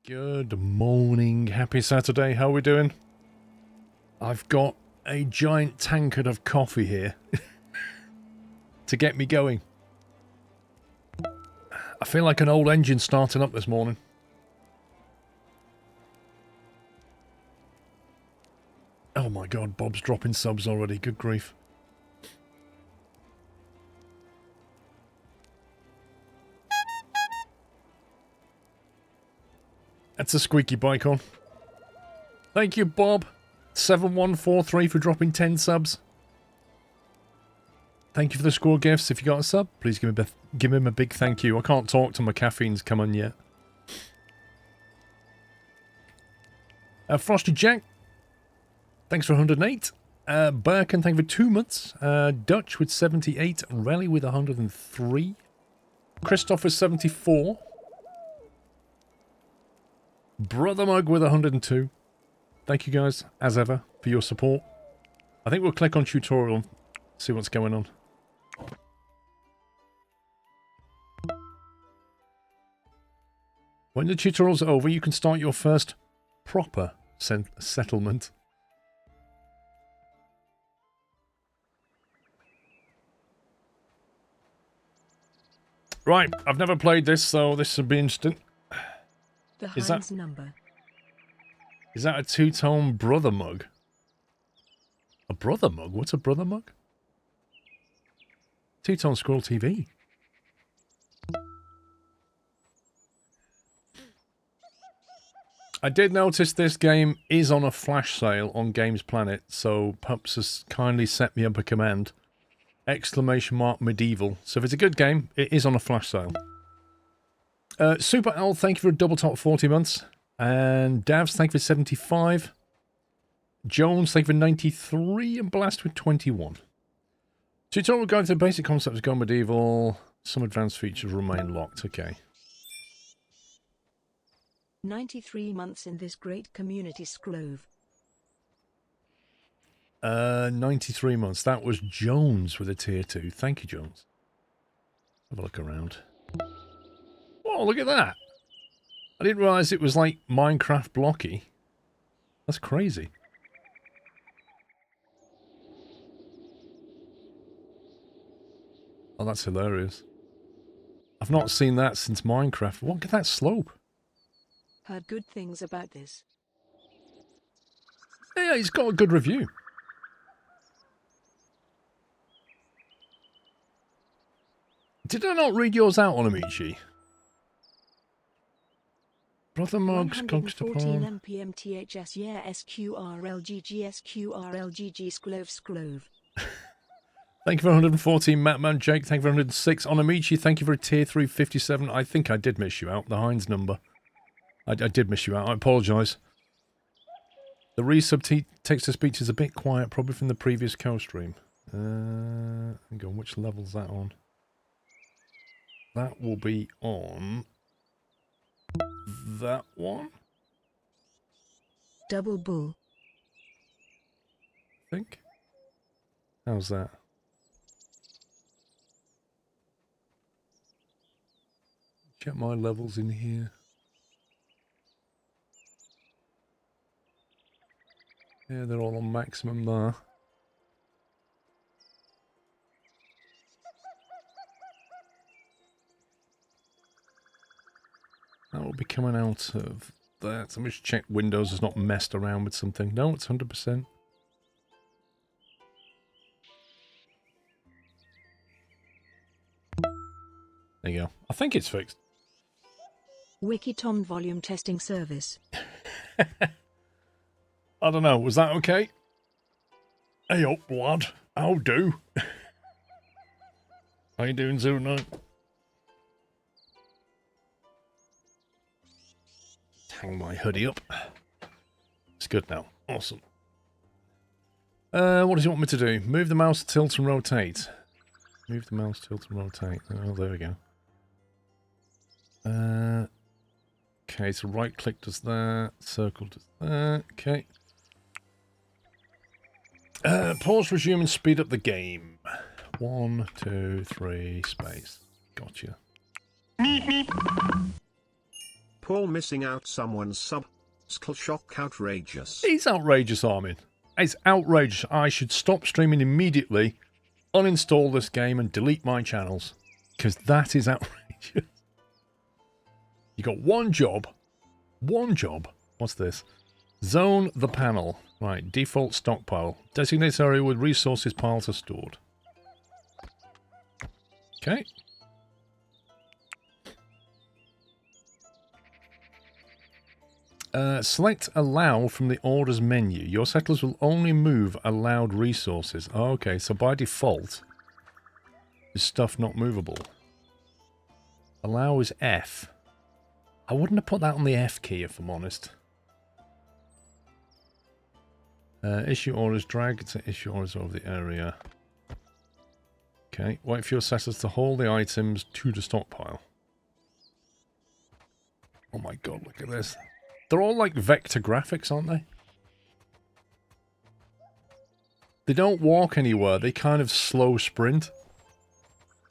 Good morning, happy Saturday, how are we doing? I've got a giant tankard of coffee here to get me going. I feel like an old engine starting up this morning. Oh my god, Bob's dropping subs already, good grief. That's a squeaky bike on. Thank you, Bob. 7143 for dropping 10 subs. Thank you for the score gifts. If you got a sub, please give him a big thank you. I can't talk till my caffeine's come on yet. Frosty Jack, thanks for 108. Birkin, thank you for 2 months. Dutch with 78. Rally with 103. Christopher 74. Brother Mug with 102. Thank you guys, as ever, for your support. I think we'll click on tutorial, see what's going on. When the tutorial's over, you can start your first proper settlement. Right, I've never played this, so this will be interesting. Is that a two-tone brother mug? A brother mug? What's a brother mug? Two-tone Squirrel TV. I did notice this game is on a flash sale on Games Planet, so Pups has kindly set me up a command. !medieval. So if it's a good game, it is on a flash sale. Super Al, thank you for a double top 40 months. And Davs, thank you for 75. Jones, thank you for 93. And Blast with 21. Tutorial going to the basic concepts of Go Medieval. Some advanced features remain locked. Okay. 93 months in this great community scrove. 93 months. That was Jones with a tier 2. Thank you, Jones. Have a look around. Oh, look at that. I didn't realise it was like Minecraft blocky. That's crazy. Oh, that's hilarious. I've not seen that since Minecraft. Look at that slope. Heard good things about this. Yeah, he's got a good review. Did I not read yours out on Amici? Brother Mugs, Constable. 114 mpmths, yeah, sqrlgg sclove. Thank you for 114, Matman Jake. Thank you for 106. On Amici, thank you for a tier 3 57. I think I did miss you out, the Heinz number. I did miss you out, I apologise. The resub text-to-speech is a bit quiet, probably from the previous co-stream. Hang on, which level's that on? That will be on that one. Double bull. I think. How's that? Check my levels in here. Yeah, they're all on maximum there. That will be coming out of that. Let me just check Windows has not messed around with something. No, it's 100%. There you go. I think it's fixed. Wikitom volume testing service. I don't know. Was that okay? Hey up, lad. How do? How you doing, Zoo9? Hang my hoodie up. It's good now. Awesome. What does he want me to do? Move the mouse, tilt and rotate. Move the mouse, tilt and rotate. Oh, there we go. Okay, so right click does that. Circle does that. Okay. Pause, resume, and speed up the game. 1, 2, 3, space. Gotcha. Paul missing out someone's sub. Skull shock outrageous. It's outrageous, Armin. It's outrageous. I should stop streaming immediately, uninstall this game, and delete my channels. Because that is outrageous. You got one job. One job. What's this? Zone the panel. Right, default stockpile. Designate area where resources piles are stored. Okay. Select allow from the orders menu. Your settlers will only move allowed resources. Oh, okay, so by default, is stuff not movable? Allow is F. I wouldn't have put that on the F key if I'm honest. Issue orders, drag to issue orders over the area. Okay, wait for your settlers to haul the items to the stockpile. Oh my god, look at this. They're all like vector graphics, aren't they? They don't walk anywhere, they kind of slow sprint.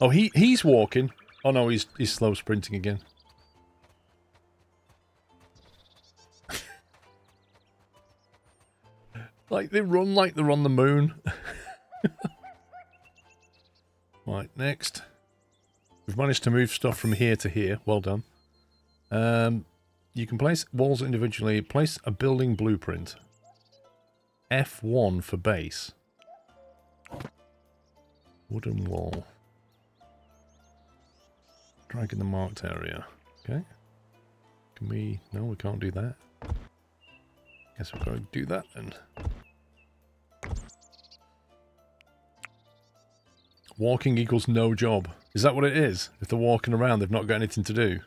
Oh, he's walking. Oh no, he's slow sprinting again. Like they run like they're on the moon. Right, next. We've managed to move stuff from here to here. Well done. You can place walls individually. Place a building blueprint. F1 for base. Wooden wall. Drag in the marked area. Okay. Can we... No, we can't do that. Guess we've got to do that then. Walking equals no job. Is that what it is? If they're walking around, they've not got anything to do.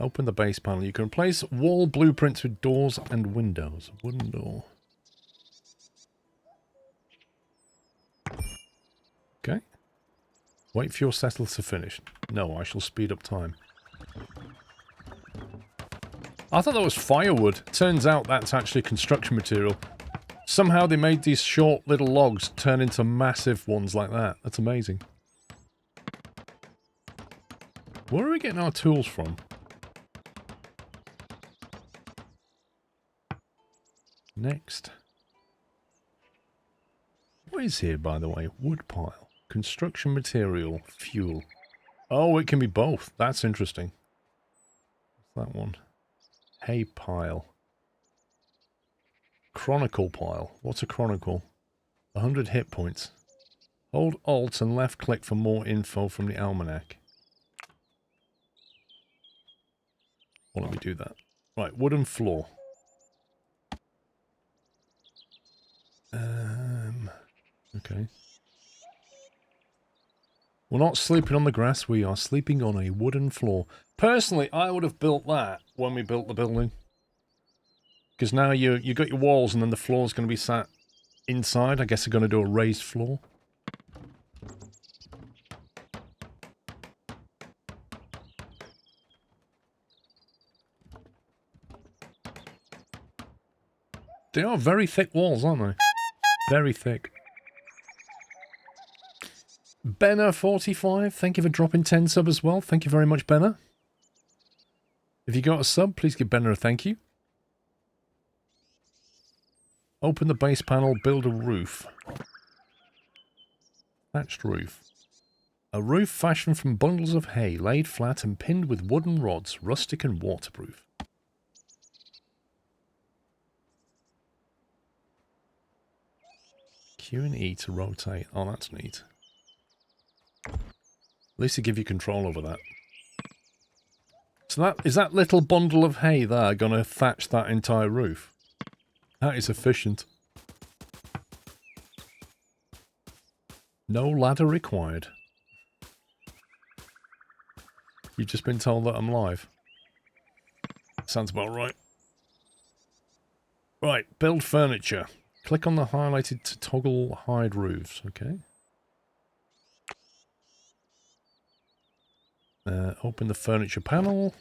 Open the base panel. You can replace wall blueprints with doors and windows. Wooden door. Okay. Wait for your settlers to finish. No, I shall speed up time. I thought that was firewood. Turns out that's actually construction material. Somehow they made these short little logs turn into massive ones like that. That's amazing. Where are we getting our tools from? Next. What is here, by the way? Wood pile. Construction material. Fuel. Oh, it can be both. That's interesting. What's that one? Hay pile. Chronicle pile. What's a chronicle? 100 hit points. Hold Alt and left click for more info from the almanac. Well, let me do that. Right, wooden floor. Okay. We're not sleeping on the grass, we are sleeping on a wooden floor. Personally, I would have built that when we built the building. Because now you got your walls and then the floor's going to be sat inside. I guess they're going to do a raised floor. They are very thick walls, aren't they? Very thick. Benner45, thank you for dropping 10 sub as well. Thank you very much, Benner. If you got a sub, please give Benner a thank you. Open the base panel, build a roof. Thatched roof. A roof fashioned from bundles of hay, laid flat and pinned with wooden rods, rustic and waterproof. Q and E to rotate. Oh, that's neat. At least they give you control over that. So is that little bundle of hay there going to thatch that entire roof? That is efficient. No ladder required. You've just been told that I'm live. Sounds about right. Right, build furniture. Click on the highlighted to toggle hide roofs, okay? Open the furniture panel.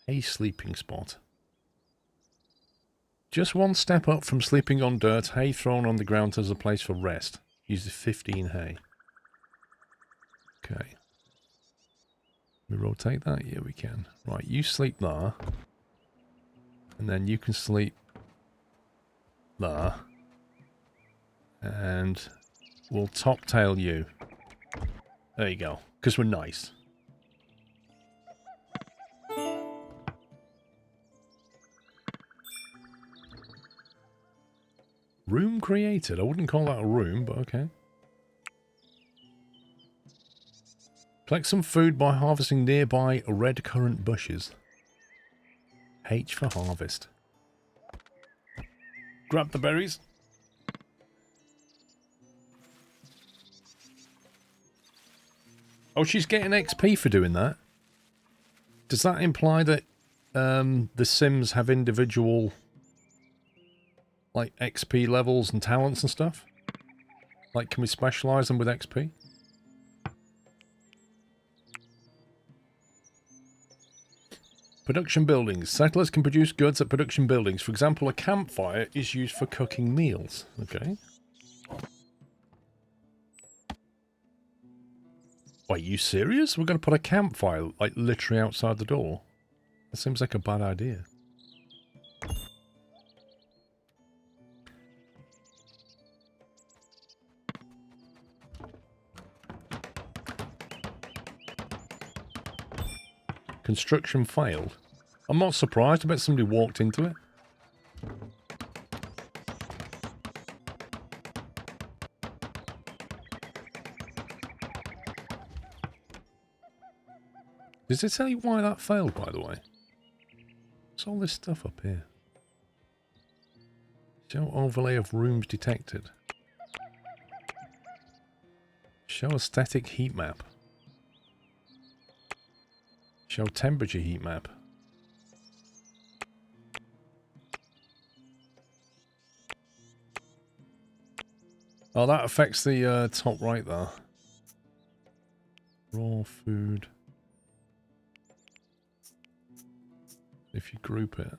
A sleeping spot. Just one step up from sleeping on dirt, hay thrown on the ground as a place for rest. Use the 15 hay. Okay. we rotate that? Yeah, we can. Right, you sleep there. And then you can sleep there. And we'll top tail you. There you go. Because we're nice. Room created. I wouldn't call that a room, but okay. Collect some food by harvesting nearby red currant bushes. H for harvest. Grab the berries. Oh, she's getting XP for doing that. Does that imply that the Sims have individual like XP levels and talents and stuff? Like, can we specialize them with XP? Production buildings. Settlers can produce goods at production buildings. For example, a campfire is used for cooking meals. Okay. Wait, you serious? We're going to put a campfire, like, literally outside the door? That seems like a bad idea. Construction failed. I'm not surprised. I bet somebody walked into it. Does it tell you why that failed, by the way? What's all this stuff up here? Show overlay of rooms detected. Show a static heat map. Show temperature heat map. Oh, that affects the top right there. Raw food. If you group it.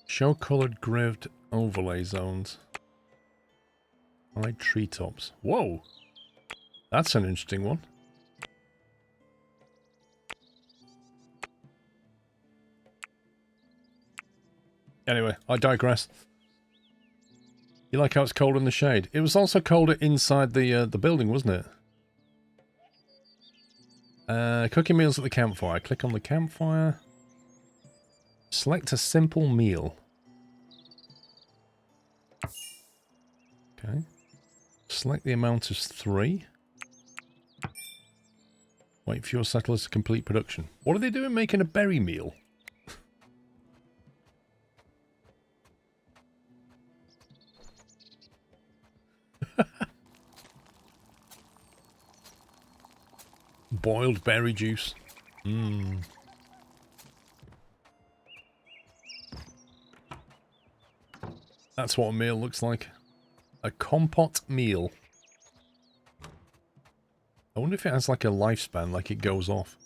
Show coloured grid overlay zones. Hide treetops. Whoa! That's an interesting one. Anyway, I digress. You like how it's cold in the shade? It was also colder inside the building, wasn't it? Cooking meals at the campfire. Click on the campfire. Select a simple meal. Okay. Select the amount as 3. Wait for your settlers to complete production. What are they doing making a berry meal? Boiled berry juice. Mmm. That's what a meal looks like. A compote meal. I wonder if it has like a lifespan, like it goes off.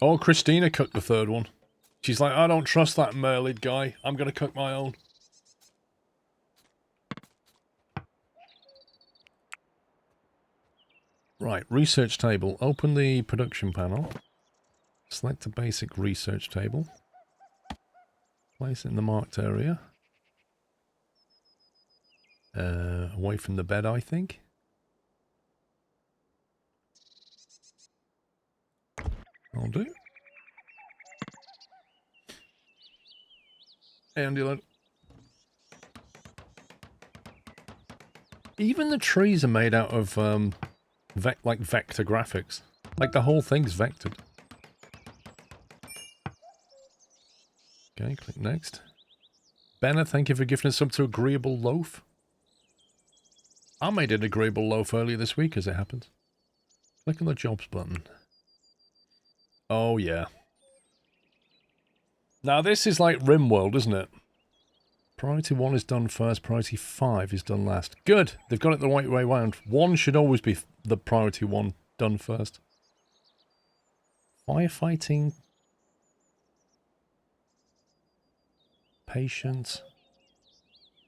Oh, Christina cooked the third one. She's like, I don't trust that Merlid guy. I'm going to cook my own. Right, research table. Open the production panel. Select a basic research table. Place it in the marked area. Away from the bed, I think. I'll do. And even the trees are made out of like vector graphics. Like the whole thing's vectored. Okay, click next. Benna, thank you for gifting us up to Agreeable Loaf. I made an Agreeable Loaf earlier this week, as it happens. Click on the jobs button. Oh, yeah. Now, this is like RimWorld, isn't it? Priority 1 is done first, priority 5 is done last. Good! They've got it the right way round. 1 should always be the priority 1 done first. Firefighting. Patient.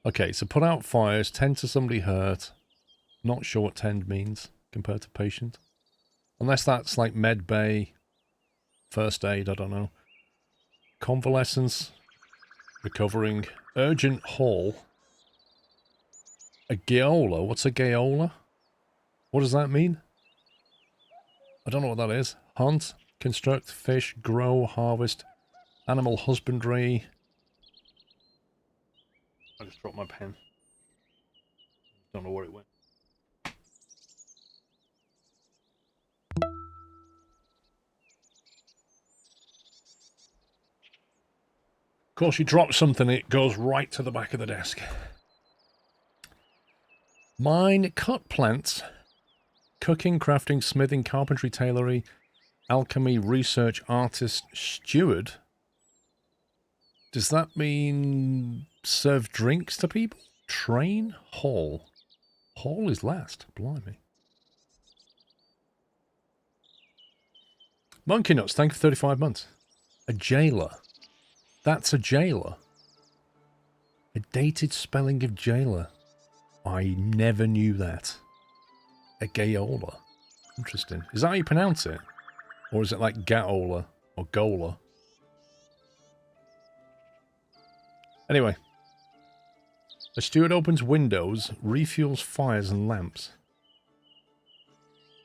Okay, so put out fires, tend to somebody hurt. Not sure what tend means compared to patient. Unless that's like med bay, first aid, I don't know. Convalescence, recovering, urgent haul. A gaola, what's a gaola? What does that mean? I don't know what that is. Hunt, construct, fish, grow, harvest, animal husbandry. I just dropped my pen. Don't know where it went. Of course, you drop something, it goes right to the back of the desk. Mine, cut plants, cooking, crafting, smithing, carpentry, tailoring, alchemy, research, artist, steward. Does that mean serve drinks to people? Train, hall. Hall is last, blimey. Monkey Nuts, thank you for 35 months. A jailer. That's a jailer. A dated spelling of jailer. I never knew that. A gaola. Interesting. Is that how you pronounce it? Or is it like gaola or gola? Anyway. A steward opens windows, refuels fires and lamps.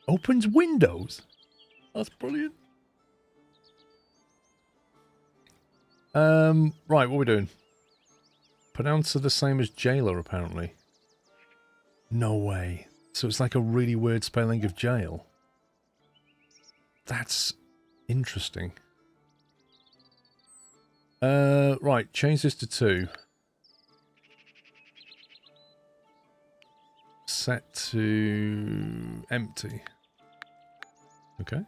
Opens windows? That's brilliant. Right, what are we doing? Pronounce are the same as jailer, apparently. No way. So it's like a really weird spelling of jail. That's interesting. Right, change this to 2. Set to empty. Okay.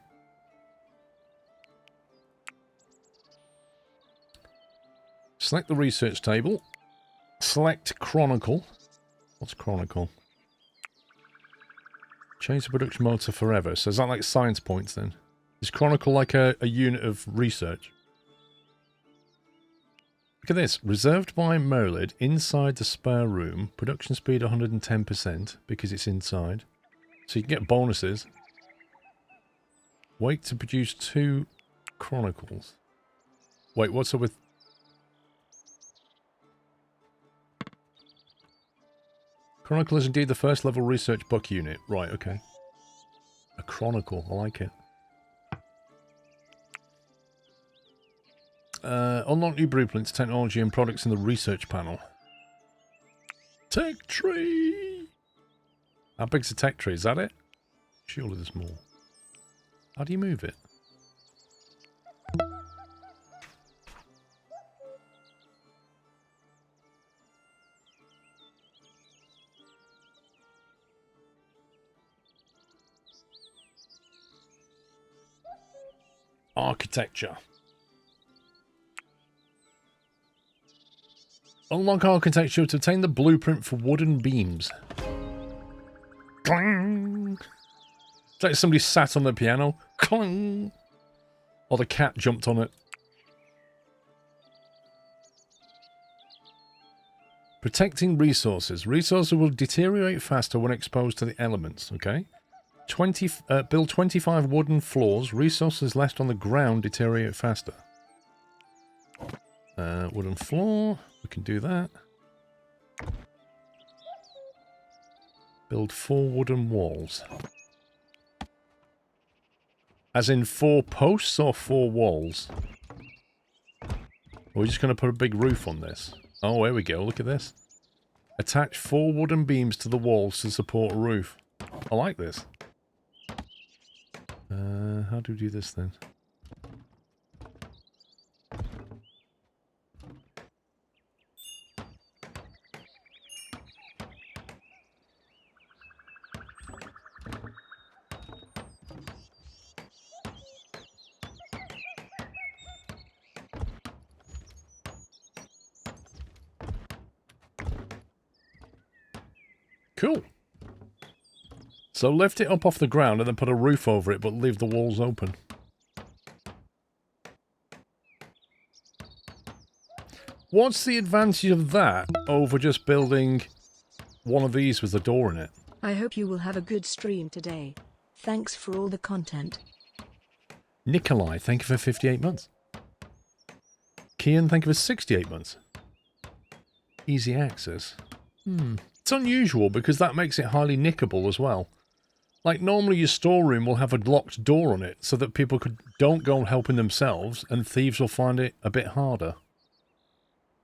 Select the research table. Select Chronicle. What's Chronicle? Change the production mode to forever. So is that like science points then? Is Chronicle like a unit of research? Look at this. Reserved by Merlid inside the spare room. Production speed 110% because it's inside. So you can get bonuses. Wait to produce 2 Chronicles. Wait, what's up with... Chronicle is indeed the first level research book unit. Right, okay. A Chronicle, I like it. Unlock new blueprints, technology and products in the research panel. Tech tree! How big's a tech tree? Is that it? Surely there's more. How do you move it? Architecture. Unlock architecture to obtain the blueprint for wooden beams. Clang! It's like somebody sat on the piano. Clang! Or the cat jumped on it. Protecting resources. Resources will deteriorate faster when exposed to the elements, okay? Build 25 wooden floors. Resources left on the ground deteriorate faster. Wooden floor. We can do that. Build 4 wooden walls. As in 4 posts or 4 walls? We're just going to put a big roof on this. Oh, there we go. Look at this. Attach 4 wooden beams to the walls to support a roof. I like this. How do we do this then? Cool. So lift it up off the ground and then put a roof over it, but leave the walls open. What's the advantage of that over just building one of these with a door in it? I hope you will have a good stream today. Thanks for all the content. Nikolai, thank you for 58 months. Kian, thank you for 68 months. Easy access. It's unusual because that makes it highly nickable as well. Like, normally your storeroom will have a locked door on it so that people don't go helping themselves and thieves will find it a bit harder.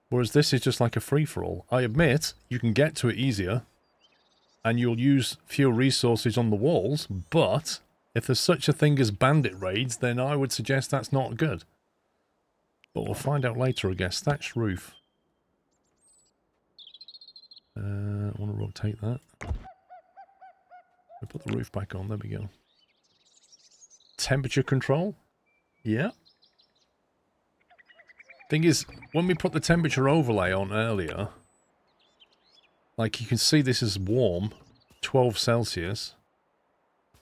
Whereas this is just like a free-for-all. I admit, you can get to it easier and you'll use fewer resources on the walls, but if there's such a thing as bandit raids, then I would suggest that's not good. But we'll find out later, I guess. Thatched roof. I want to rotate that. We'll put the roof back on. There we go. Temperature control. Yeah. Thing is, when we put the temperature overlay on earlier, like you can see this is warm. 12 Celsius.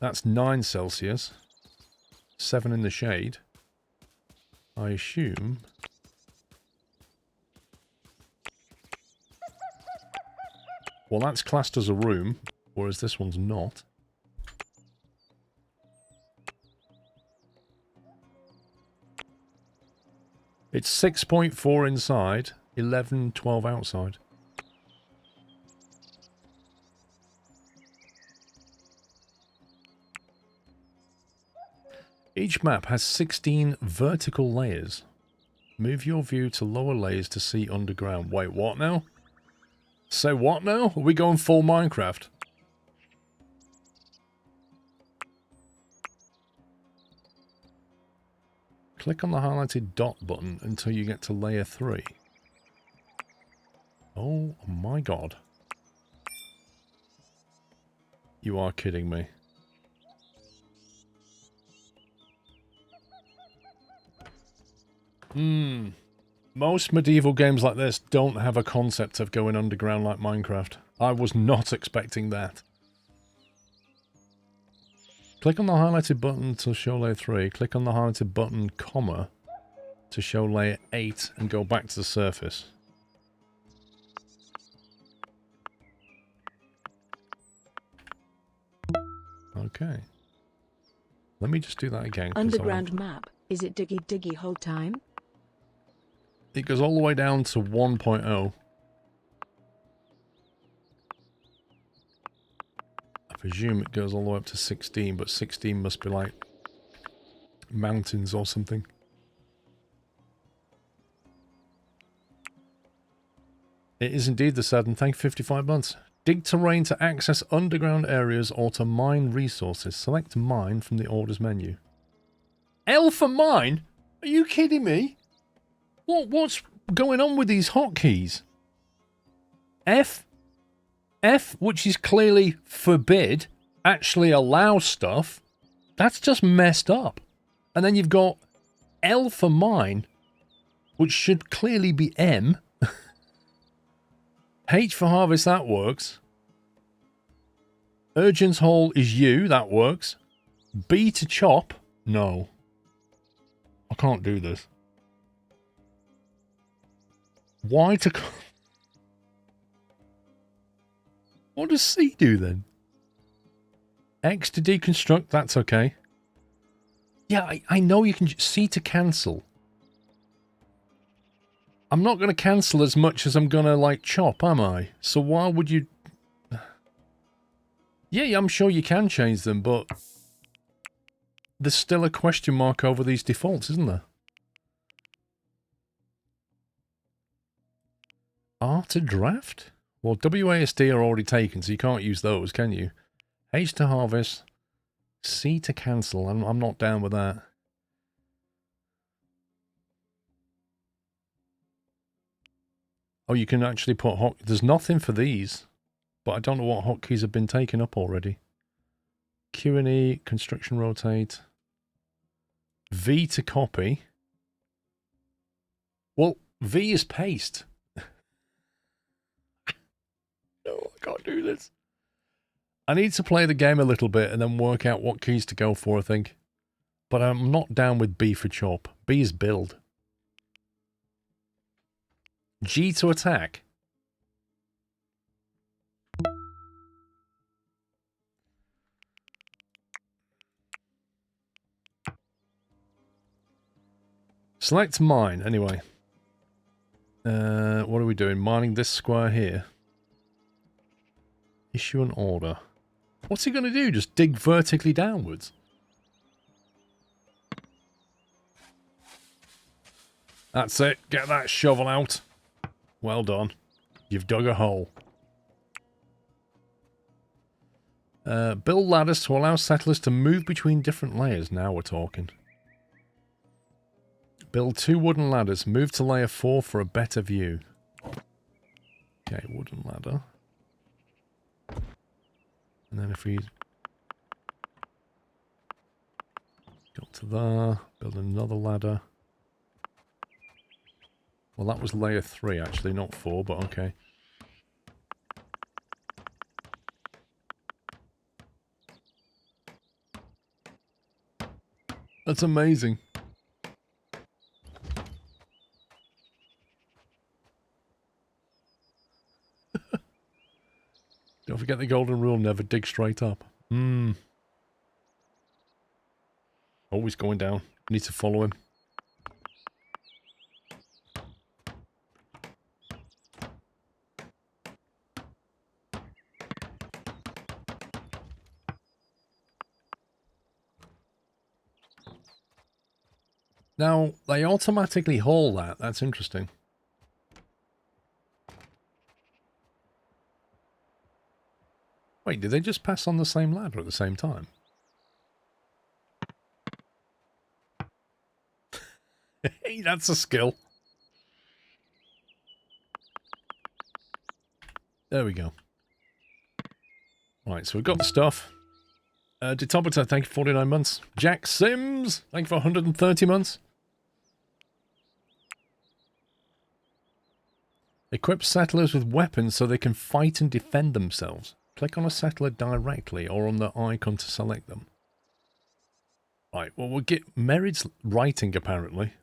That's 9 Celsius. 7 in the shade. I assume... Well, that's classed as a room, whereas this one's not. It's 6.4 inside, 11, 12 outside. Each map has 16 vertical layers. Move your view to lower layers to see underground. Wait, what now? Say what now? Are we going full Minecraft? Click on the highlighted dot button until you get to layer 3. Oh my god. You are kidding me. Most medieval games like this don't have a concept of going underground like Minecraft. I was not expecting that. Click on the highlighted button to show layer 3. Click on the highlighted button, comma, to show layer 8 and go back to the surface. Okay. Let me just do that again. Underground map. Is it diggy diggy whole time? It goes all the way down to 1.0. I presume it goes all the way up to 16, but 16 must be like mountains or something. It is indeed the Saturn. Thank you, 55 months. Dig terrain to access underground areas or to mine resources. Select mine from the orders menu. L for mine? Are you kidding me? What's going on with these hotkeys? F, which is clearly forbid, actually allows stuff. That's just messed up. And then you've got L for mine, which should clearly be M. H for harvest, that works. Urgent's hole is U, that works. B to chop, no. I can't do this. Y to... What does C do then? X to deconstruct, that's okay. Yeah, I know you can... C to cancel. I'm not going to cancel as much as I'm going to, like, chop, am I? So why would you... Yeah, I'm sure you can change them, but... There's still a question mark over these defaults, isn't there? R to draft? Well, WASD are already taken, so you can't use those, can you? H to harvest. C to cancel. I'm not down with that. Oh, you can actually put hot... There's nothing for these. But I don't know what hotkeys have been taken up already. Q and E, construction rotate. V to copy. Well, V is paste. No, I can't do this. I need to play the game a little bit and then work out what keys to go for, I think. But I'm not down with B for chop. B is build. G to attack. Select mine, anyway. What are we doing? Mining this square here. Issue an order. What's he going to do? Just dig vertically downwards? That's it. Get that shovel out. Well done. You've dug a hole. Build ladders to allow settlers to move between different layers. Now we're talking. Build 2 wooden ladders. Move to layer 4 for a better view. Okay, wooden ladder. And then if we go to there, build another ladder. Well, that was layer 3 actually, not 4, but okay. That's amazing. Don't forget the golden rule, never dig straight up. Always going down. Need to follow him. Now, they automatically haul that. That's interesting. Wait, did they just pass on the same ladder at the same time? Hey, that's a skill. There we go. Right, so we've got the stuff. Detobita, thank you for 49 months. Jack Sims, thank you for 130 months. Equip settlers with weapons so they can fight and defend themselves. Click on a settler directly or on the icon to select them. Right, well, we'll get Merritt's writing, apparently.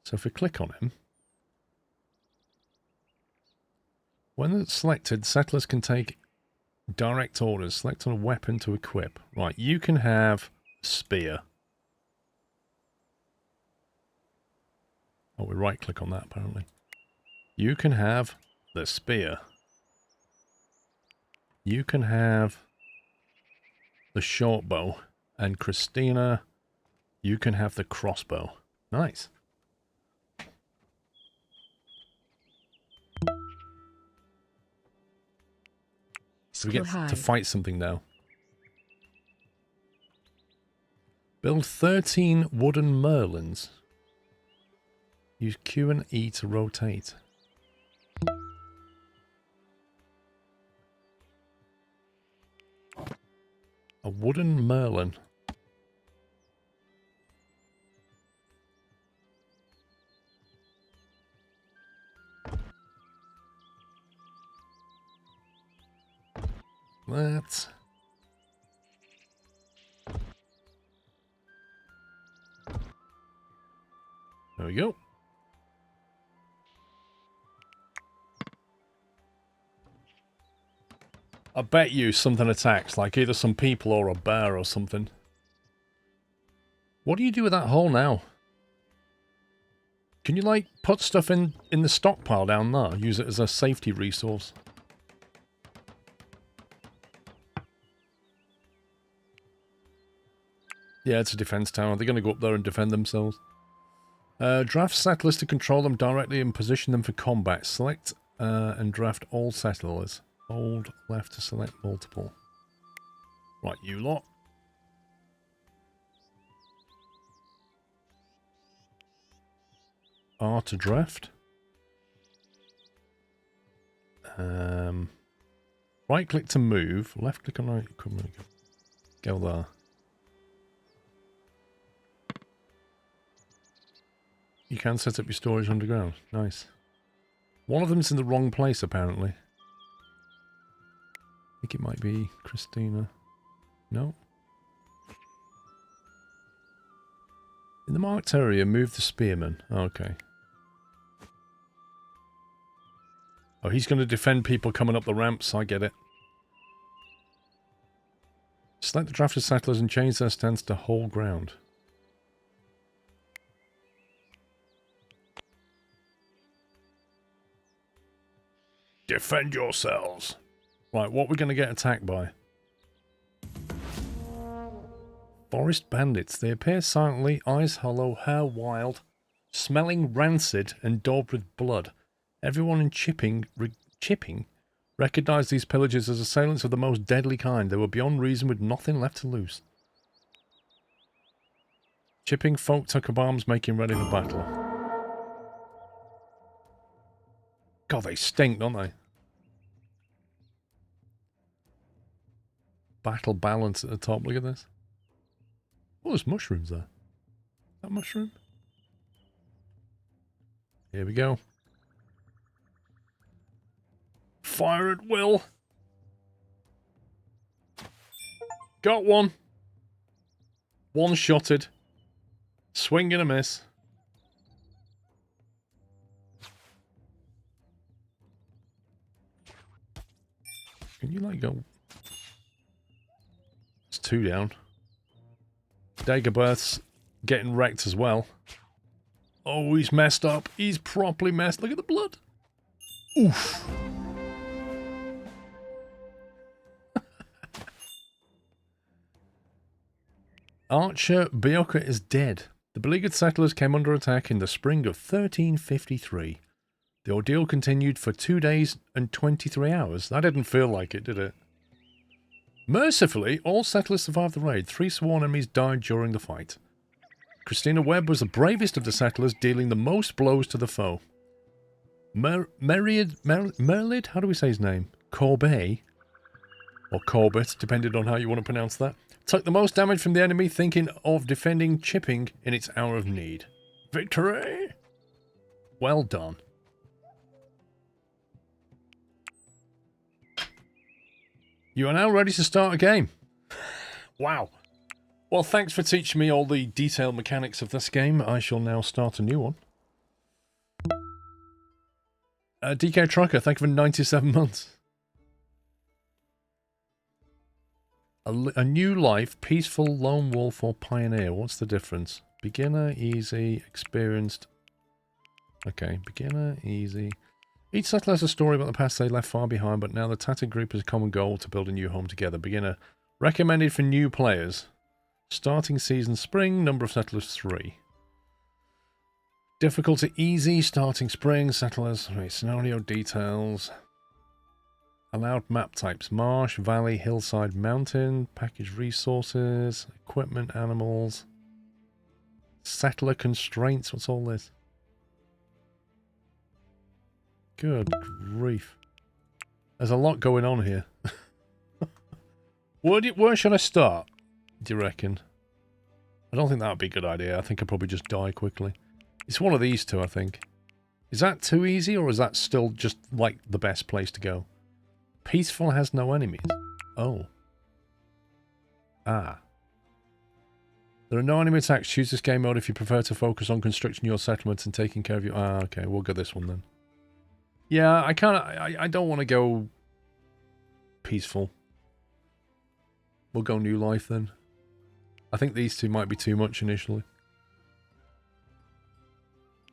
So if we click on him, when it's selected, settlers can take direct orders. Select on a weapon to equip. Right, you can have spear. Oh, we right-click on that, apparently. You can have the spear. You can have the short bow. And Christina, you can have the crossbow. Nice. So we get to fight something now. Build 13 wooden merlins. Use Q and E to rotate. A wooden merlin. That. There we go. I bet you something attacks, like either some people or a bear or something. What do you do with that hole now? Can you, like, put stuff in the stockpile down there? Use it as a safety resource? Yeah, it's a defense tower. They're going to go up there and defend themselves. Draft settlers to control them directly and position them for combat. Select and draft all settlers. Hold left to select multiple. Right, you lot. R to draft. Right click to move. Left click on right. Go there. You can set up your storage underground. Nice. One of them's in the wrong place, apparently. I think it might be Christina. No. In the marked area, move the spearman. Okay. Oh, he's going to defend people coming up the ramps. I get it. Select the drafted settlers and change their stance to hold ground. Defend yourselves. Right, what we're going to get attacked by? Forest bandits. They appear silently, eyes hollow, hair wild, smelling rancid and daubed with blood. Everyone in Chipping recognized these pillagers as assailants of the most deadly kind. They were beyond reason with nothing left to lose. Chipping folk took up arms, making ready for battle. God, they stink, don't they? Battle balance at the top. Look at this. Oh, there's mushrooms there. That mushroom? Here we go. Fire at will. Got one. One-shotted. Swing and a miss. Can you, like, go... It's 2 down. Dagobah's getting wrecked as well. Oh, he's messed up. He's properly messed. Look at the blood. Oof. Archer Bioka is dead. The beleaguered settlers came under attack in the spring of 1353. The ordeal continued for 2 days and 23 hours. That didn't feel like it, did it? Mercifully, all settlers survived the raid. 3 sworn enemies died during the fight. Christina Webb was the bravest of the settlers, dealing the most blows to the foe. Merlid, how do we say his name? Corbet, or Corbett, depending on how you want to pronounce that, took the most damage from the enemy, thinking of defending Chipping in its hour of need. Victory! Well done. You are now ready to start a game. Wow. Well, thanks for teaching me all the detailed mechanics of this game. I shall now start a new one. DK Trucker, thank you for 97 months. A new life, peaceful, lone wolf, or pioneer. What's the difference? Beginner, easy, experienced. Okay, beginner, easy. Each settler has a story about the past they left far behind, but now the tattered group has a common goal to build a new home together. Beginner, recommended for new players. Starting season spring, number of settlers 3. Difficulty easy, starting spring, settlers, right, scenario details. Allowed map types, marsh, valley, hillside, mountain, package resources, equipment, animals. Settler constraints, what's all this? Good grief. There's a lot going on here. Where should I start, do you reckon? I don't think that would be a good idea. I think I'd probably just die quickly. It's one of these two, I think. Is that too easy, or is that still just, like, the best place to go? Peaceful has no enemies. Oh. Ah. There are no enemy attacks. Choose this game mode if you prefer to focus on constructing your settlements and taking care of your... Ah, okay. We'll go this one then. Yeah, I don't want to go peaceful. We'll go new life then. I think these two might be too much initially.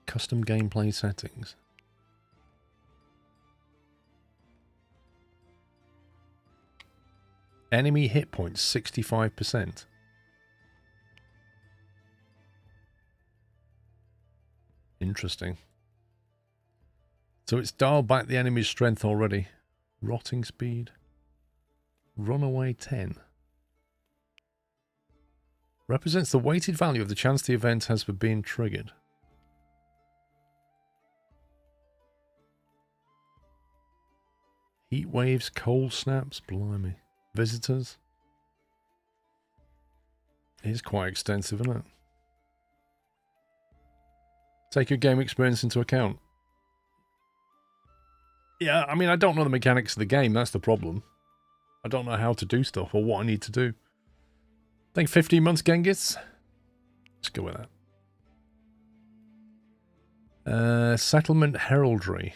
Custom gameplay settings. Enemy hit points 65%. Interesting. So it's dialed back the enemy's strength already. Rotting speed. Runaway 10. Represents the weighted value of the chance the event has for being triggered. Heat waves, cold snaps, blimey. Visitors. It is quite extensive, isn't it? Take your game experience into account. Yeah, I mean, I don't know the mechanics of the game. That's the problem. I don't know how to do stuff or what I need to do. I think 15 months, Genghis. Let's go with that. Settlement heraldry.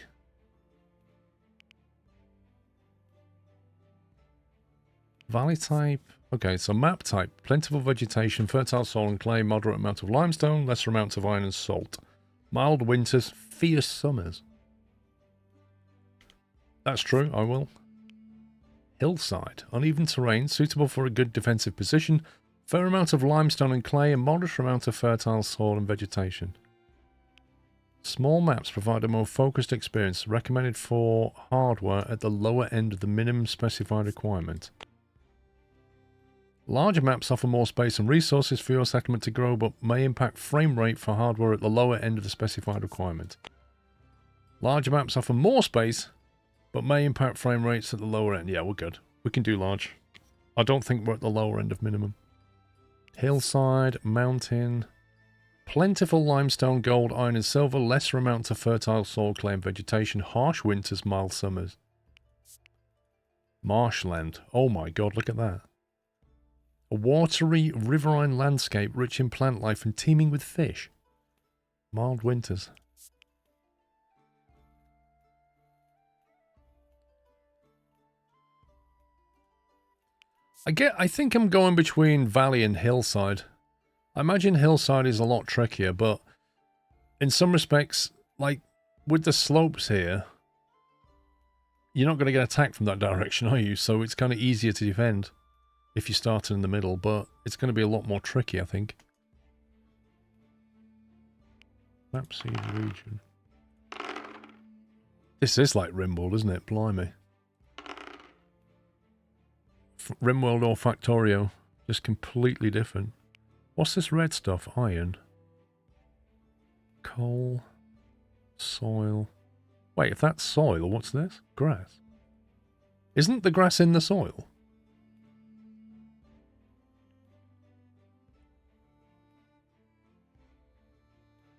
Valley type. Okay, so map type. Plentiful vegetation, fertile soil and clay, moderate amount of limestone, lesser amounts of iron and salt. Mild winters, fierce summers. That's true, I will. Hillside. Uneven terrain, suitable for a good defensive position. Fair amount of limestone and clay and moderate amount of fertile soil and vegetation. Small maps provide a more focused experience, recommended for hardware at the lower end of the minimum specified requirement. Larger maps offer more space and resources for your settlement to grow, but may impact frame rate for hardware at the lower end of the specified requirement. Larger maps offer more space, but may impact frame rates at the lower end. Yeah, we're good. We can do large. I don't think we're at the lower end of minimum. Hillside, mountain, plentiful limestone, gold, iron and silver, lesser amounts of fertile soil, clay and vegetation, harsh winters, mild summers. Marshland. Oh my god, look at that. A watery, riverine landscape rich in plant life and teeming with fish. Mild winters. I think I'm going between valley and hillside. I imagine hillside is a lot trickier, but in some respects, like with the slopes here, you're not going to get attacked from that direction, are you? So it's kind of easier to defend if you start in the middle, but it's going to be a lot more tricky, I think. Map seed region. This is like Rimworld, isn't it? Blimey. Rimworld or Factorio, just completely different. What's this red stuff? Iron. Coal. Soil. Wait, if that's soil, what's this? Grass. Isn't the grass in the soil?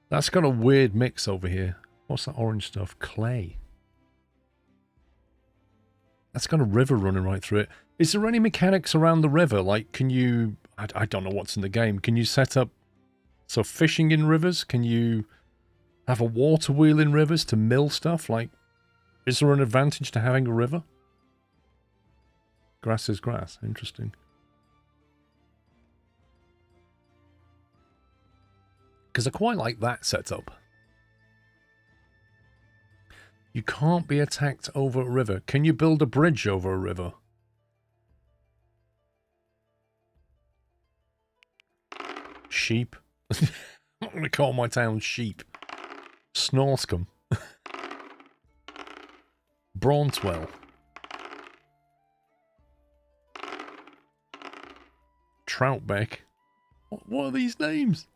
That's got a weird mix over here. What's that orange stuff? Clay. That's got a river running right through it. Is there any mechanics around the river? Like, can you... I don't know what's in the game. Can you set up... So, fishing in rivers? Can you have a water wheel in rivers to mill stuff? Like, is there an advantage to having a river? Grass is grass. Interesting. Because I quite like that setup. You can't be attacked over a river. Can you build a bridge over a river? Sheep. I'm not going to call my town sheep. Snorscombe. Brauntwell. Troutbeck. What are these names?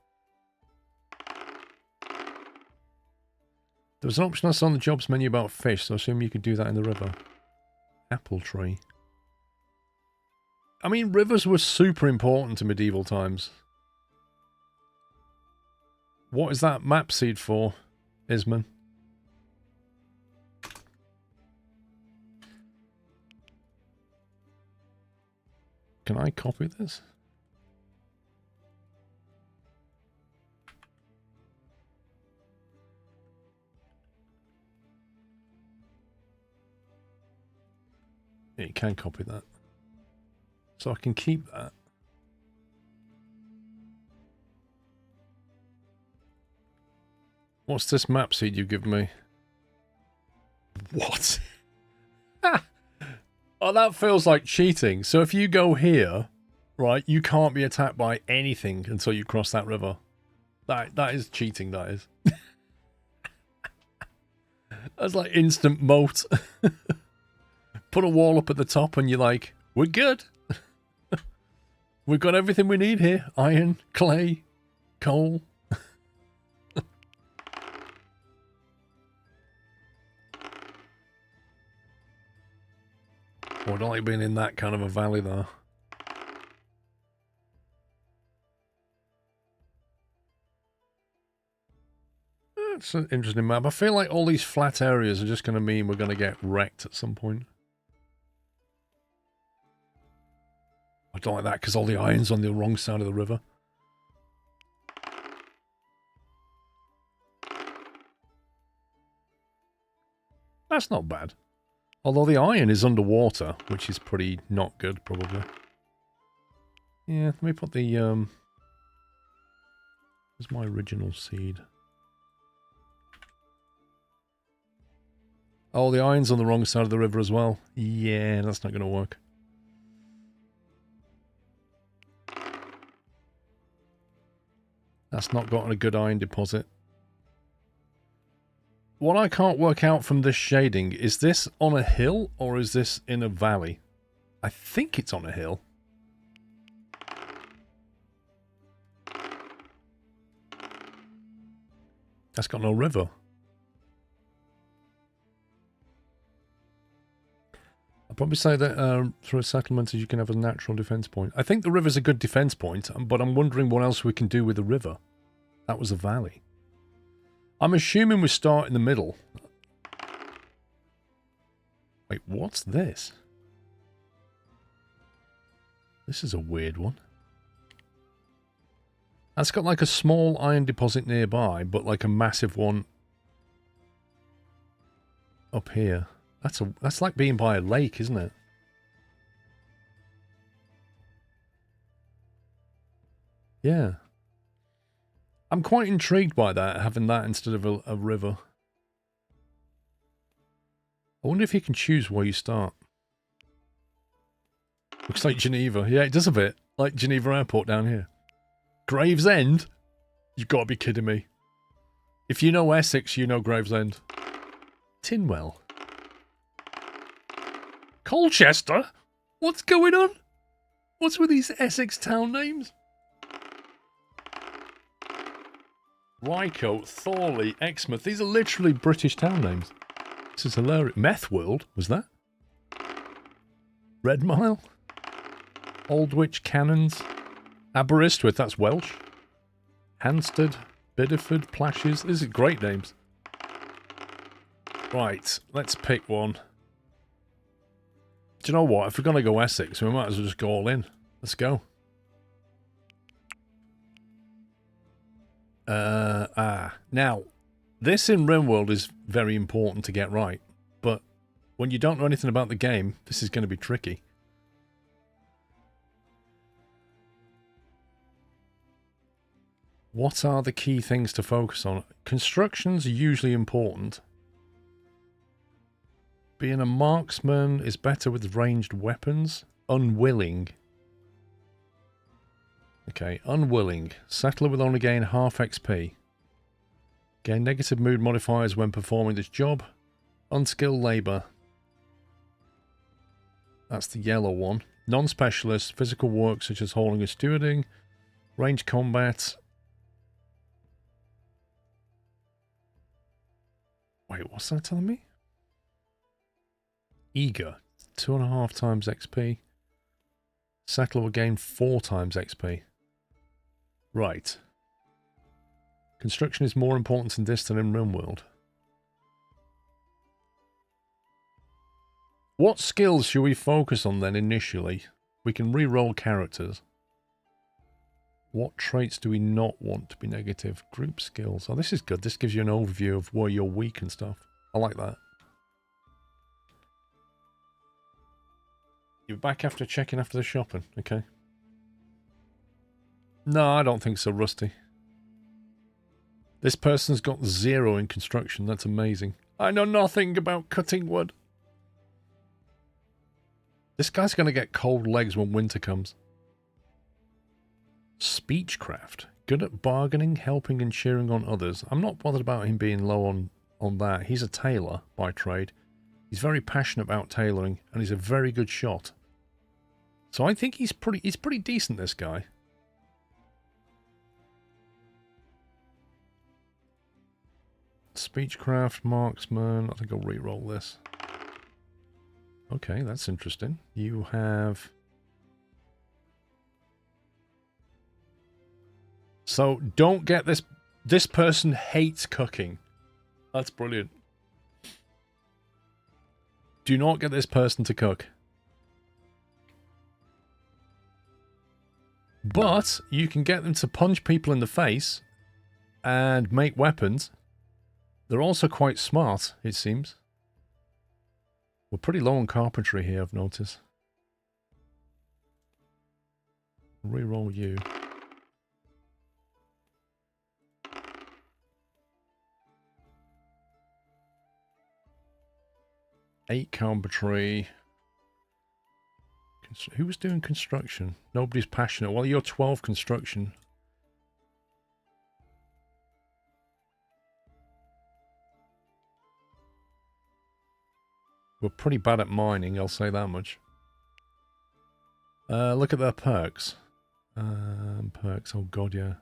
There was an option I saw on the jobs menu about fish, so I assume you could do that in the river. Apple tree. I mean, rivers were super important to medieval times. What is that map seed for, Isman? Can I copy this? Yeah, you can copy that. So I can keep that. What's this map seed you've given me? What? Oh, that feels like cheating. So if you go here, right, you can't be attacked by anything until you cross that river. That is cheating, that is. That's like instant moat. Put a wall up at the top and you're like, we're good. We've got everything we need here. Iron, clay, coal. Oh, I don't like being in that kind of a valley though. It's an interesting map. I feel like all these flat areas are just going to mean we're going to get wrecked at some point. I don't like that because all the iron's on the wrong side of the river. That's not bad. Although the iron is underwater, which is pretty not good, probably. Yeah, let me put the, where's my original seed? Oh, the iron's on the wrong side of the river as well. Yeah, that's not going to work. That's not got a good iron deposit. What I can't work out from this shading, is this on a hill or is this in a valley? I think it's on a hill. That's got no river. I'd probably say that through a settlement you can have a natural defense point. I think the river's a good defense point, but I'm wondering what else we can do with the river. That was a valley. I'm assuming we start in the middle. Wait, what's this? This is a weird one. That's got like a small iron deposit nearby, but like a massive one up here. That's like being by a lake, isn't it? Yeah. I'm quite intrigued by that, having that instead of a river. I wonder if you can choose where you start. Looks like Geneva. Yeah, it does a bit. Like Geneva Airport down here. Gravesend? You've got to be kidding me. If you know Essex, you know Gravesend. Tinwell. Colchester? What's going on? What's with these Essex town names? Rycote, Thorley, Exmouth. These are literally British town names. This is hilarious. Meth World, was that? Red Mile? Aldwych Cannons? Aberystwyth, that's Welsh. Hansted, Bideford, Plashes. These are great names. Right, let's pick one. Do you know what? If we're going to go Essex, we might as well just go all in. Let's go. Now, this in RimWorld is very important to get right. But when you don't know anything about the game, this is going to be tricky. What are the key things to focus on? Construction's usually important. Being a marksman is better with ranged weapons. Unwilling. Okay, unwilling. Settler will only gain half XP. Gain negative mood modifiers when performing this job. Unskilled labour. That's the yellow one. Non-specialist. Physical work such as hauling and stewarding. Range combat. Wait, what's that telling me? Eager. 2.5 times XP. Settler will gain 4 times XP. Right. Construction is more important in this than in RimWorld. What skills should we focus on then initially? We can re-roll characters. What traits do we not want to be negative? Group skills. Oh, this is good. This gives you an overview of where you're weak and stuff. I like that. You're back after checking after the shopping. Okay. No, I don't think so, Rusty. This person's got 0 in construction. That's amazing. I know nothing about cutting wood. This guy's going to get cold legs when winter comes. Speechcraft. Good at bargaining, helping and cheering on others. I'm not bothered about him being low on that. He's a tailor by trade. He's very passionate about tailoring, and he's a very good shot. So I think he's pretty decent, this guy. Speechcraft, marksman. I think I'll re-roll this. Okay, that's interesting. You have... So don't get this... This person hates cooking. That's brilliant. Do not get this person to cook. But you can get them to punch people in the face and make weapons. They're also quite smart, it seems. We're pretty low on carpentry here, I've noticed. Reroll you. Eight carpentry. Who was doing construction? Nobody's passionate. Well, you're 12 construction. We're pretty bad at mining, I'll say that much. Look at their perks. Perks, oh god, yeah.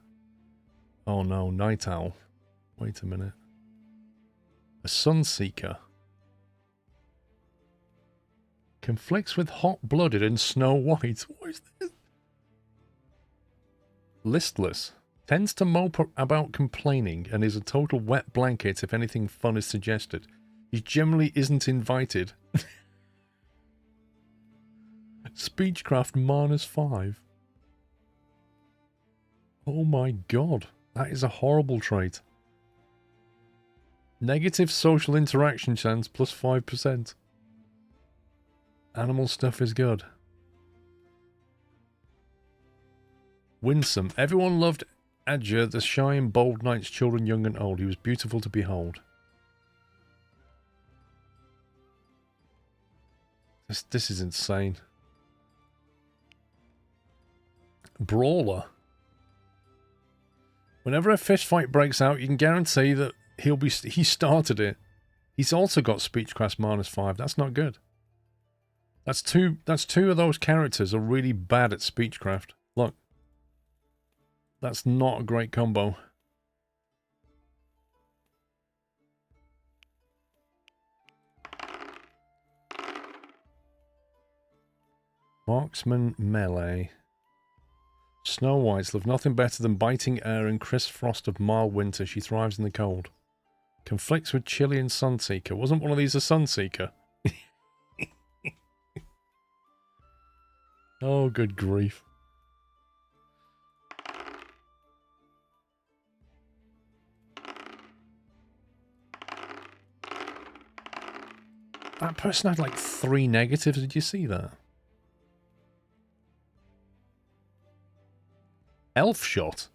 Oh no, Night Owl. Wait a minute. A Sunseeker. Conflicts with Hot-Blooded and Snow White. What is this? Listless. Tends to mope about complaining and is a total wet blanket if anything fun is suggested. He generally isn't invited. Speechcraft -5. Oh my god. That is a horrible trait. Negative social interaction chance +5%. Animal stuff is good. Winsome. Everyone loved Adja, the shy and bold knight's children young and old. He was beautiful to behold. This is insane. Brawler. Whenever a fist fight breaks out, you can guarantee that he started it. He's also got Speechcraft -5. That's not good. That's two of those characters are really bad at Speechcraft. Look. That's not a great combo. Marksman melee. Snow Whites love nothing better than biting air and crisp frost of mild winter. She thrives in the cold. Conflicts with Chili and Sunseeker. Wasn't one of these a Sunseeker? Oh, good grief. That person had like 3 negatives. Did you see that? Elf shot.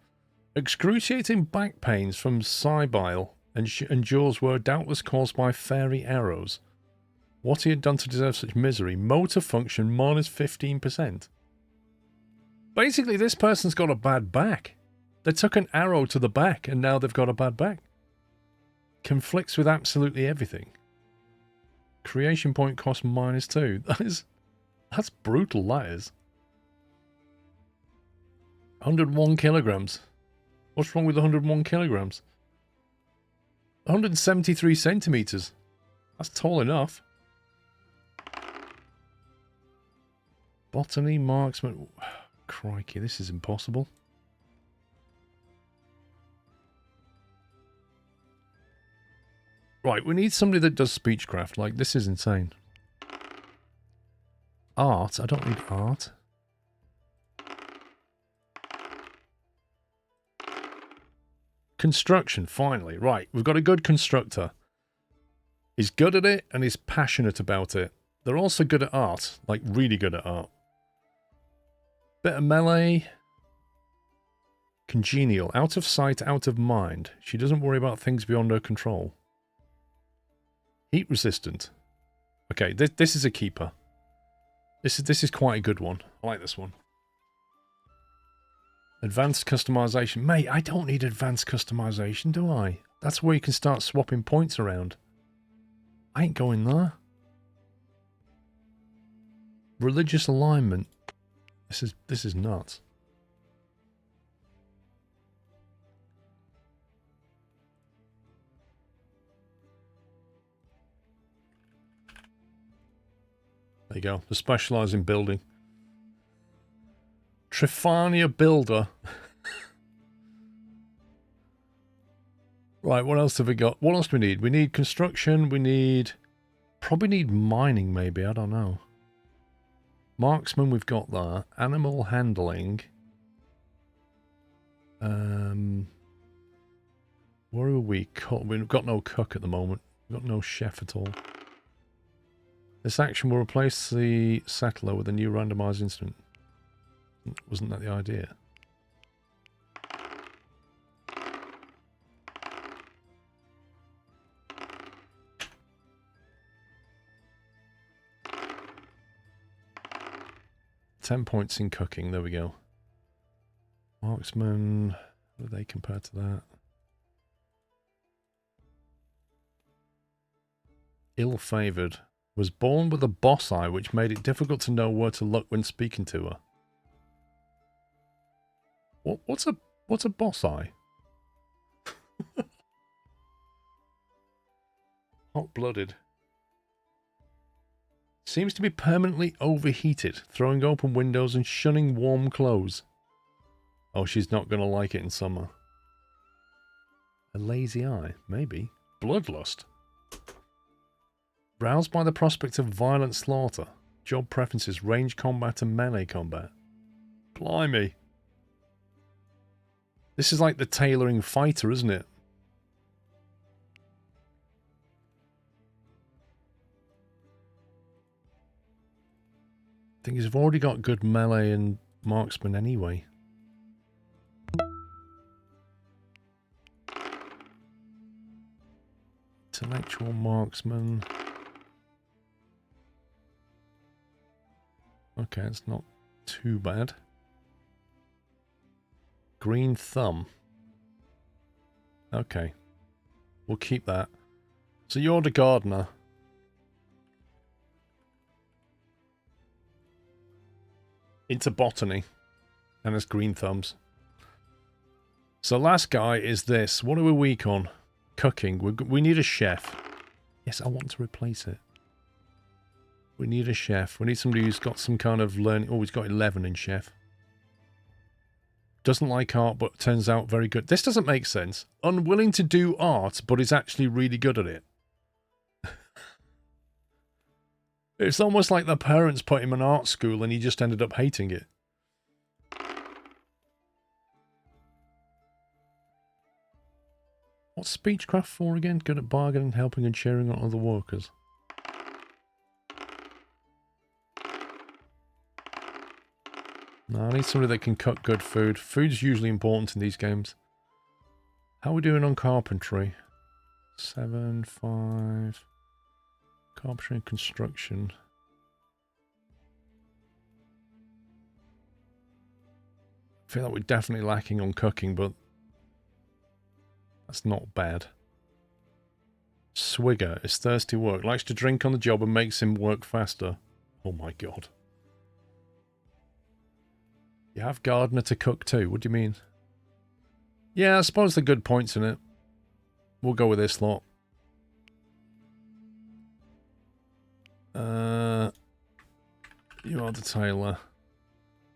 Excruciating back pains from Cybile and jaws were doubtless caused by fairy arrows. What he had done to deserve such misery. Motor function -15%. Basically, this person's got a bad back. They took an arrow to the back and now they've got a bad back. Conflicts with absolutely everything. Creation point cost -2. That's brutal, that is. 101 kilograms. What's wrong with 101 kilograms? 173 centimeters. That's tall enough. Botany, marksman. Crikey, this is impossible. Right, we need somebody that does Speechcraft. Like, this is insane. Art? I don't need art. Construction, finally. Right, we've got a good constructor. He's good at it and he's passionate about it. They're also good at art. Like, really good at art. Bit of melee. Congenial. Out of sight, out of mind. She doesn't worry about things beyond her control. Heat resistant. Okay, this is a keeper. This is quite a good one. I like this one. Advanced customization. Mate, I don't need advanced customization, do I? That's where you can start swapping points around. I ain't going there. Religious alignment. This is nuts. There you go. The specialise in building. Trifania Builder. Right, what else have we got? What else do we need? We need construction. We need... Probably need mining, maybe. I don't know. Marksman, we've got there. Animal handling. Where are we? We've got no cook at the moment. We've got no chef at all. This action will replace the settler with a new randomized incident. Wasn't that the idea? $10 points in cooking. There we go. Marksman. What do they compare to that? Ill-favoured. Was born with a boss eye, which made it difficult to know where to look when speaking to her. What's a boss eye? Hot-blooded. Seems to be permanently overheated, throwing open windows and shunning warm clothes. Oh, she's not going to like it in summer. A lazy eye, maybe. Bloodlust. Roused by the prospect of violent slaughter. Job preferences, range combat and melee combat. Blimey. This is like the tailoring fighter, isn't it? I think he's already got good melee and marksman anyway. Intellectual marksman. Okay, it's not too bad. Green thumb. Okay. We'll keep that. So you're the gardener. Into botany. And it's green thumbs. So last guy is this. What are we weak on? Cooking. We need a chef. Yes, I want to replace it. We need a chef. We need somebody who's got some kind of learning. Oh, he's got 11 in chef. Doesn't like art, but turns out very good. This doesn't make sense. Unwilling to do art, but is actually really good at it. It's almost like the parents put him in art school and he just ended up hating it. What's speechcraft for again? Good at bargaining, helping and cheering on other workers. No, I need somebody that can cook good food. Food's usually important in these games. How are we doing on carpentry? 7, 5... Carpentry and construction. I feel like we're definitely lacking on cooking, but that's not bad. Swigger is thirsty work. Likes to drink on the job and makes him work faster. Oh my god. You have gardener to cook too. What do you mean? Yeah, I suppose there are good points in it. We'll go with this lot. You are the tailor.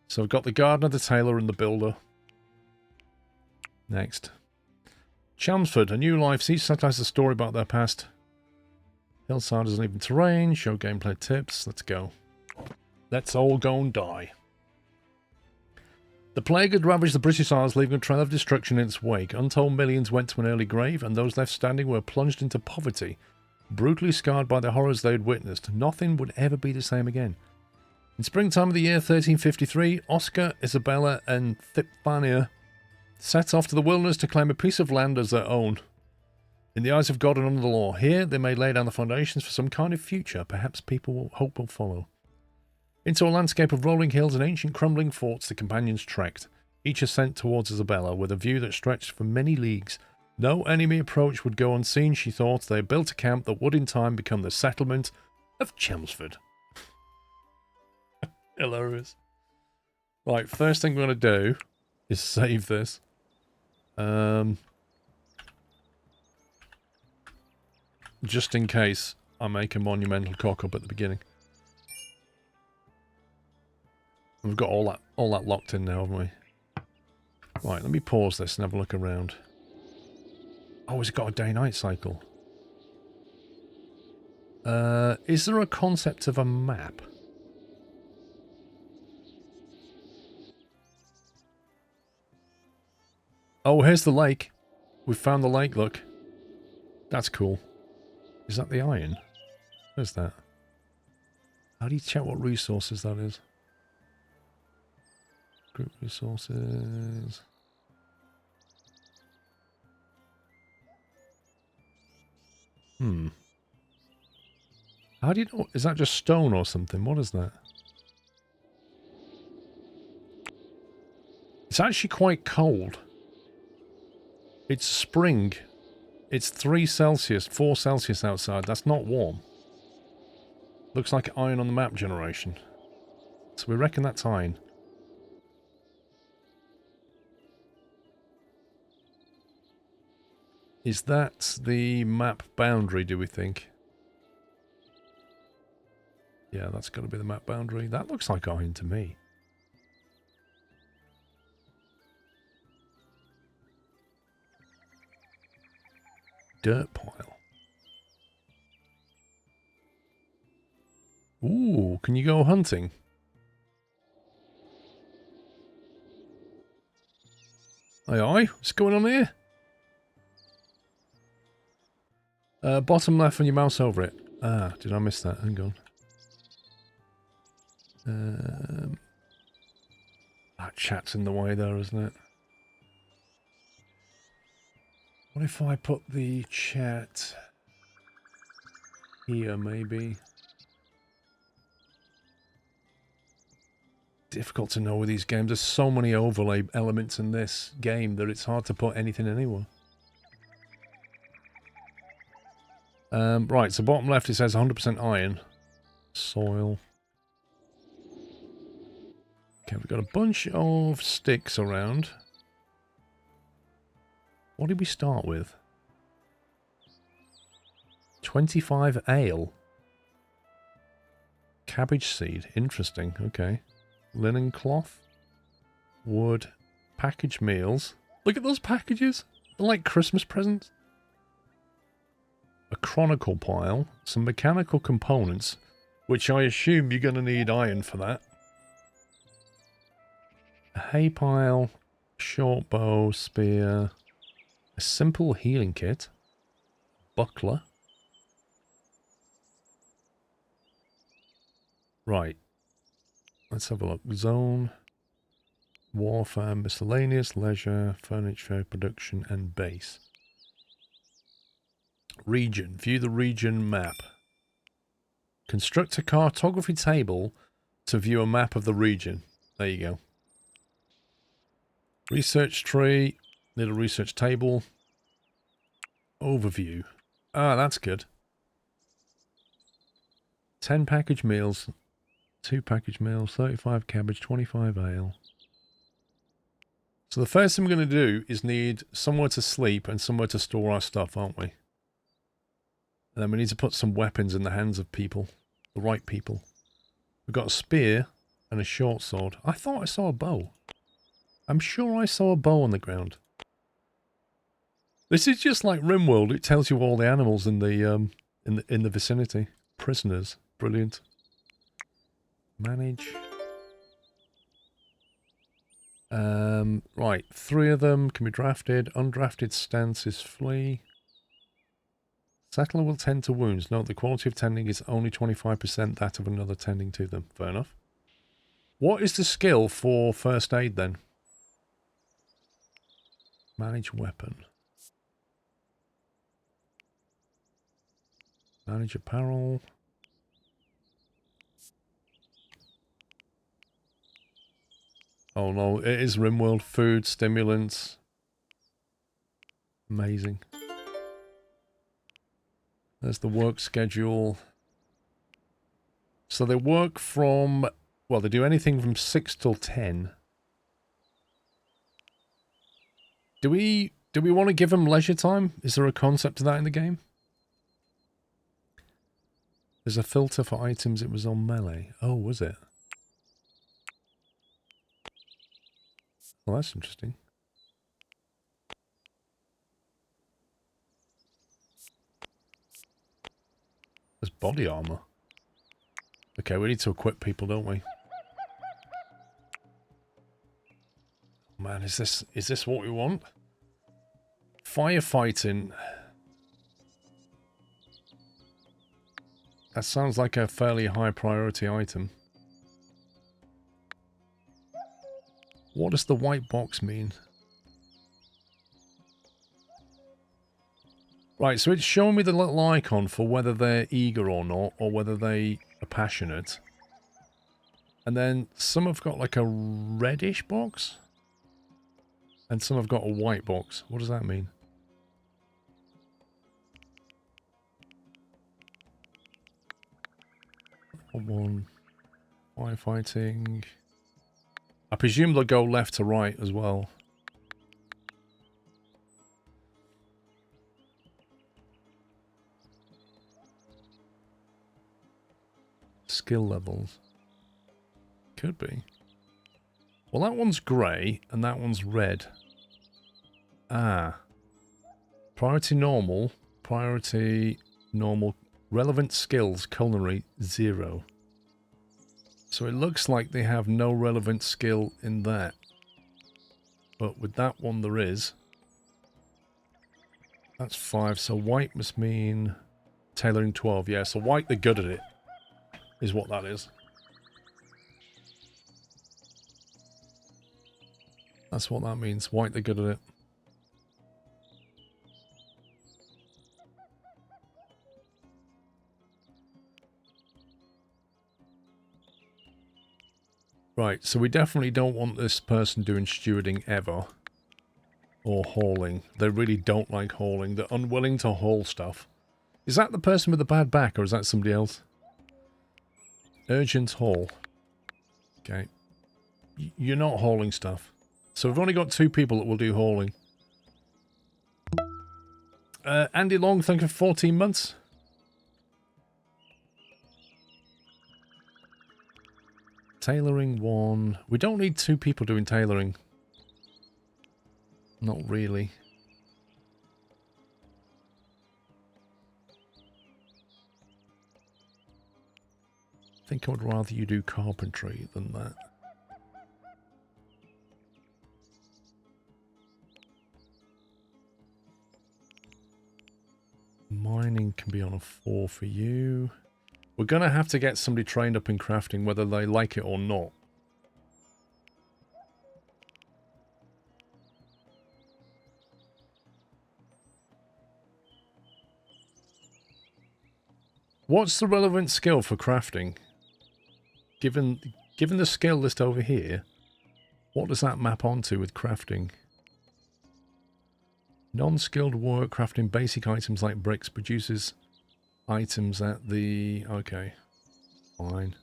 So I've got the gardener, the tailor, and the builder. Next. Chelmsford, a new life. Each set has a story about their past. Hillside is uneven terrain. Show gameplay tips. Let's go. Let's all go and die. The plague had ravaged the British Isles, leaving a trail of destruction in its wake. Untold millions went to an early grave, and those left standing were plunged into poverty. Brutally scarred by the horrors they had witnessed, nothing would ever be the same again. In springtime of the year 1353, Oscar, Isabella, and Thipfania set off to the wilderness to claim a piece of land as their own. In the eyes of God and under the law, here they may lay down the foundations for some kind of future, perhaps hope will follow. Into a landscape of rolling hills and ancient crumbling forts the companions trekked, each ascent towards Isabella, with a view that stretched for many leagues. No enemy approach would go unseen, she thought. They had built a camp that would in time become the settlement of Chelmsford. Hilarious. Right, first thing we're going to do is save this. Just in case I make a monumental cock-up at the beginning. We've got all that locked in now, haven't we? Right, let me pause this and have a look around. Oh, it's got a day-night cycle. Is there a concept of a map? Oh, here's the lake. We've found the lake, look. That's cool. Is that the iron? Where's that? How do you check what resources that is? Group resources. How do you know? Is that just stone or something? What is that? It's actually quite cold. It's spring. It's 3 Celsius, 4 Celsius outside. That's not warm. Looks like iron on the map generation. So we reckon that's iron. Is that the map boundary, do we think? Yeah, that's got to be the map boundary. That looks like iron to me. Dirt pile. Ooh, can you go hunting? Aye, aye. What's going on here? Bottom left on your mouse over it. Ah, did I miss that? Hang on. That chat's in the way there, isn't it? What if I put the chat here, maybe? Difficult to know with these games. There's so many overlay elements in this game that it's hard to put anything anywhere. Right, so bottom left it says 100% iron. Soil. Okay, we've got a bunch of sticks around. What did we start with? 25 ale. Cabbage seed. Interesting. Okay. Linen cloth. Wood. Packaged meals. Look at those packages. They're like Christmas presents. A chronicle pile. Some mechanical components. Which I assume you're going to need iron for that. A hay pile. Short bow. Spear. A simple healing kit. Buckler. Right. Let's have a look. Zone. Warfare. Miscellaneous. Leisure. Furniture. Production. And base. Region. View the region map. Construct a cartography table to view a map of the region. There you go. Research tree. Need a research table. Overview. Ah, that's good. 10 packaged meals. 2 packaged meals. 35 cabbage. 25 ale. So the first thing we're going to do is need somewhere to sleep and somewhere to store our stuff, aren't we? And then we need to put some weapons in the hands of people. The right people. We've got a spear and a short sword. I thought I saw a bow. I'm sure I saw a bow on the ground. This is just like RimWorld. It tells you all the animals in the vicinity. Prisoners. Brilliant. Manage. Right. 3 of them can be drafted. Undrafted stance is flee. Settler will tend to wounds. Note the quality of tending is only 25% that of another tending to them. Fair enough. What is the skill for first aid then? Manage weapon. Manage apparel. Oh no, it is RimWorld. Food, stimulants. Amazing. There's the work schedule. So they work from, well, they do anything from 6 till 10. Do we want to give them leisure time? Is there a concept to that in the game? There's a filter for items. It was on melee. Oh, was it? Well, that's interesting. There's body armor. Okay, we need to equip people, don't we? Man, is this what we want? Firefighting. That sounds like a fairly high priority item. What does the white box mean? Right, so it's showing me the little icon for whether they're eager or not, or whether they are passionate. And then some have got like a reddish box. And some have got a white box. What does that mean? One. Firefighting. I presume they'll go left to right as well. Skill levels. Could be. Well, that one's grey and that one's red. Ah. Priority normal. Priority normal. Relevant skills. Culinary 0. So it looks like they have no relevant skill in that. But with that one there is. That's 5. So white must mean tailoring 12. Yeah, so white, they're good at it. Is what that is. That's what that means. White, they're good at it. Right, so we definitely don't want this person doing stewarding ever. Or hauling. They really don't like hauling. They're unwilling to haul stuff. Is that the person with the bad back, or is that somebody else? Urgent haul. Okay. You're not hauling stuff. So we've only got 2 people that will do hauling. Andy Long, thank you for 14 months. Tailoring 1. We don't need 2 people doing tailoring. Not really. I think I would rather you do carpentry than that. Mining can be on a 4 for you. We're going to have to get somebody trained up in crafting, whether they like it or not. What's the relevant skill for crafting? Given the skill list over here, what does that map onto with crafting? Non-skilled work crafting basic items like bricks produces items at the... Okay. Fine.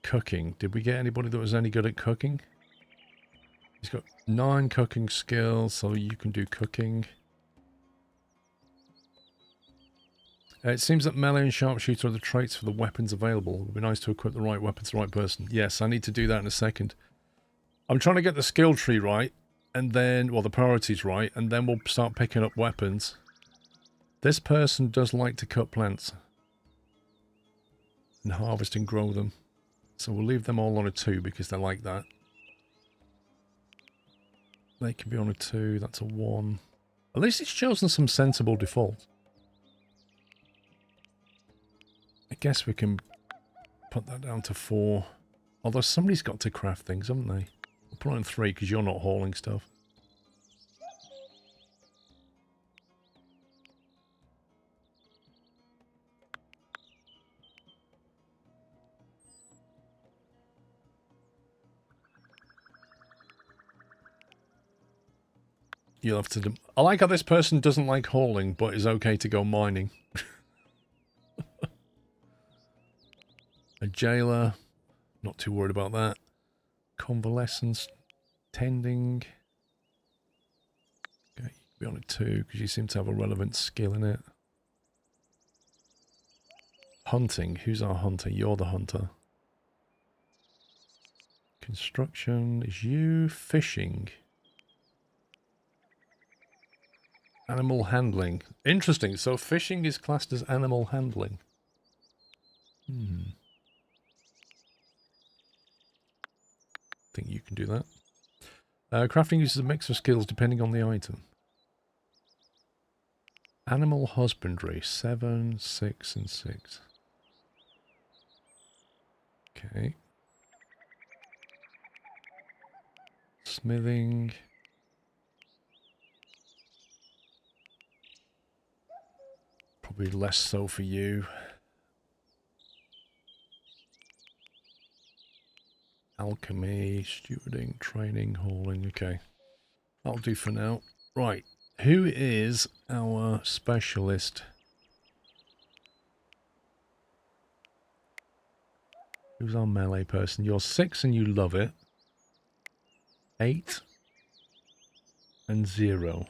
Cooking. Did we get anybody that was any good at cooking? He's got 9 cooking skills, so you can do cooking. It seems that melee and sharpshooter are the traits for the weapons available. It would be nice to equip the right weapons to the right person. Yes, I need to do that in a second. I'm trying to get the skill tree right, and then, well, the priorities right, and then we'll start picking up weapons. This person does like to cut plants and harvest and grow them. So we'll leave them all on a 2 because they like that. They can be on a 2, that's a 1. At least it's chosen some sensible default. I guess we can put that down to 4. Although somebody's got to craft things, haven't they? We'll put it on 3 because you're not hauling stuff. You'll have to... I like how this person doesn't like hauling, but is okay to go mining. A jailer. Not too worried about that. Convalescence. Tending. Okay, you can be on a 2 because you seem to have a relevant skill in it. Hunting. Who's our hunter? You're the hunter. Construction is you. Fishing. Animal handling. Interesting. So fishing is classed as animal handling. I think you can do that. Crafting uses a mix of skills depending on the item. Animal husbandry. 7, 6, and 6. Okay. Smithing. Probably less so for you. Alchemy, stewarding, training, hauling. Okay. That'll do for now. Right. Who is our specialist? Who's our melee person? You're 6 and you love it. 8 and 0.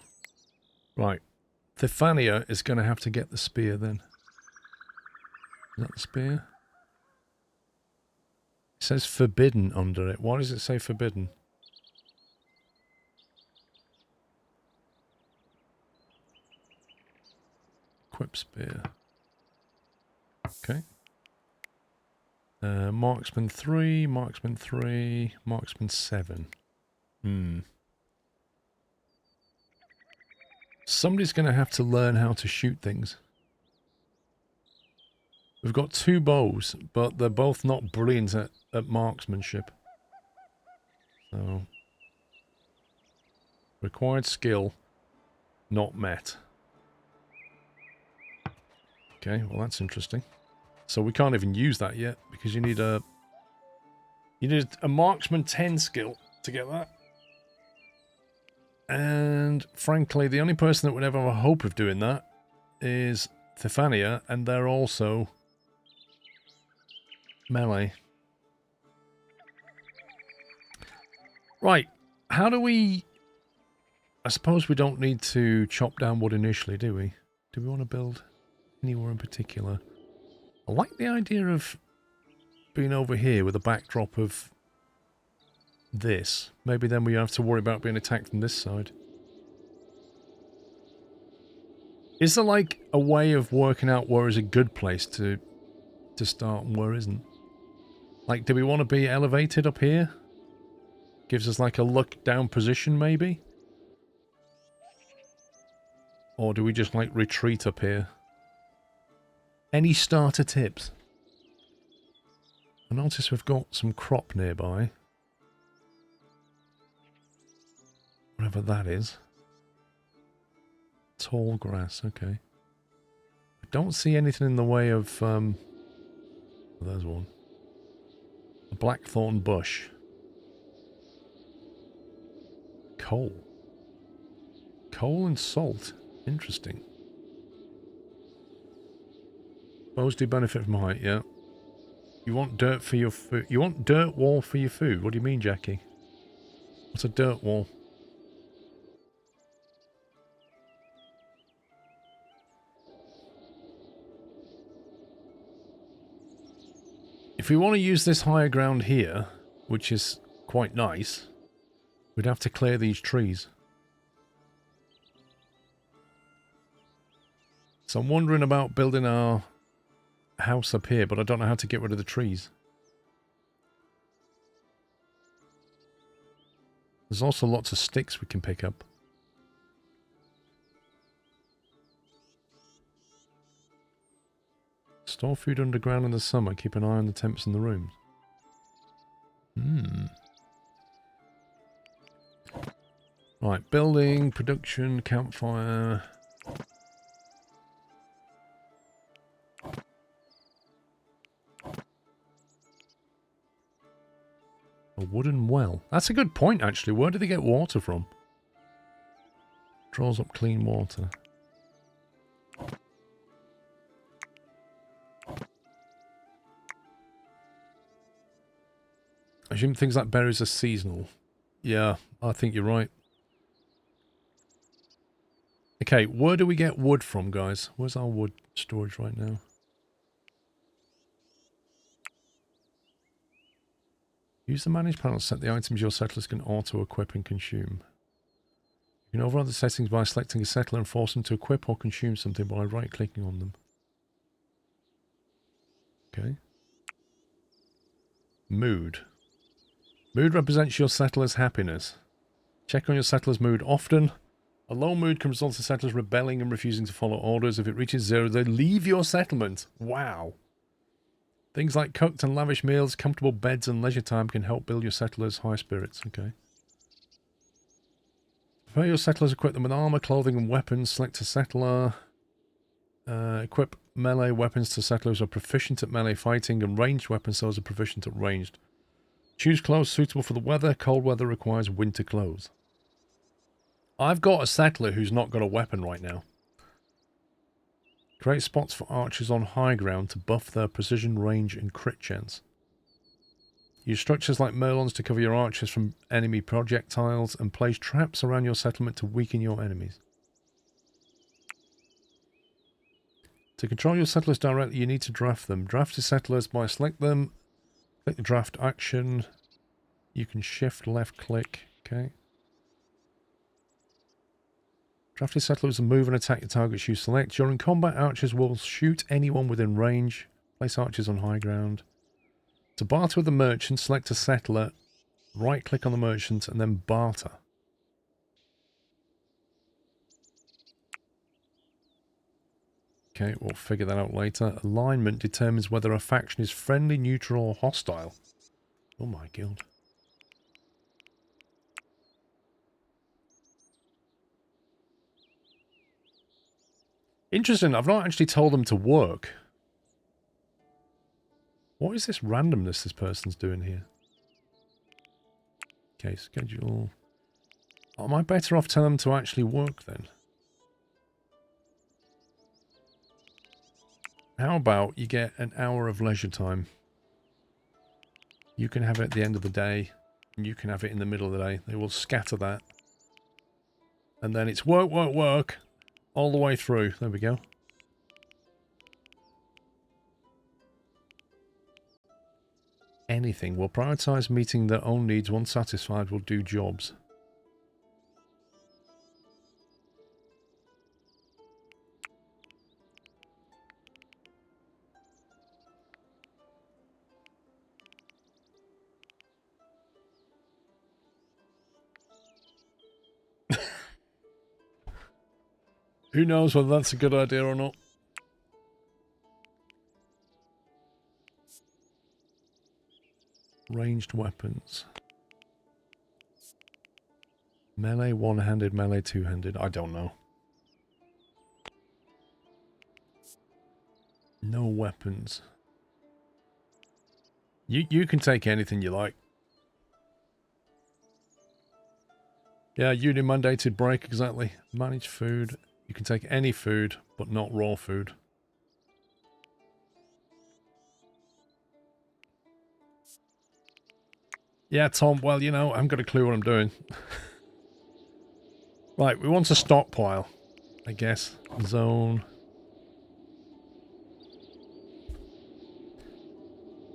Right. Thefania is going to have to get the spear then. Is that the spear? It says forbidden under it. Why does it say forbidden? Equip spear. Okay. Marksman 3, Marksman 3, Marksman 7. Somebody's going to have to learn how to shoot things. We've got 2 bows, but they're both not brilliant at marksmanship. So, required skill, not met. Okay, well that's interesting. So we can't even use that yet, because you need a marksman 10 skill to get that. And frankly, the only person that would ever have a hope of doing that is Thefania, and they're also melee. Right, how do we... I suppose we don't need to chop down wood initially, do we? Do we want to build anywhere in particular? I like the idea of being over here with a backdrop of this. Maybe then we have to worry about being attacked from this side. Is there like a way of working out where is a good place to start and where isn't? Like, do we want to be elevated up here? Gives us like a look down position maybe? Or do we just like retreat up here? Any starter tips? I notice we've got some crop nearby. Whatever that is. Tall grass, okay. I don't see anything in the way of... oh, there's one. A blackthorn bush. Coal. Coal and salt. Interesting. Bows do benefit from height, yeah. You want dirt for your food. You want dirt wall for your food. What do you mean, Jackie? What's a dirt wall? If we want to use this higher ground here, which is quite nice, we'd have to clear these trees. So I'm wondering about building our house up here, but I don't know how to get rid of the trees. There's also lots of sticks we can pick up. Store food underground in the summer. Keep an eye on the temps in the rooms. Right, building, production, campfire. A wooden well. That's a good point, actually. Where do they get water from? Draws up clean water. I assume things like berries are seasonal. Yeah, I think you're right. Okay, where do we get wood from, guys? Where's our wood storage right now? Use the manage panel to set the items your settlers can auto-equip and consume. You can override the settings by selecting a settler and force them to equip or consume something by right-clicking on them. Okay. Mood. Mood represents your settler's happiness. Check on your settler's mood often. A low mood can result in settlers rebelling and refusing to follow orders. If it reaches 0, they leave your settlement. Wow. Things like cooked and lavish meals, comfortable beds, and leisure time can help build your settlers' high spirits. Okay. Prepare your settlers, equip them with armor, clothing, and weapons. Select a settler. Equip melee weapons to settlers who are proficient at melee fighting, and ranged weapons to those who are proficient at ranged. Choose clothes suitable for the weather. Cold weather requires winter clothes. I've got a settler who's not got a weapon right now. Create spots for archers on high ground to buff their precision, range, and crit chance. Use structures like merlons to cover your archers from enemy projectiles, and place traps around your settlement to weaken your enemies. To control your settlers directly, you need to draft them. Draft your settlers by select them, click the draft action. You can shift left click. Okay. Draft your settlers and move and attack the targets you select. During combat, archers will shoot anyone within range. Place archers on high ground. To barter with the merchant, select a settler, right click on the merchant, and then barter. Okay, we'll figure that out later. Alignment determines whether a faction is friendly, neutral, or hostile. Oh my god. Interesting, I've not actually told them to work. What is this randomness this person's doing here? Okay, schedule. Am I better off telling them to actually work then? How about you get an hour of leisure time? You can have it at the end of the day, and you can have it in the middle of the day. They will scatter that. And then it's work, work, work, all the way through. There we go. Anything. Will prioritize meeting their own needs. Once satisfied, will do jobs. Who knows whether that's a good idea or not? Ranged weapons. Melee one-handed, melee two-handed. I don't know. No weapons. You can take anything you like. Yeah, union mandated break, exactly. Manage food. You can take any food, but not raw food. Yeah, Tom, well, you know, I haven't got a clue what I'm doing. Right, we want a stockpile, I guess. Zone.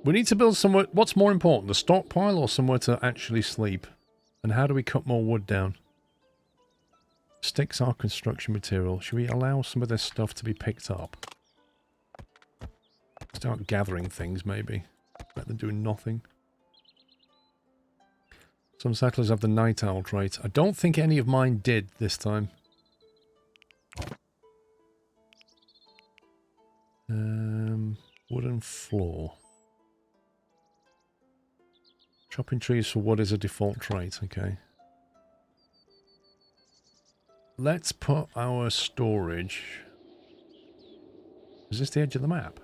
We need to build somewhere. What's more important, the stockpile or somewhere to actually sleep? And how do we cut more wood down? Sticks are construction material. Should we allow some of this stuff to be picked up? Start gathering things, maybe. Better than doing nothing. Some settlers have the night owl trait. I don't think any of mine did this time. Wooden floor. Chopping trees for wood is a default trait, okay. Let's put our storage... Is this the edge of the map?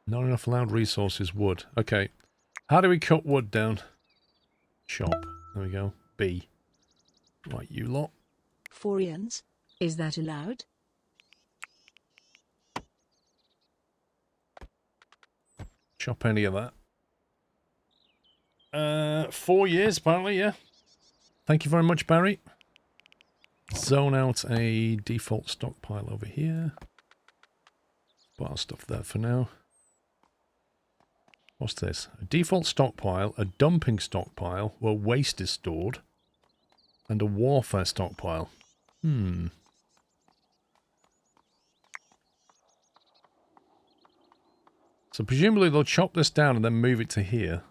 Not enough allowed resources, wood. Okay. How do we cut wood down? Chop. There we go. B. Right, you lot. Forians, is that allowed? Chop any of that. 4 years, apparently, yeah. Thank you very much, Barry. Zone out a default stockpile over here. Put our stuff there for now. What's this? A default stockpile, a dumping stockpile where waste is stored, and a warfare stockpile. So presumably they'll chop this down and then move it to here.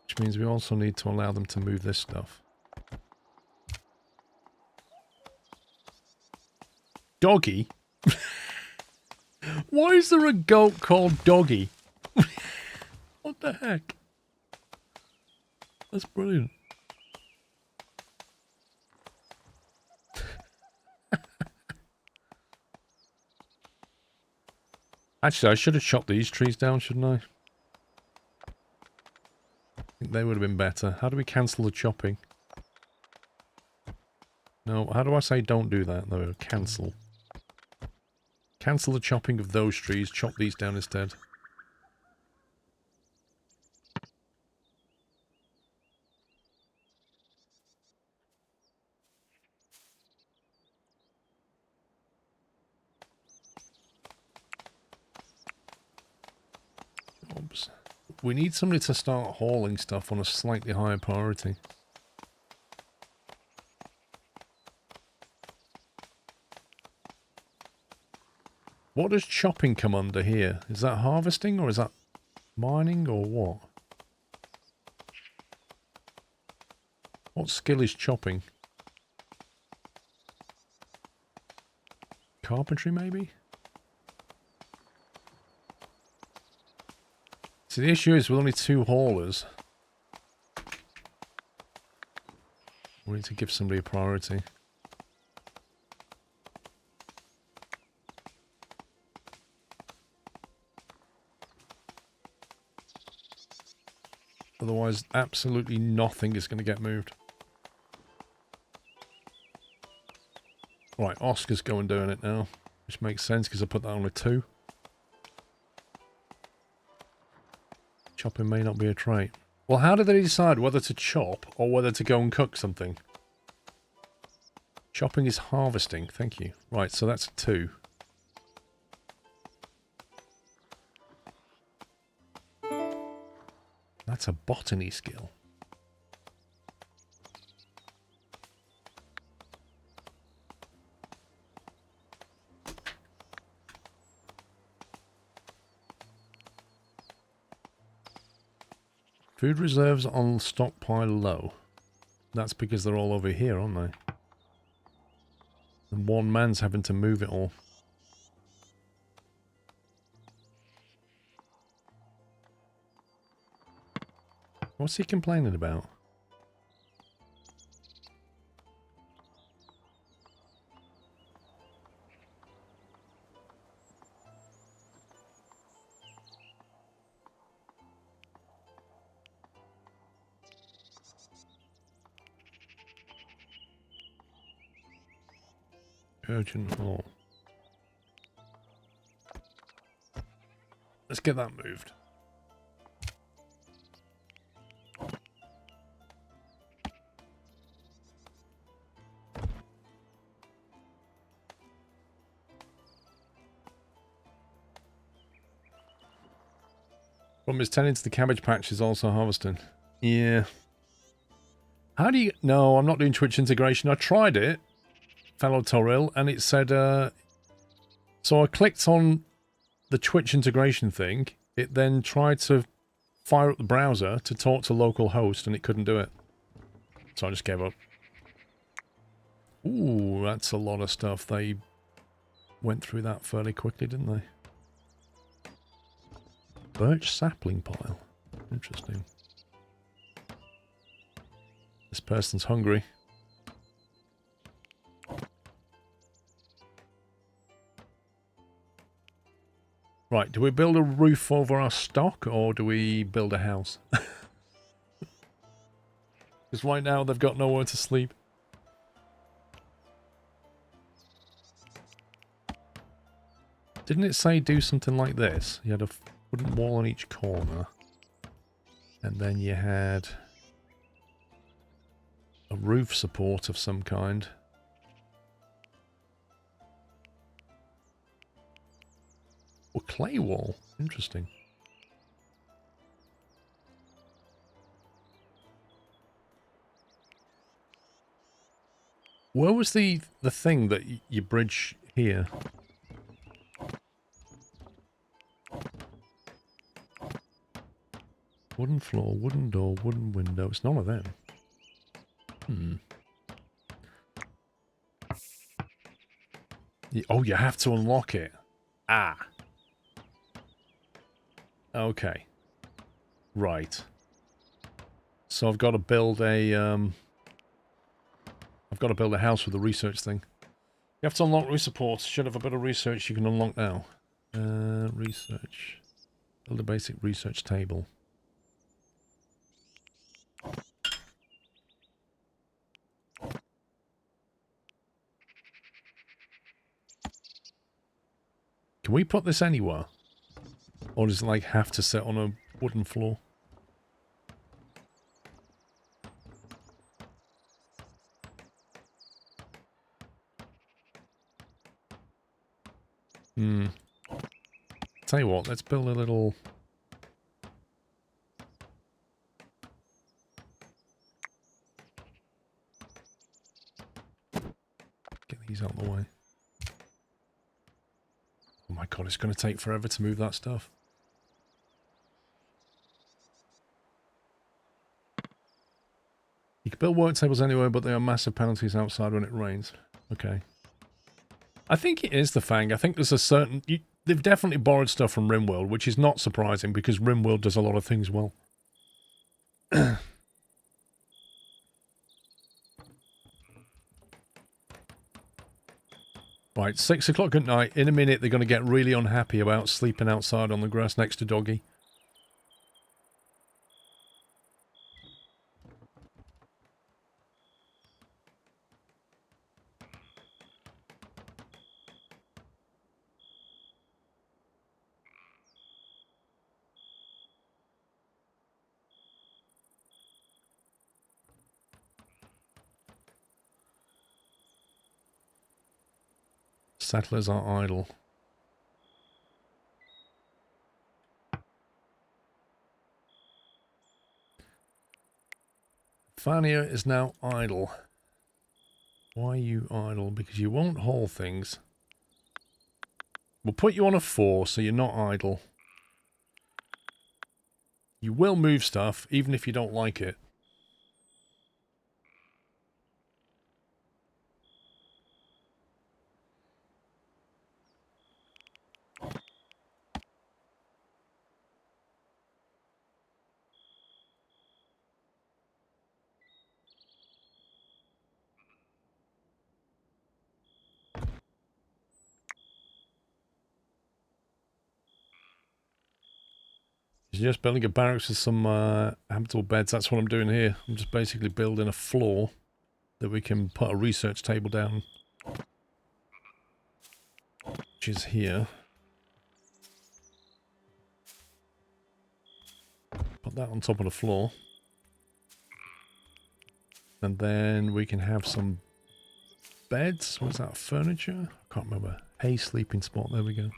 Which means we also need to allow them to move this stuff. Doggy? Why is there a goat called Doggy? What the heck? That's brilliant. Actually, I should have chopped these trees down, shouldn't I? I think they would have been better. How do we cancel the chopping? No, how do I say don't do that? No, cancel. Cancel the chopping of those trees. Chop these down instead. Oops. We need somebody to start hauling stuff on a slightly higher priority. What does chopping come under here? Is that harvesting or is that mining or what? What skill is chopping? Carpentry maybe? See, the issue is with only 2 haulers. We need to give somebody a priority. Otherwise, absolutely nothing is going to get moved. Right, Oscar's going doing it now. Which makes sense because I put that on a 2. Chopping may not be a trait. Well, how did they decide whether to chop or whether to go and cook something? Chopping is harvesting, thank you. Right, so that's a 2. That's a botany skill. Food reserves on stockpile low. That's because they're all over here, aren't they? And one man's having to move it all. What's he complaining about? Urgent haul. Let's get that moved. Problem is, tending to the cabbage patch is also harvesting. Yeah. How do you... No, I'm not doing Twitch integration. I tried it, fellow Toril, and it said... So I clicked on the Twitch integration thing. It then tried to fire up the browser to talk to local host, and it couldn't do it. So I just gave up. Ooh, that's a lot of stuff. They went through that fairly quickly, didn't they? Birch sapling pile. Interesting. This person's hungry. Right, do we build a roof over our stock or do we build a house? Because right now they've got nowhere to sleep. Didn't it say do something like this? You had a wooden wall on each corner. And then you had a roof support of some kind. Or clay wall. Interesting. Where was the thing that you bridge here? Wooden floor, wooden door, wooden window. It's none of them. Oh, you have to unlock it. Ah. Okay. Right. So I've got to build a house with a research thing. You have to unlock roof supports. Should have a bit of research you can unlock now. Research. Build a basic research table. Can we put this anywhere? Or does it like have to sit on a wooden floor? Tell you what, let's build a little... Get these out of the way. Oh my god, it's going to take forever to move that stuff. You can build work tables anywhere, but there are massive penalties outside when it rains. Okay. I think it is the Fang. I think there's a certain... they've definitely borrowed stuff from RimWorld, which is not surprising because RimWorld does a lot of things well. Right, 6 o'clock at night. In a minute, they're going to get really unhappy about sleeping outside on the grass next to Doggy. Settlers are idle. Fania is now idle. Why are you idle? Because you won't haul things. We'll put you on a 4 so you're not idle. You will move stuff, even if you don't like it. You're just building a barracks with some habitable beds. That's what I'm doing here. I'm just basically building a floor that we can put a research table down. Which is here. Put that on top of the floor. And then we can have some beds. What's that? Furniture? I can't remember. Hay sleeping spot. There we go.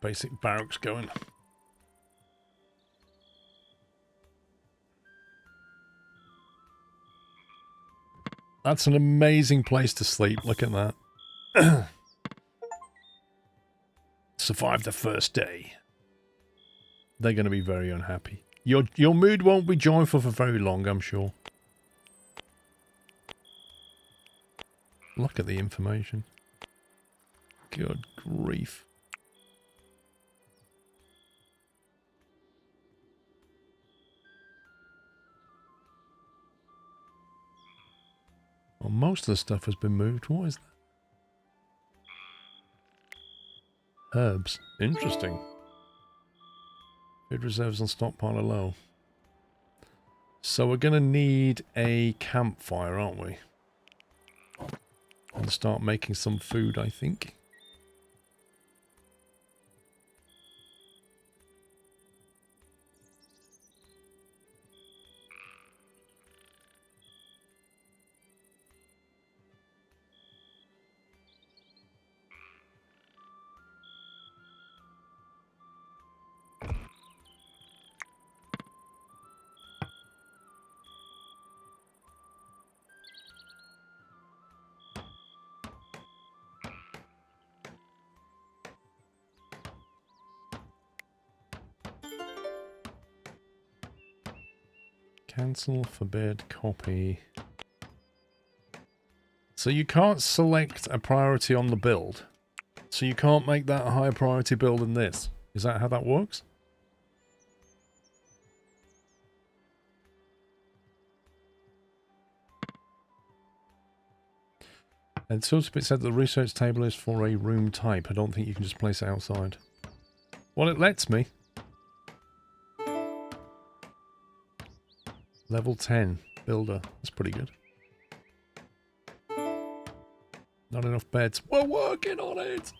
Basic barracks going. That's an amazing place to sleep. Look at that. Survive the first day. They're going to be very unhappy. Your mood won't be joyful for very long, I'm sure. Look at the information. Good grief. Well, most of the stuff has been moved. What is that? Herbs. Interesting. Food reserves on stockpile are low. So we're going to need a campfire, aren't we? And start making some food, I think. Cancel, forbid, copy. So you can't select a priority on the build. So you can't make that a higher priority build than this. Is that how that works? And so it said the research table is for a room type. I don't think you can just place it outside. Well, it lets me. Level 10 builder. That's pretty good. Not enough beds. We're working on it!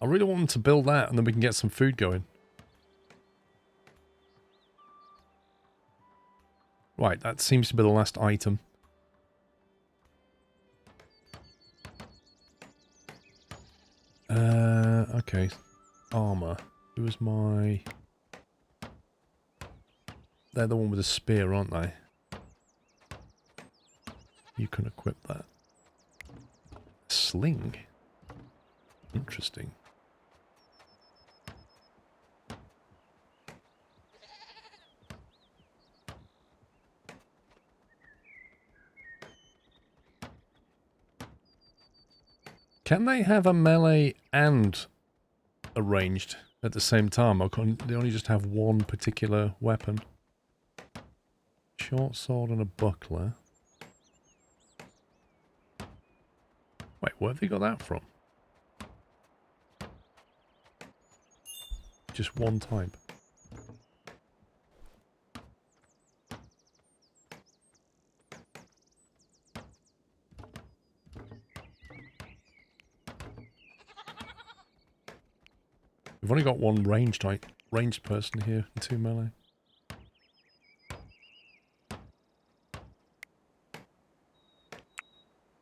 I really want them to build that and then we can get some food going. Right, that seems to be the last item. Okay. Armor. Who was my... They're the one with the spear, aren't they? You can equip that. Sling. Interesting. Can they have a melee and a ranged at the same time, or can they only just have one particular weapon? Short sword and a buckler. Wait, where have they got that from? Just one type. We've only got one ranged person here and 2 melee.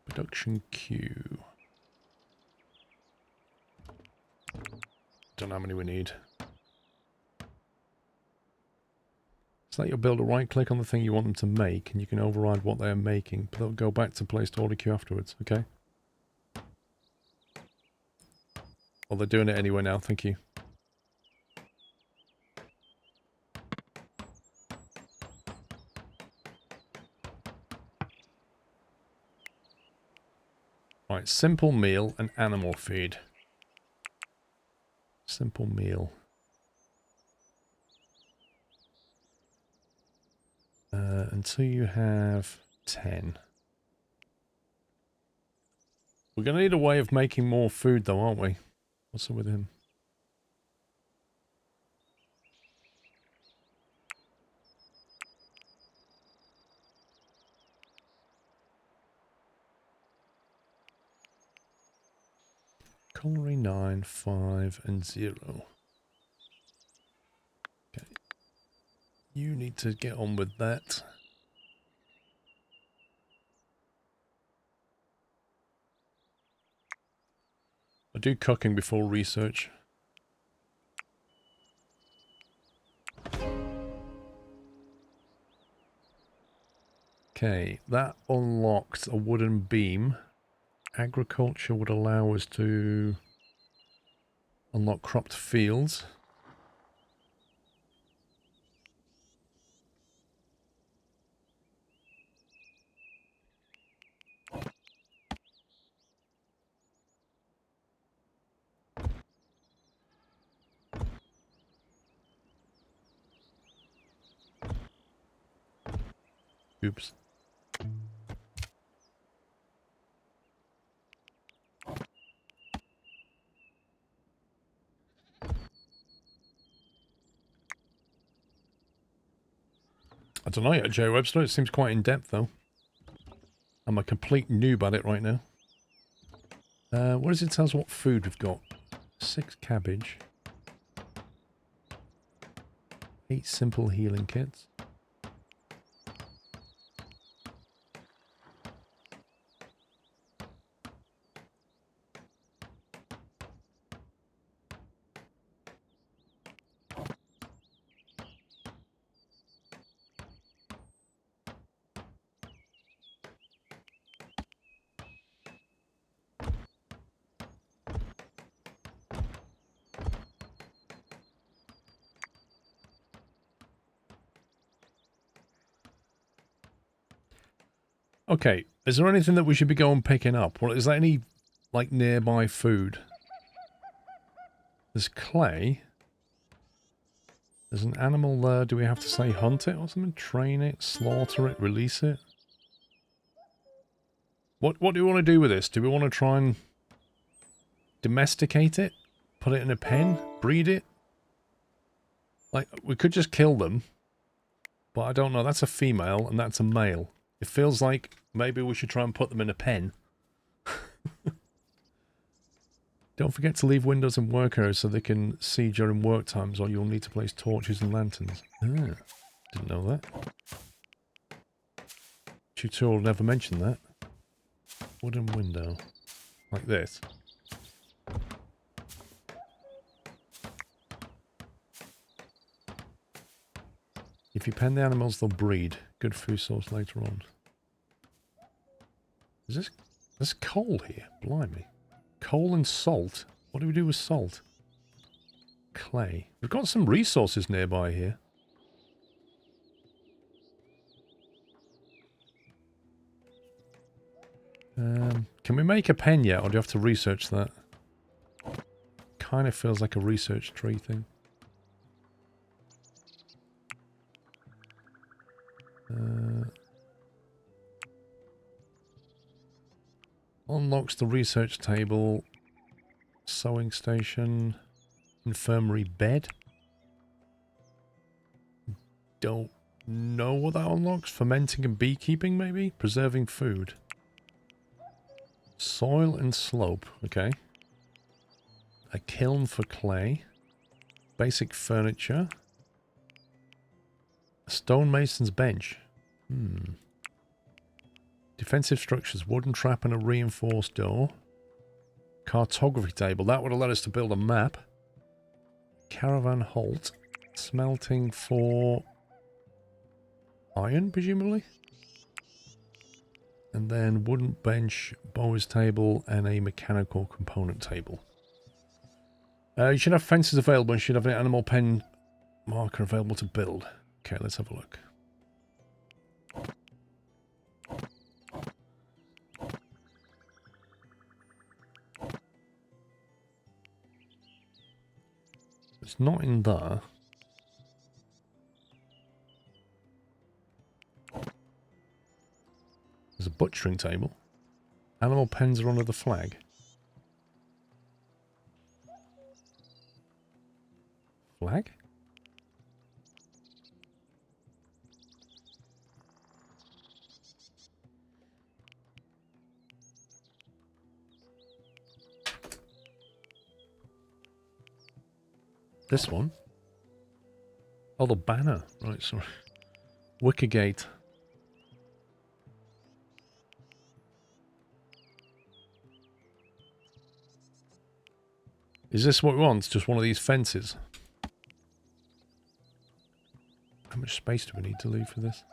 Production queue. Don't know how many we need. It's like you'll build a right click on the thing you want them to make and you can override what they are making, but they'll go back to placed order queue afterwards, okay? Well, they're doing it anyway now, thank you. Right, simple meal and animal feed. Simple meal. Until you have 10. We're going to need a way of making more food though, aren't we? What's up with him? Culinary 9, 5, and 0. Okay. You need to get on with that. I do cooking before research. Okay, that unlocked a wooden beam. Agriculture would allow us to unlock cropped fields. Oops. I don't know yet, Joe Webster. It seems quite in-depth, though. I'm a complete noob at it right now. What does it tell us what food we've got? 6 cabbage. 8 simple healing kits. Okay, is there anything that we should be going picking up? Or is there any, like, nearby food? There's clay. There's an animal there. Do we have to say hunt it or something? Train it, slaughter it, release it? What do we want to do with this? Do we want to try and domesticate it? Put it in a pen? Breed it? Like, we could just kill them. But I don't know. That's a female and that's a male. It feels like maybe we should try and put them in a pen. Don't forget to leave windows in work areas so they can see during work times, or you'll need to place torches and lanterns. Ah, didn't know that. Tutorial never mentioned that. Wooden window. Like this. If you pen the animals, they'll breed. Good food source later on. Is this... There's coal here. Blimey. Coal and salt. What do we do with salt? Clay. We've got some resources nearby here. Can we make a pen yet, or do you have to research that? Kind of feels like a research tree thing. Unlocks the research table, sewing station, infirmary bed. Don't know what that unlocks. Fermenting and beekeeping, maybe? Preserving food. Soil and slope, okay. A kiln for clay. Basic furniture. A stonemason's bench. Defensive structures, wooden trap and a reinforced door. Cartography table, that would have led us to build a map. Caravan halt. Smelting for iron, presumably. And then wooden bench, bowers table, and a mechanical component table. You should have fences available and should have an animal pen marker available to build. Okay, let's have a look. It's not in there. There's a butchering table. Animal pens are under the flag. Flag? This one? Oh, the banner. Right, sorry. Wickergate. Is this what we want? Just one of these fences? How much space do we need to leave for this?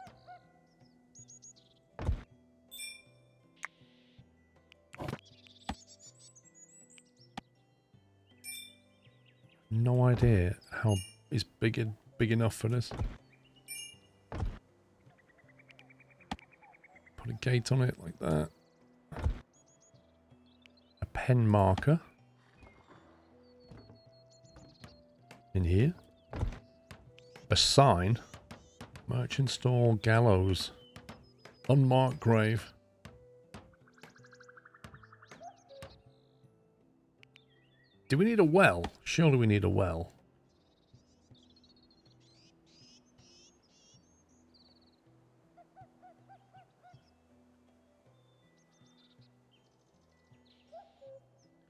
No idea how it's big enough for this. Put a gate on it like that. A pen marker. In here. A sign. Merchant store, gallows. Unmarked grave. Do we need a well? Surely we need a well.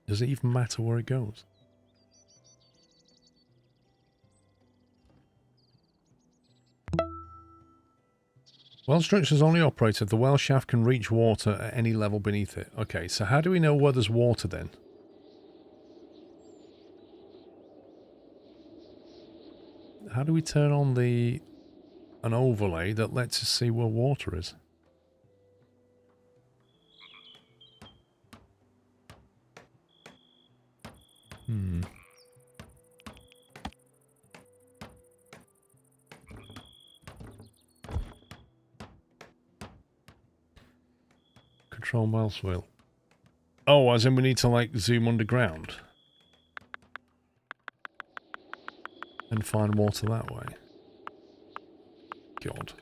Does it even matter where it goes? Well structures only operate if the well shaft can reach water at any level beneath it. Okay, so how do we know where there's water then? How do we turn on an overlay that lets us see where water is? Control mouse wheel. Oh, as in we need to, like, zoom underground? And find water that way. God.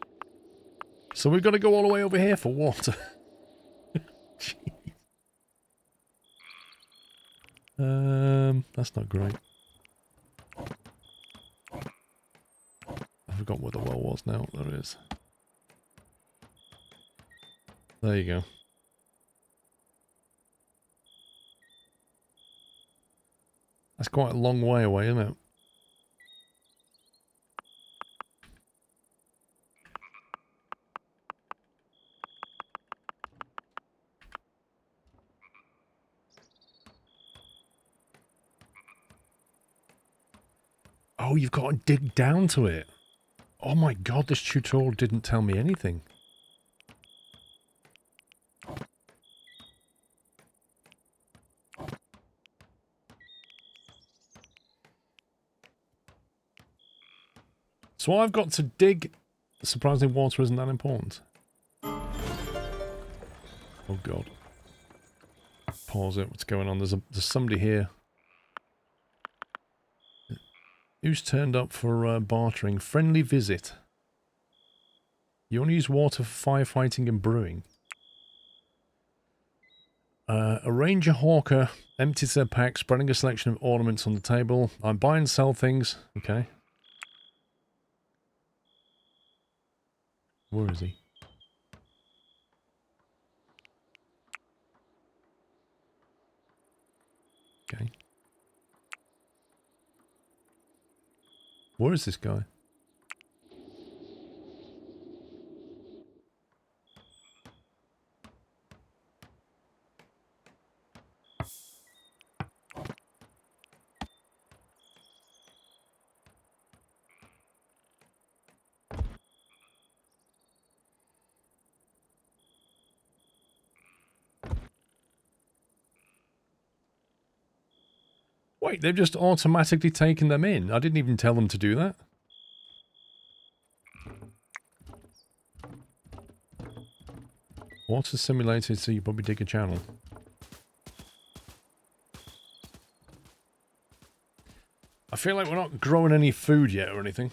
So we've got to go all the way over here for water. That's not great. I forgot where the well was now. There it is. There you go. That's quite a long way away, isn't it? Oh, you've got to dig down to it. Oh my god, this tutorial didn't tell me anything. So I've got to dig... Surprisingly, water isn't that important. Oh god. Pause it. What's going on? There's somebody here. Who's turned up for bartering? Friendly visit. You only use water for firefighting and brewing. A ranger hawker empties their pack, spreading a selection of ornaments on the table. I buy and sell things. Okay. Where is he? Okay. Where is this guy? Wait, they've just automatically taken them in. I didn't even tell them to do that. Water simulated, so you probably dig a channel. I feel like we're not growing any food yet or anything.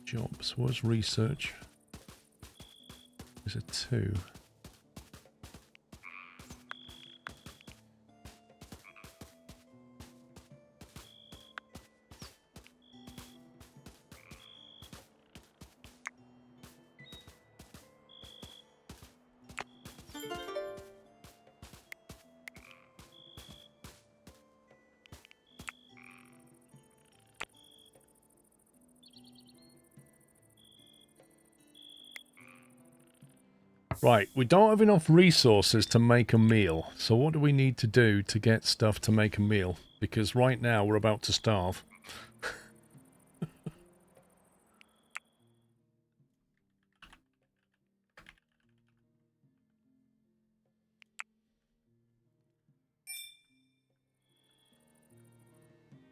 Jobs. Where's research? Is it 2? Right, we don't have enough resources to make a meal. So what do we need to do to get stuff to make a meal? Because right now we're about to starve.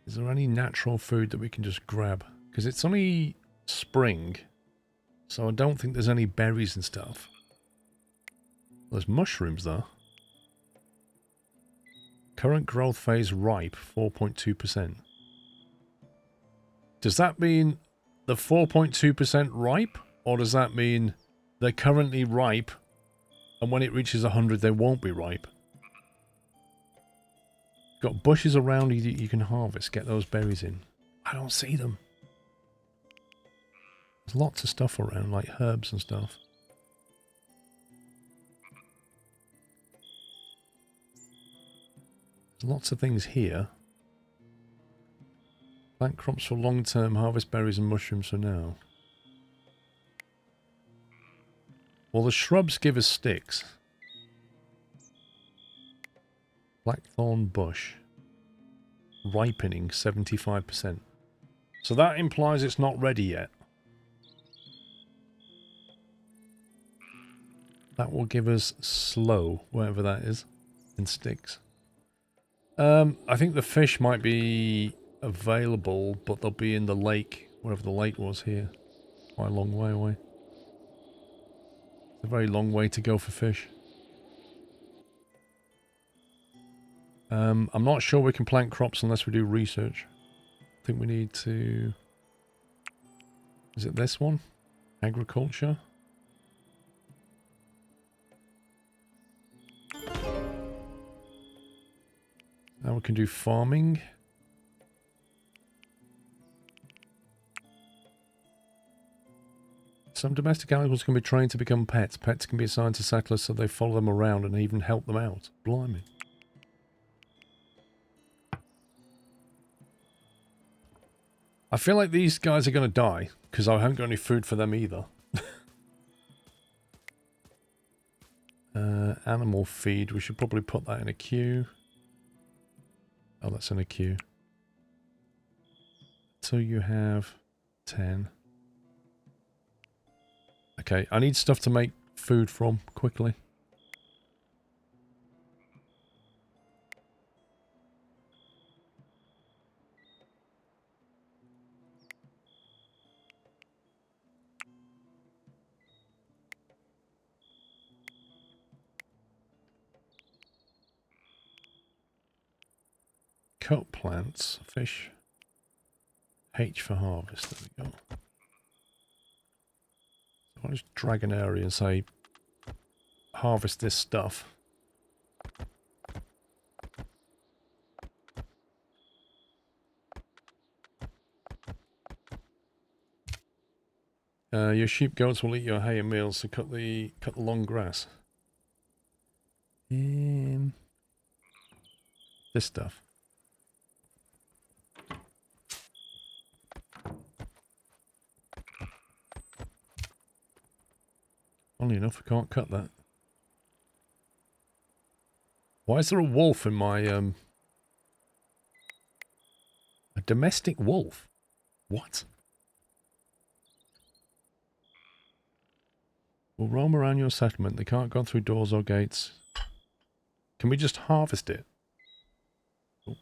Is there any natural food that we can just grab? Because it's only spring, so I don't think there's any berries and stuff. There's mushrooms though. Current growth phase ripe, 4.2%. Does that mean the 4.2% ripe? Or does that mean they're currently ripe and when it reaches 100 they won't be ripe? Got bushes around you can harvest. Get those berries in. I don't see them. There's lots of stuff around, like herbs and stuff. Lots of things here. Plant crops for long term, harvest berries and mushrooms for now. Well, the shrubs give us sticks. Blackthorn bush. Ripening 75%. So that implies it's not ready yet. That will give us slow, whatever that is, in sticks. I think the fish might be available, but they'll be in the lake, wherever the lake was here. Quite a long way away. It's a very long way to go for fish. I'm not sure we can plant crops unless we do research. I think we need to... Is it this one? Agriculture? Now we can do farming. Some domestic animals can be trained to become pets. Pets can be assigned to settlers so they follow them around and even help them out. Blimey. I feel like these guys are going to die because I haven't got any food for them either. Animal feed. We should probably put that in a queue. Oh, that's in a queue. So you have 10. Okay, I need stuff to make food from quickly. Cut plants, fish, H for harvest, there we go. So I'll just drag an area and say, harvest this stuff. Your sheep goats will eat your hay and meals, so cut the long grass. This stuff. Funnily enough, I can't cut that. Why is there a wolf in my, a domestic wolf? What? Will roam around your settlement. They can't go through doors or gates. Can we just harvest it? Oh.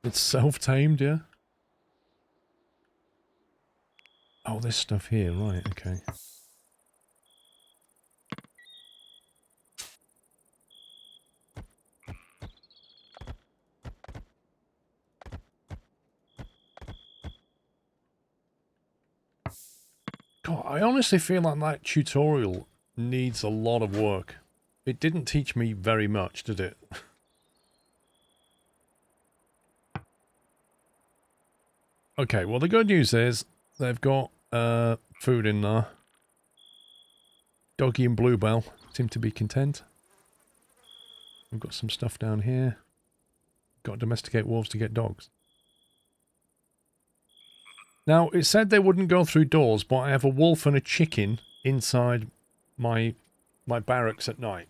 It's self-tamed, yeah? Oh, this stuff here, right, okay. God, I honestly feel like that tutorial needs a lot of work. It didn't teach me very much, did it? Okay, well the good news is they've got food in there. Doggy and Bluebell seem to be content. We've got some stuff down here. Got to domesticate wolves to get dogs. Now, it said they wouldn't go through doors, but I have a wolf and a chicken inside my barracks at night.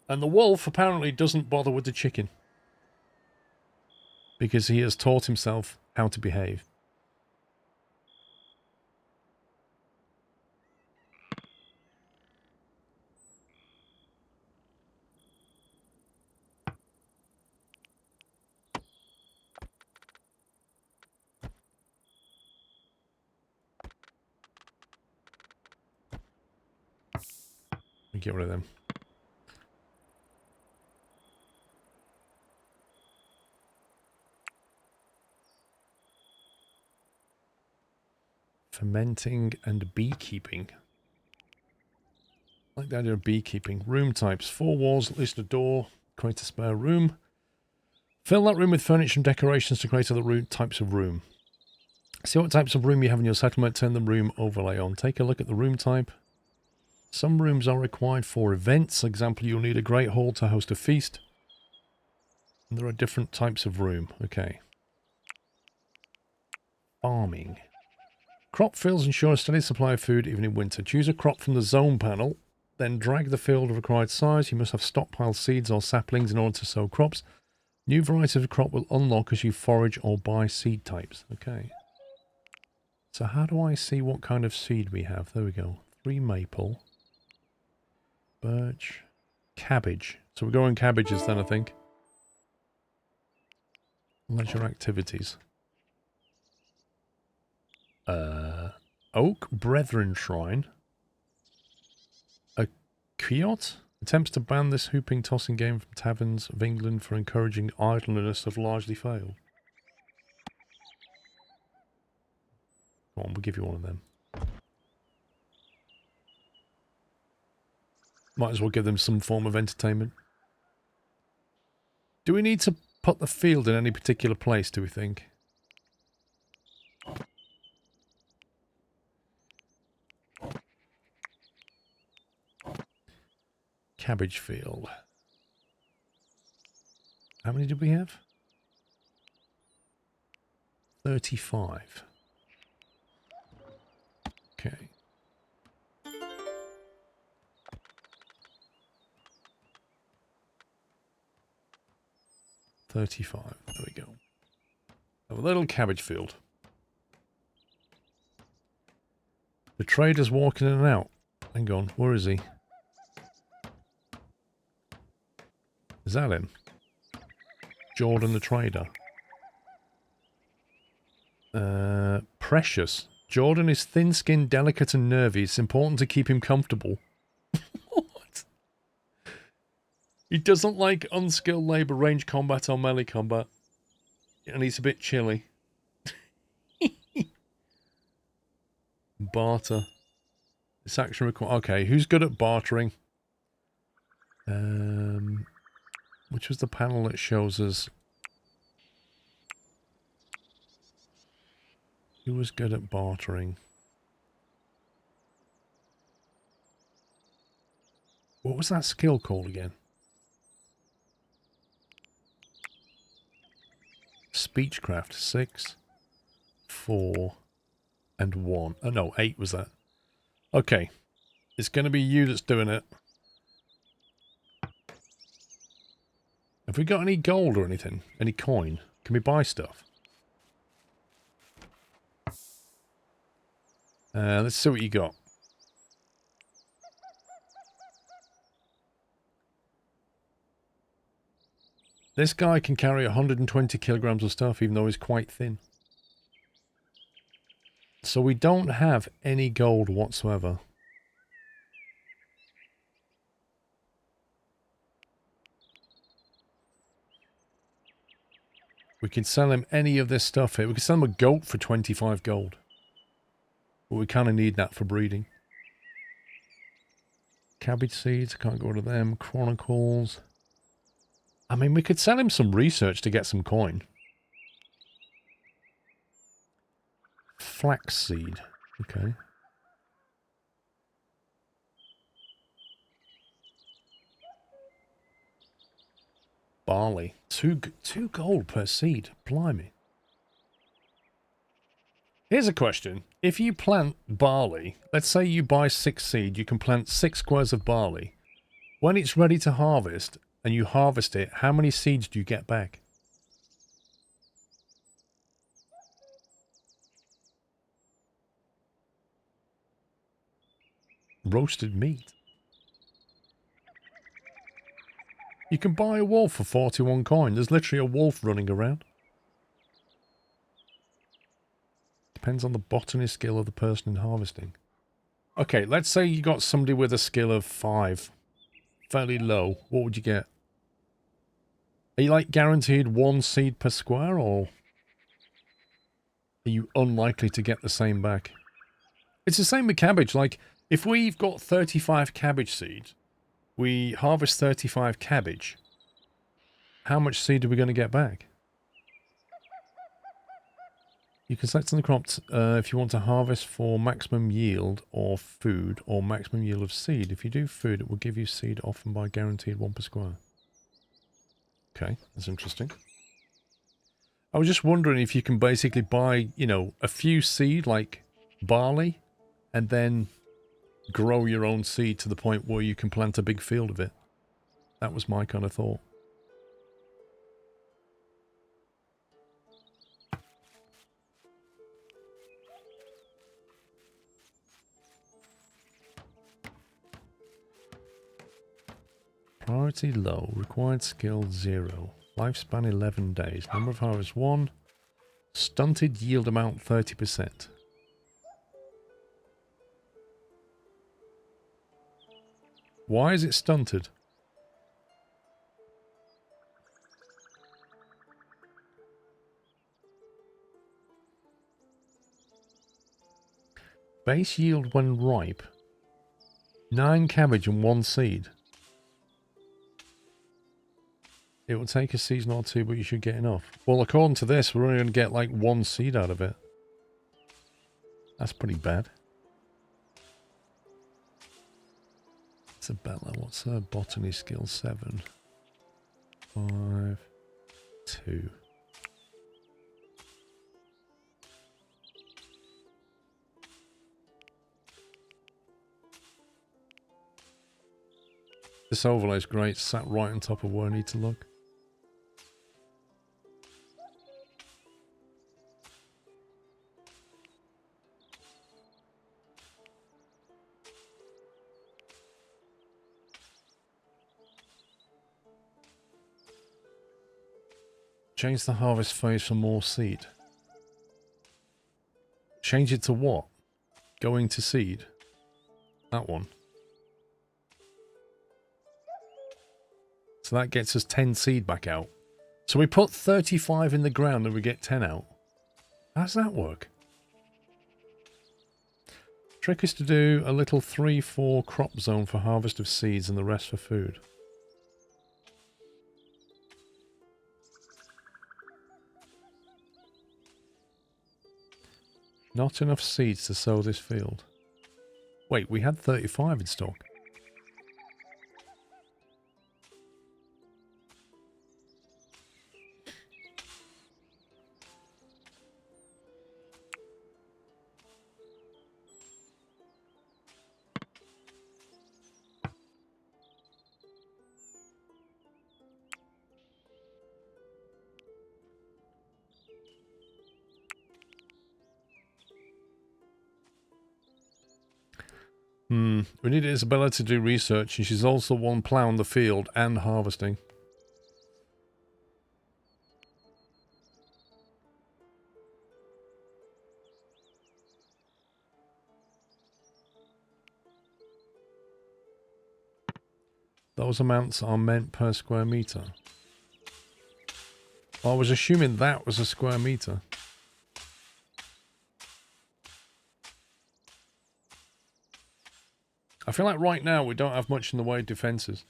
And the wolf apparently doesn't bother with the chicken. Because he has taught himself how to behave. Get rid of them. Fermenting and beekeeping. I like the idea of beekeeping. Room types. 4 walls, at least a door. Create a spare room. Fill that room with furniture and decorations to create other types of room. See what types of room you have in your settlement. Turn the room overlay on. Take a look at the room type. Some rooms are required for events. For example, you'll need a great hall to host a feast. And there are different types of room. Okay. Farming. Crop fields ensure a steady supply of food even in winter. Choose a crop from the zone panel. Then drag the field of required size. You must have stockpile seeds or saplings in order to sow crops. New varieties of crop will unlock as you forage or buy seed types. Okay. So how do I see what kind of seed we have? There we go. 3 maple. Birch. Cabbage. So we're going cabbages then, I think. Leisure activities. Oak Brethren Shrine. A Kyoto attempts to ban this hooping tossing game from taverns of England for encouraging idleness have largely failed. Come on, we'll give you one of them. Might as well give them some form of entertainment. Do we need to put the field in any particular place, do we think? Cabbage field. How many did we have? 35. Okay. There we go. A little cabbage field. The trader's walking in and out. Hang on, where is he? Is that him? Jordan the trader. Precious. Jordan is thin-skinned, delicate and nervy. It's important to keep him comfortable. What? He doesn't like unskilled labour, range combat or melee combat. And he's a bit chilly. Barter. This action required. Okay, who's good at bartering? Which was the panel that shows us who was good at bartering? What was that skill called again? Speechcraft. 6, 4, and 1. Oh no, 8 was that. Okay. It's going to be you that's doing it. Have we got any gold or anything? Any coin? Can we buy stuff? Let's see what you got. This guy can carry 120 kilograms of stuff even though he's quite thin. So we don't have any gold whatsoever. We can sell him any of this stuff here. We can sell him a goat for 25 gold. But we kind of need that for breeding. Cabbage seeds, can't go to them. Chronicles. I mean, we could sell him some research to get some coin. Flaxseed. Okay. Barley. Two gold per seed. Blimey. Here's a question. If you plant barley, let's say you buy 6 seed, you can plant 6 squares of barley. When it's ready to harvest, and you harvest it, how many seeds do you get back? Roasted meat. You can buy a wolf for 41 coin. There's literally a wolf running around. Depends on the botany skill of the person in harvesting. Okay, let's say you got somebody with a skill of 5. Fairly low. What would you get? Are you like guaranteed 1 seed per square, or are you unlikely to get the same back? It's the same with cabbage. Like, if we've got 35 cabbage seeds, we harvest 35 cabbage. How much seed are we going to get back? You can select on the crops if you want to harvest for maximum yield or food or maximum yield of seed. If you do food, it will give you seed often by guaranteed 1 per square. Okay, that's interesting. I was just wondering if you can basically buy, you know, a few seed like barley and then grow your own seed to the point where you can plant a big field of it. That was my kind of thought. Priority low. Required skill 0. Lifespan 11 days. Number of harvests 1. Stunted yield amount 30%. Why is it stunted? Base yield when ripe. 9 cabbage and 1 seed. It will take a season or 2, but you should get enough. Well, according to this, we're only going to get like 1 seed out of it. That's pretty bad. Isabella, what's her botany skill? 7. 5. 2. This overlay is great. Sat right on top of where I need to look. Change the harvest phase for more seed. Change it to what? Going to seed. That one. So that gets us 10 seed back out. So we put 35 in the ground and we get 10 out. How does that work? Trick is to do a little 3-4 crop zone for harvest of seeds and the rest for food. Not enough seeds to sow this field. Wait, we had 35 in stock. We need Isabella to do research, and she's also one ploughing the field and harvesting. Those amounts are meant per square meter. I was assuming that was a square meter. I feel like right now we don't have much in the way of defences.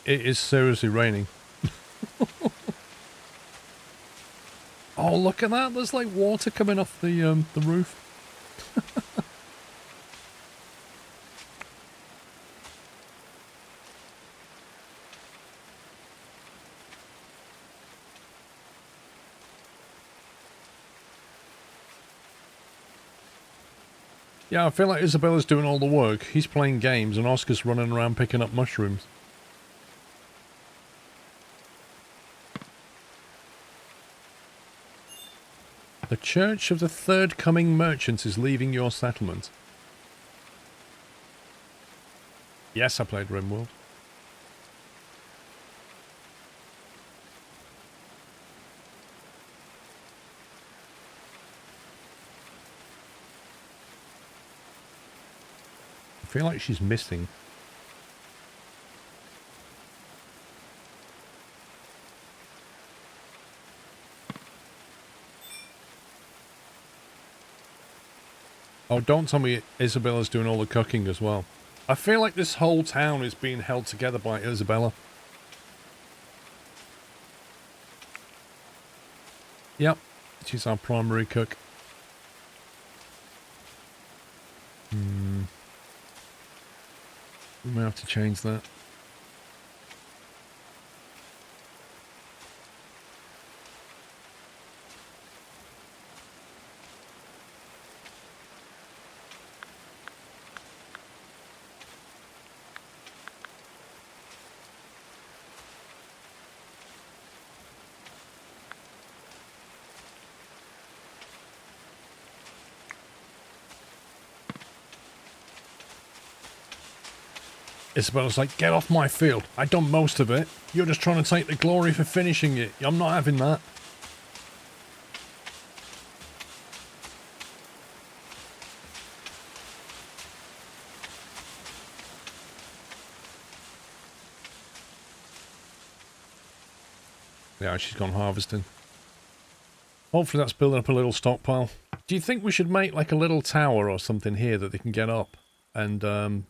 It is seriously raining. Oh, look at that. There's like water coming off the roof. Yeah, I feel like Isabella's doing all the work. He's playing games and Oscar's running around picking up mushrooms. The Church of the Third Coming Merchants is leaving your settlement. Yes, I played RimWorld. I feel like she's missing. Oh, don't tell me Isabella's doing all the cooking as well. I feel like this whole town is being held together by Isabella. Yep, she's our primary cook. We may have to change that. Isabella's like, get off my field. I done most of it. You're just trying to take the glory for finishing it. I'm not having that. Yeah, she's gone harvesting. Hopefully that's building up a little stockpile. Do you think we should make like a little tower or something here that they can get up and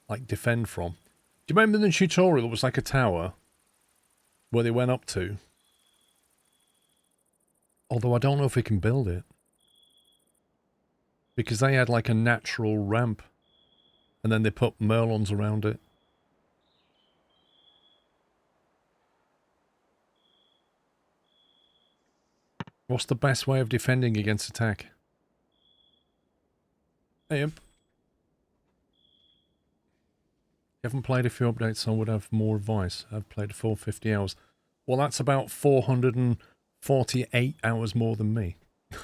like defend from? Do you remember in the tutorial it was like a tower where they went up to? Although I don't know if we can build it. Because they had like a natural ramp and then they put merlons around it. What's the best way of defending against attack? Hey, Imp. You haven't played a few updates, so I would have more advice. I've played 450 hours. Well, that's about 448 hours more than me. You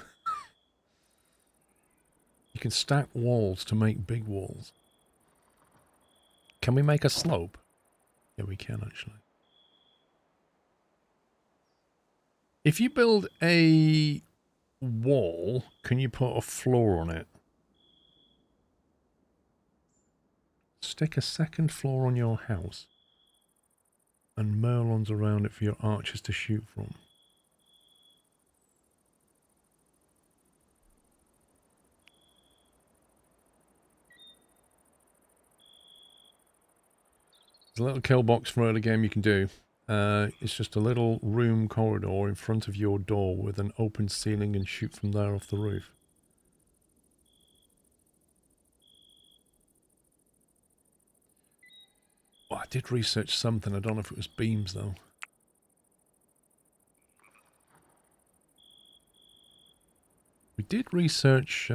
can stack walls to make big walls. Can we make a slope? Yeah, we can actually. If you build a wall, can you put a floor on it? Stick a second floor on your house and merlons around it for your archers to shoot from. There's a little kill box for early game you can do. It's just a little room corridor in front of your door with an open ceiling and shoot from there off the roof. Oh, I did research something. I don't know if it was beams though. We did research...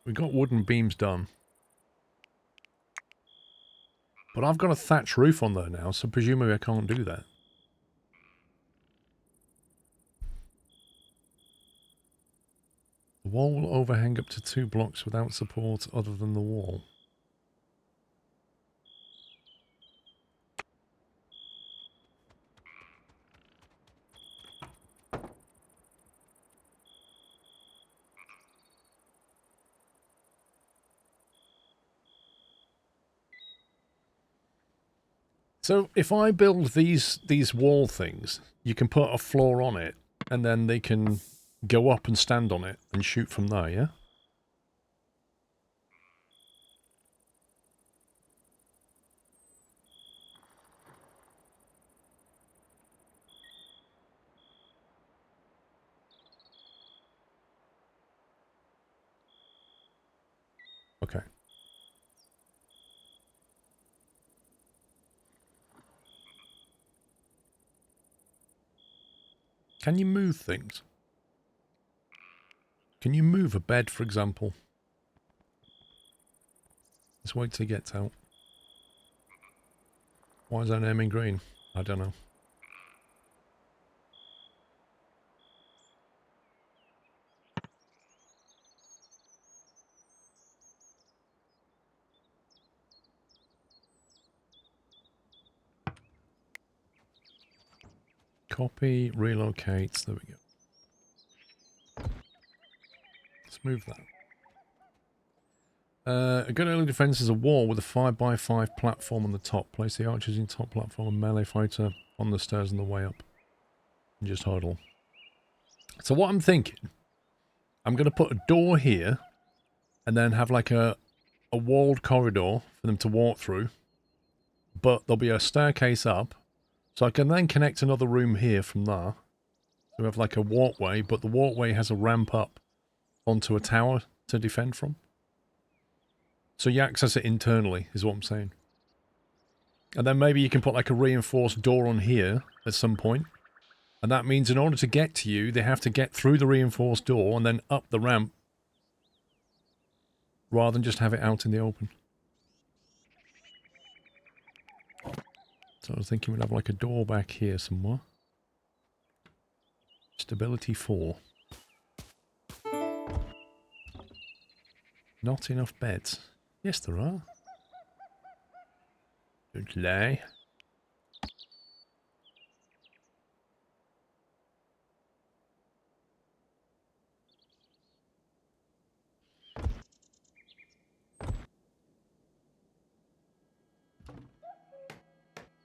we got wooden beams done. But I've got a thatch roof on there now, so presumably I can't do that. The wall will overhang up to 2 blocks without support other than the wall. So if I build these wall things, you can put a floor on it, and then they can go up and stand on it and shoot from there, yeah? Okay. Can you move things? Can you move a bed, for example? Let's wait till he gets out. Why is that name in green? I don't know. Copy, relocates, there we go. Let's move that. A good early defense is a wall with a 5x5 platform on the top. Place the archers in top platform and melee fighter on the stairs on the way up. And just huddle. So what I'm thinking, I'm going to put a door here and then have like a walled corridor for them to walk through. But there'll be a staircase up. So I can then connect another room here from there. So we have like a walkway, but the walkway has a ramp up onto a tower to defend from. So you access it internally, is what I'm saying. And then maybe you can put like a reinforced door on here at some point. And that means in order to get to you, they have to get through the reinforced door and then up the ramp. Rather than just have it out in the open. So I was thinking we'd have like a door back here somewhere. Stability 4. Not enough beds. Yes, there are. Don't lie.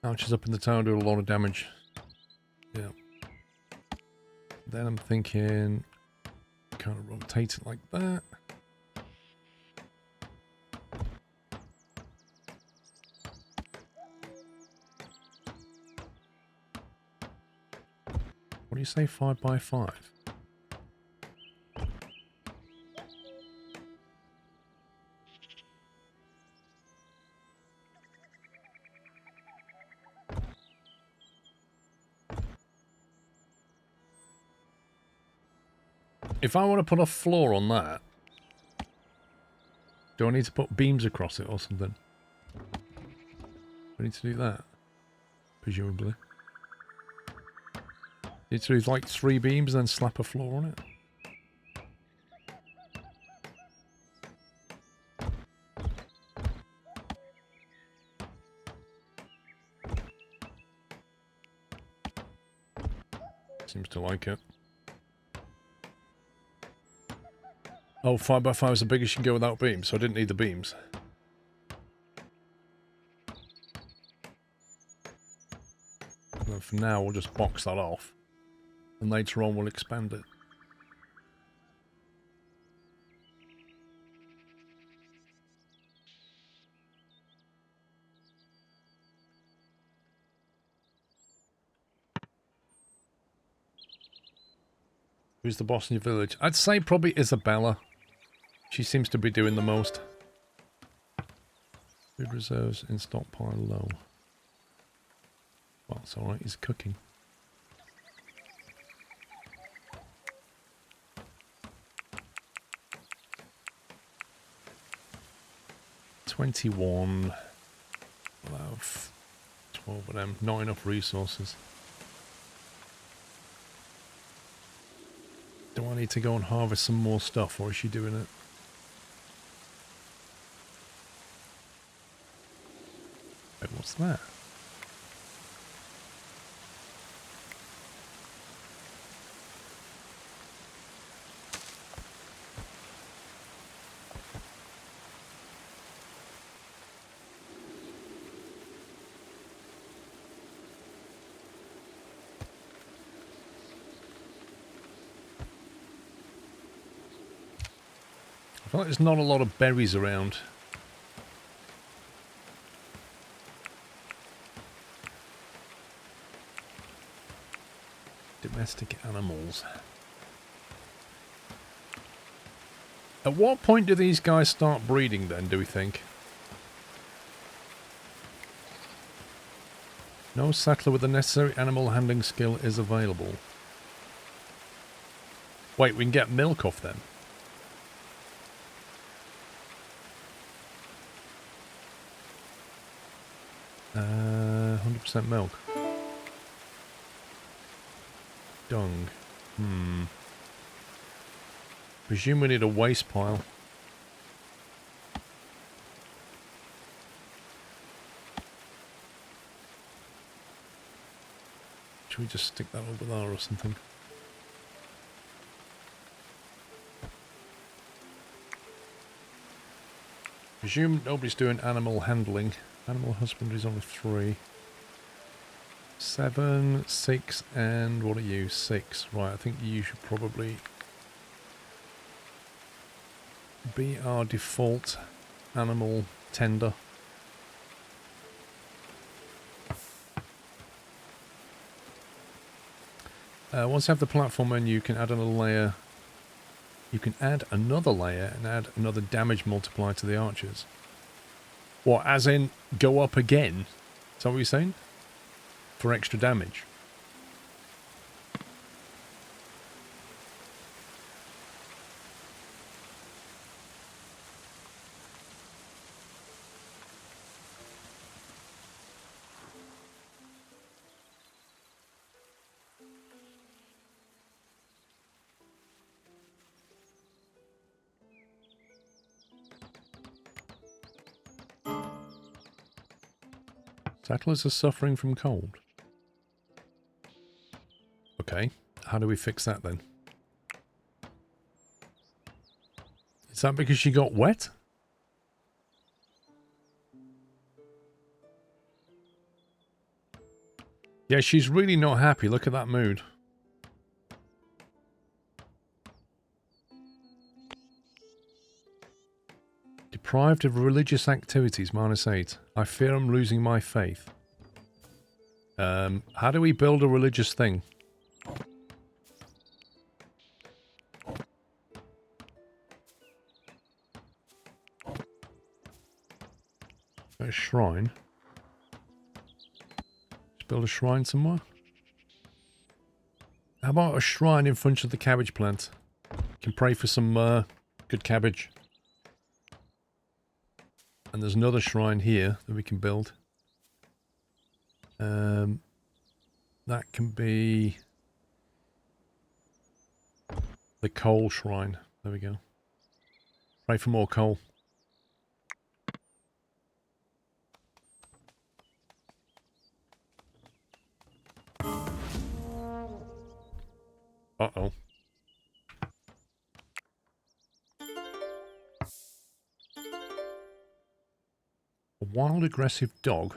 Archers up in the tower do a lot of damage. Yeah. Then I'm thinking, kind of rotate it like that. What do you say, 5 by 5? If I want to put a floor on that, do I need to put beams across it or something? I need to do that, presumably. Need to do like 3 beams and then slap a floor on it. Seems to like it. Oh, 5 by 5 is the biggest you can go without beams, so I didn't need the beams. Well, for now, we'll just box that off. And later on, we'll expand it. Who's the boss in your village? I'd say probably Isabella. She seems to be doing the most. Food reserves in stockpile low. Well, it's alright, he's cooking. $21. We'll have 12 of them. Not enough resources. Do I need to go and harvest some more stuff, or is she doing it? Wait, what's that? I feel like there's not a lot of berries around. Domestic animals. At what point do these guys start breeding then, do we think? No settler with the necessary animal handling skill is available. Wait, we can get milk off them. 100% milk. Dung. Presume we need a waste pile. Should we just stick that over there or something? Presume nobody's doing animal handling. Animal husbandry is only 3. 7, 6, and what are you? 6. Right, I think you should probably be our default animal tender. Once you have the platform menu, you can add another layer. You can add another layer and add another damage multiplier to the archers. What, as in go up again? Is that what you're saying? For extra damage. Settlers are suffering from cold. Okay, how do we fix that then? Is that because she got wet? Yeah, she's really not happy. Look at that mood. Deprived of religious activities, -8. I fear I'm losing my faith. How do we build a religious thing? A shrine. Let's build a shrine somewhere. How about a shrine in front of the cabbage plant? Can pray for some good cabbage. And there's another shrine here that we can build. That can be the coal shrine. There we go. Pray for more coal. Uh-oh. A wild aggressive dog.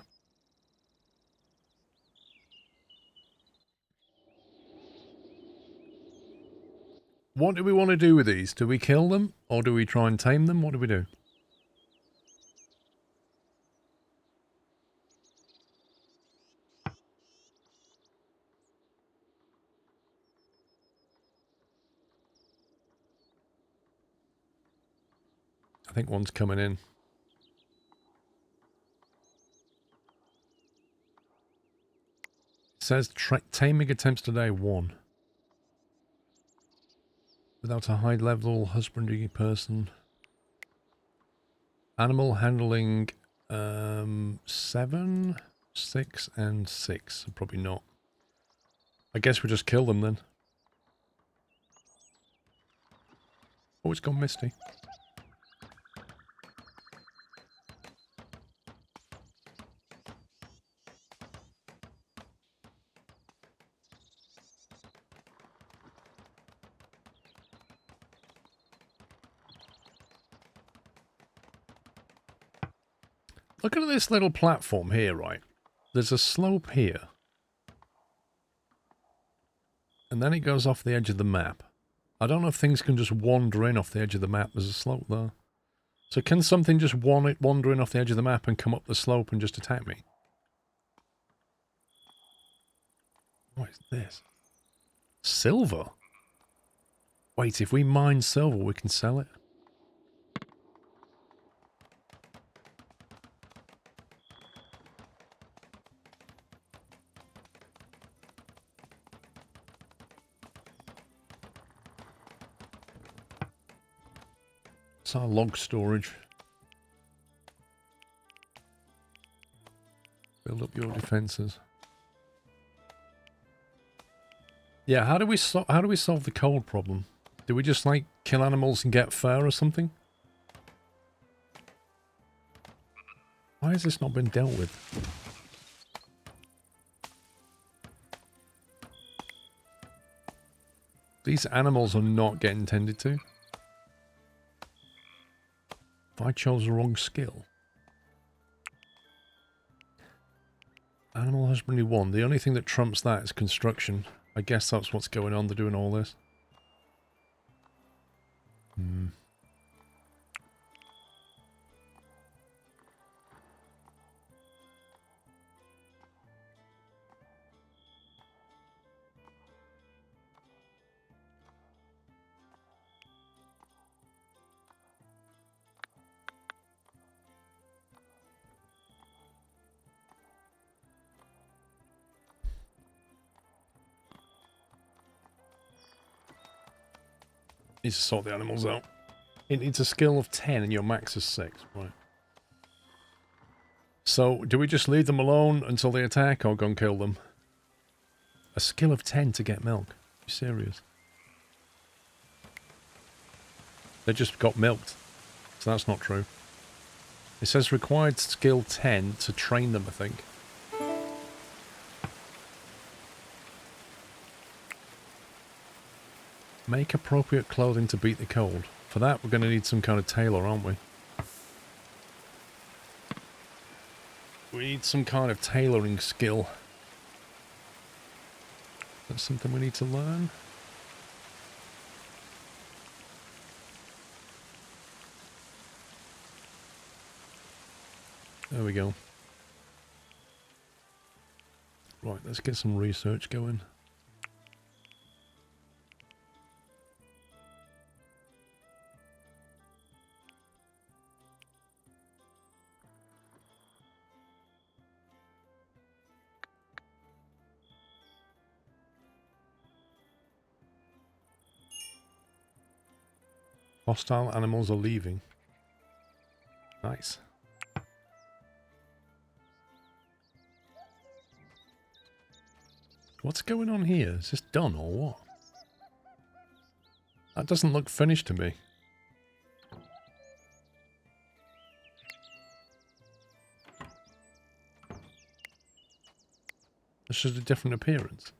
What do we want to do with these? Do we kill them? Or do we try and tame them? What do we do? I think one's coming in. It says taming attempts today 1. Without a high level husbandry person. Animal handling 7, 6 and 6. Probably not. I guess we just kill them then. Oh, it's gone misty. Look at this little platform here, right? There's a slope here. And then it goes off the edge of the map. I don't know if things can just wander in off the edge of the map. There's a slope there. So can something just wander in off the edge of the map and come up the slope and just attack me? What is this? Silver? Wait, if we mine silver, we can sell it? It's our log storage. Build up your defenses. Yeah, how do we solve the cold problem? Do we just like kill animals and get fur or something? Why has this not been dealt with? These animals are not getting tended to. I chose the wrong skill. Animal husbandry 1. The only thing that trumps that is construction. I guess that's what's going on. They're doing all this. Needs to sort the animals out. It needs a skill of 10 and your max is 6. Right. So, do we just leave them alone until they attack or go and kill them? A skill of 10 to get milk. Are you serious? They just got milked. So that's not true. It says required skill 10 to train them, I think. Make appropriate clothing to beat the cold. For that, we're going to need some kind of tailor, aren't we? We need some kind of tailoring skill. That's something we need to learn. There we go. Right, let's get some research going. Hostile animals are leaving. Nice. What's going on here? Is this done or what? That doesn't look finished to me. It's just a different appearance.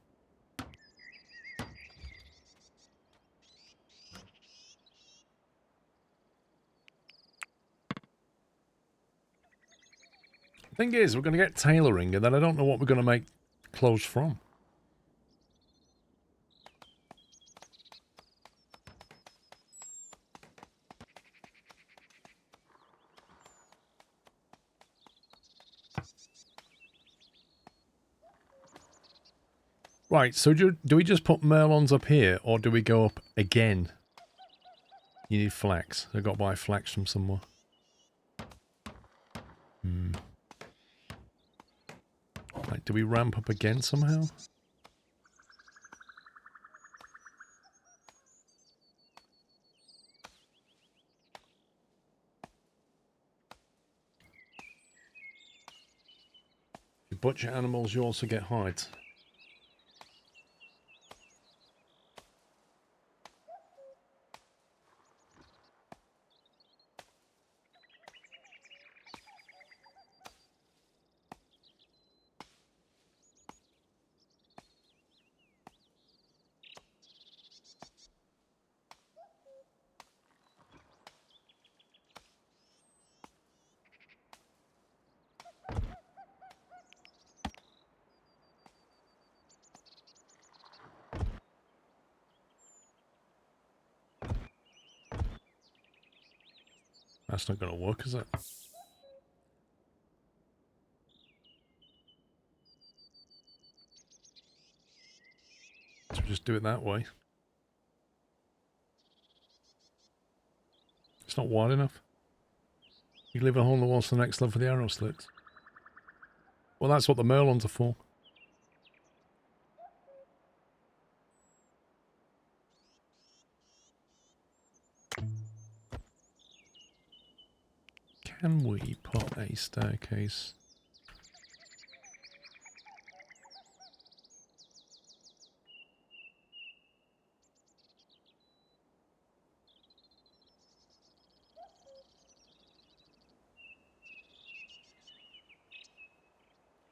Thing is, we're going to get tailoring, and then I don't know what we're going to make clothes from. Right, so do we just put merlons up here, or do we go up again? You need flax. I've got to buy flax from somewhere. Right, do we ramp up again somehow? You butcher animals, you also get hides. That's not going to work, is it? So just do it that way. It's not wide enough. You leave a hole in the wall for the next level for the arrow slits. Well, that's what the merlons are for. Can we put a staircase?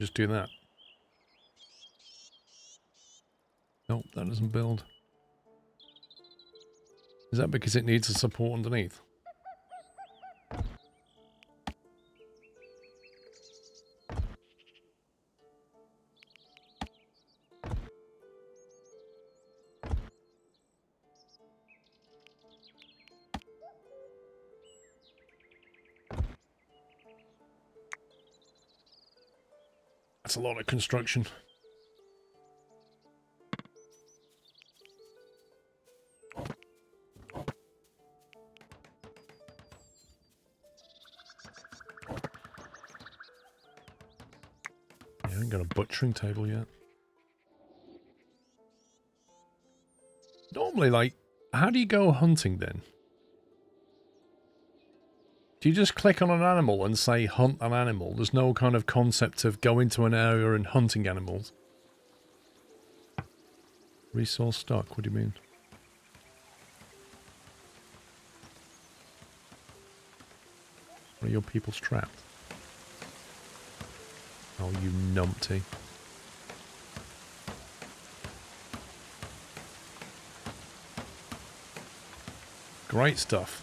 Just do that. Nope, that doesn't build. Is that because it needs a support underneath? That's a lot of construction. I haven't got a butchering table yet. Normally, like, how do you go hunting then? Do you just click on an animal and say hunt an animal? There's no kind of concept of going to an area and hunting animals. Resource stock, what do you mean? Are your peoples trapped? Oh, you numpty. Great stuff.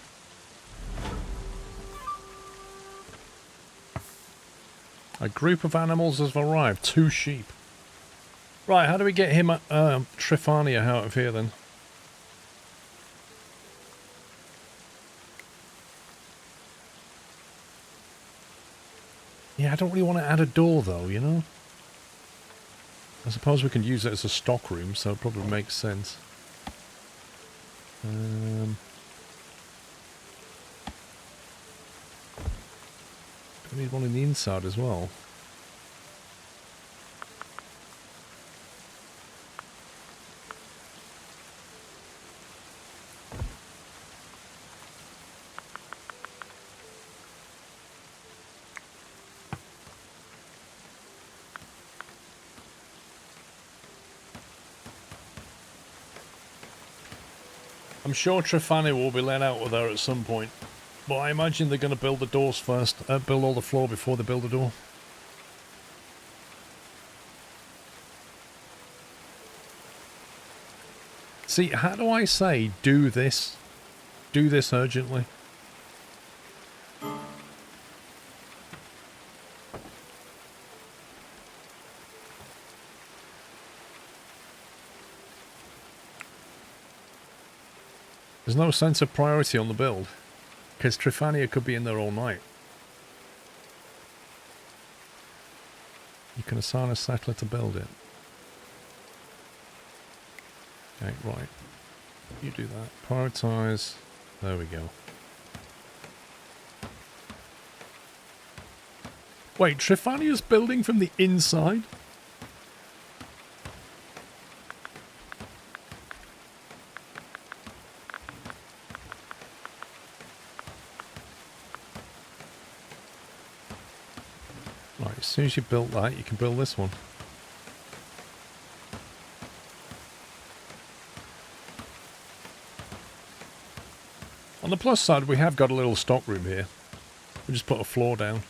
A group of animals has arrived. 2 sheep. Right, how do we get him Trifania out of here then? Yeah, I don't really want to add a door though, you know? I suppose we can use it as a stock room, so it probably makes sense. We need one on the inside as well. I'm sure Trifani will be let out with her at some point. But I imagine they're going to build the doors first. Build all the floor before they build the door. See, how do I say do this? Do this urgently. There's no sense of priority on the build. Because Trifania could be in there all night. You can assign a settler to build it. Okay, right. You do that. Prioritize. There we go. Wait, Trifania's building from the inside? Right, as soon as you built that, you can build this one. On the plus side, we have got a little stock room here. We just put a floor down.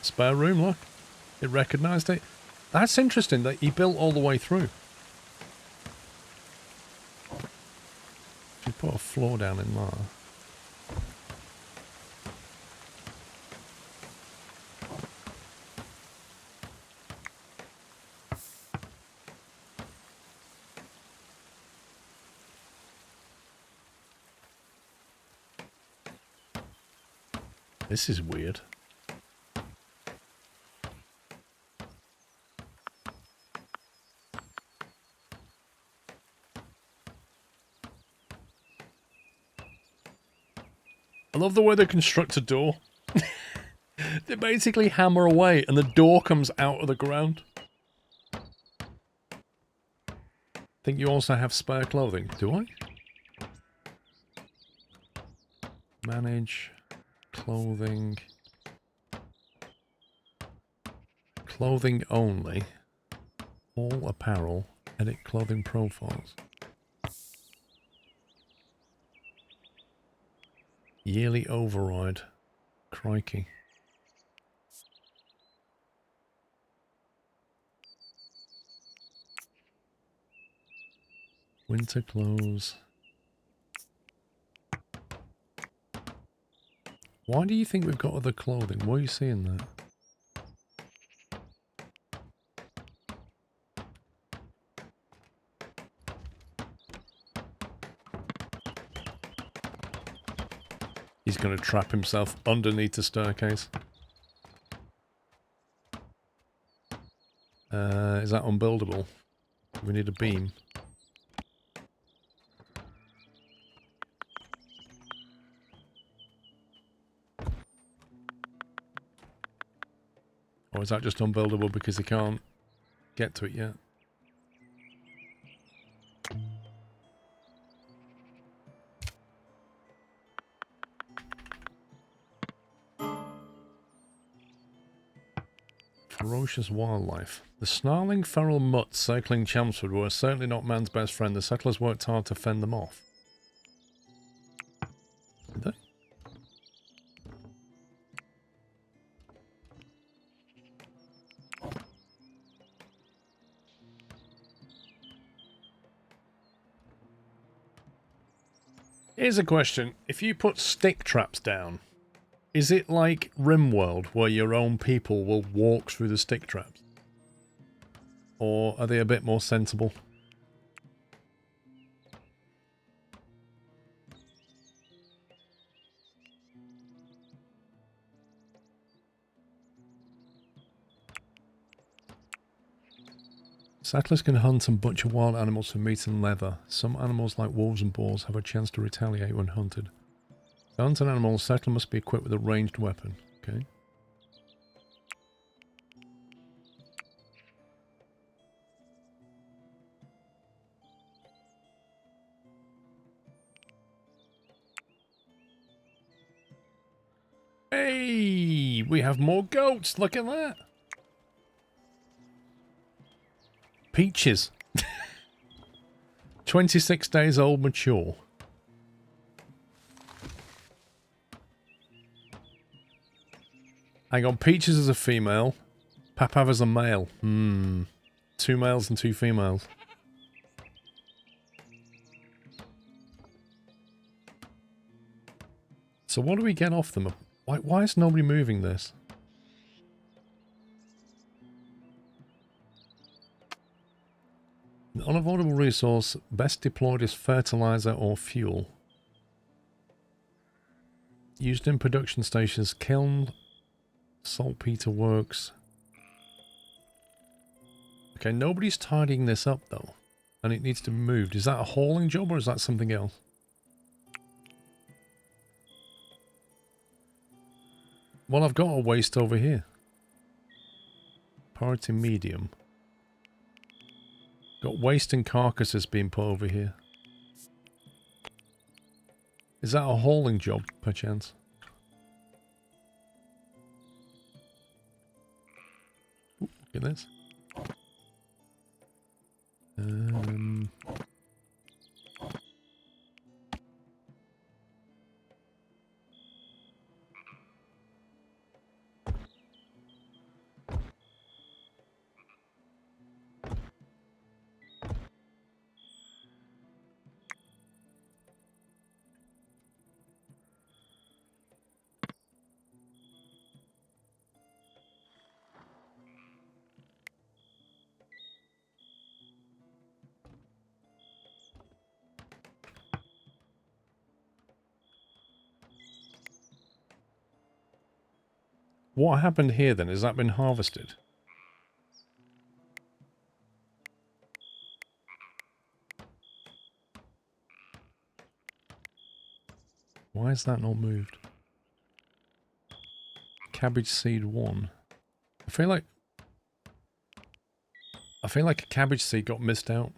Spare room, look. It recognised it. That's interesting that he built all the way through. You put a floor down in there. This is weird. I love the way they construct a door. They basically hammer away and the door comes out of the ground. I think you also have spare clothing. Do I? Manage clothing. Clothing only. All apparel. Edit clothing profiles. Yearly override. Crikey. Winter clothes. Why do you think we've got other clothing? Why are you seeing that? He's going to trap himself underneath the staircase. Is that unbuildable? We need a beam. Or is that just unbuildable because he can't get to it yet? Ferocious wildlife. The snarling feral mutts circling Chelmsford were certainly not man's best friend. The settlers worked hard to fend them off. Did they? Here's a question. If you put stick traps down, is it like RimWorld, where your own people will walk through the stick traps? Or are they a bit more sensible? Settlers can hunt and butcher wild animals for meat and leather. Some animals, like wolves and boars, have a chance to retaliate when hunted. To hunt an animal, a settler must be equipped with a ranged weapon. Okay. Hey, we have more goats. Look at that. Peaches. 26 days old, mature. Hang on, Peaches is a female. Papav is a male. 2 males and 2 females. So what do we get off them? Why is nobody moving this? An unavoidable resource best deployed as fertilizer or fuel. Used in production stations, kiln, saltpeter works. Okay, nobody's tidying this up though. And it needs to be moved. Is that a hauling job or is that something else? Well, I've got a waste over here. Priority medium. Got waste and carcasses being put over here. Is that a hauling job, perchance? Ooh, look at this. What happened here then? Has that been harvested? Why is that not moved? Cabbage seed 1. I feel like a cabbage seed got missed out.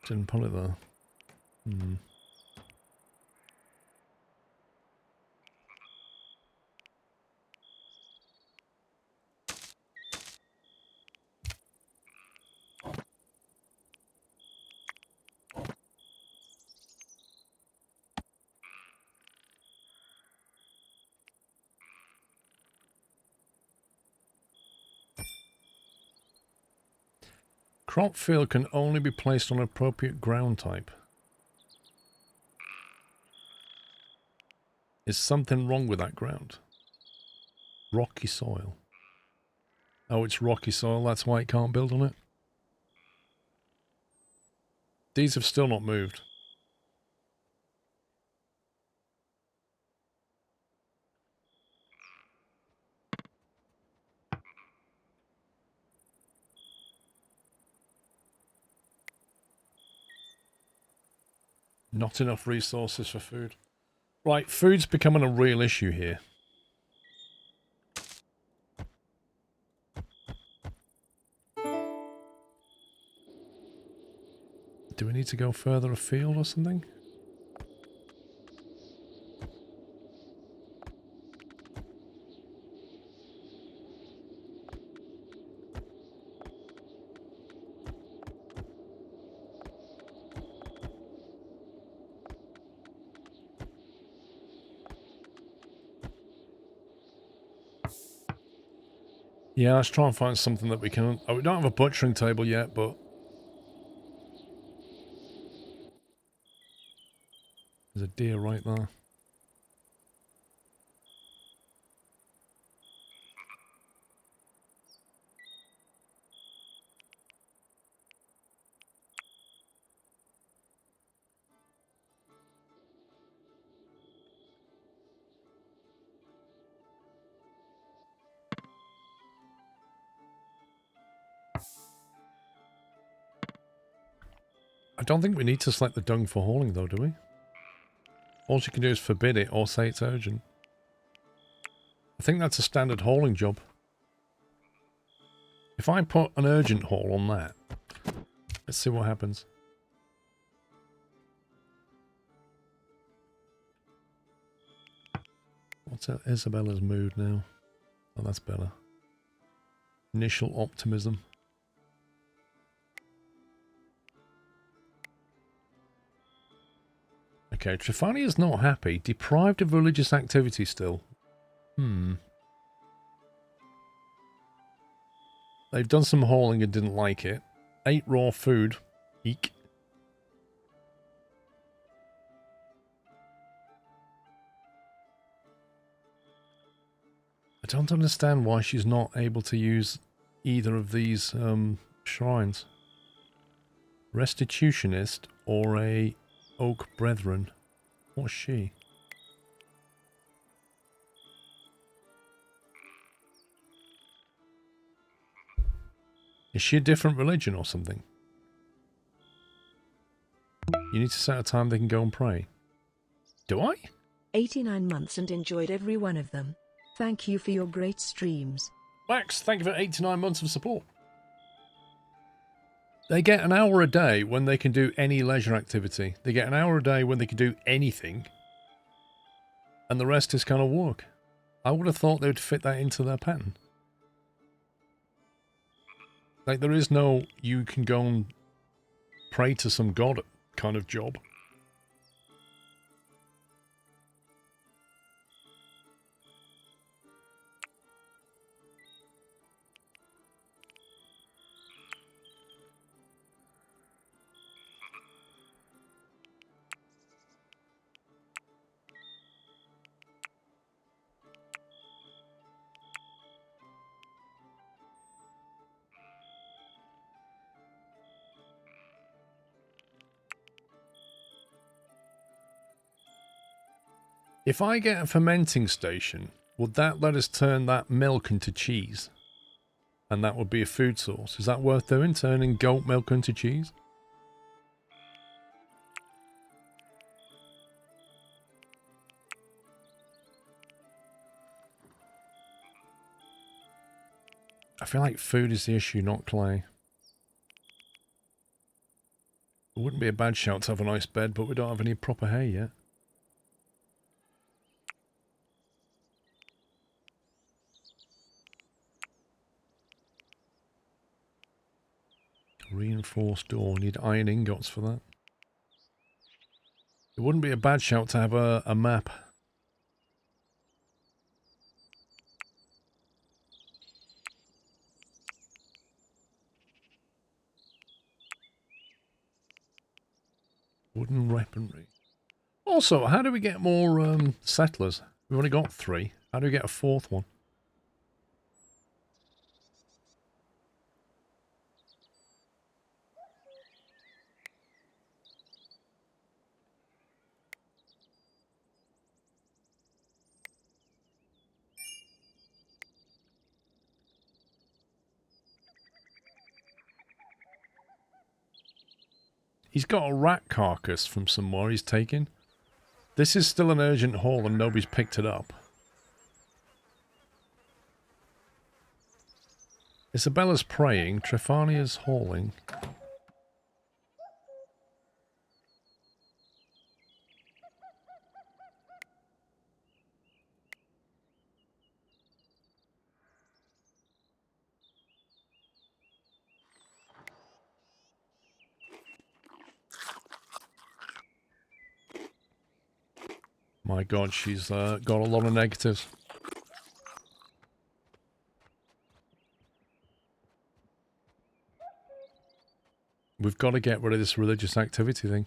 Didn't put it there. Crop field can only be placed on appropriate ground type. Is something wrong with that ground? Rocky soil. Oh, it's rocky soil, that's why it can't build on it. These have still not moved. Not enough resources for food. Right, food's becoming a real issue here. Do we need to go further afield or something? Yeah, let's try and find something that we can... Oh, we don't have a butchering table yet, but... There's a deer right there. I don't think we need to select the dung for hauling though, do we? All you can do is forbid it or say it's urgent. I think that's a standard hauling job. If I put an urgent haul on that, let's see what happens. What's Isabella's mood now? Oh, that's better. Initial optimism. Okay, Trefania's not happy. Deprived of religious activity still. They've done some hauling and didn't like it. Ate raw food. Eek. I don't understand why she's not able to use either of these shrines. Restitutionist or a Oak Brethren. What's she? Is she a different religion or something? You need to set a time they can go and pray. Do I? 89 months and enjoyed every one of them. Thank you for your great streams. Max, thank you for 89 months of support. They get an hour a day when they can do any leisure activity. They get an hour a day when they can do anything. And the rest is kind of work. I would have thought they would fit that into their pattern. Like, there is no you can go and pray to some god kind of job. If I get a fermenting station, would that let us turn that milk into cheese? And that would be a food source. Is that worth doing, turning goat milk into cheese? I feel like food is the issue, not clay. It wouldn't be a bad shout to have a nice bed, but we don't have any proper hay yet. Reinforced door. Need iron ingots for that. It wouldn't be a bad shout to have a map. Wooden weaponry. Also, how do we get more settlers? We've only got 3. How do we get a 4th one? He's got a rat carcass from somewhere he's taken. This is still an urgent haul and nobody's picked it up. Isabella's praying, Trefania's hauling. My god, she's got a lot of negatives. We've got to get rid of this religious activity thing.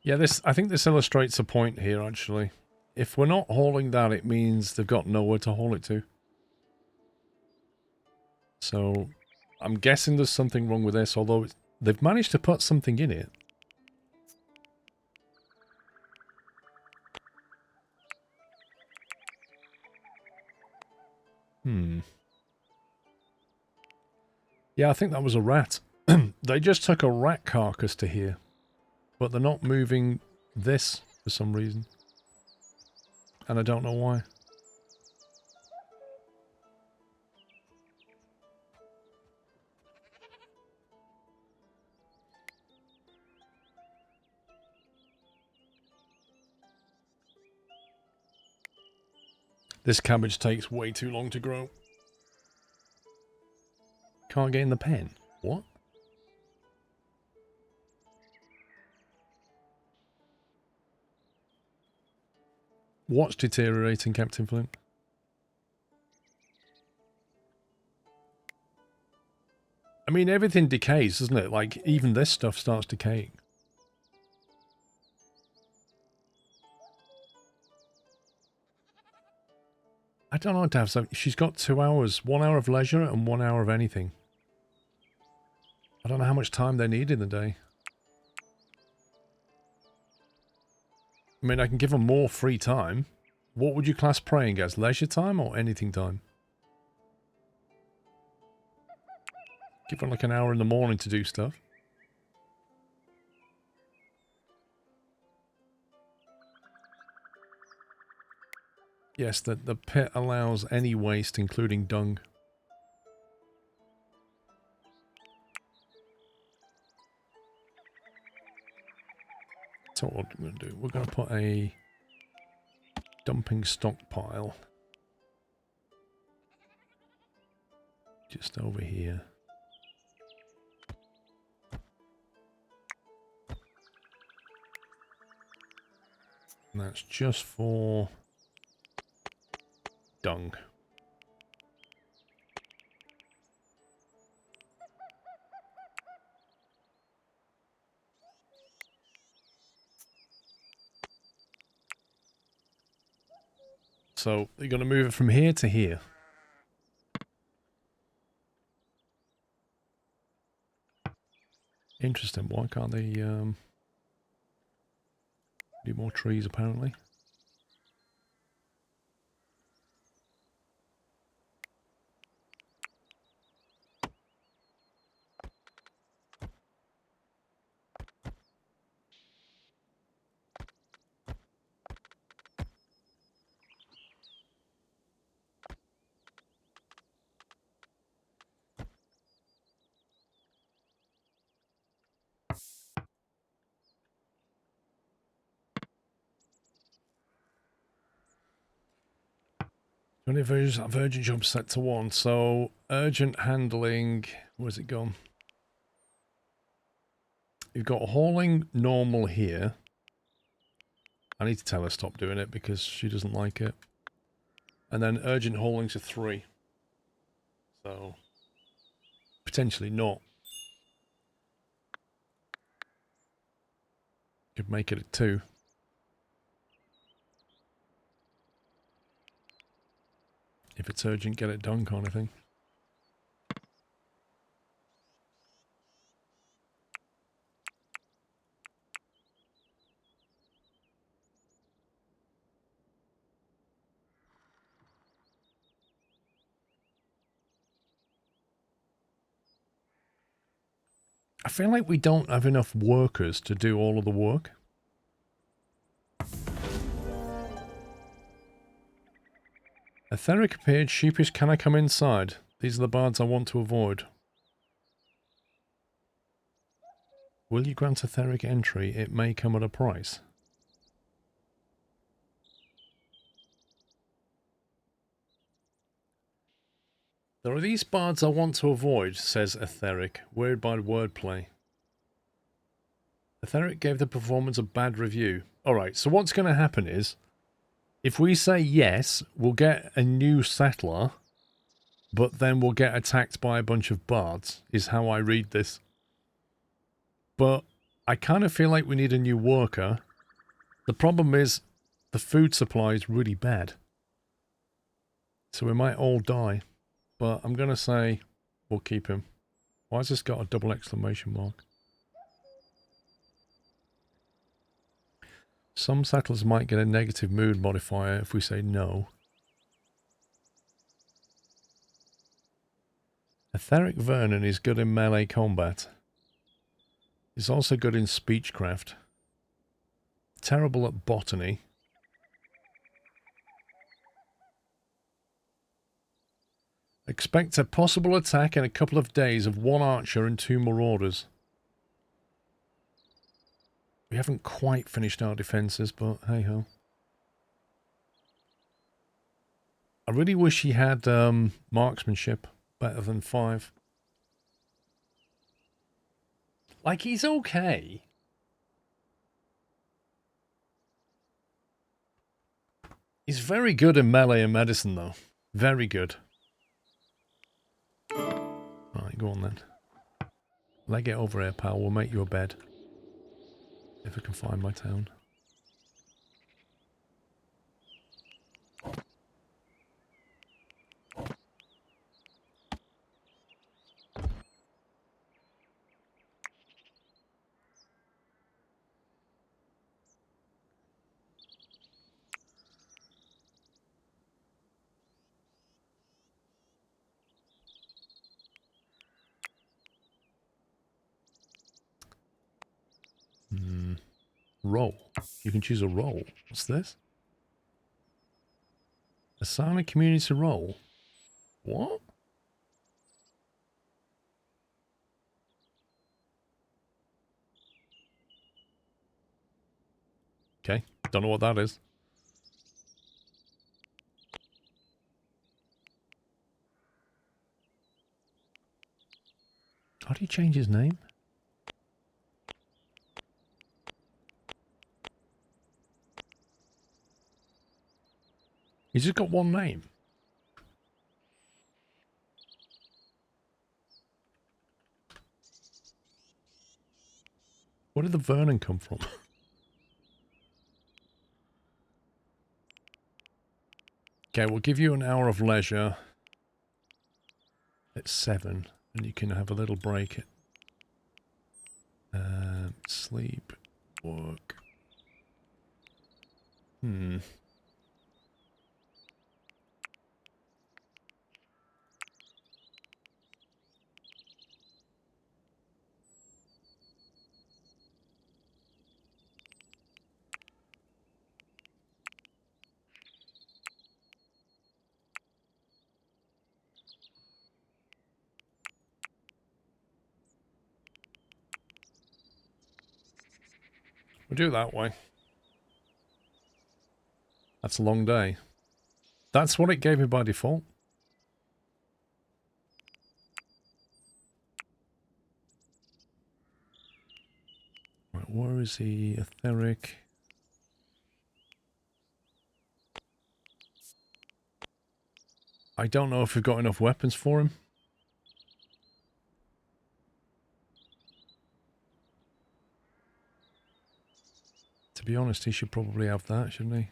Yeah, I think this illustrates a point here, actually. If we're not hauling that, it means they've got nowhere to haul it to. So, I'm guessing there's something wrong with this, although they've managed to put something in it. Yeah, I think that was a rat. They just took a rat carcass to here. But they're not moving this for some reason. And I don't know why. This cabbage takes way too long to grow. Can't get in the pen. What? What's deteriorating, Captain Flint? I mean, everything decays, doesn't it? Like, even this stuff starts decaying. I don't know, Dav. So she's got 2 hours. 1 hour of leisure and 1 hour of anything. I don't know how much time they need in the day. I mean, I can give them more free time. What would you class praying as? Leisure time or anything time? Give her like an hour in the morning to do stuff. Yes, the pit allows any waste, including dung. So what we're going to do, we're going to put a dumping stockpile just over here. And that's just for dung. So you're going to move it from here to here. Interesting. Why can't they do more trees apparently? Only urgent job set to 1. So urgent handling, where's it gone? You've got hauling normal here. I need to tell her stop doing it because she doesn't like it. And then urgent hauling's a 3. So potentially not. Could make it a 2. If it's urgent, get it done kind of thing. I feel like we don't have enough workers to do all of the work. Etheric appeared. Sheepish, can I come inside? These are the bards I want to avoid. Will you grant Etheric entry? It may come at a price. There are these bards I want to avoid, says Etheric, weird by wordplay. Etheric gave the performance a bad review. Alright, so what's going to happen is, if we say yes, we'll get a new settler, but then we'll get attacked by a bunch of bards, is how I read this. But I kind of feel like we need a new worker. The problem is the food supply is really bad. So we might all die. But I'm going to say we'll keep him. Why has this got a double exclamation mark? Some settlers might get a negative mood modifier if we say no. Etheric Vernon is good in melee combat. He's also good in speechcraft. Terrible at botany. Expect a possible attack in a couple of days of 1 archer and 2 marauders. We haven't quite finished our defences, but hey-ho. I really wish he had marksmanship better than 5. Like, he's okay. He's very good in melee and medicine, though. Very good. Right, go on then. Leg it over here, pal. We'll make you a bed. If I can find my town. Role. You can choose a role. What's this? Assign a community to role. What? Okay. Don't know what that is. How do you change his name? He's just got one name. Where did the Vernon come from? Okay, we'll give you an hour of leisure at 7, and you can have a little break at sleep, work. We'll do it that way. That's a long day. That's what it gave me by default. Right, where is he? Etheric. I don't know if we've got enough weapons for him. To be honest, he should probably have that, shouldn't he?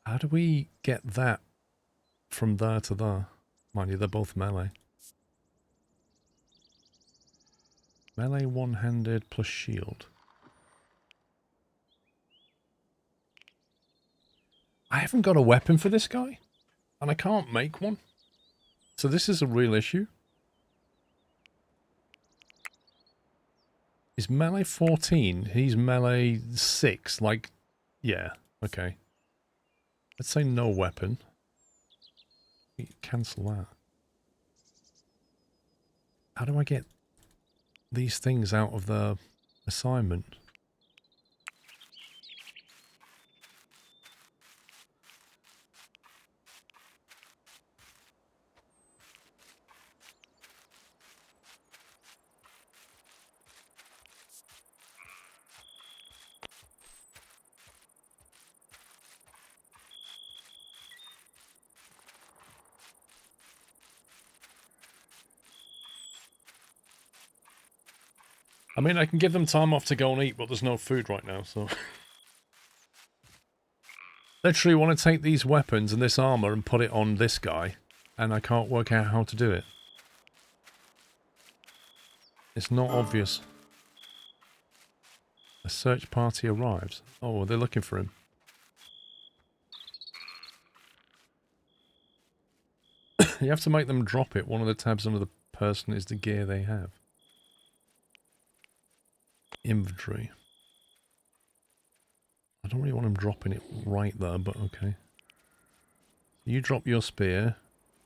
How do we get that from there to there? Mind you, they're both melee. Melee one-handed plus shield. I haven't got a weapon for this guy, and I can't make one. So this is a real issue. Is melee 14? He's melee 6. Like, yeah, okay. Let's say no weapon. Cancel that. How do I get these things out of the assignment? I mean, I can give them time off to go and eat, but there's no food right now, so... Literally want to take these weapons and this armor and put it on this guy, and I can't work out how to do it. It's not obvious. A search party arrives. Oh, they're looking for him. You have to make them drop it. One of the tabs under the person is the gear they have. Inventory. I don't really want them dropping it right there, but okay. You drop your spear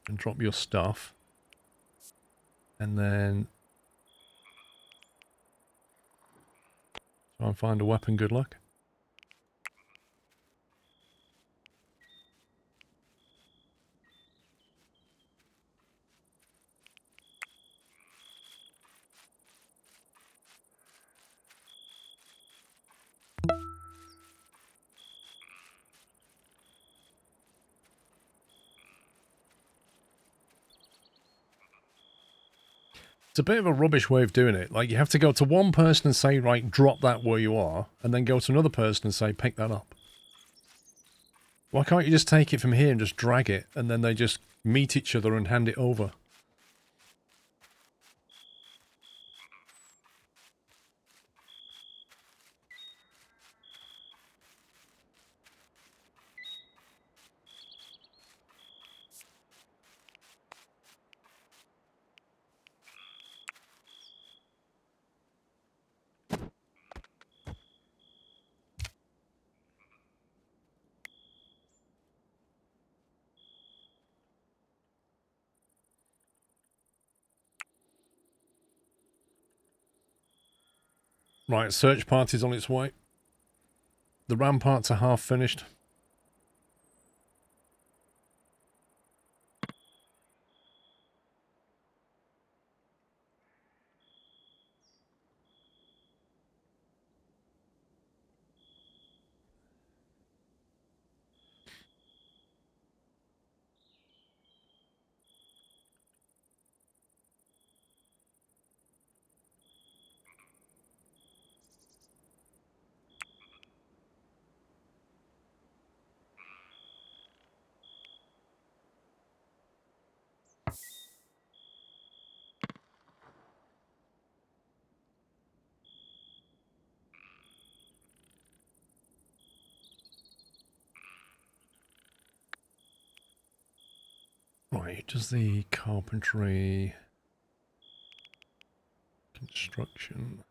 and drop your stuff. And then... try and find a weapon, good luck. It's a bit of a rubbish way of doing it. Like, you have to go to one person and say, right, drop that where you are, and then go to another person and say, pick that up. Why can't you just take it from here and just drag it, and then they just meet each other and hand it over? Right, search party's on its way. The ramparts are half finished. Right, does the carpentry... construction...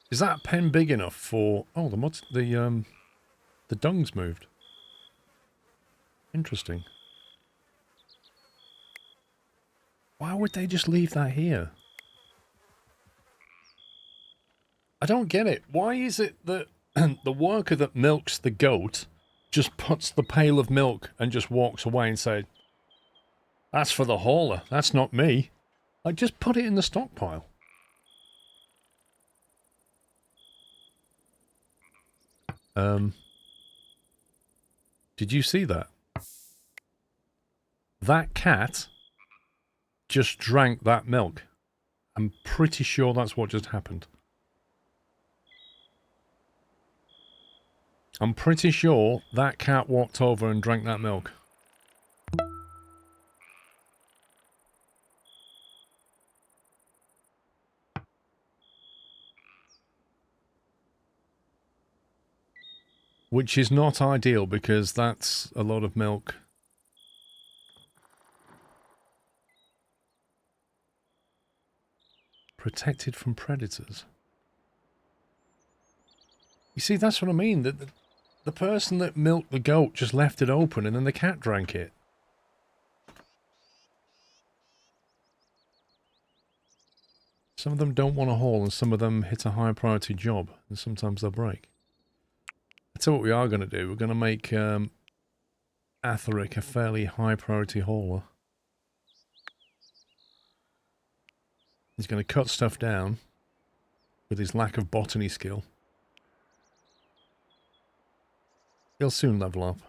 Is that pen big enough for... oh, the dung's moved. Interesting. Why would they just leave that here? I don't get it. Why is it that the worker that milks the goat just puts the pail of milk and just walks away and says, that's for the hauler, that's not me. Like, just put it in the stockpile. Did you see that? That cat just drank that milk. I'm pretty sure that's what just happened. I'm pretty sure that cat walked over and drank that milk. Which is not ideal because that's a lot of milk. Protected from predators. You see, that's what I mean. The person that milked the goat just left it open and then the cat drank it. Some of them don't want to haul and some of them hit a high priority job and sometimes they'll break. That's what we are going to do. We're going to make Atheric a fairly high priority hauler. He's going to cut stuff down with his lack of botany skill. He'll soon level up.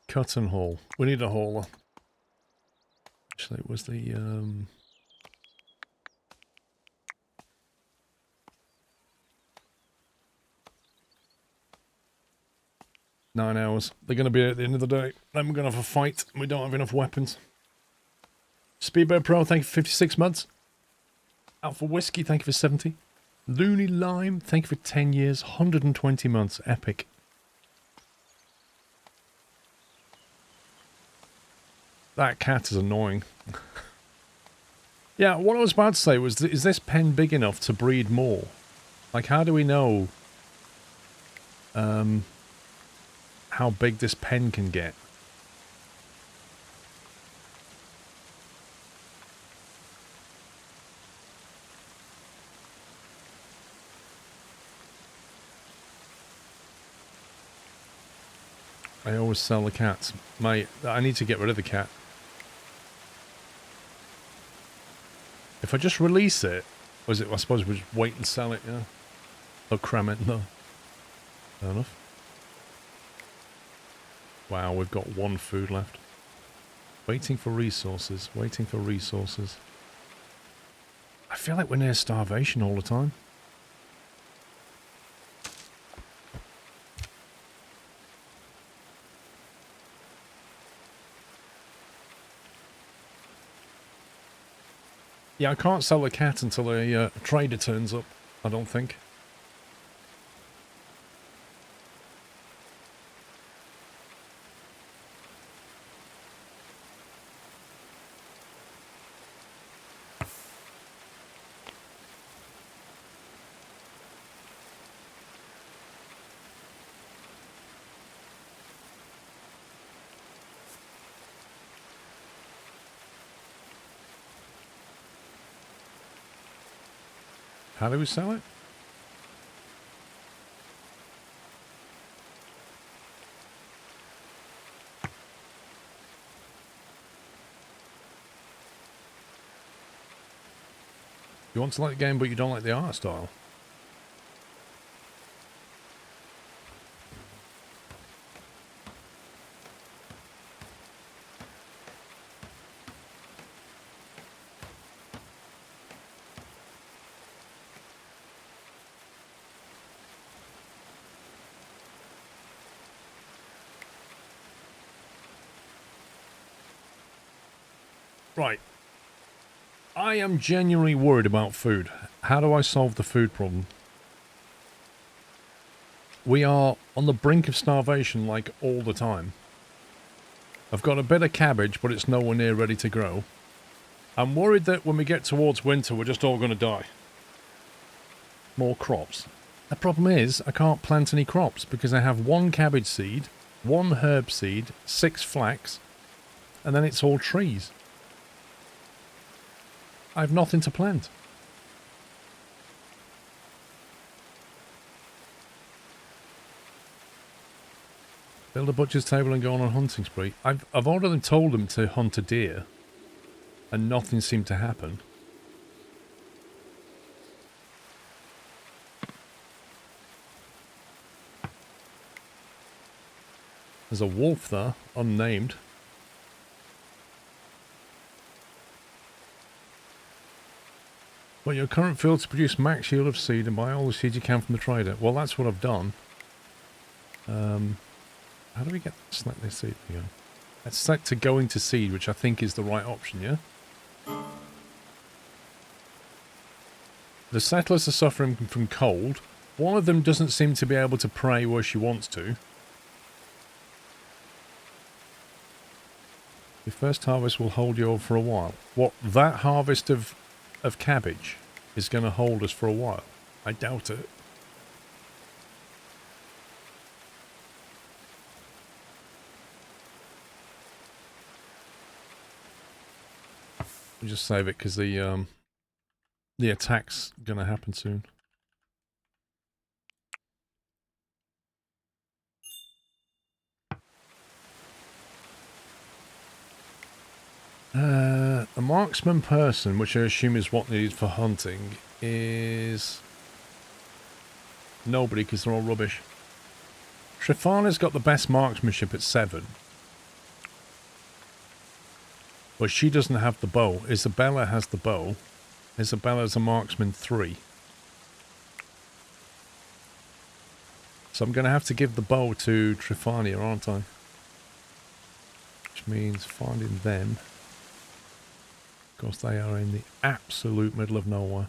Cut and haul. We need a hauler. Actually, it was the 9 hours. They're going to be at the end of the day. Then we're going to have a fight. We don't have enough weapons. Speedbird Pro, thank you for 56 months. Alpha Whiskey, thank you for 70. Looney Lime, thank you for 10 years. 120 months. Epic. That cat is annoying. Yeah, what I was about to say was, is this pen big enough to breed more? Like, how do we know how big this pen can get? I always sell the cats. Mate, I need to get rid of the cat. If I just release it, or is it, I suppose we'll just wait and sell it, yeah? Or cram it, no. Fair enough. Wow, we've got 1 food left. Waiting for resources, waiting for resources. I feel like we're near starvation all the time. Yeah, I can't sell the cat until a trader turns up, I don't think. How do we sell it? You want to like the game, but you don't like the art style. Right. I am genuinely worried about food. How do I solve the food problem? We are on the brink of starvation like all the time. I've got a bit of cabbage, but it's nowhere near ready to grow. I'm worried that when we get towards winter, we're just all going to die. More crops. The problem is, I can't plant any crops because I have 1 cabbage seed, 1 herb seed, 6 flax, and then it's all trees. I have nothing to plant. Build a butcher's table and go on a hunting spree. I've already told them to hunt a deer, and nothing seemed to happen. There's a wolf there, unnamed. But your current field to produce max yield of seed and buy all the seeds you can from the trader. Well, that's what I've done. How do we get select this seed again? Let's select to going to seed, which I think is the right option, yeah? The settlers are suffering from cold. One of them doesn't seem to be able to pray where she wants to. Your first harvest will hold you for a while. What, that harvest of cabbage is going to hold us for a while? I doubt it. We'll just save it because the attack's going to happen soon. A marksman person, which I assume is what needed for hunting, is nobody because they're all rubbish. Trifana's got the best marksmanship at 7. But she doesn't have the bow. Isabella has the bow. Isabella's a marksman 3. So I'm going to have to give the bow to Trifania, aren't I? Which means finding them. Of course, they are in the absolute middle of nowhere.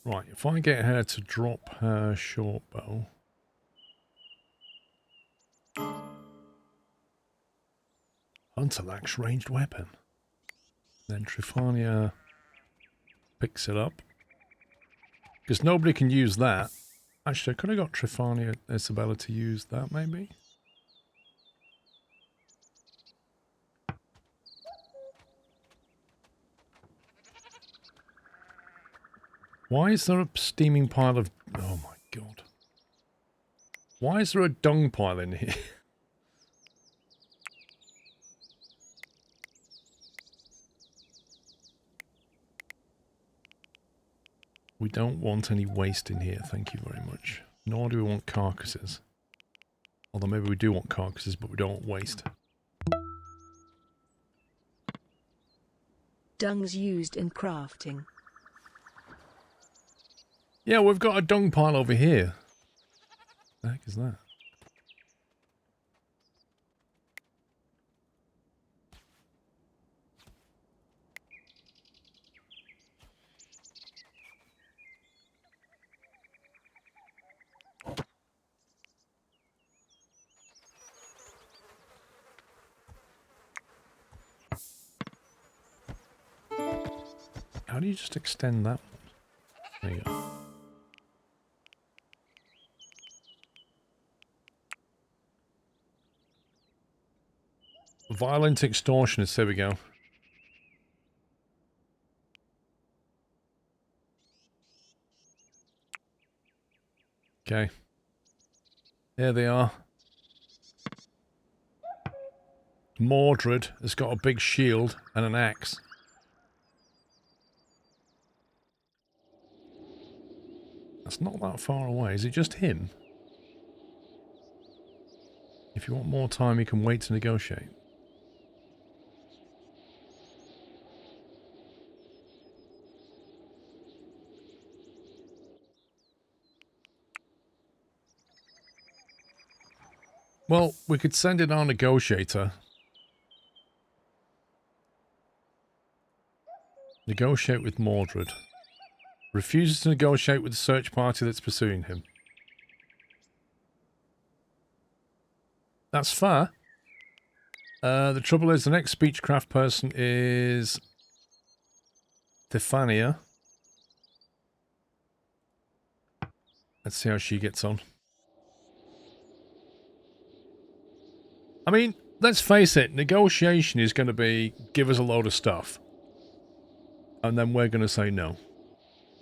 Right, if I get her to drop her short bow. Hunter lacks ranged weapon. Then Trifania picks it up. Because nobody can use that. Actually, I could have got Trifania Isabella to use that, maybe? Why is there a steaming pile of... Oh my god. Why is there a dung pile in here? We don't want any waste in here, thank you very much. Nor do we want carcasses. Although maybe we do want carcasses, but we don't want waste. Dung's used in crafting. Yeah, we've got a dung pile over here. What the heck is that? How do you just extend that one? There you go. Violent extortionist, there we go. Okay. There they are. Mordred has got a big shield and an axe. That's not that far away. Is it just him? If you want more time, you can wait to negotiate. Well, we could send in our negotiator. Negotiate with Mordred. Refuses to negotiate with the search party that's pursuing him. That's fair. The trouble is, the next speechcraft person is Stefania. Let's see how she gets on. I mean, let's face it, negotiation is going to be give us a load of stuff. And then we're going to say no.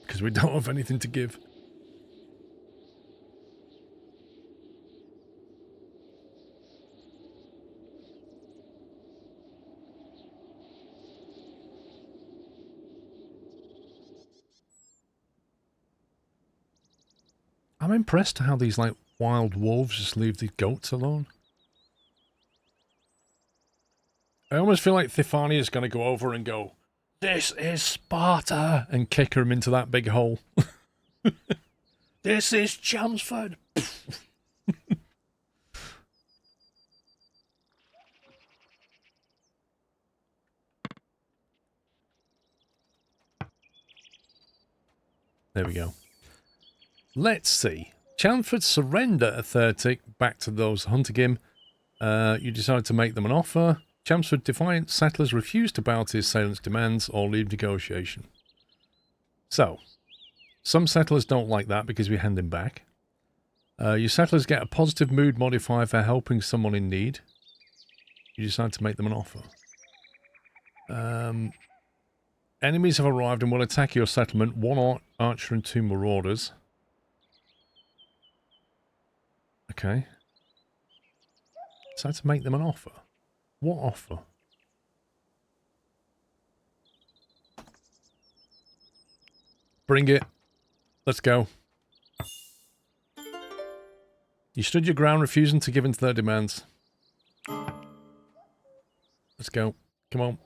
Because we don't have anything to give. I'm impressed how these, like, wild wolves just leave the goats alone. I almost feel like Thifani is going to go over and go, "This is Sparta," and kick him into that big hole. This is Chelmsford. There we go. Let's see. Chelmsford surrender a third tick back to those hunting him. You decide to make them an offer. Chelmsford defiant settlers refuse to bow to his assailants' demands or leave negotiation. So, some settlers don't like that because we hand him back. Your settlers get a positive mood modifier for helping someone in need. You decide to make them an offer. Enemies have arrived and will attack your settlement. 1 archer and 2 marauders. Okay. Decide to make them an offer. What offer? Bring it. Let's go. You stood your ground, refusing to give in to their demands. Let's go. Come on.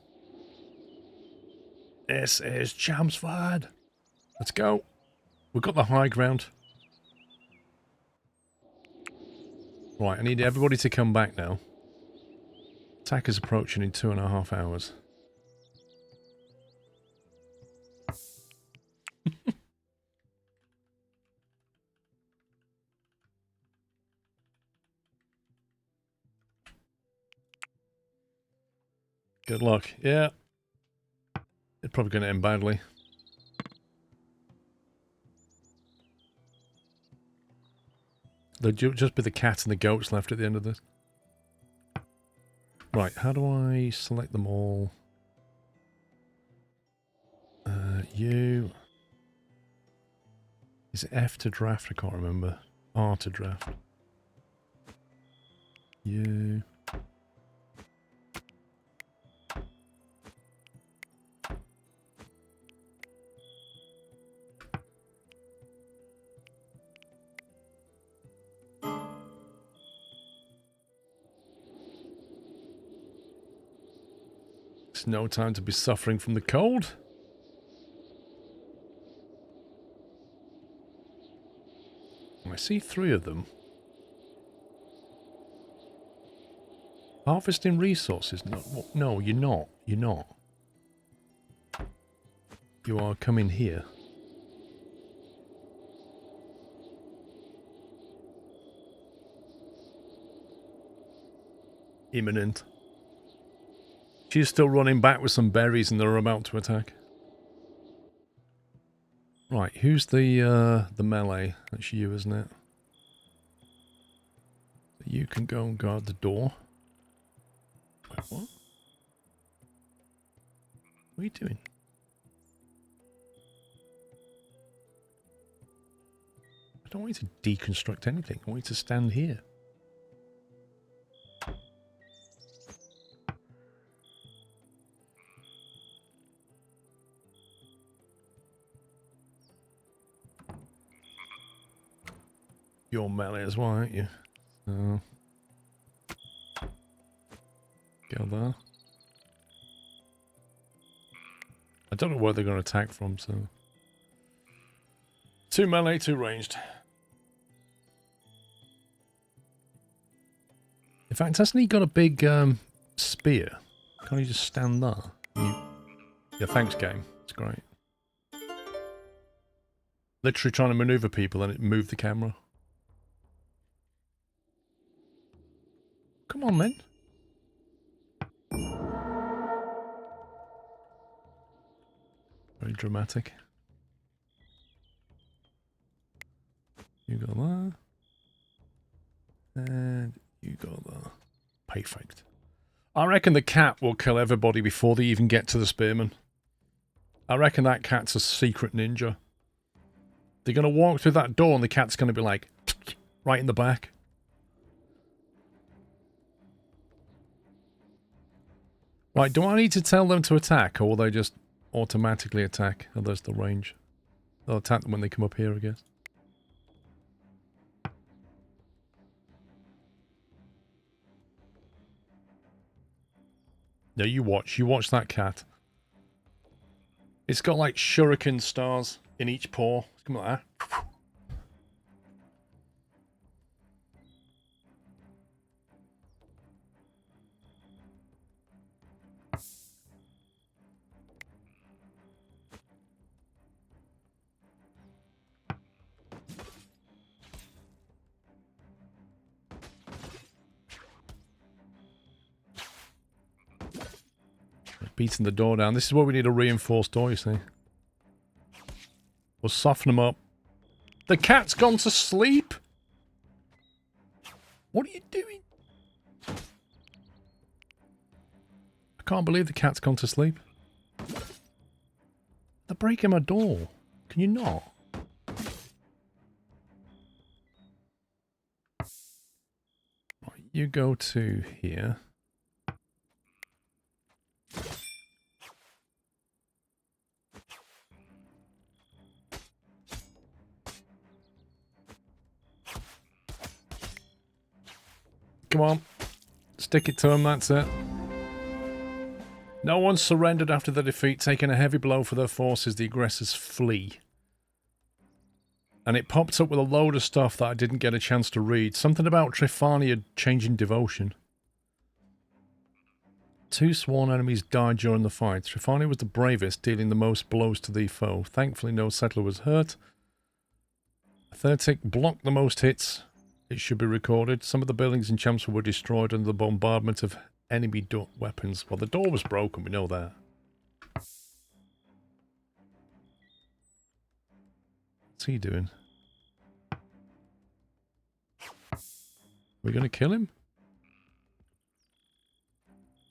This is Chelmsford. Let's go. We've got the high ground. Right, I need everybody to come back now. Attack is approaching in 2.5 hours. Good luck. Yeah. It's probably going to end badly. There'll just be the cat and the goats left at the end of this. Right, how do I select them all? You. Is it F to draft? I can't remember. R to draft. You. It's no time to be suffering from the cold. I see 3 of them. Harvesting resources. No, you're not. You're not. You are coming here. Imminent. She's still running back with some berries and they're about to attack. Right, who's the melee? That's you, isn't it? You can go and guard the door. Wait, what? What are you doing? I don't want you to deconstruct anything. I want you to stand here. You're melee as well, aren't you? So go there. I don't know where they're going to attack from, so 2 melee, 2 ranged. In fact, hasn't he got a big spear? Can't he just stand there? Yeah, thanks, game. It's great. Literally trying to maneuver people and it moved the camera. Come on, man. Very dramatic. You go there. And you go there. Perfect. I reckon the cat will kill everybody before they even get to the spearman. I reckon that cat's a secret ninja. They're going to walk through that door and the cat's going to be like, right in the back. Right, do I need to tell them to attack, or will they just automatically attack? Oh, there's the range. They'll attack them when they come up here, I guess. No, you watch. You watch that cat. It's got like shuriken stars in each paw. Come like that. Beating the door down. This is where we need a reinforced door, you see. We'll soften them up. The cat's gone to sleep? What are you doing? I can't believe the cat's gone to sleep. They're breaking my door. Can you not? Right, you go to here. Come on. Stick it to him, that's it. No one surrendered after the defeat, taking a heavy blow for their forces. The aggressors flee. And it popped up with a load of stuff that I didn't get a chance to read. Something about Trifania changing devotion. 2 sworn enemies died during the fight. Trifania was the bravest, dealing the most blows to the foe. Thankfully, no settler was hurt. A third tick blocked the most hits. It should be recorded. Some of the buildings in Champsford were destroyed under the bombardment of enemy weapons. Well, the door was broken, we know that. What's he doing? We're going to kill him?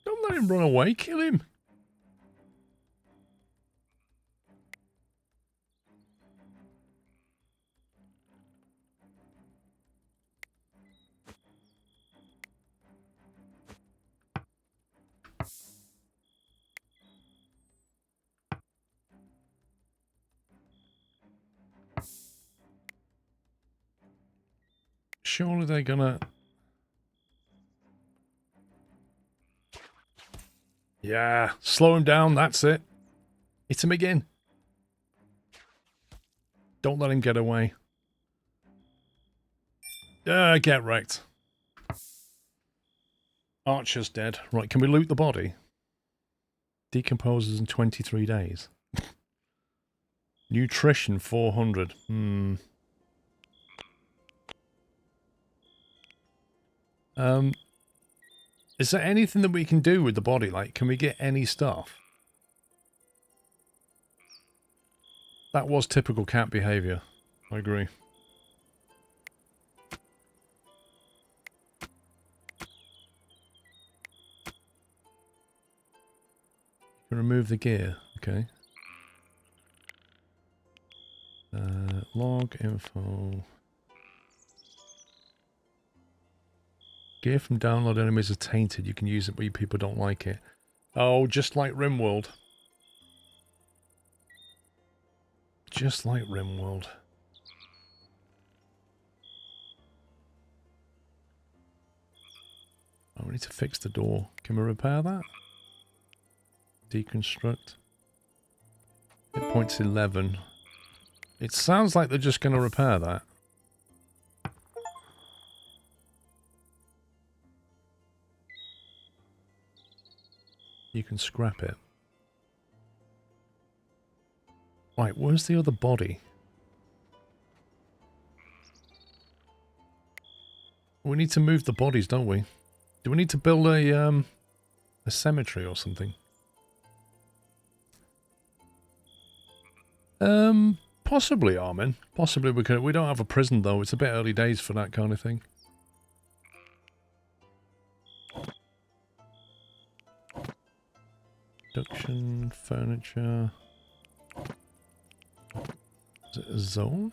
Don't let him run away, kill him! Surely they're gonna... Yeah, slow him down, that's it. Hit him again. Don't let him get away. Get wrecked. Archer's dead. Right, can we loot the body? Decomposes in 23 days. Nutrition 400. Is there anything that we can do with the body? Like, can we get any stuff? That was typical cat behavior. I agree. You can remove the gear. Okay. Log info. Gear from download enemies are tainted. You can use it, but people don't like it. Oh, just like RimWorld. Just like RimWorld. Oh, we need to fix the door. Can we repair that? Deconstruct. Hit points 11. It sounds like they're just going to repair that. You can scrap it. Right, where's the other body? We need to move the bodies, don't we? Do we need to build a cemetery or something? Possibly, Armin. Possibly we could. We don't have a prison though. It's a bit early days for that kind of thing. Production, furniture. Is it a zone?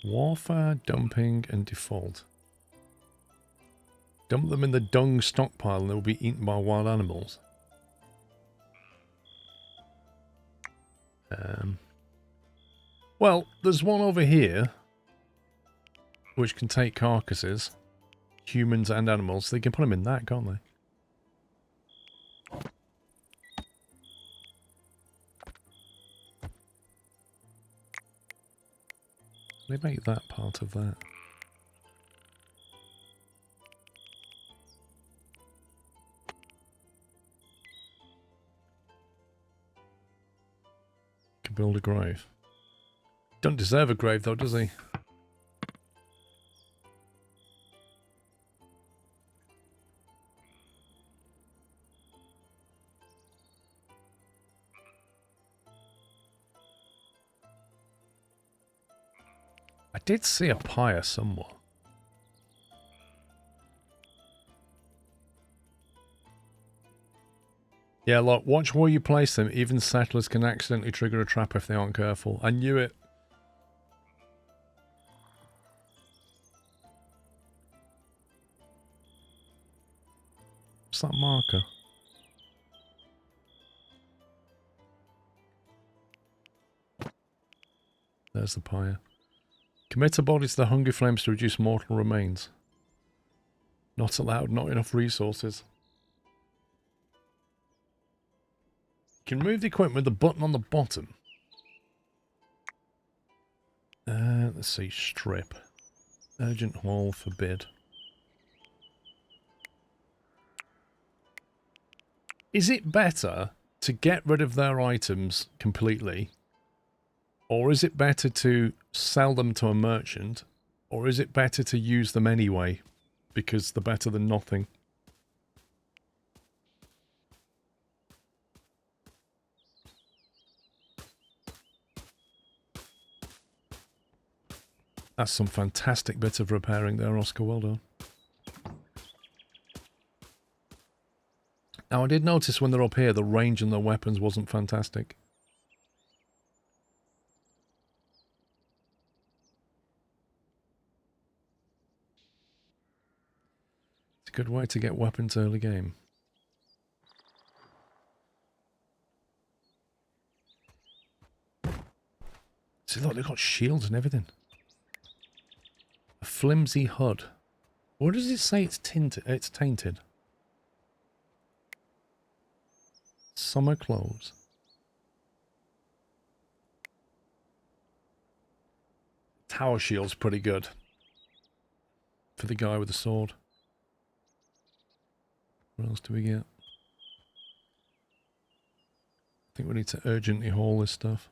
Warfare, dumping, and default. Dump them in the dung stockpile and they'll be eaten by wild animals. Well, there's one over here which can take carcasses. humans and animals. They can put them in that, can't they? They make that part of that. Can build a grave. Don't deserve a grave though, does he? I did see a pyre somewhere. Yeah, look, watch where you place them. Even settlers can accidentally trigger a trap if they aren't careful. I knew it. What's that marker? There's the pyre. Commit a body to the hungry flames to reduce mortal remains. Not allowed, not enough resources. You can move the equipment with the button on the bottom. Let's see, strip. Urgent haul, forbid. Is it better to get rid of their items completely? Or is it better to sell them to a merchant? Or is it better to use them anyway? Because they're better than nothing. That's some fantastic bit of repairing there, Oscar. Well done. Now, I did notice when they're up here, the range on their weapons wasn't fantastic. It's a good way to get weapons early game. See, look, they've got shields and everything. A flimsy HUD. What does it say it's tinted? It's tainted. Summer clothes. Tower shield's pretty good. For the guy with the sword. What else do we get? I think we need to urgently haul this stuff.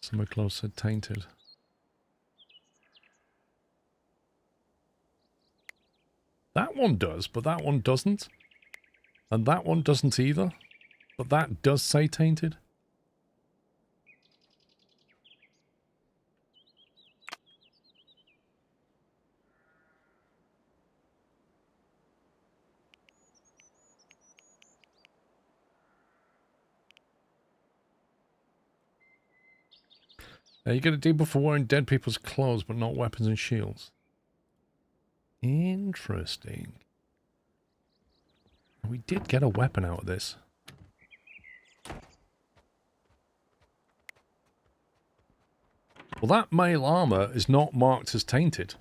Summer clothes said tainted. That one does, but that one doesn't. And that one doesn't either. But that does say tainted. You get a debuff for wearing dead people's clothes, but not weapons and shields. Interesting. We did get a weapon out of this. Well, that mail armor is not marked as tainted.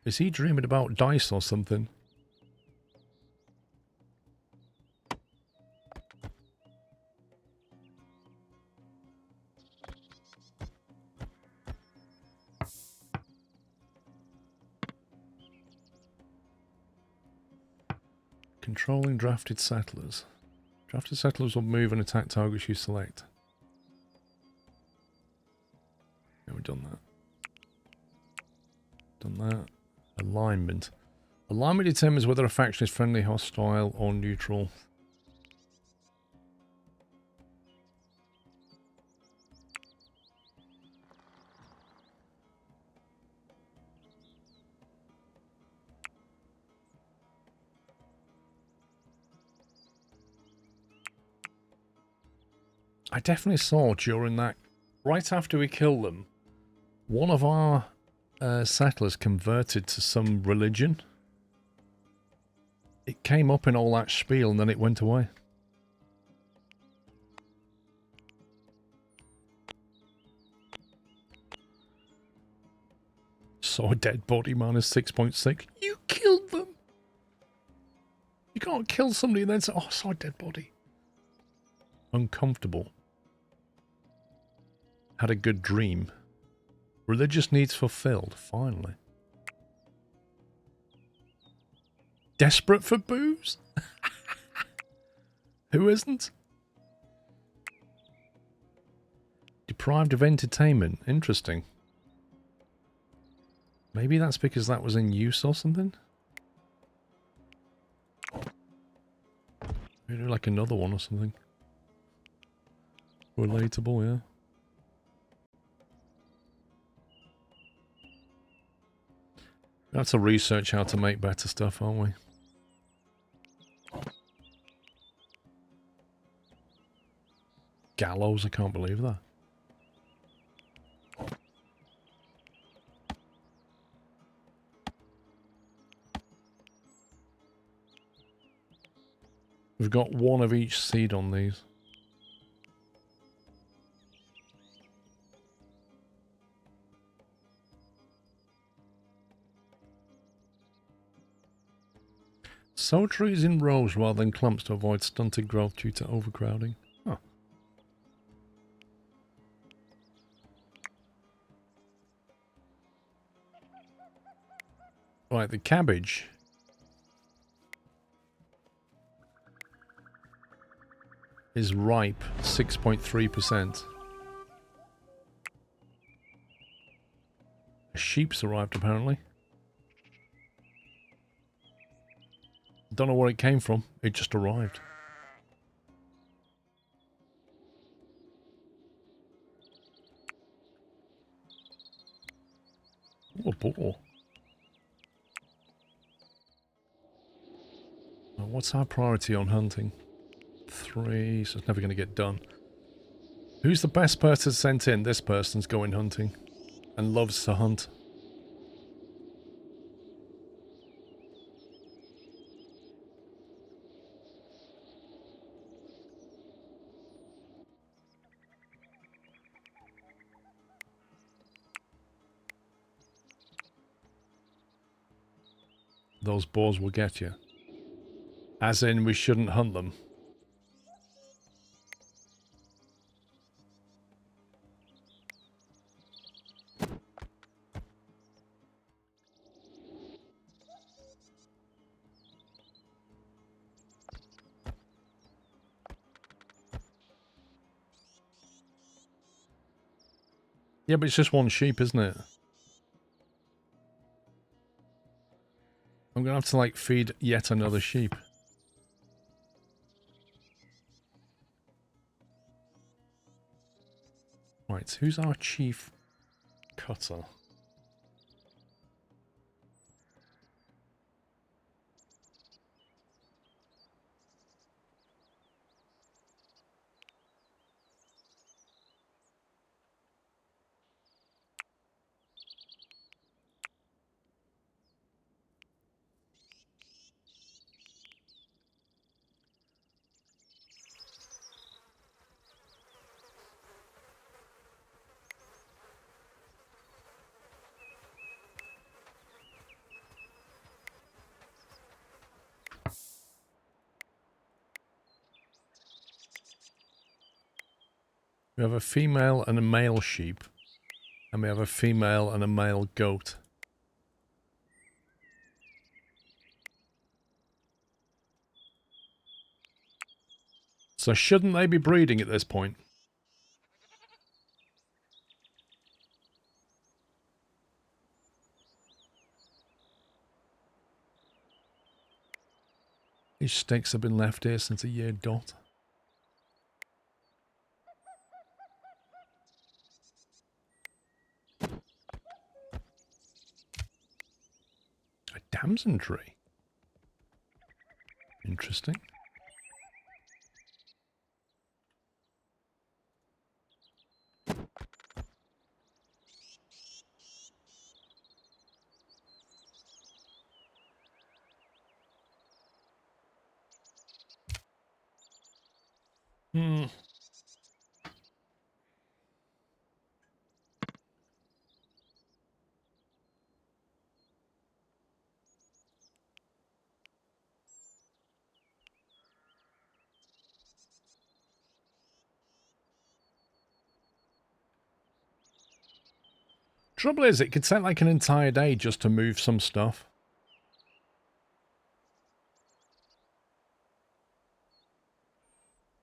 Is he dreaming about dice or something? Controlling drafted settlers. Drafted settlers will move and attack targets you select. Yeah, we've done that. Done that. Alignment. Alignment determines whether a faction is friendly, hostile, or neutral. I definitely saw during that right after we kill them, one of our settlers converted to some religion. It came up in all that spiel and then it went away. Saw a dead body minus 6.6. You killed them! You can't kill somebody and then say, oh, I saw a dead body. Uncomfortable. Had a good dream. Religious needs fulfilled, finally. Desperate for booze? Who isn't? Deprived of entertainment. Interesting. Maybe that's because that was in use or something? Maybe like another one or something. Relatable, yeah. We have to research how to make better stuff, aren't we? Gallows, I can't believe that. We've got one of each seed on these. Sow trees in rows rather than clumps to avoid stunted growth due to overcrowding. Huh. Right, the cabbage is ripe, 6.3%. A sheep's arrived apparently. Don't know where it came from, it just arrived. Oh, a boar. Now, what's our priority on hunting? 3, so it's never going to get done. Who's the best person sent in? This person's going hunting and loves to hunt. Those boars will get you. As in, we shouldn't hunt them. Yeah, but it's just one sheep, isn't it? I'm going to have to, like, feed yet another sheep. Right, who's our chief cutter? We have a female and a male sheep. And we have a female and a male goat. So shouldn't they be breeding at this point? These stakes have been left here since a year dot. A damson tree. Interesting. Trouble is, it could take like an entire day just to move some stuff.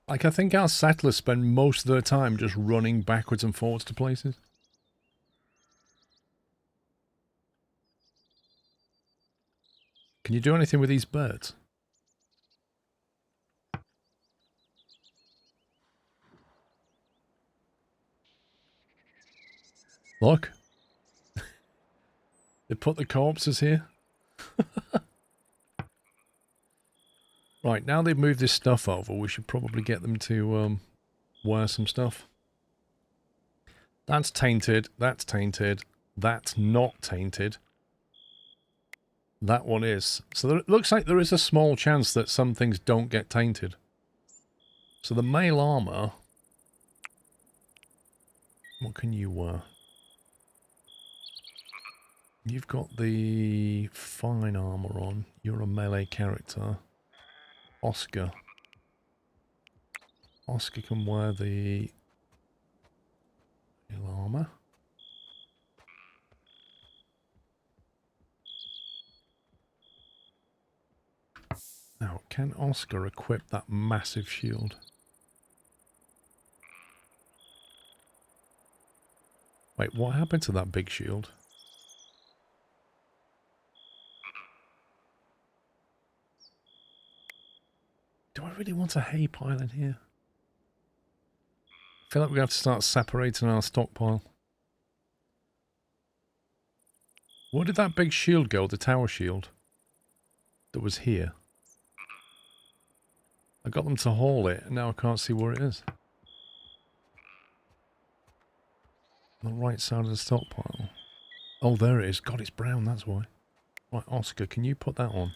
Like, I think our settlers spend most of their time just running backwards and forwards to places. Can you do anything with these birds? Look. They put the corpses here. Right, now they've moved this stuff over, we should probably get them to wear some stuff. That's tainted, that's tainted, that's not tainted. That one is. So it looks like there is a small chance that some things don't get tainted. So the mail armor... What can you wear? You've got the fine armor on. You're a melee character. Oscar. Oscar can wear the armor. Now, can Oscar equip that massive shield? Wait, what happened to that big shield? Do I really want a hay pile in here? I feel like we're going to have to start separating our stockpile. Where did that big shield go? The tower shield that was here. I got them to haul it, and now I can't see where it is. On the right side of the stockpile. Oh, there it is. God, it's brown, that's why. Right, Oscar, can you put that on?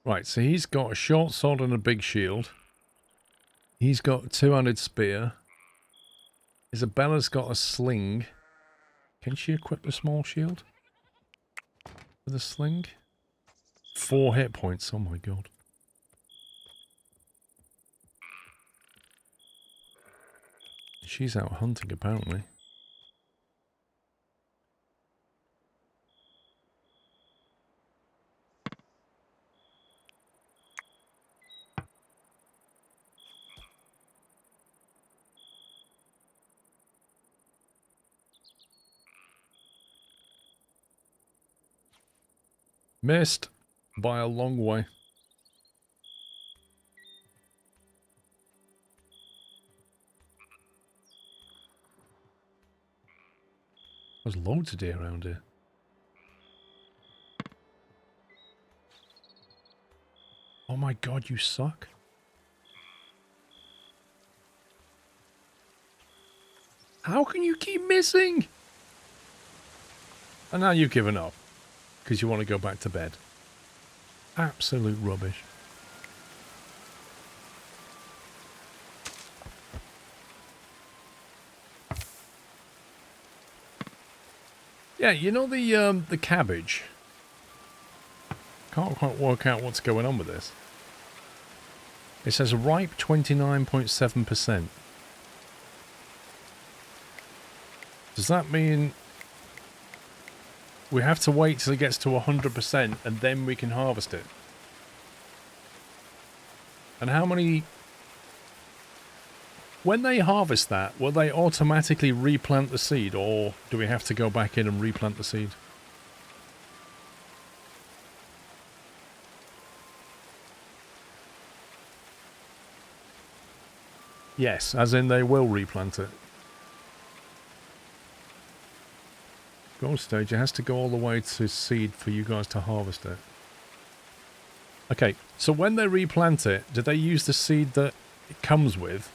Right, so he's got a short sword and a big shield. He's got a two-handed spear. Isabella's got a sling. Can she equip a small shield? With a sling? 4 hit points, oh my god. She's out hunting, apparently. Missed by a long way. There's loads of deer around here. Oh my god, you suck. How can you keep missing? And now you've given up. Because you want to go back to bed. Absolute rubbish. Yeah, you know the cabbage? Can't quite work out what's going on with this. It says ripe 29.7%. Does that mean we have to wait till it gets to 100% and then we can harvest it? And how many... When they harvest that, will they automatically replant the seed, or do we have to go back in and replant the seed? Yes, as in they will replant it. Gold stage, it has to go all the way to seed for you guys to harvest it. Okay, so when they replant it, do they use the seed that it comes with?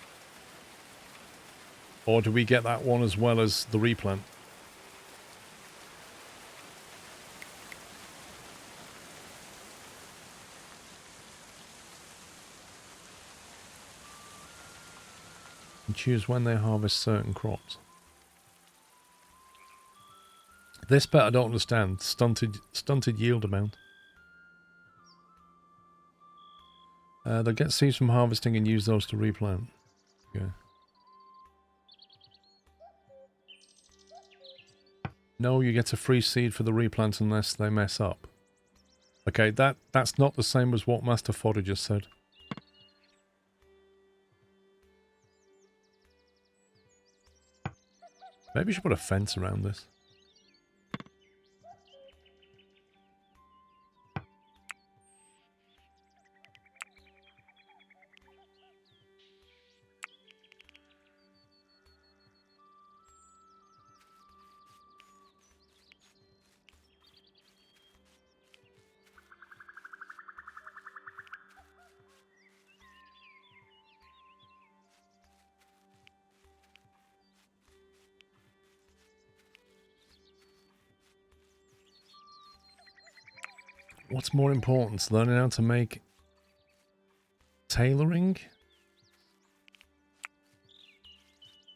Or do we get that one as well as the replant? And choose when they harvest certain crops. This bit I don't understand. Stunted yield amount. They'll get seeds from harvesting and use those to replant. Okay. No, you get a free seed for the replant unless they mess up. Okay, that's not the same as what Master Fodder just said. Maybe we should put a fence around this. What's more important, learning how to make tailoring?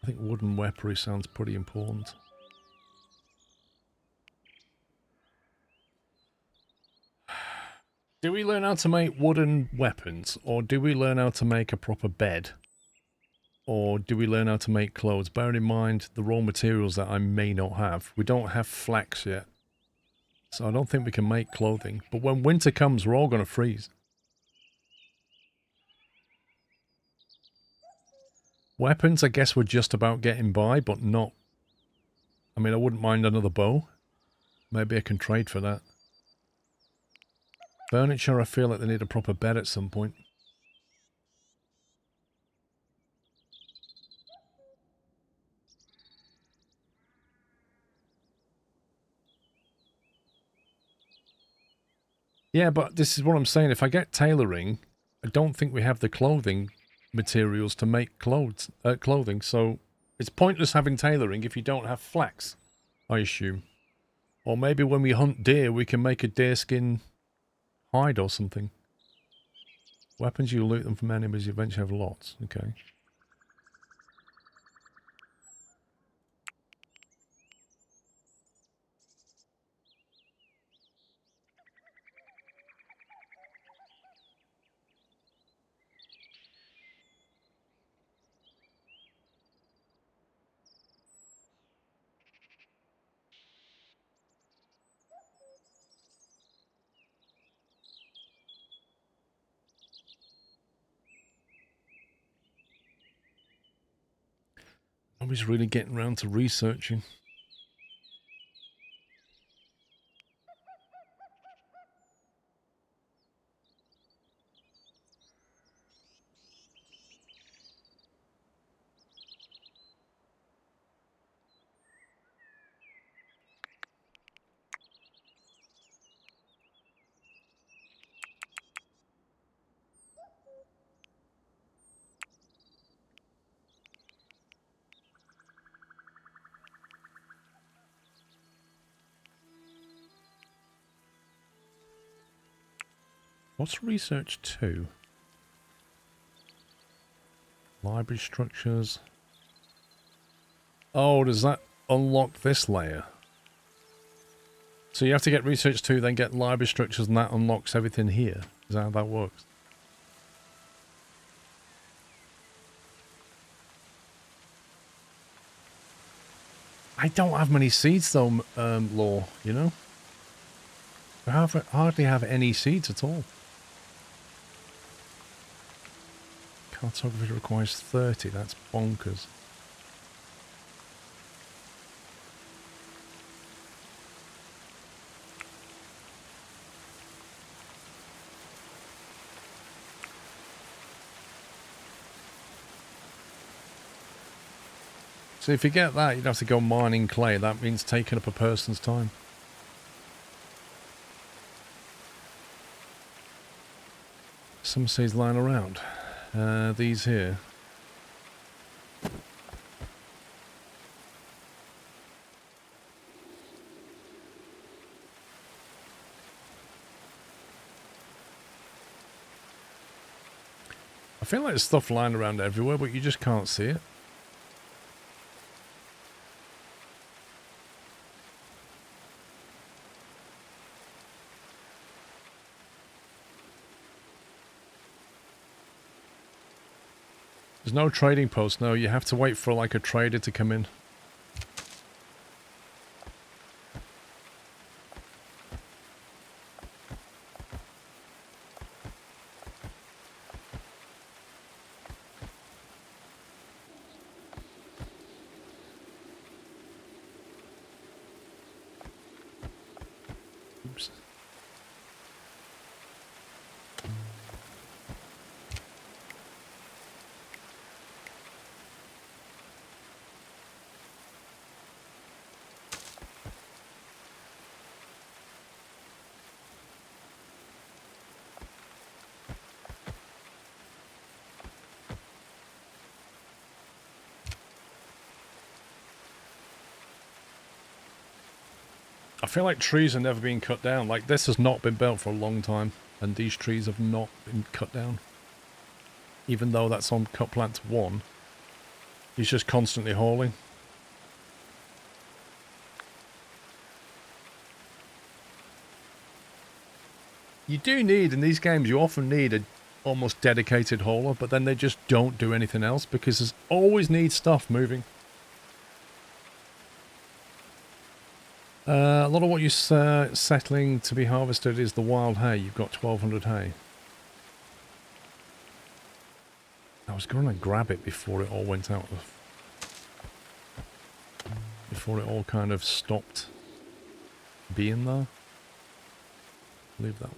I think wooden weaponry sounds pretty important. Do we learn how to make wooden weapons, or do we learn how to make a proper bed? Or do we learn how to make clothes? Bearing in mind the raw materials that I may not have. We don't have flax yet. So I don't think we can make clothing. But when winter comes, we're all going to freeze. Weapons, I guess we're just about getting by, but not... I mean, I wouldn't mind another bow. Maybe I can trade for that. Furniture, I feel like they need a proper bed at some point. Yeah, but this is what I'm saying. If I get tailoring, I don't think we have the clothing materials to make clothing. So it's pointless having tailoring if you don't have flax, I assume. Or maybe when we hunt deer, we can make a deerskin hide or something. Weapons, you loot them from enemies, you eventually have lots. Okay. Nobody's really getting around to researching. What's research 2? Library structures. Oh, does that unlock this layer? So you have to get research 2, then get library structures, and that unlocks everything here. Is that how that works? I don't have many seeds though, Law, you know? I hardly have any seeds at all. Cartography requires 30, that's bonkers. So if you get that, you'd have to go mining clay. That means taking up a person's time. Some seeds lying around. These here. I feel like there's stuff lying around everywhere, but you just can't see it. There's no trading post, no. You have to wait for like a trader to come in. Oops. I feel like trees are never being cut down. Like, this has not been built for a long time, and these trees have not been cut down. Even though that's on cut plant 1. He's just constantly hauling. You do need, in these games, you often need a almost dedicated hauler, but then they just don't do anything else because there's always need stuff moving. A lot of what you're settling to be harvested is the wild hay. You've got 1,200 hay. I was going to grab it before it all went out of... Before it all kind of stopped being there. Leave that one.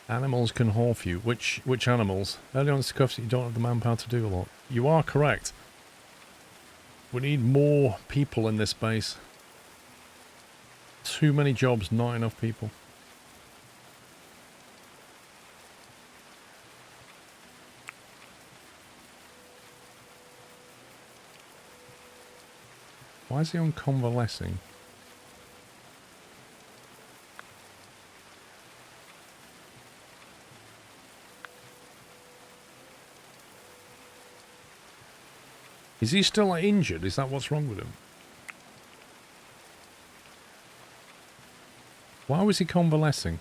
Animals can haul for you. Which animals? Early on discussed that you don't have the manpower to do a lot. You are correct. We need more people in this base. Too many jobs, not enough people. Why is he on convalescing? Is he still like, injured? Is that what's wrong with him? Why was he convalescing?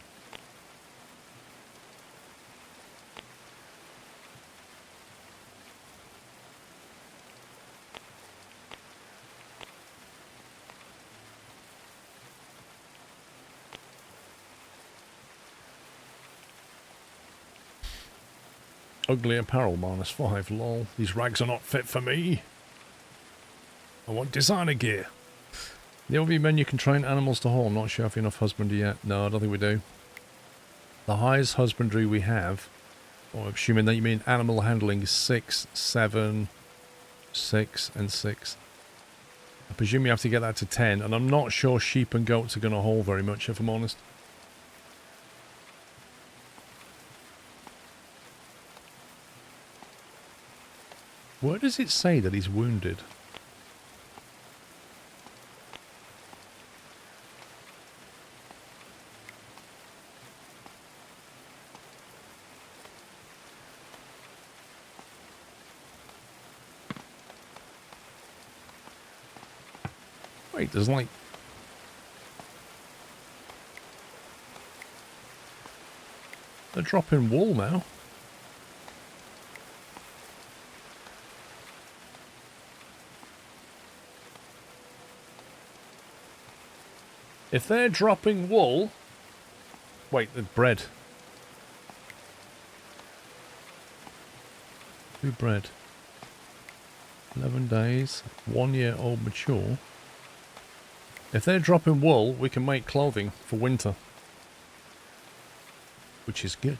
Ugly apparel, -5. Lol. These rags are not fit for me. I want designer gear. The overview menu can train animals to haul. I'm not sure if enough husbandry yet. No, I don't think we do. The highest husbandry we have, or I'm assuming that you mean animal handling, is 6, 7, 6, and 6. I presume you have to get that to 10, and I'm not sure sheep and goats are going to haul very much, if I'm honest. Where does it say that he's wounded? Wait, there's like... They're dropping wool now. If they're dropping wool... Wait, the bread. Who bread? 11 days, 1 year old mature. If they're dropping wool, we can make clothing for winter. Which is good.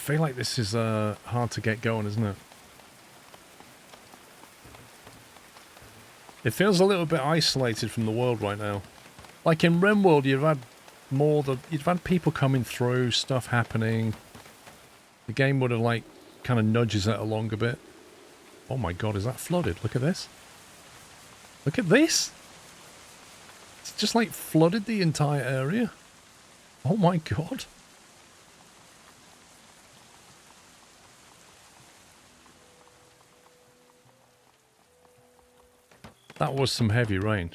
feel like this is hard to get going, isn't it? It feels a little bit isolated from the world right now. Like in RimWorld, you've had people coming through, stuff happening. The game would have like kind of nudges it along a bit. Oh my god, is that flooded? Look at this. Look at this. It's just like flooded the entire area. Oh my god. That was some heavy rain.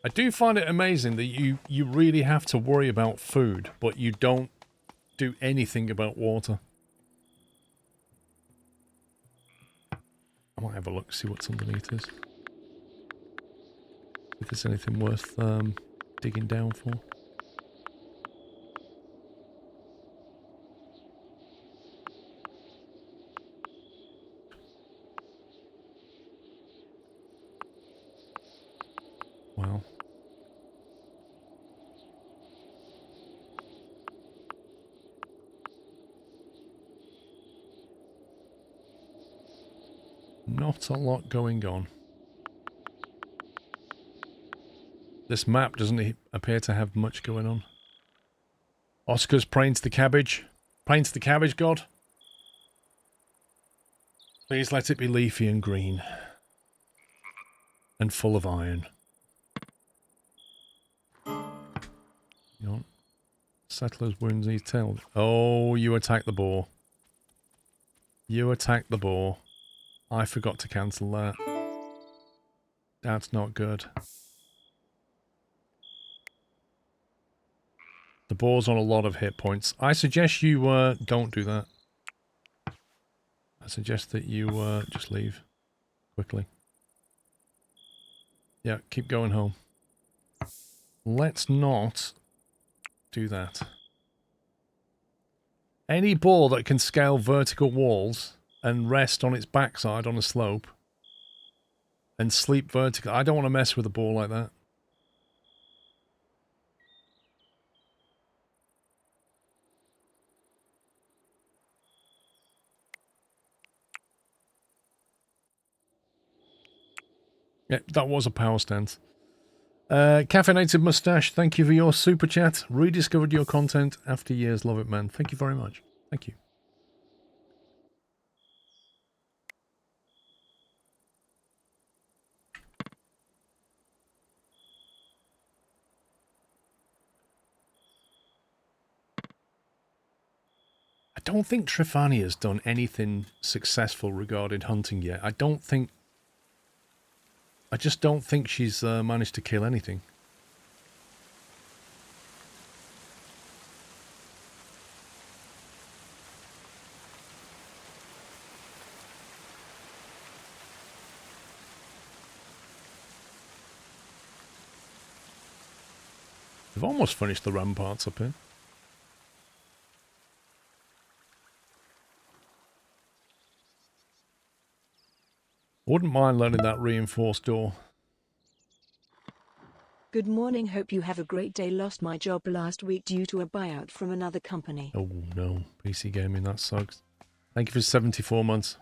I do find it amazing that you really have to worry about food, but you don't do anything about water. I might have a look, see what's underneath this. If there's anything worth digging down for. Well. Not a lot going on. This map doesn't appear to have much going on. Oscar's praying to the cabbage. Praying to the cabbage god. Please let it be leafy and green. And full of iron. You know, Settler's wounds his tail. Oh, you attacked the boar. You attacked the boar. I forgot to cancel that. That's not good. The boar's on a lot of hit points. I suggest you don't do that. I suggest that you just leave quickly. Yeah, keep going home. Let's not do that. Any boar that can scale vertical walls and rest on its backside on a slope and sleep vertical. I don't want to mess with a boar like that. Yeah, that was a power stance. Caffeinated Mustache, thank you for your super chat. Rediscovered your content after years. Love it, man. Thank you very much. Thank you. I don't think Trifani has done anything successful regarding hunting yet. I just don't think she's managed to kill anything. We've almost finished the ramparts up here. Wouldn't mind learning that reinforced door. Good morning, hope you have a great day. Lost my job last week due to a buyout from another company. Oh no, PC Gaming, that sucks. Thank you for 74 months.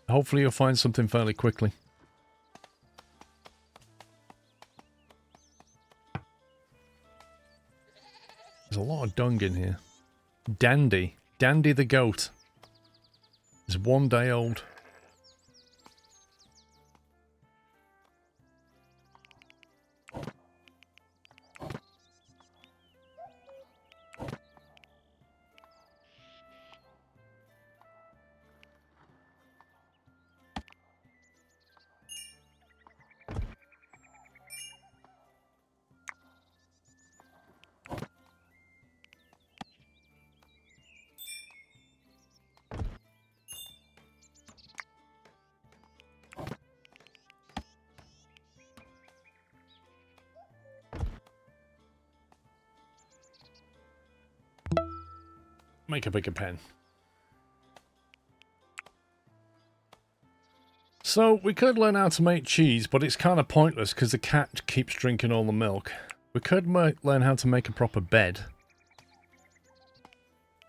Hopefully you'll find something fairly quickly. There's a lot of dung in here. Dandy. Dandy the goat. Is 1 day old. Make a bigger pen. So we could learn how to make cheese, but it's kind of pointless because the cat keeps drinking all the milk. We could learn how to make a proper bed.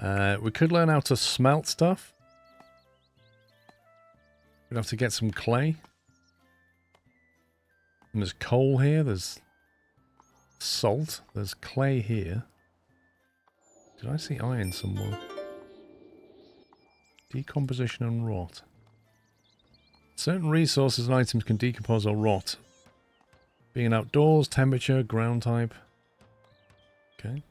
We could learn how to smelt stuff. We'd have to get some clay. And there's coal here, there's salt, there's clay here. Did I see iron somewhere? Decomposition and rot. Certain resources and items can decompose or rot. Being outdoors, temperature, ground type. Okay.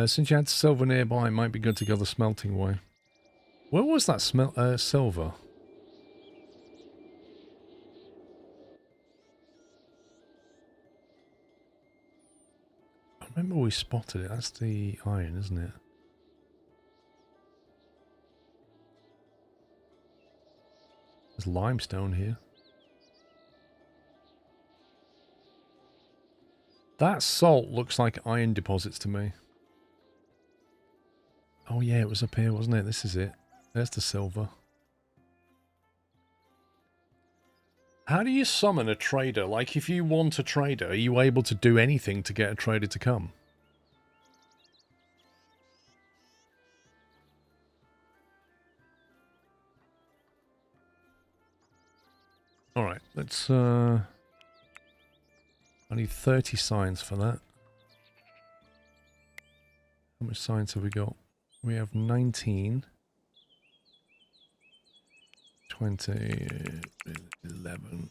Since you had silver nearby, it might be good to go the smelting way. Where was that silver? I remember we spotted it. That's the iron, isn't it? There's limestone here. That salt looks like iron deposits to me. Oh yeah, it was up here, wasn't it? This is it. There's the silver. How do you summon a trader? Like, if you want a trader, are you able to do anything to get a trader to come? Alright, let's, I need 30 signs for that. How much signs have we got? We have 19. 20, 11.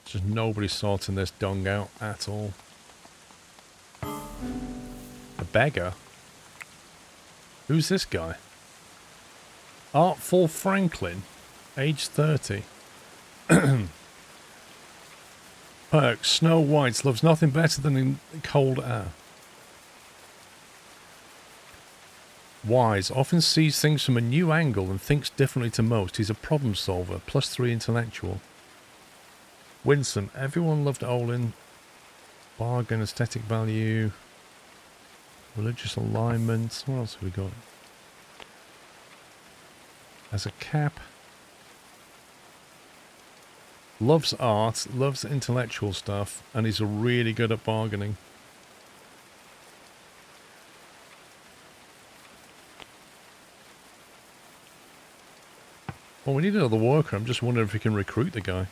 Just nobody sorting this dung out at all. A beggar? Who's this guy? Artful Franklin, age 30. Perks, Snow White loves nothing better than in cold air. Wise, often sees things from a new angle and thinks differently to most. He's a problem solver, +3 intellectual. Winsome, everyone loved Olin. Bargain, aesthetic value. Religious alignment. What else have we got? As a cap. Loves art, loves intellectual stuff, and he's really good at bargaining. Well, we need another worker. I'm just wondering if we can recruit the guy.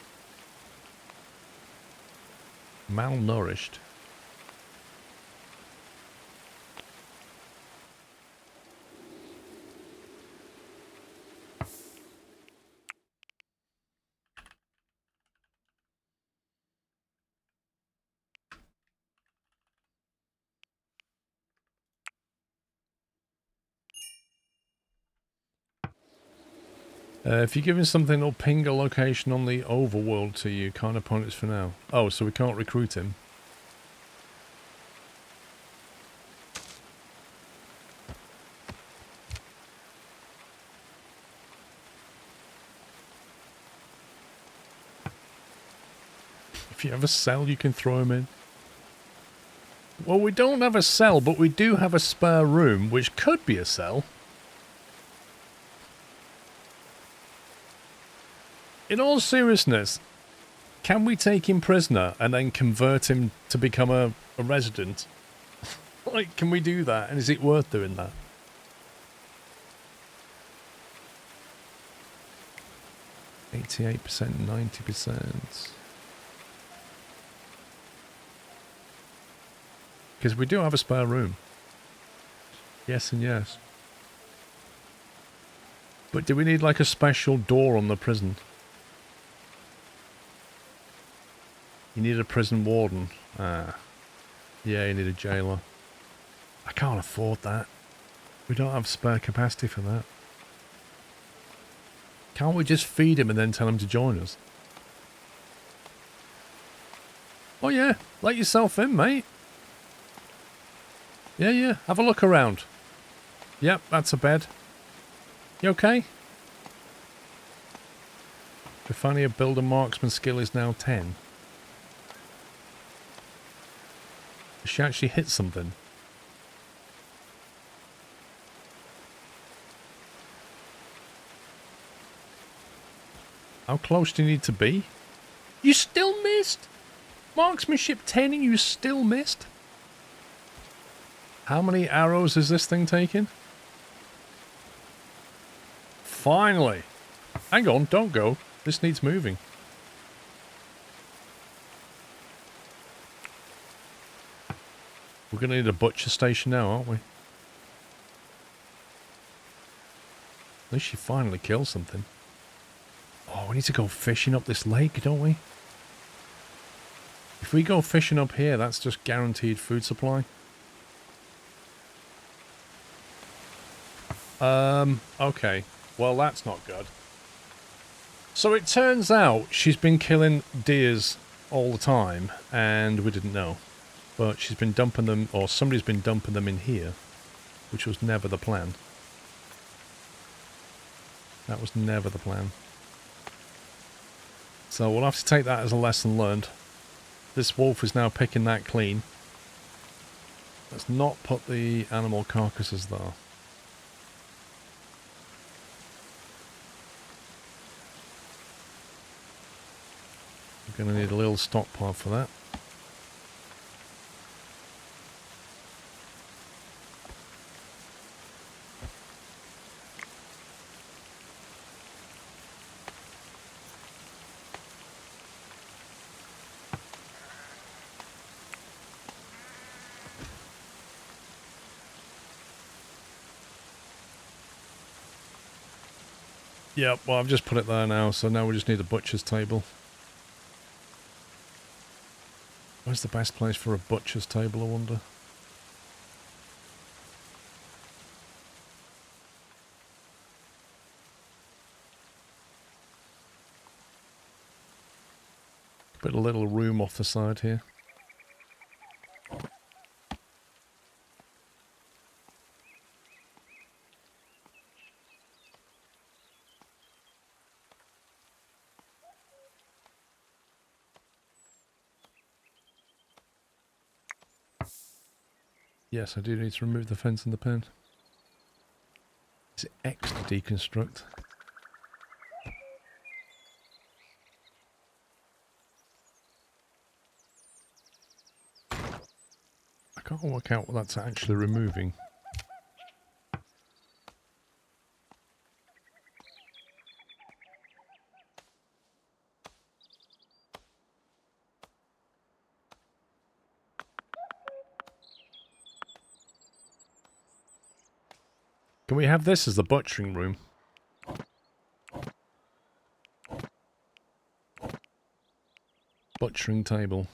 Malnourished. If you're giving something, it'll ping a location on the overworld to you. Kind of pointless for now. Oh, so we can't recruit him. If you have a cell, you can throw him in. Well, we don't have a cell, but we do have a spare room, which could be a cell. In all seriousness, can we take him prisoner and then convert him to become a resident? Like, can we do that? And is it worth doing that? %, 90%. Because we do have a spare room. Yes and yes. But do we need like a special door on the prison? You need a prison warden. Ah. Yeah, you need a jailer. I can't afford that. We don't have spare capacity for that. Can't we just feed him and then tell him to join us? Oh yeah, let yourself in, mate. Yeah, yeah, have a look around. Yep, that's a bed. You okay? Bifania builder marksman skill is now 10. Did she actually hit something? How close do you need to be? You still missed? Marksmanship 10 and you still missed? How many arrows is this thing taking? Finally! Hang on, don't go. This needs moving. We're going to need a butcher station now, aren't we? At least she finally killed something. Oh, we need to go fishing up this lake, don't we? If we go fishing up here, that's just guaranteed food supply. Okay. Well, that's not good. So it turns out she's been killing deers all the time, and we didn't know. But she's been dumping them, or somebody's been dumping them in here, which was never the plan. That was never the plan. So we'll have to take that as a lesson learned. This wolf is now picking that clean. Let's not put the animal carcasses there. We're going to need a little stockpile for that. Yep, well I've just put it there now, so now we just need a butcher's table. Where's the best place for a butcher's table, I wonder? Put a little room off the side here. Yes, I do need to remove the fence and the pen. Is it X to deconstruct? I can't work out what that's actually removing. Can we have this as the butchering room? Butchering table.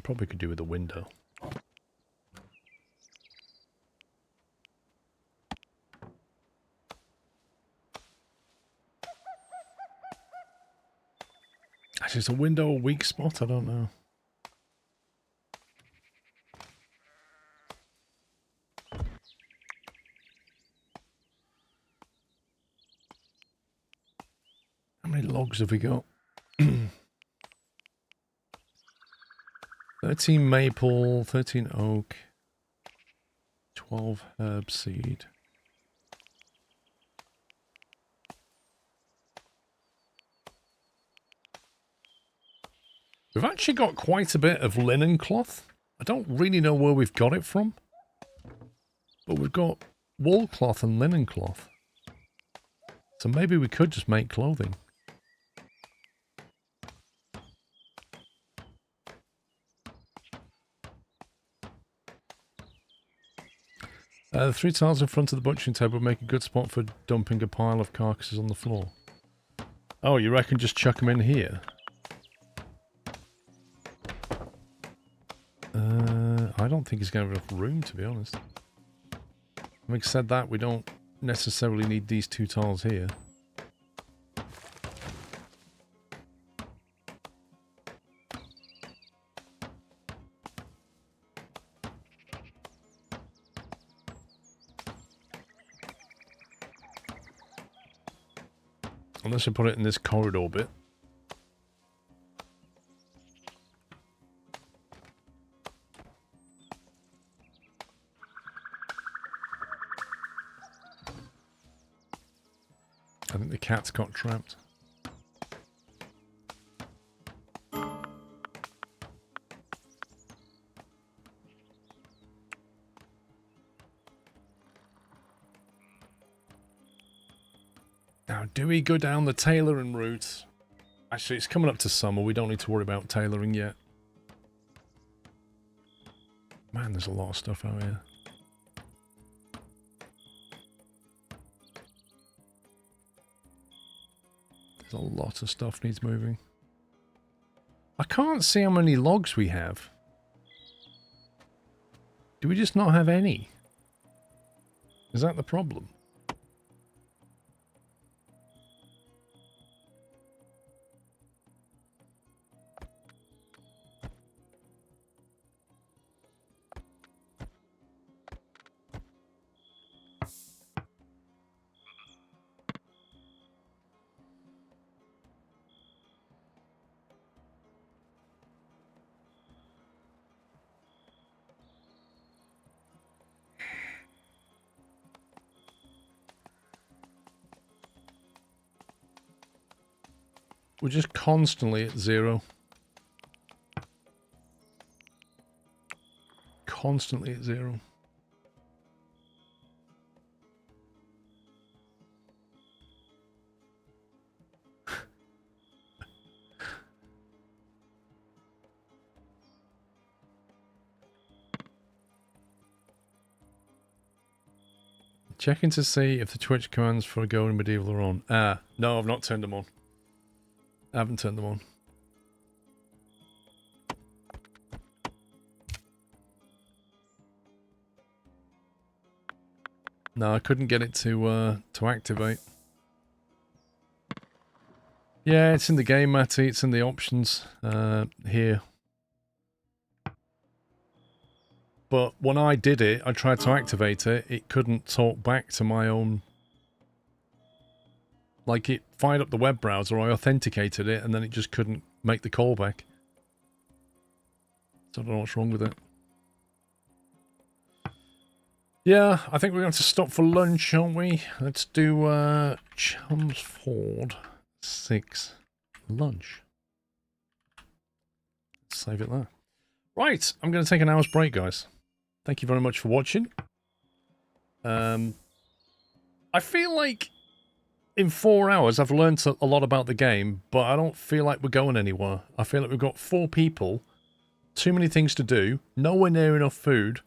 Probably could do with a window. Actually, is a window a weak spot? I don't know. How many logs have we got? 13 maple, 13 oak, 12 herb seed. We've actually got quite a bit of linen cloth. I don't really know where we've got it from, but we've got wool cloth and linen cloth. So maybe we could just make clothing. The 3 tiles in front of the butchering table would make a good spot for dumping a pile of carcasses on the floor. Oh, you reckon just chuck them in here? I don't think he's going to have enough room, to be honest. Having said that, we don't necessarily need these 2 tiles here. Unless I put it in this corridor bit. I think the cat's got trapped. Now, do we go down the tailoring route? Actually, it's coming up to summer. We don't need to worry about tailoring yet. Man, there's a lot of stuff out here. A lot of stuff needs moving. I can't see how many logs we have. Do we just not have any? Is that the problem? We're just constantly at 0. Constantly at 0. Checking to see if the Twitch commands for Go and Medieval are on. Ah, no, I've not turned them on. I haven't turned them on. No, I couldn't get it to activate. Yeah, it's in the game, Matty. It's in the options here. But when I did it, I tried to activate it. It couldn't talk back to my own. Like, it fired up the web browser, I authenticated it, and then it just couldn't make the callback. So I don't know what's wrong with it. Yeah, I think we're going to stop for lunch, aren't we? Let's do Chelmsford 6 lunch. Save it there. Right, I'm going to take an hour's break, guys. Thank you very much for watching. I feel like in 4 hours I've learned a lot about the game, but I don't feel like we're going anywhere. I feel like we've got 4 people, too many things to do, nowhere near enough food,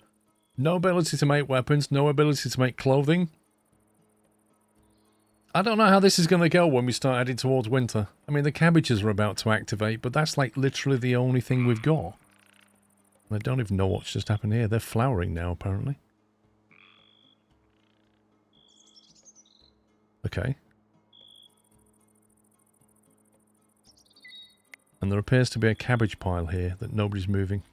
no ability to make weapons, no ability to make clothing. I don't know how this is going to go when we start heading towards winter. I mean, the cabbages are about to activate, but that's like literally the only thing we've got. I don't even know what's just happened here. They're flowering now, apparently. Okay. And there appears to be a cabbage pile here that nobody's moving.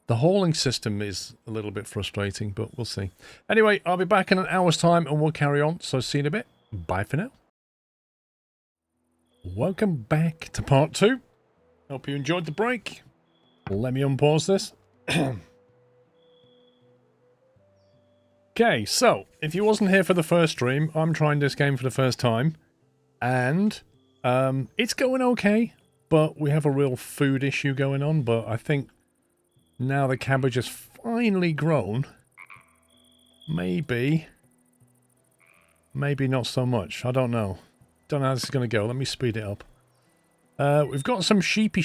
The hauling system is a little bit frustrating, but we'll see. Anyway, I'll be back in an hour's time and we'll carry on. So see you in a bit. Bye for now. Welcome back to part 2. Hope you enjoyed the break. Let me unpause this. Okay, so if you wasn't here for the first stream, I'm trying this game for the first time. And it's going okay. But we have a real food issue going on. But I think now the cabbage has finally grown. Maybe not so much. I don't know. Don't know how this is going to go. Let me speed it up. We've got some sheep.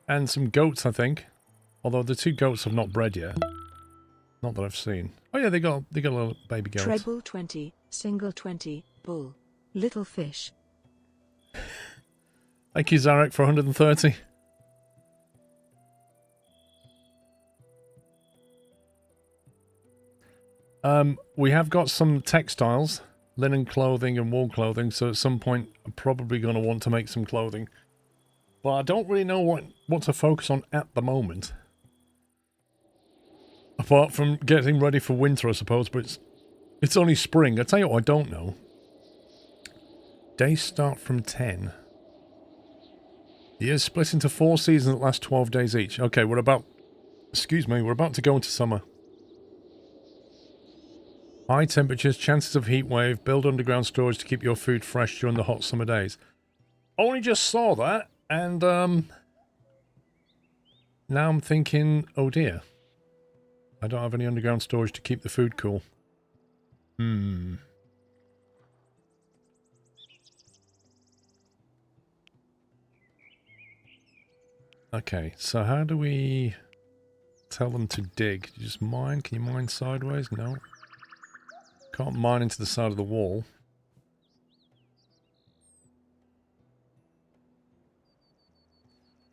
And some goats, I think. Although the 2 goats have not bred yet. Not that I've seen. Oh yeah, they got a little baby goat. Treble 20, single 20, bull. Little fish. Thank you, Zarek, for 130. We have got some textiles, linen clothing and wool clothing, so at some point I'm probably going to want to make some clothing. But I don't really know what to focus on at the moment. Apart from getting ready for winter, I suppose, but it's only spring. I tell you what, I don't know. Days start from 10. The year's split into 4 seasons that last 12 days each. Okay, we're about to go into summer. High temperatures, chances of heat wave, build underground storage to keep your food fresh during the hot summer days. Only just saw that, and now I'm thinking, oh dear. I don't have any underground storage to keep the food cool. Okay, so how do we tell them to dig? You just mine? Can you mine sideways? No. Can't mine into the side of the wall.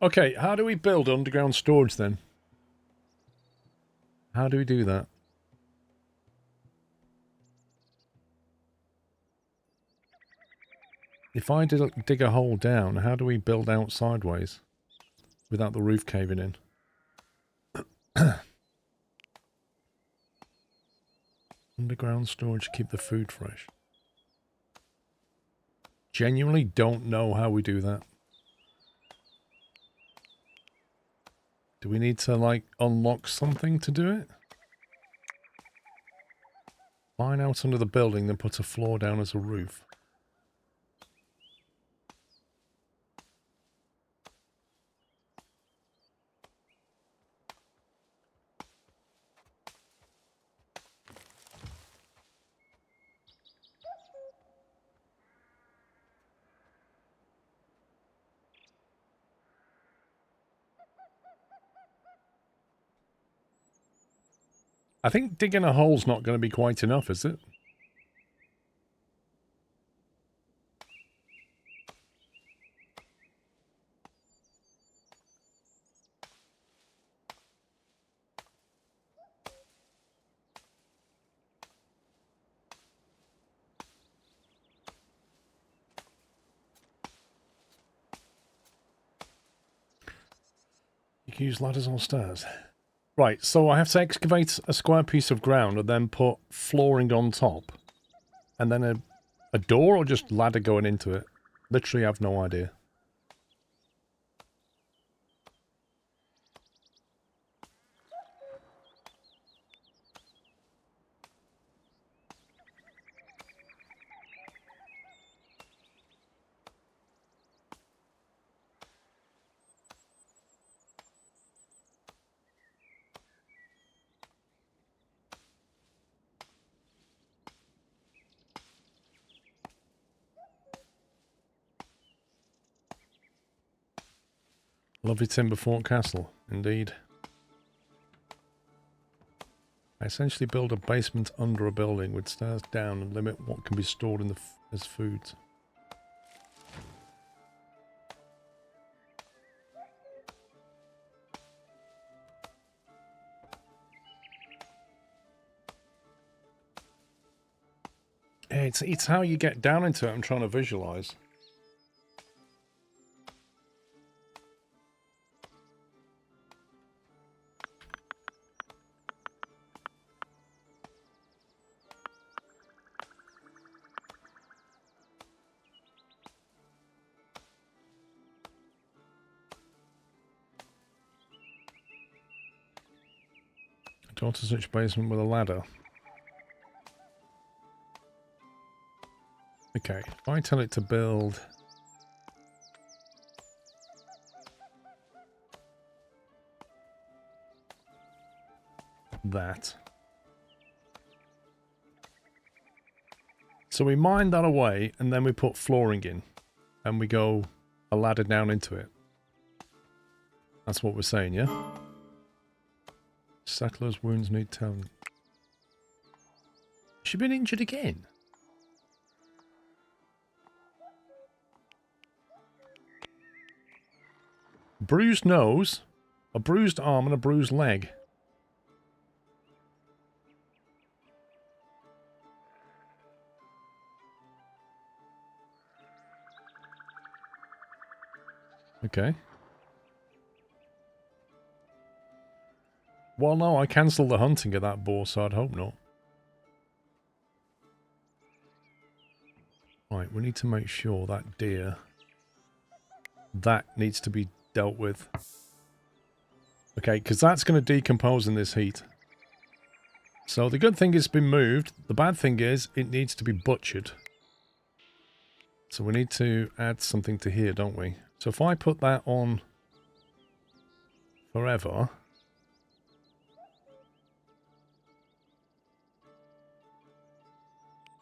Okay, how do we build underground storage then? How do we do that? If I dig a hole down, how do we build out sideways without the roof caving in? Underground storage to keep the food fresh. Genuinely don't know how we do that. Do we need to, like, unlock something to do it? Mine out under the building, then put a floor down as a roof. I think digging a hole's not going to be quite enough, is it? You can use ladders or stairs. Right, so I have to excavate a square piece of ground and then put flooring on top. And then a door or just ladder going into it? Literally have no idea. Lovely timber fort castle, indeed. I essentially build a basement under a building with stairs down and limit what can be stored in the as food. It's how you get down into it I'm trying to visualize. Door to such basement with a ladder. Okay, if I tell it to build that. So we mine that away and then we put flooring in and we go a ladder down into it. That's what we're saying, yeah? Settler's wounds need telling. She been injured again? Bruised nose, a bruised arm and a bruised leg. Okay. Well, no, I cancelled the hunting of that boar, so I'd hope not. Right, we need to make sure that deer... that needs to be dealt with. Okay, because that's going to decompose in this heat. So the good thing is it's been moved. The bad thing is it needs to be butchered. So we need to add something to here, don't we? So if I put that on forever...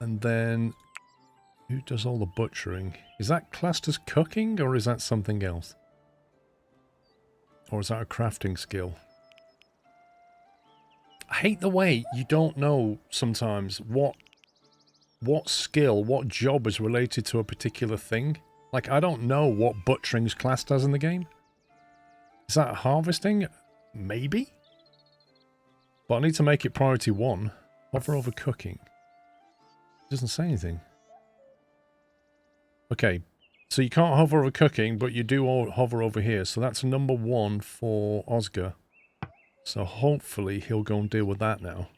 and then... who does all the butchering? Is that classed as cooking, or is that something else? Or is that a crafting skill? I hate the way you don't know sometimes what skill, what job is related to a particular thing. Like, I don't know what butchering's classed as in the game. Is that harvesting? Maybe? But I need to make it priority 1. Hover over cooking. It doesn't say anything. Okay, so you can't hover over cooking, but you do hover over here. So that's number 1 for Oscar. So hopefully he'll go and deal with that now.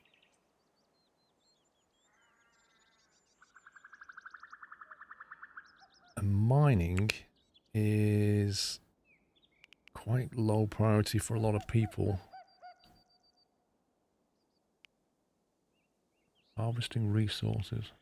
And mining is quite low priority for a lot of people. Harvesting resources.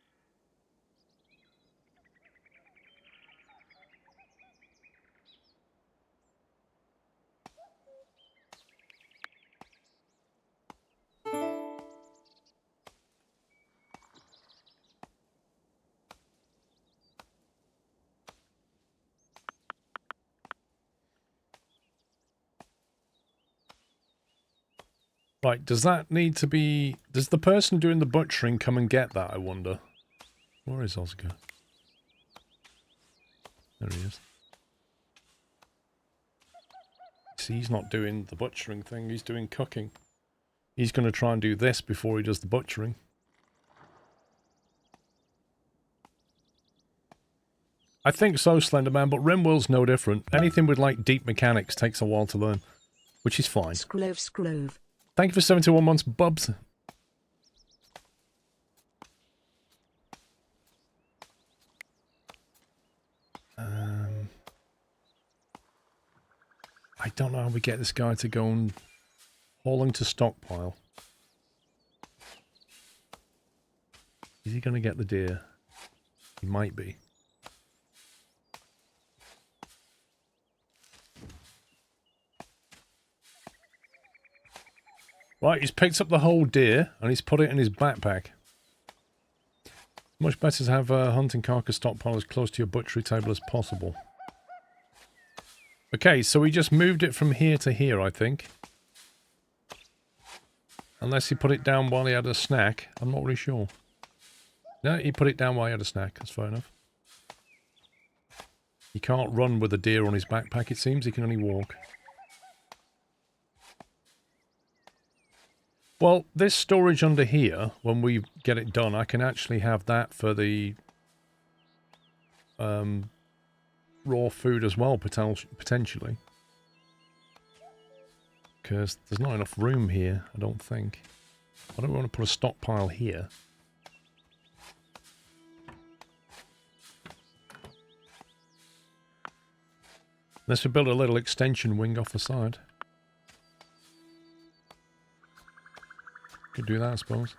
Right, does that need to be... does the person doing the butchering come and get that, I wonder? Where is Oscar? There he is. See, he's not doing the butchering thing, he's doing cooking. He's going to try and do this before he does the butchering. I think so, Slenderman, but Rimworld's no different. Anything with, like, deep mechanics takes a while to learn, which is fine. Scrove. Thank you for 71 months, Bubs. I don't know how we get this guy to go and hauling to Stockpile. Is he going to get the deer? He might be. Right, he's picked up the whole deer and he's put it in his backpack. Much better to have a hunting carcass stockpile as close to your butchery table as possible. Okay, so we just moved it from here to here, I think. Unless he put it down while he had a snack. I'm not really sure. No, he put it down while he had a snack. That's fair enough. He can't run with a deer on his backpack, it seems. He can only walk. Well, this storage under here, when we get it done, I can actually have that for the raw food as well, potentially. Because there's not enough room here, I don't think. I don't want to put a stockpile here. Unless we build a little extension wing off the side. Could do that, I suppose.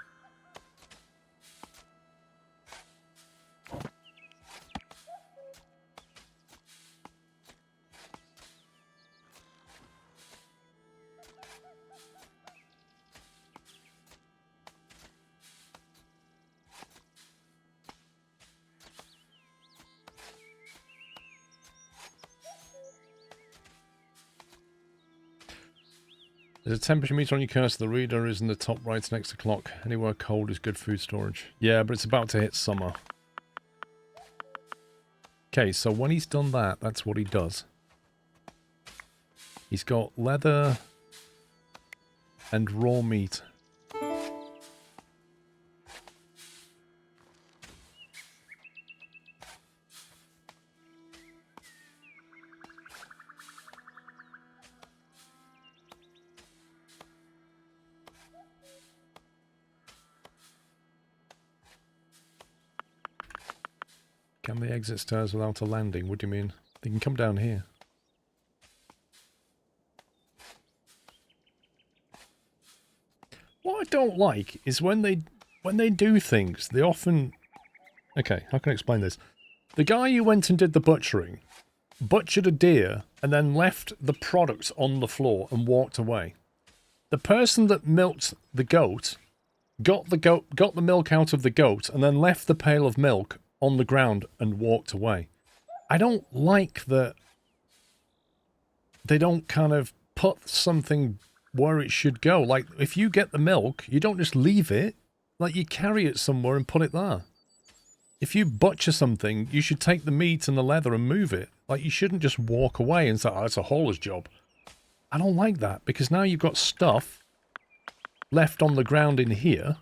There's a temperature meter on your cursor. The reader is in the top right next to the clock. Anywhere cold is good food storage. Yeah, but it's about to hit summer. Okay, so when he's done that, that's what he does. He's got leather and raw meat. Can they exit stairs without a landing? What do you mean? They can come down here. What I don't like is when they do things, they often... Okay, how can I explain this? The guy who went and did the butchering butchered a deer and then left the product on the floor and walked away. The person that milked the goat got the milk out of the goat and then left the pail of milk on the ground and walked away. I don't like that they don't kind of put something where it should go. Like, if you get the milk, you don't just leave it. Like, you carry it somewhere and put it there. If you butcher something, you should take the meat and the leather and move it. Like, you shouldn't just walk away and say, oh, it's a hauler's job. I don't like that, because now you've got stuff left on the ground in here,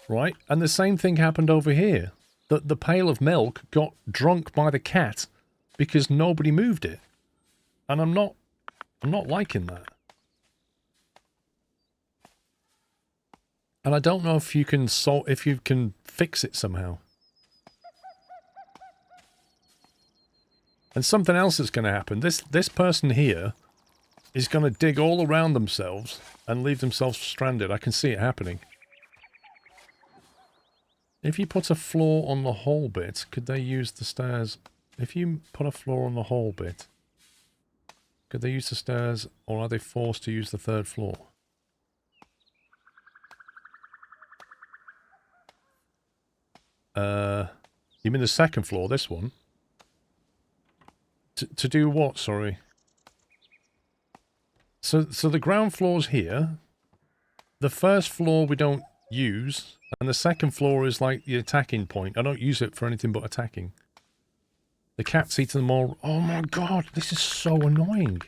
right? And the same thing happened over here. The pail of milk got drunk by the cat because nobody moved it. And I'm not liking that. And I don't know if you can fix it somehow. And something else that's going to happen. This person here is going to dig all around themselves and leave themselves stranded. I can see it happening. If you put a floor on the whole bit, could they use the stairs? If you put a floor on the whole bit, could they use the stairs, or are they forced to use the third floor? You mean the second floor, this one? To do what, sorry? So the ground floor's here. The first floor we don't use, and the second floor is like the attacking point. I don't use it for anything but attacking. The cat's eating them all. Oh my god, this is so annoying.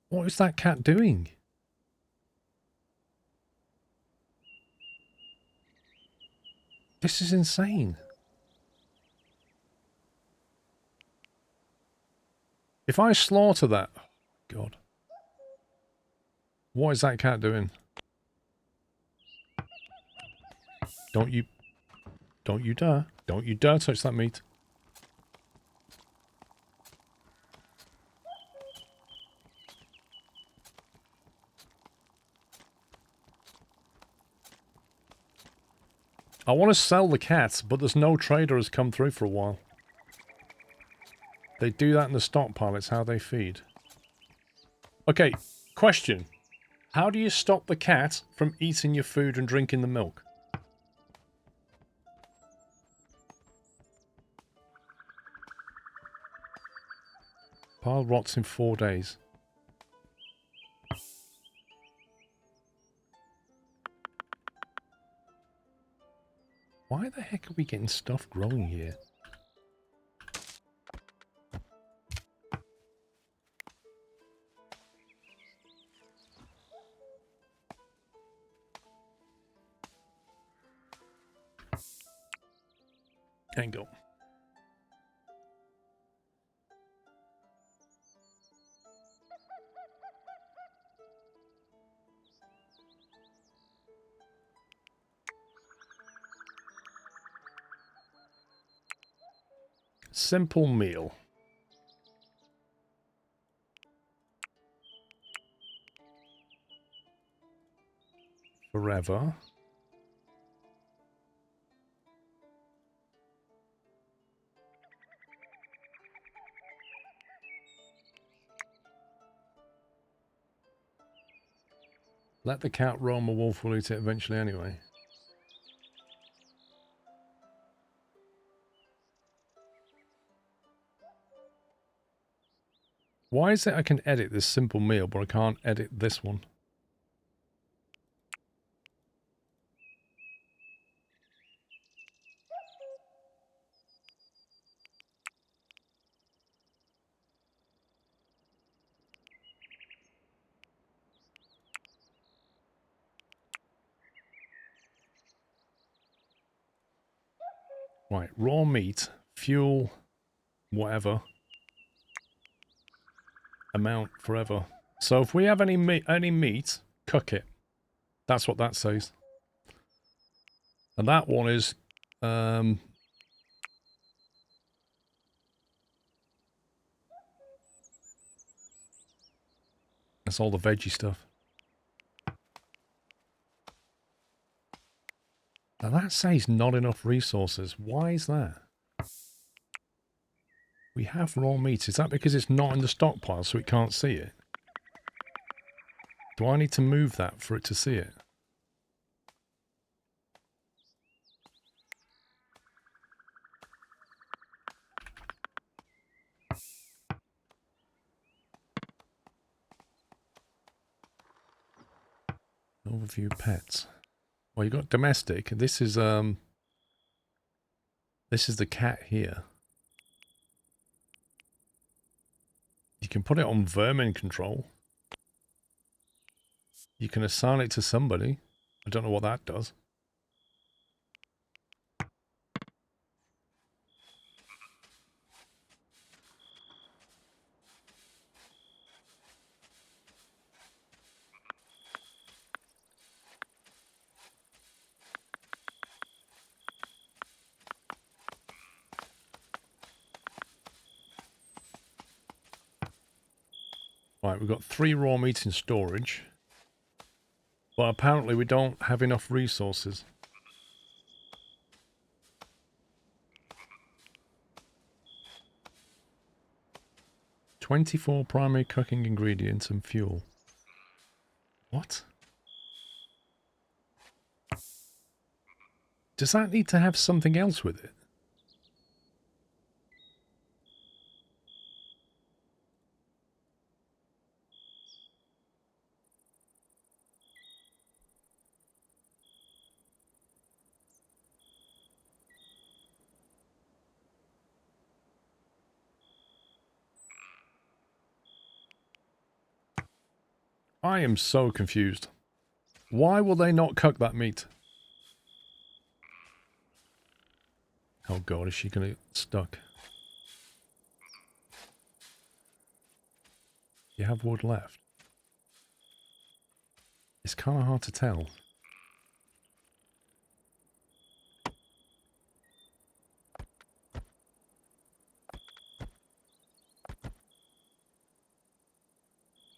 What is that cat doing? This is insane. If I slaughter that... Oh, God. What is that cat doing? Don't you dare. Don't you dare touch that meat. I want to sell the cat, but there's no trader has come through for a while. They do that in the stockpile. It's how they feed. Okay, question. How do you stop the cat from eating your food and drinking the milk? Pile rots in 4 days. Why the heck are we getting stuff growing here? Angle. Simple meal. Forever. Let the cat roam, a wolf will eat it eventually anyway. Why is it I can edit this simple meal, but I can't edit this one? Right, raw meat, fuel, whatever. Amount forever. So if we have any meat, cook it. That's what that says. And that one is That's all the veggie stuff. Now that says not enough resources. Why is that? We have raw meat. Is that because it's not in the stockpile so it can't see it? Do I need to move that for it to see it? Overview pets. Well, you got domestic. This is the cat here. You can put it on vermin control. You can assign it to somebody. I don't know what that does. Right, we've got 3 raw meat in storage. But apparently we don't have enough resources. "24 primary cooking ingredients and fuel." What? Does that need to have something else with it? I am so confused. Why will they not cook that meat? Oh god, is she gonna get stuck? You have wood left. It's kind of hard to tell.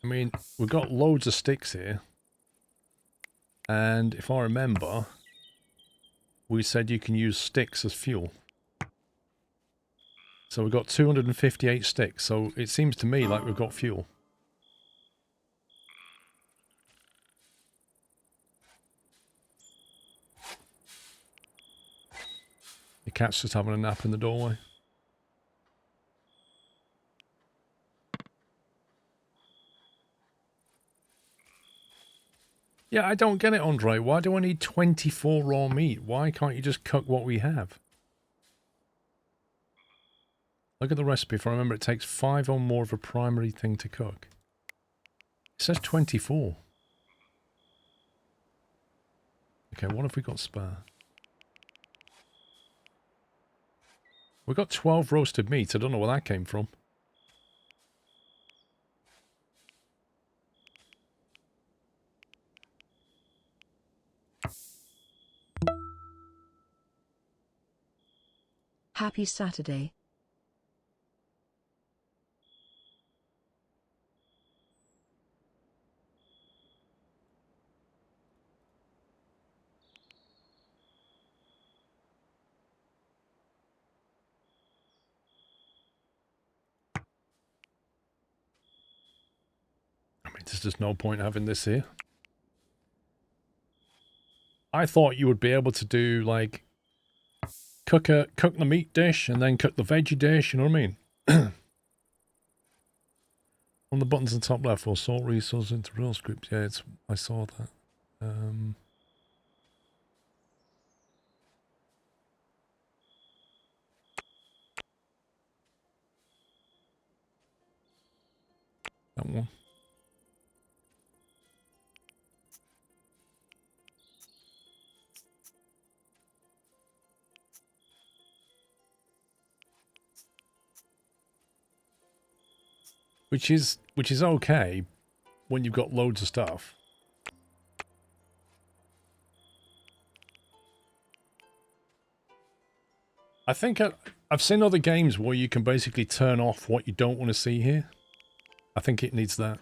I mean, we've got loads of sticks here. And if I remember, we said you can use sticks as fuel. So we've got 258 sticks, so it seems to me like we've got fuel. The cat's just having a nap in the doorway. Yeah, I don't get it, Andre. Why do I need 24 raw meat? Why can't you just cook what we have? Look at the recipe. If I remember, it takes 5 or more of a primary thing to cook. It says 24. Okay, what have we got spare? We've got 12 roasted meat. I don't know where that came from. Happy Saturday. I mean, there's just no point having this here. I thought you would be able to do, like, cook the meat dish and then cook the veggie dish, you know what I mean? On the buttons on the top left, or sort resources into real script. Yeah, I saw that. That one. Which is okay when you've got loads of stuff. I think I've seen other games where you can basically turn off what you don't want to see here. I think it needs that.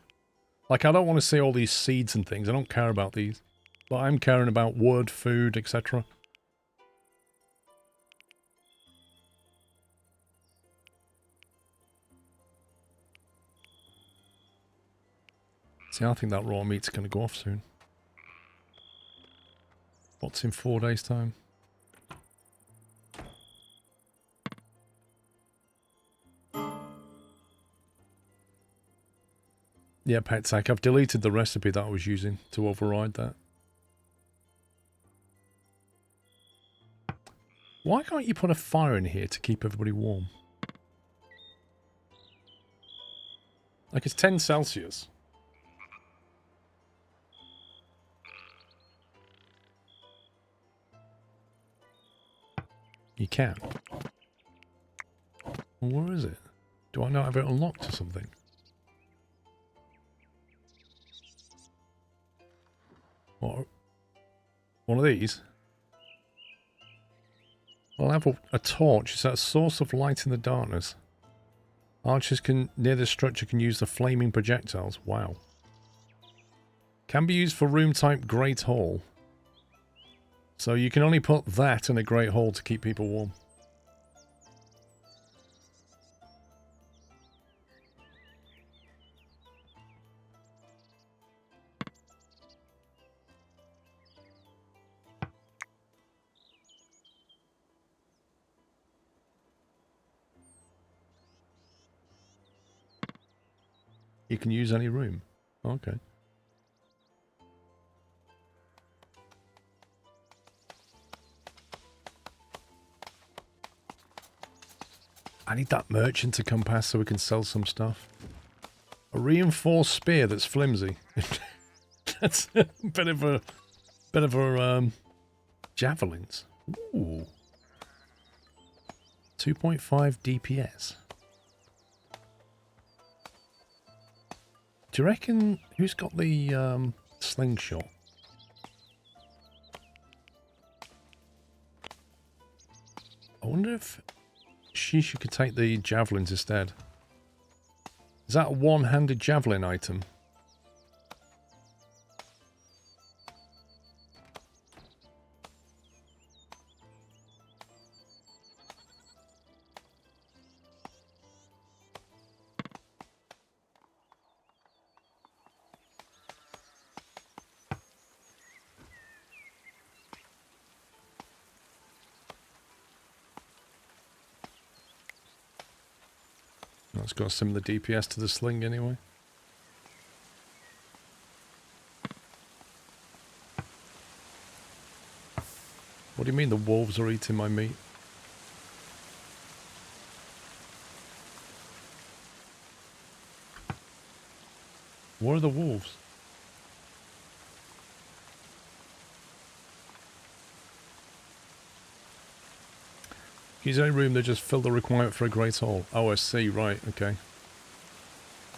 Like, I don't want to see all these seeds and things. I don't care about these. But I'm caring about wood, food, etc. See, I think that raw meat's going to go off soon. What's in 4 days' time? Yeah, Petsack, I've deleted the recipe that I was using to override that. Why can't you put a fire in here to keep everybody warm? Like, it's 10 Celsius. You can. Well, where is it? Do I not have it unlocked or something? What? One of these? I'll have a torch. Is that a source of light in the darkness? Archers near the structure can use the flaming projectiles. Wow. Can be used for room-type Great Hall. So you can only put that in a Great Hall to keep people warm. You can use any room. Okay. I need that merchant to come past so we can sell some stuff. A reinforced spear that's flimsy. That's a bit of a javelins. Ooh. 2.5 DPS. Do you reckon who's got the slingshot? I wonder if she could take the javelins instead. Is that a one-handed javelin item? It's got a similar DPS to the sling anyway. What do you mean the wolves are eating my meat? Where are the wolves? Use any room that just fill the requirement for a great hall. Oh, I see. Right. Okay.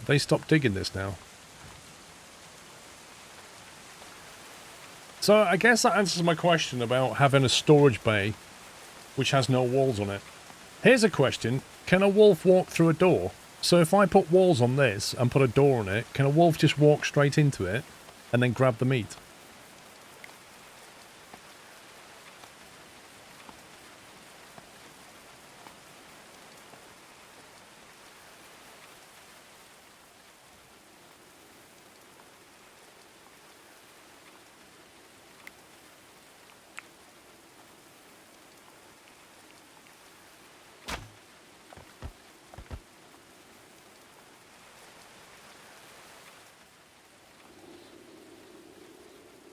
They stopped digging this now. So I guess that answers my question about having a storage bay which has no walls on it. Here's a question. Can a wolf walk through a door? So if I put walls on this and put a door on it, can a wolf just walk straight into it and then grab the meat?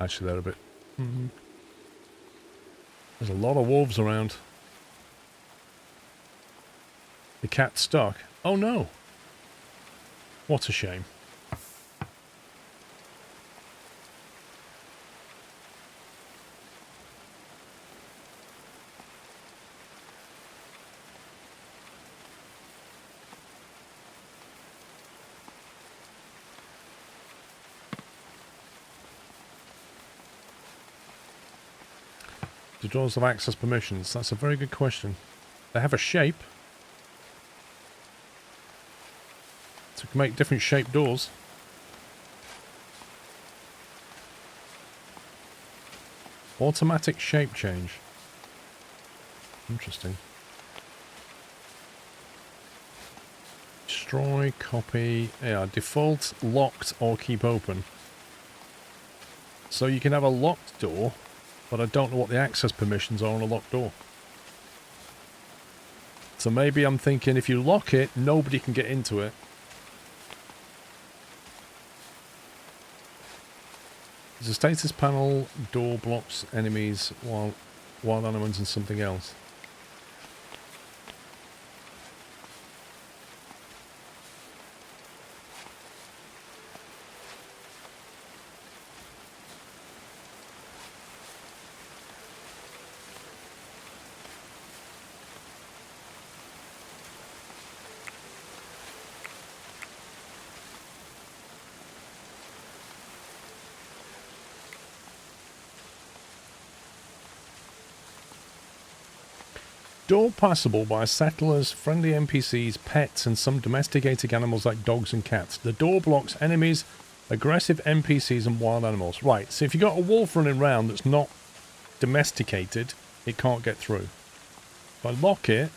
Actually, they're a bit... There's a lot of wolves around. The cat's stuck. Oh no! What a shame. Do doors have access permissions? That's a very good question. They have a shape. So you can make different shaped doors. Automatic shape change. Interesting. Destroy, copy, yeah, default, locked, or keep open. So you can have a locked door, but I don't know what the access permissions are on a locked door. So maybe I'm thinking if you lock it, nobody can get into it. There's a status panel, door blocks enemies, wild animals and something else. Door passable by settlers, friendly NPCs, pets, and some domesticated animals like dogs and cats. The door blocks enemies, aggressive NPCs, and wild animals. Right, so if you've got a wolf running around that's not domesticated, it can't get through. If I lock it,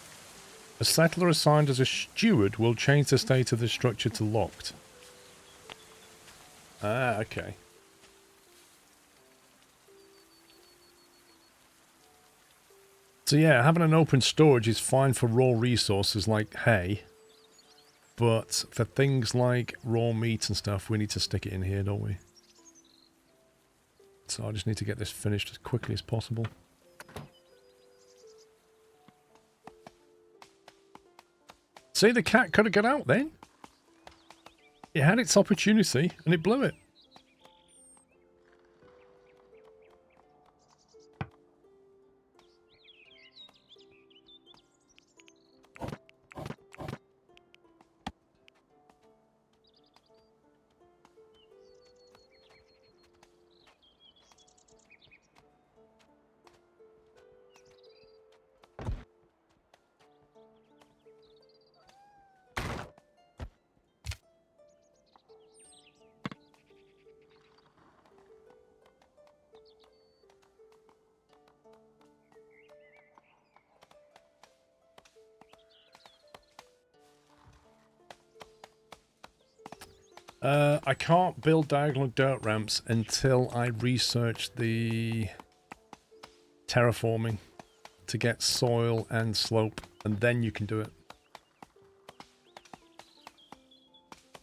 a settler assigned as a steward will change the state of the structure to locked. Ah, okay. So yeah, having an open storage is fine for raw resources like hay. But for things like raw meat and stuff, we need to stick it in here, don't we? So I just need to get this finished as quickly as possible. See, the cat could have got out then. It had its opportunity and it blew it. I can't build diagonal dirt ramps until I research the terraforming to get soil and slope, and then you can do it.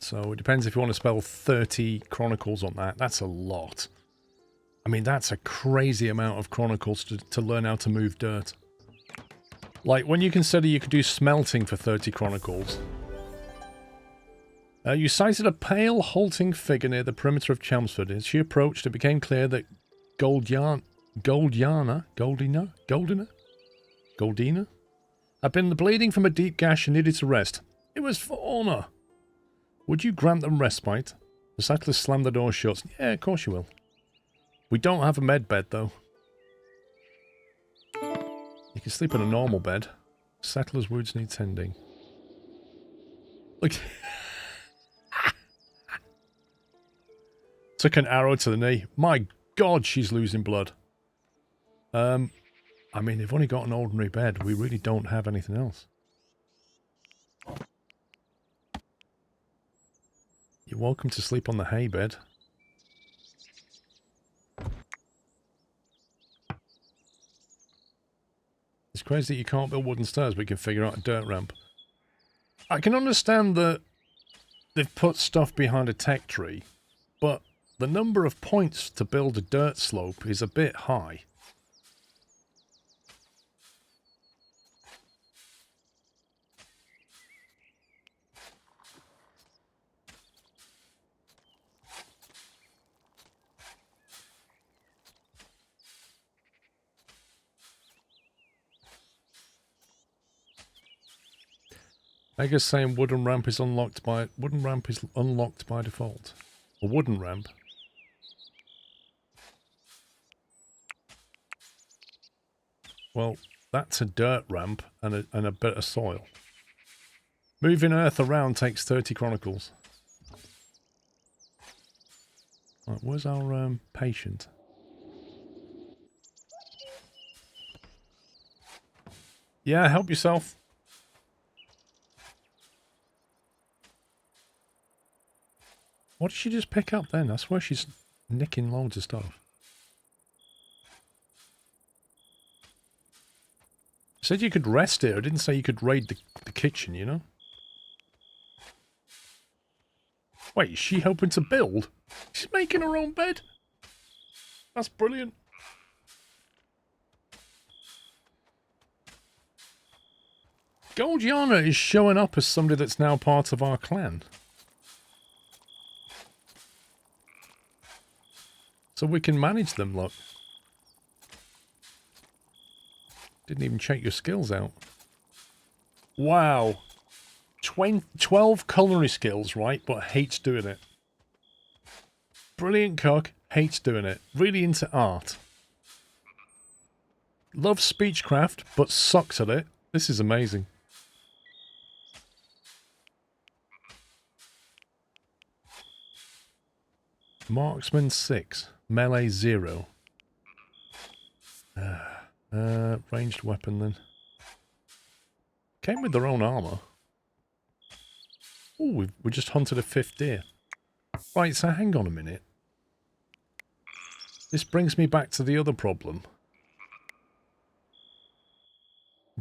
So it depends if you want to spell 30 chronicles on that. That's a lot. I mean, that's a crazy amount of chronicles to learn how to move dirt. Like, when you consider you could do smelting for 30 chronicles... you sighted a pale, halting figure near the perimeter of Chelmsford. As she approached, it became clear that Goldina had been bleeding from a deep gash and needed to rest. It was for honor. Would you grant them respite? The settler slammed the door shut. Yeah, of course you will. We don't have a med bed, though. You can sleep in a normal bed. Settler's wounds need tending. Look... Took an arrow to the knee. My God, she's losing blood. I mean, they've only got an ordinary bed. We really don't have anything else. You're welcome to sleep on the hay bed. It's crazy that you can't build wooden stairs, but you can figure out a dirt ramp. I can understand that they've put stuff behind a tech tree, but the number of points to build a dirt slope is a bit high. Mega's saying wooden ramp is unlocked by default. A wooden ramp. Well, that's a dirt ramp and a bit of soil. Moving earth around takes 30 chronicles. Right, where's our patient? Yeah, help yourself. What did she just pick up then? I swear she's nicking loads of stuff. I said you could rest here. I didn't say you could raid the kitchen, you know? Wait, is she hoping to build? She's making her own bed? That's brilliant. Goldiana is showing up as somebody that's now part of our clan. So we can manage them, look. Didn't even check your skills out. Wow. 12 culinary skills, right? But hates doing it. Brilliant cook, hates doing it. Really into art. Loves speechcraft, but sucks at it. This is amazing. Marksman 6. Melee 0. Ranged weapon then. Came with their own armor. Oh, we just hunted a 5th deer. Right, so hang on a minute. This brings me back to the other problem.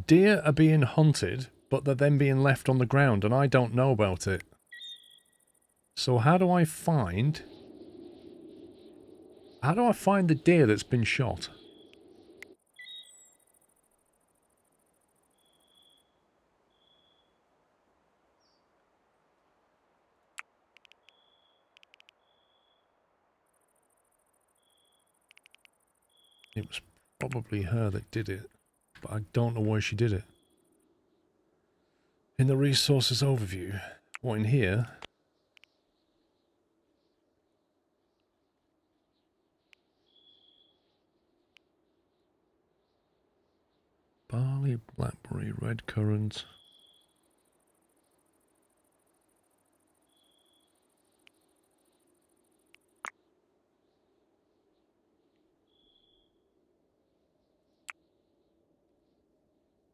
Deer are being hunted, but they're then being left on the ground, and I don't know about it. So how do I find the deer that's been shot? It was probably her that did it, but I don't know where she did it. In the resources overview, what in here? Barley, blackberry, red currant.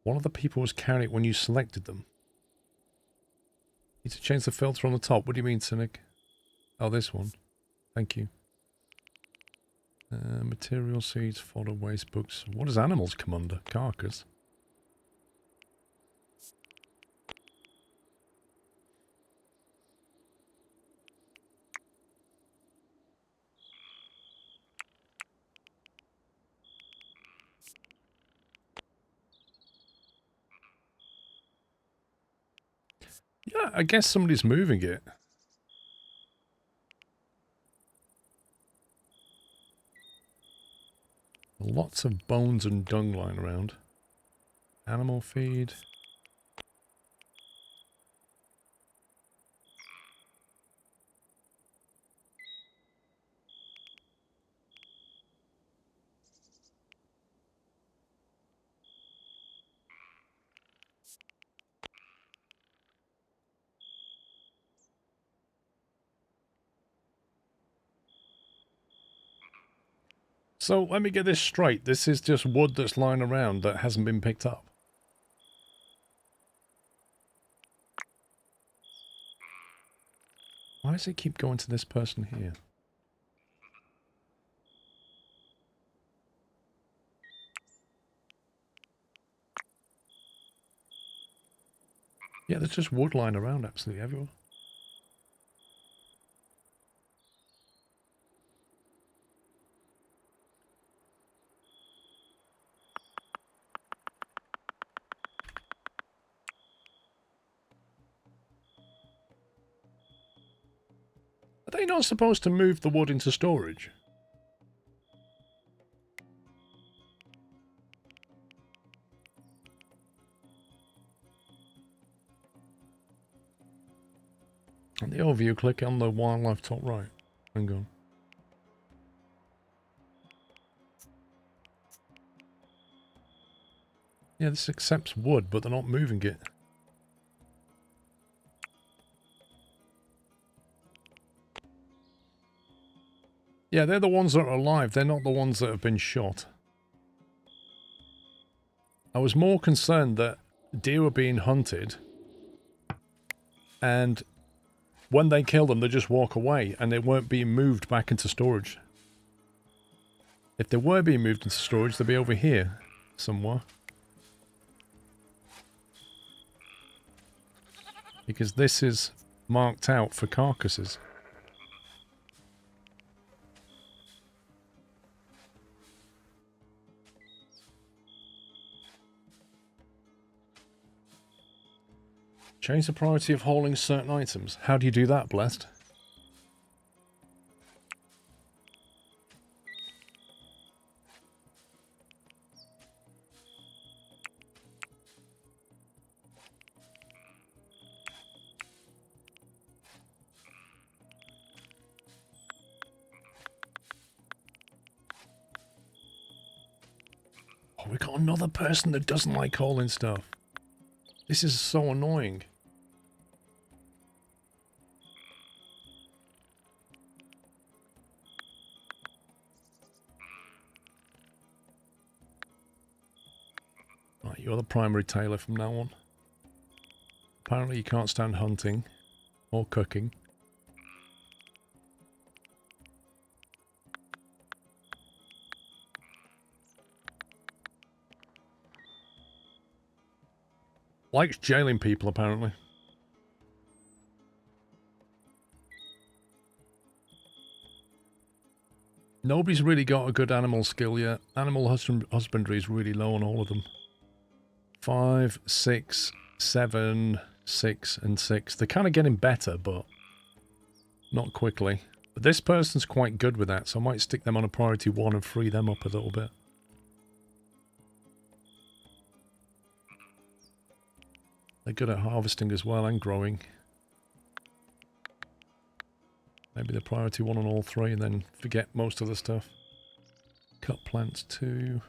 One of the people was carrying it when you selected them. Need to change the filter on the top. What do you mean, Cynic? Oh, this one. Thank you. Material seeds, fodder, waste books. What does animals come under? Carcass. Yeah, I guess somebody's moving it. Lots of bones and dung lying around. Animal feed. So let me get this straight. This is just wood that's lying around that hasn't been picked up. Why does it keep going to this person here? Yeah, there's just wood lying around absolutely everywhere. Are they not supposed to move the wood into storage? On the overview, click on the wildlife top right. Hang on. Yeah, this accepts wood, but they're not moving it. Yeah, they're the ones that are alive. They're not the ones that have been shot. I was more concerned that deer were being hunted, and when they kill them, they just walk away, and they weren't being moved back into storage. If they were being moved into storage, they'd be over here somewhere. Because this is marked out for carcasses. Change the priority of hauling certain items. How do you do that, Blessed? Oh, we got another person that doesn't like hauling stuff. This is so annoying. Right, you're the primary tailor from now on. Apparently you can't stand hunting or cooking. Likes jailing people, apparently. Nobody's really got a good animal skill yet. Animal husbandry is really low on all of them. 5, 6, 7, 6, and 6. They're kind of getting better, but not quickly. But this person's quite good with that, so I might stick them on a priority 1 and free them up a little bit. They're good at harvesting as well and growing. Maybe the priority 1 on all 3 and then forget most of the stuff. Cut plants 2.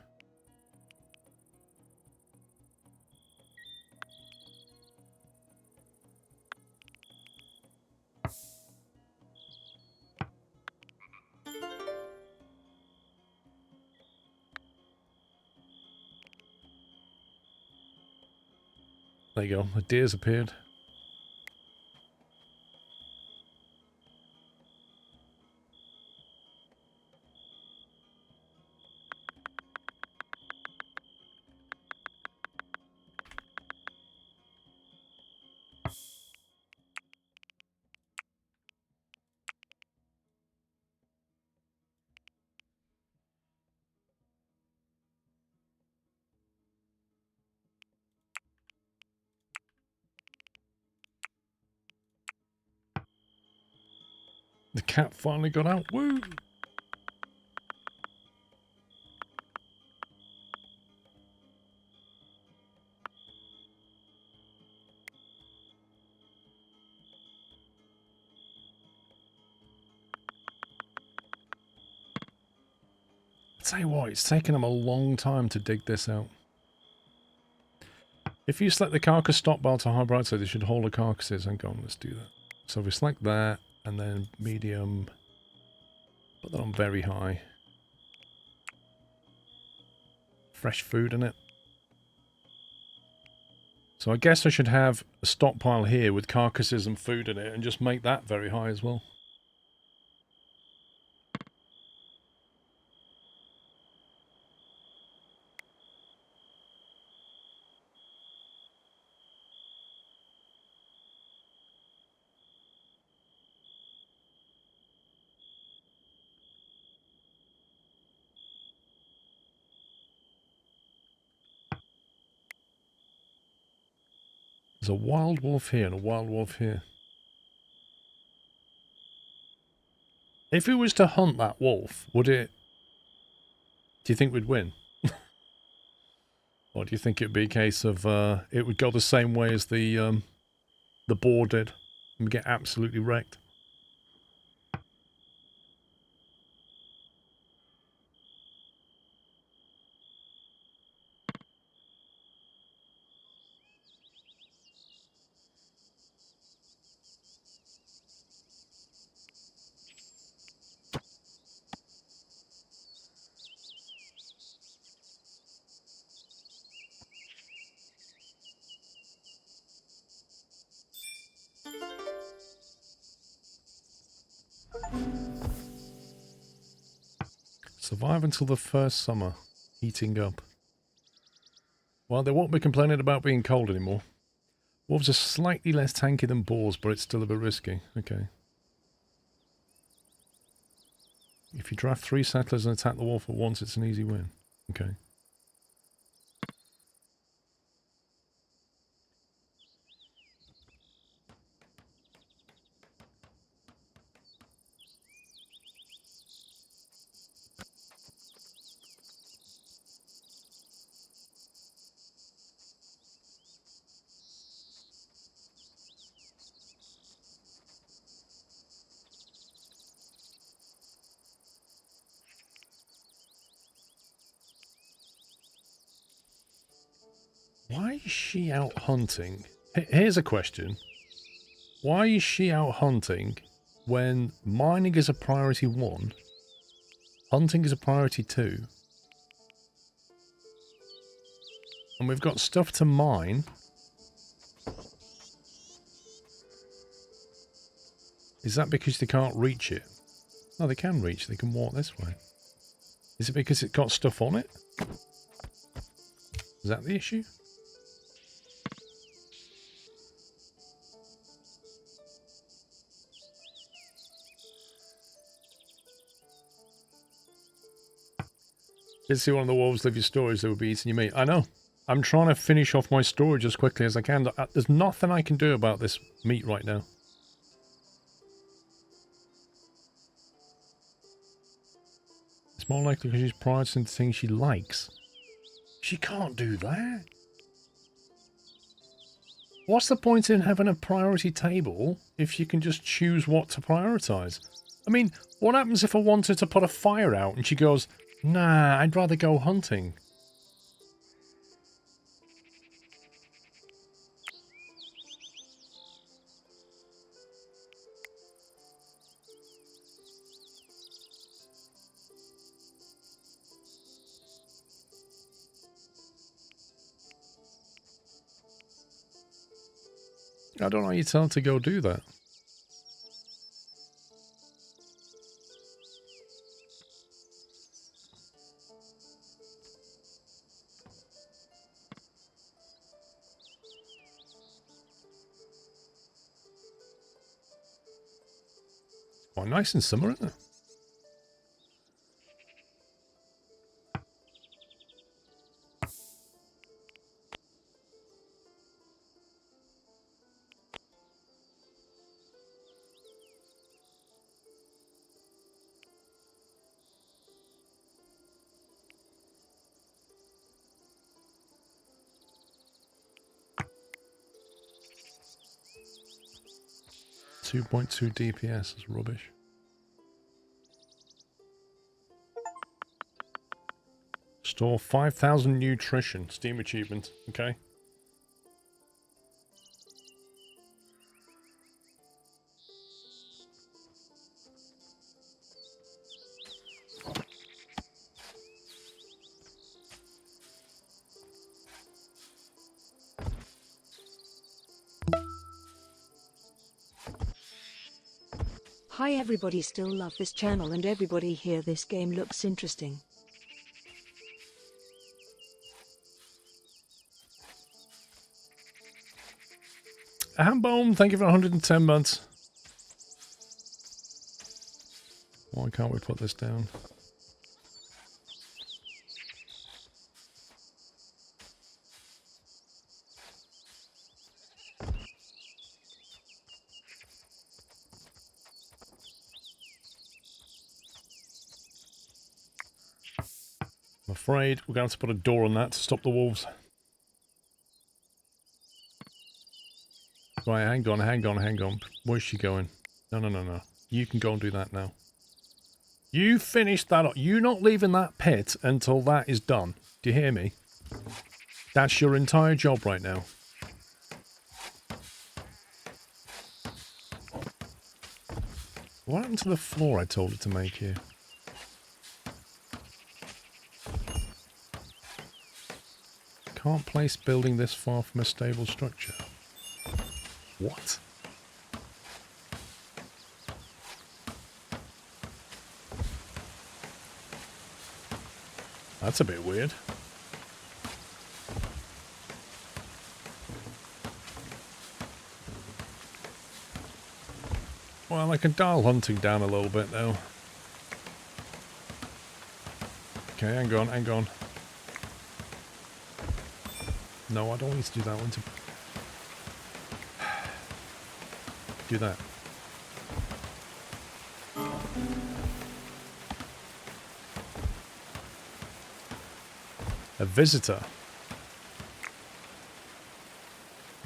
There you go, the deer's appeared. The cat finally got out. Woo! I tell you what, it's taken them a long time to dig this out. If you select the carcass stockpile to high priority, they should hold the carcasses. Hang on, let's do that. So we select that, and then medium. Put that on very high. Fresh food in it. So I guess I should have a stockpile here with carcasses and food in it and just make that very high as well. There's a wild wolf here and a wild wolf here. If we was to hunt that wolf, would it... Do you think we'd win? Or do you think it'd be a case of it would go the same way as the boar did and get absolutely wrecked? Survive until the first summer. Heating up. Well, they won't be complaining about being cold anymore. Wolves are slightly less tanky than boars, but it's still a bit risky. Okay. If you draft 3 settlers and attack the wolf at once, it's an easy win. Okay. Why is she out hunting? Here's a question. Why is she out hunting when mining is a priority 1, hunting is a priority 2, and we've got stuff to mine? Is that because they can't reach it? No, they can reach. They can walk this way. Is it because it's got stuff on it? Is that the issue? Did see one of the wolves leave your storage, they would be eating your meat. I know. I'm trying to finish off my storage as quickly as I can. There's nothing I can do about this meat right now. It's more likely because she's prioritizing the things she likes. She can't do that. What's the point in having a priority table if you can just choose what to prioritize? I mean, what happens if I wanted to put a fire out and she goes, nah, I'd rather go hunting? I don't know how you tell her to go do that. Quite nice in summer, isn't it? .2 DPS is rubbish. Store 5,000 nutrition. Steam achievement. Okay. Hi everybody, still love this channel and everybody here, this game looks interesting. Hambone, thank you for 110 months. Why can't we put this down? I'm afraid we're going to have to put a door on that to stop the wolves. Right, hang on. Where's she going? No. You can go and do that now. You finish that up. You're not leaving that pit until that is done. Do you hear me? That's your entire job right now. What happened to the floor I told her to make here? Can't place building this far from a stable structure. What? That's a bit weird. Well, I can dial hunting down a little bit, though. Okay, hang on, hang on. No, I don't need to do that one. Do that. A visitor.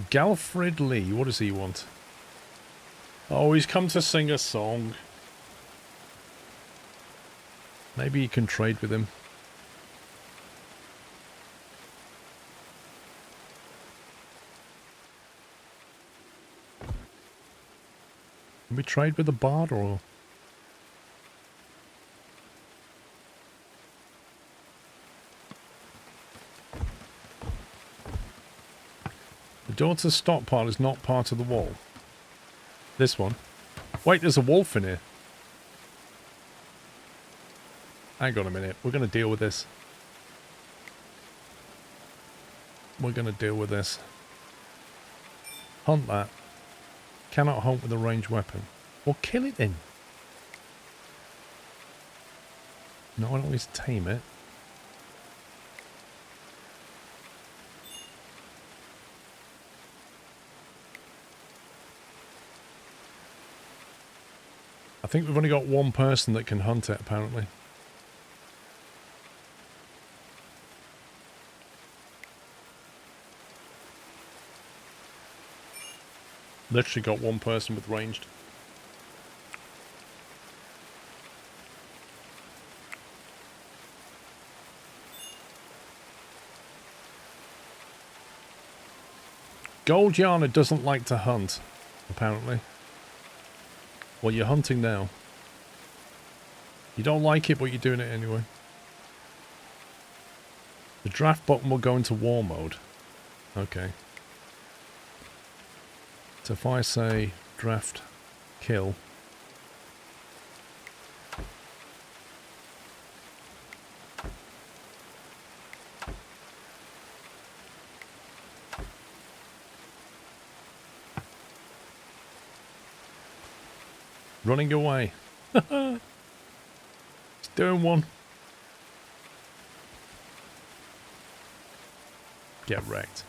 Galfred Lee, what does he want? Oh, he's come to sing a song. Maybe you can trade with him. Can we trade with the bard or... The door to Stockpile is not part of the wall. This one. Wait, there's a wolf in here. Hang on a minute. We're going to deal with this. We're going to deal with this. Hunt that. Cannot hunt with a ranged weapon. Well, kill it then. No, I don't need to tame it. I think we've only got one person that can hunt it, apparently. Literally got one person with ranged. Gold Yarner doesn't like to hunt, apparently. Well, you're hunting now. You don't like it, but you're doing it anyway. The draft button will go into war mode. Okay. So if I say draft kill. Running away. It's doing one. Get wrecked.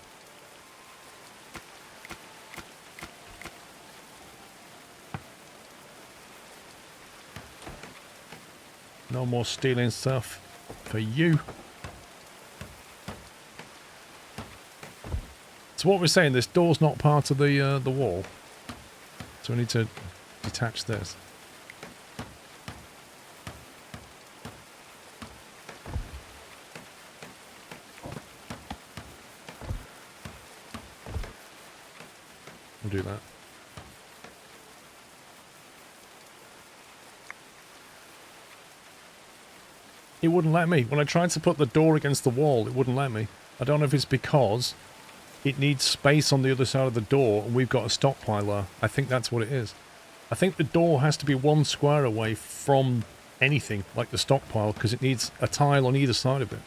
No more stealing stuff for you. So what we're saying, this door's not part of the wall. So we need to detach this. We'll do that. It wouldn't let me. When I tried to put the door against the wall, it wouldn't let me. I don't know if it's because it needs space on the other side of the door and we've got a stockpile there. I think that's what it is. I think the door has to be one square away from anything like the stockpile because it needs a tile on either side of it.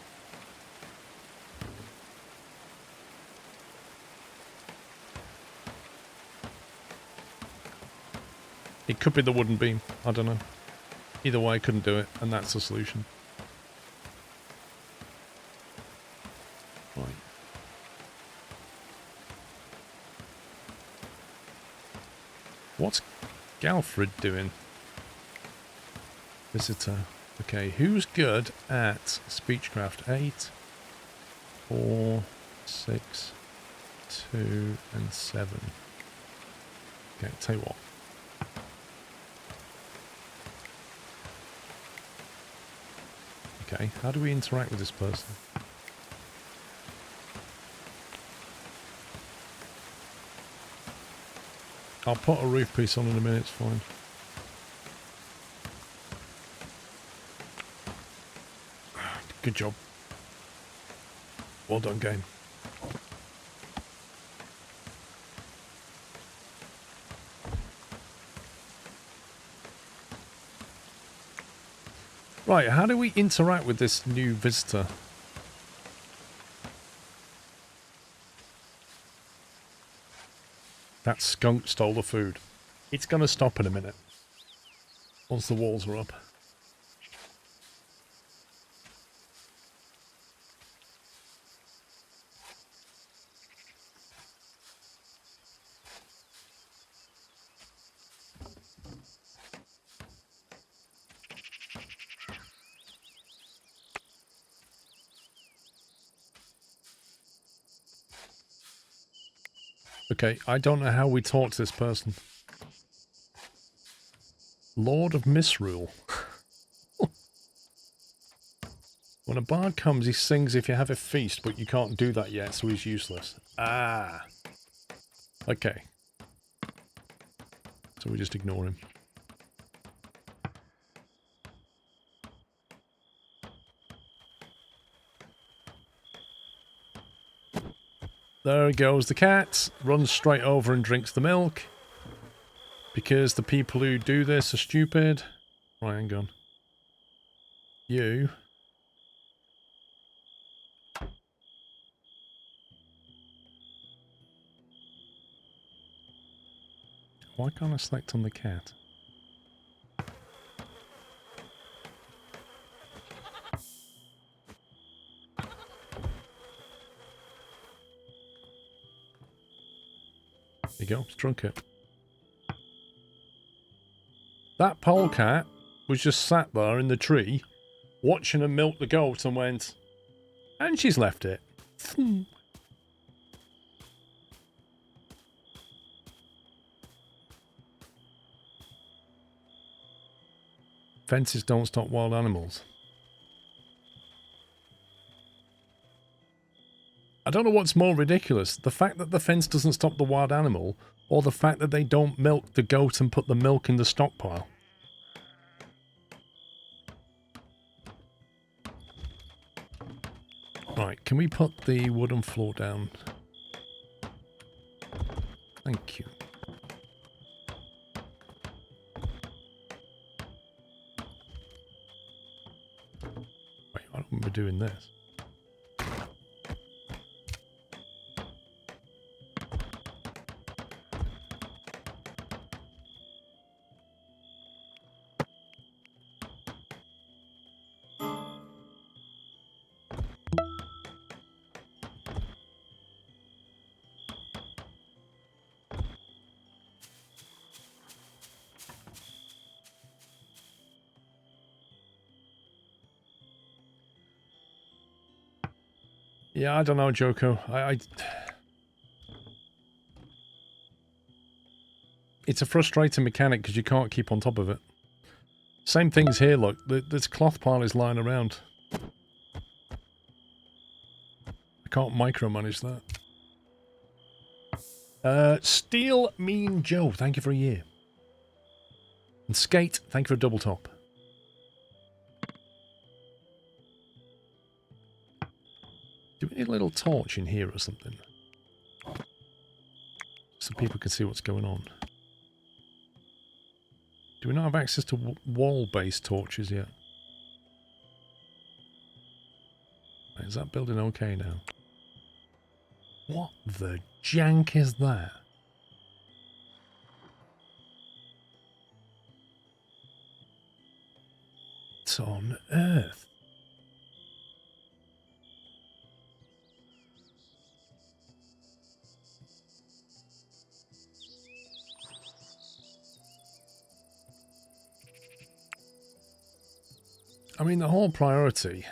It could be the wooden beam. I don't know. Either way, I couldn't do it, and that's the solution. Right. What's Galfred doing? Visitor. Okay, who's good at speechcraft? 8, 4, 6, 2, and 7. Okay, tell you what. Okay, how do we interact with this person? I'll put a roof piece on in a minute, it's fine. Good job. Well done, game. Right, how do we interact with this new visitor? That skunk stole the food. It's going to stop in a minute. Once the walls are up. Okay, I don't know how we talk to this person. Lord of Misrule. When a bard comes, he sings if you have a feast, but you can't do that yet, so he's useless. Ah. Okay. So we just ignore him. There goes the cat. Runs straight over and drinks the milk. Because the people who do this are stupid. Right, hang on. You. Why can't I select on the cat? There you go, drunk it. That polecat was just sat there in the tree, watching her milk the goat and went, and she's left it. Fences don't stop wild animals. I don't know what's more ridiculous, the fact that the fence doesn't stop the wild animal, or the fact that they don't milk the goat and put the milk in the stockpile. Right, can we put the wooden floor down? Thank you. Wait, I don't remember doing this. Yeah, I don't know, Joko. It's a frustrating mechanic because you can't keep on top of it. Same things here, look. This cloth pile is lying around. I can't micromanage that. Steel Mean Joe, thank you for a year. And Skate, thank you for a double top. Do we need a little torch in here or something? So people can see what's going on. Do we not have access to wall-based torches yet? Is that building okay now? What the jank is that? What on earth? I mean, the whole priority.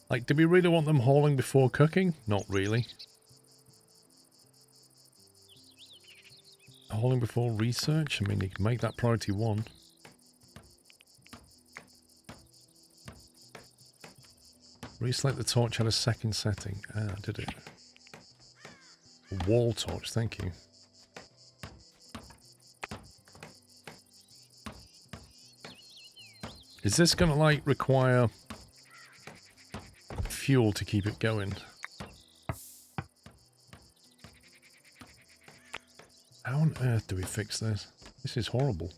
Like, do we really want them hauling before cooking? Not really. Hauling before research? I mean, you can make that priority 1. Reselect the torch had a second setting. Ah, did it? A wall torch, thank you. Is this going to, like, require fuel to keep it going? How on earth do we fix this? This is horrible.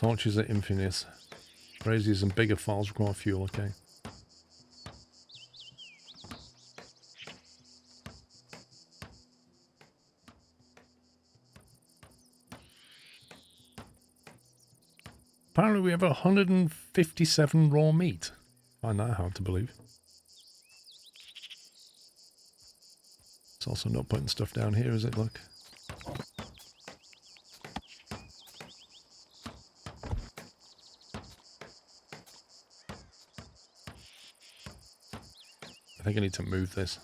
Torches are infinite. Braziers and bigger files require fuel, okay. Apparently we have 157 raw meat. I find that hard to believe. It's also not putting stuff down here, is it? Look. I think I need to move this.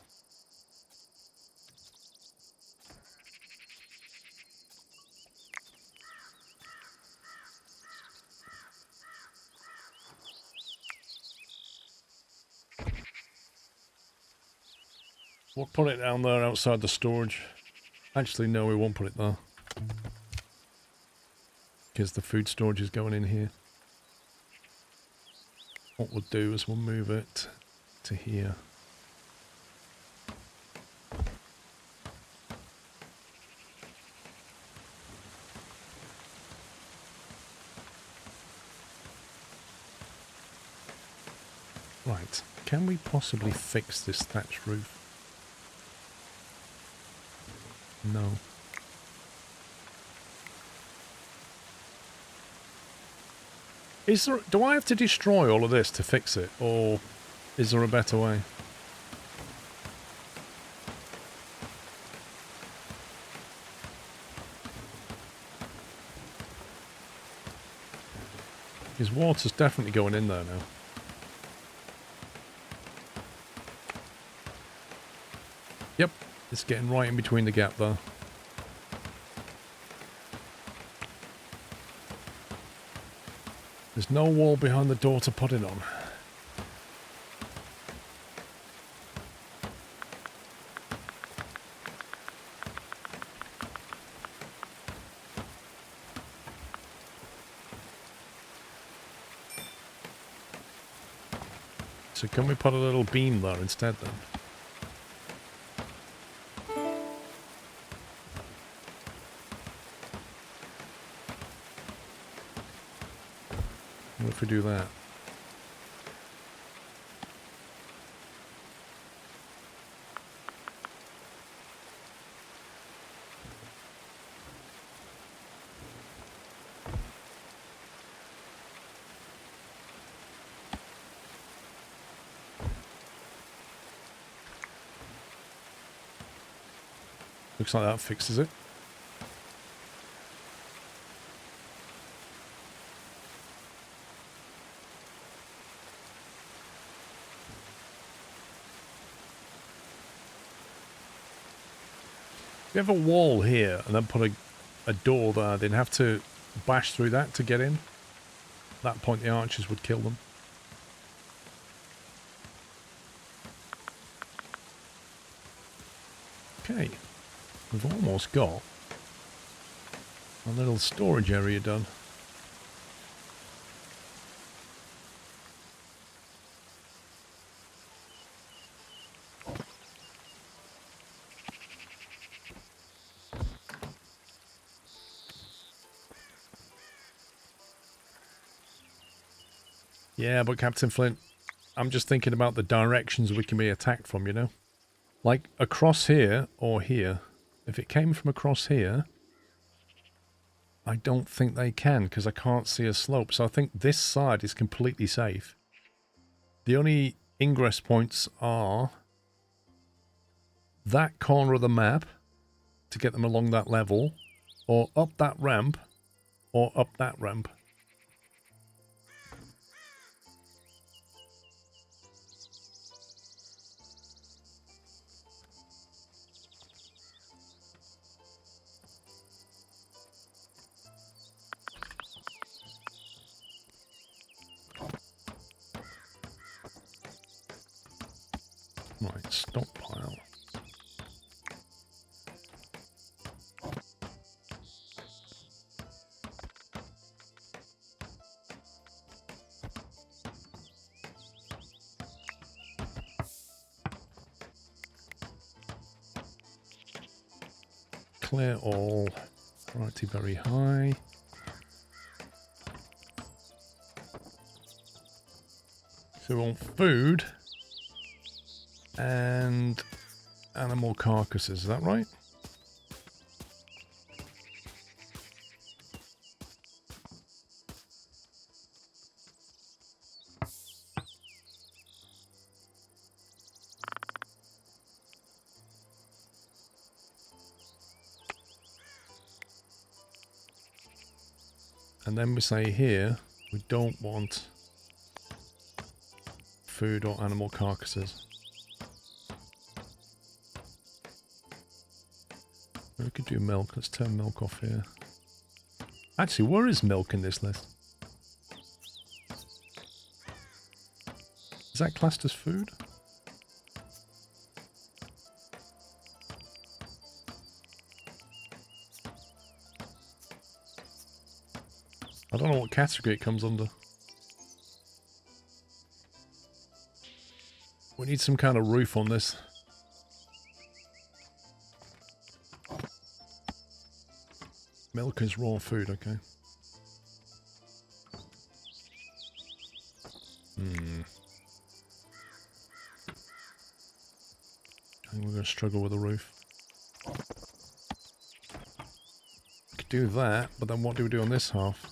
We'll put it down there outside the storage. Actually, no, we won't put it there. Because the food storage is going in here. What we'll do is we'll move it to here. Right, can we possibly fix this thatched roof? No. Is there, do I have to destroy all of this to fix it, or is there a better way? His water's definitely going in there now. Yep, it's getting right in between the gap there. There's no wall behind the door to put it on. So can we put a little beam there instead then? What if we do that? Looks like that fixes it. If you have a wall here and then put a door there, they'd have to bash through that to get in. At that point the archers would kill them. Okay, we've almost got a little storage area done. Yeah, but Captain Flint, I'm just thinking about the directions we can be attacked from, you know? Like, across here, or here. If it came from across here, I don't think they can, because I can't see a slope. So I think this side is completely safe. The only ingress points are that corner of the map, to get them along that level, or up that ramp, or up that ramp. Right, stockpile. Clear all. Priority very high. So we want food and animal carcasses, is that right? And then we say here, we don't want food or animal carcasses. We could do milk. Let's turn milk off here. Actually, where is milk in this list? Is that classed as food? I don't know what category it comes under. We need some kind of roof on this. Milk is raw food, okay. I think we're going to struggle with the roof. We could do that, but then what do we do on this half?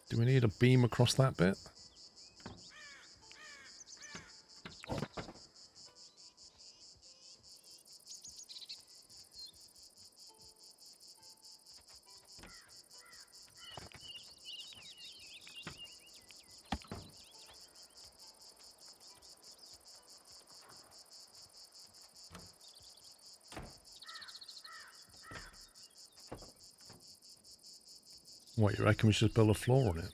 Do we need a beam across that bit? What, you reckon we should just build a floor on it?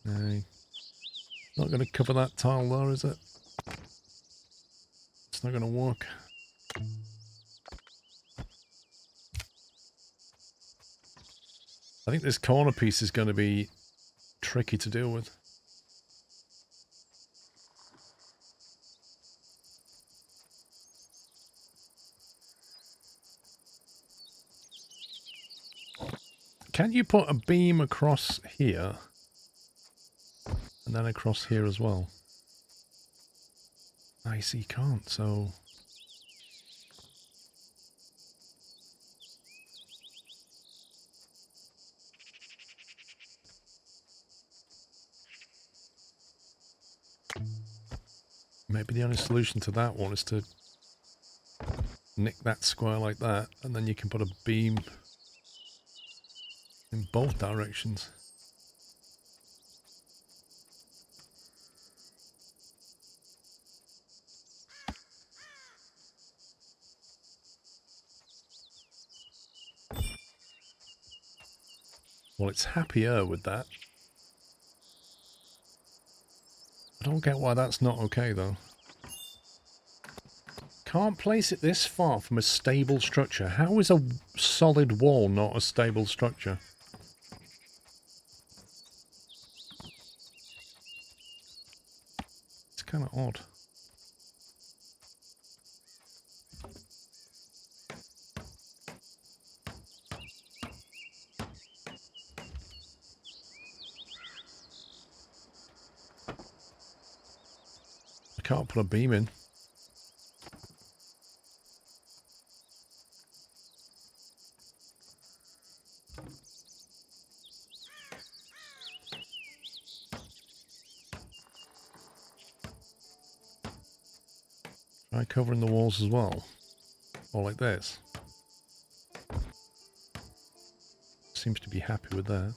No. Not going to cover that tile there, is it? It's not going to work. I think this corner piece is going to be tricky to deal with. Can you put a beam across here? And then across here as well? I see, can't, so... Maybe the only solution to that one is to nick that square like that, and then you can put a beam in both directions. Well, it's happier with that. I don't get why that's not okay, though. Can't place it this far from a stable structure. How is a solid wall not a stable structure? It's kind of odd. I can't put a beam in. Try covering the walls as well. Or like this. Seems to be happy with that.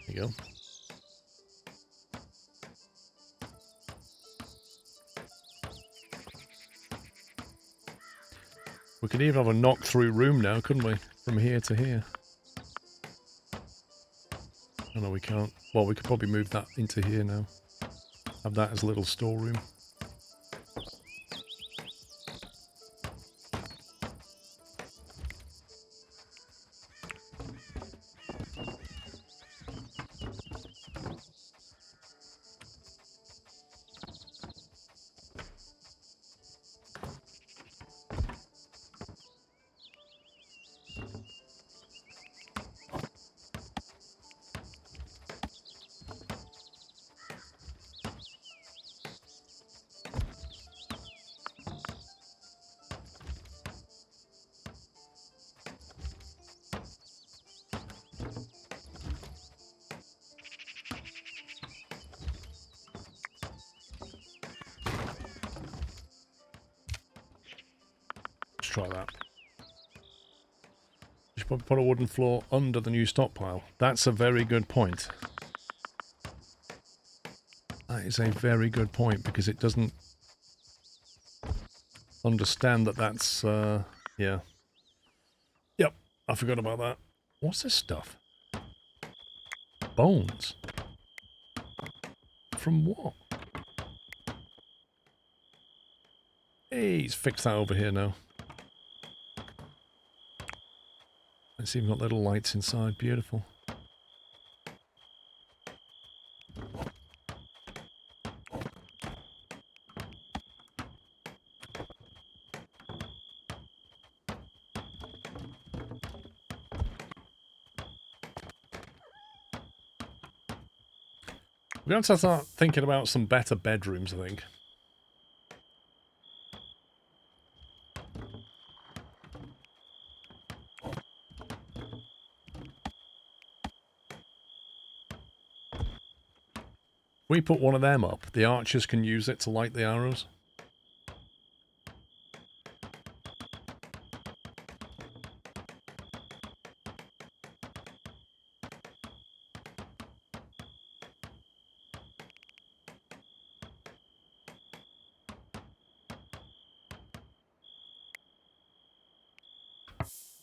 There you go. We could even have a knock-through room now, couldn't we? From here to here. Oh no, we can't. Well, we could probably move that into here now. Have that as a little storeroom. Let's try that. You should probably put a wooden floor under the new stockpile. That's a very good point. That is a very good point, because it doesn't understand that that's, yeah. Yep, I forgot about that. What's this stuff? Bones. From what? Hey, he's fixed that over here now. It's even got little lights inside. Beautiful. We're going to start thinking about some better bedrooms, I think. We put one of them up. The archers can use it to light the arrows.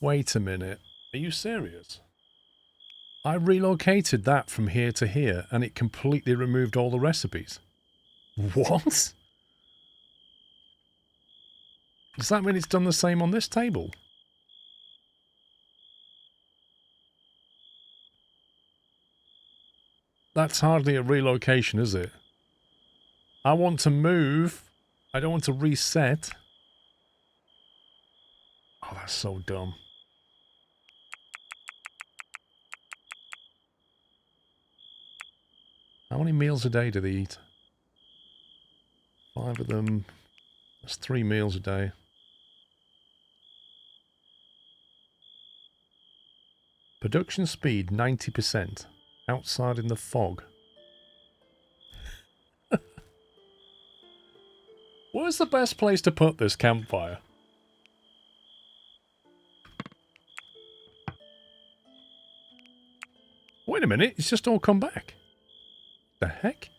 Wait a minute. Are you serious? I relocated that from here to here and it completely removed all the recipes. What? Does that mean it's done the same on this table? That's hardly a relocation, is it? I want to move. I don't want to reset. Oh, that's so dumb. How many meals a day do they eat? 5 of them. That's 3 meals a day. Production speed 90%. Outside in the fog. Where's the best place to put this campfire? Wait a minute, it's just all come back. The heck?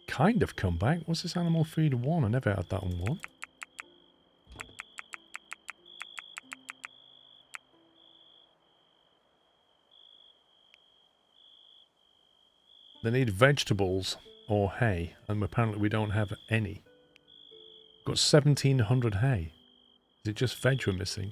Kind of come back. What's this animal feed 1? I never had that on 1. They need vegetables or hay, and apparently we don't have any. Got 1,700 hay. Is it just veg we're missing?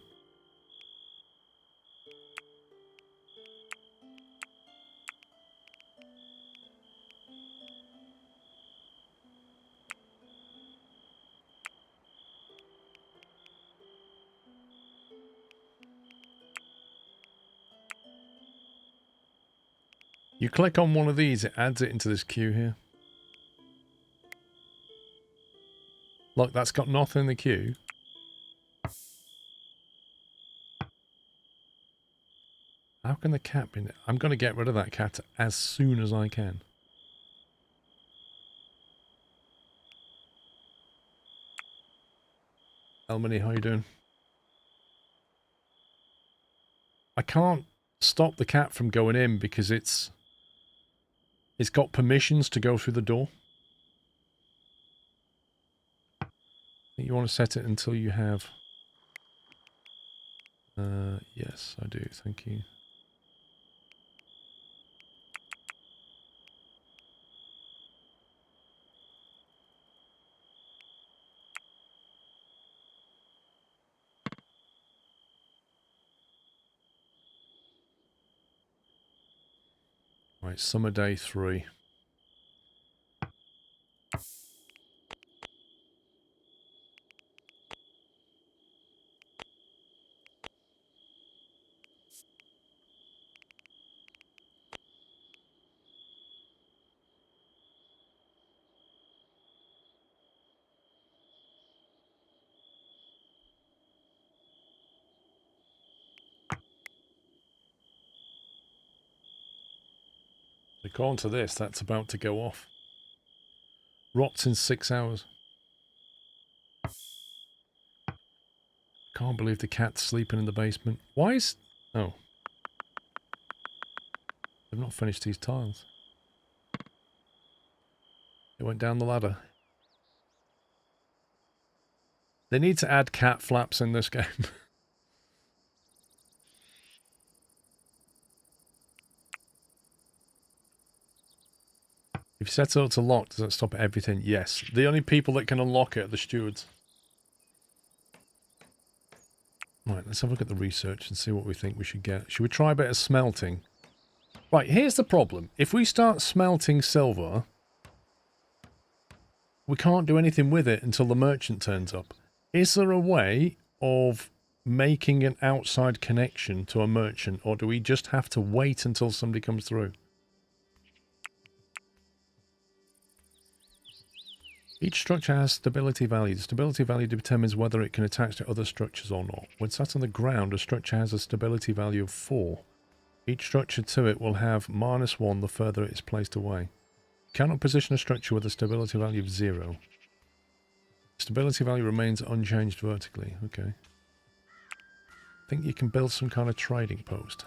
You click on one of these, it adds it into this queue here. Look, that's got nothing in the queue. How can the cat be... I'm going to get rid of that cat as soon as I can. Elmony, how you doing? I can't stop the cat from going in because it's got permissions to go through the door. I think you want to set it until you have... yes, I do. Thank you. Right, summer day 3. According to this, that's about to go off. Rots in 6 hours. Can't believe the cat's sleeping in the basement. Why is... Oh. They've not finished these tiles. It went down the ladder. They need to add cat flaps in this game. If you set it up to lock, does that stop everything? Yes. The only people that can unlock it are the stewards. Right, let's have a look at the research and see what we think we should get. Should we try a bit of smelting? Right, here's the problem. If we start smelting silver, we can't do anything with it until the merchant turns up. Is there a way of making an outside connection to a merchant, or do we just have to wait until somebody comes through? Each structure has stability value. The stability value determines whether it can attach to other structures or not. When sat on the ground, a structure has a stability value of 4. Each structure to it will have -1 the further it is placed away. You cannot position a structure with a stability value of 0. Stability value remains unchanged vertically. Okay. I think you can build some kind of trading post.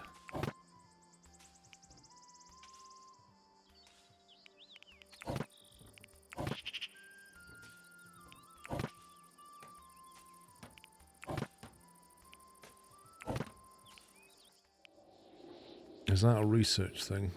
Is that a research thing?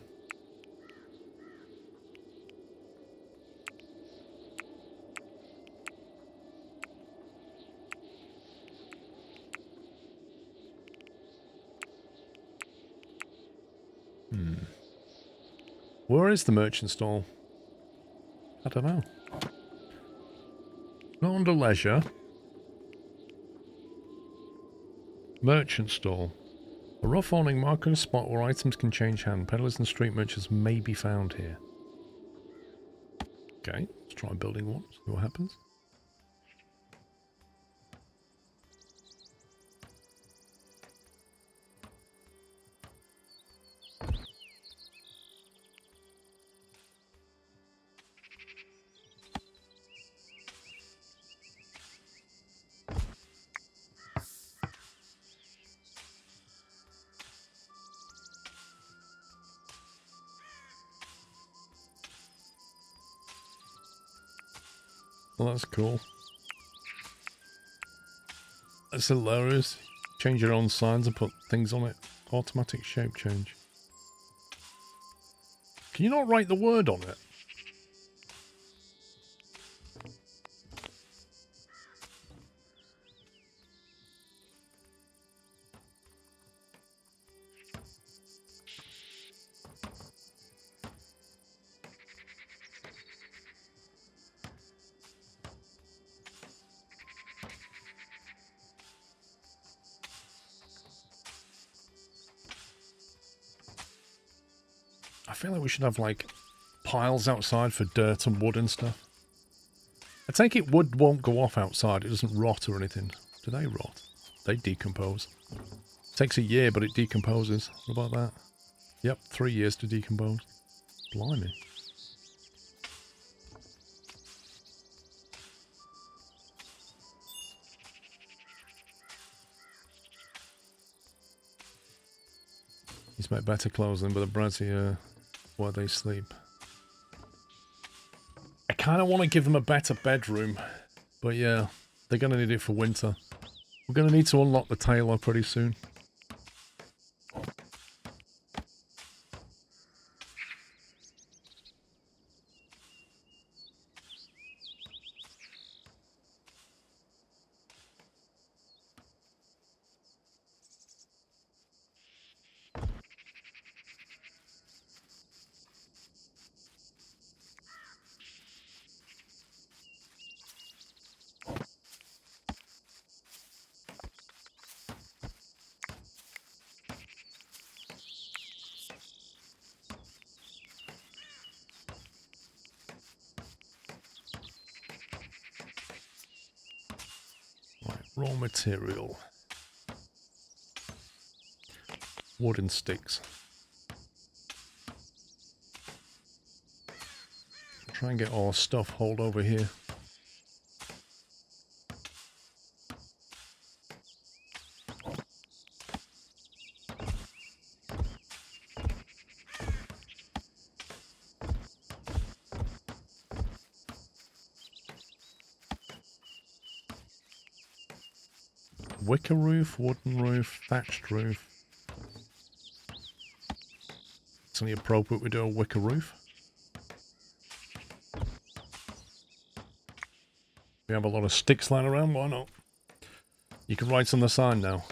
Where is the merchant stall? I don't know. Not under leisure. Merchant stall. A rough awning marking a spot where items can change hand. Peddlers and street merchants may be found here. Okay, let's try building one, see what happens. Well, that's cool. That's hilarious. Change your own signs and put things on it. Automatic shape change. Can you not write the word on it? I feel like we should have, like, piles outside for dirt and wood and stuff. I take it wood won't go off outside. It doesn't rot or anything. Do they rot? They decompose. Takes a year, but it decomposes. What about that? Yep, 3 years to decompose. Blimey. to make better clothes than with a brazier where they sleep. I kind of want to give them a better bedroom. But yeah, they're going to need it for winter. We're going to need to unlock the tailor pretty soon. Raw material. Wooden sticks. Try and get all our stuff hauled over here. Wicker roof, wooden roof, thatched roof. It's only appropriate we do a wicker roof. We have a lot of sticks lying around, why not? You can write on the sign now.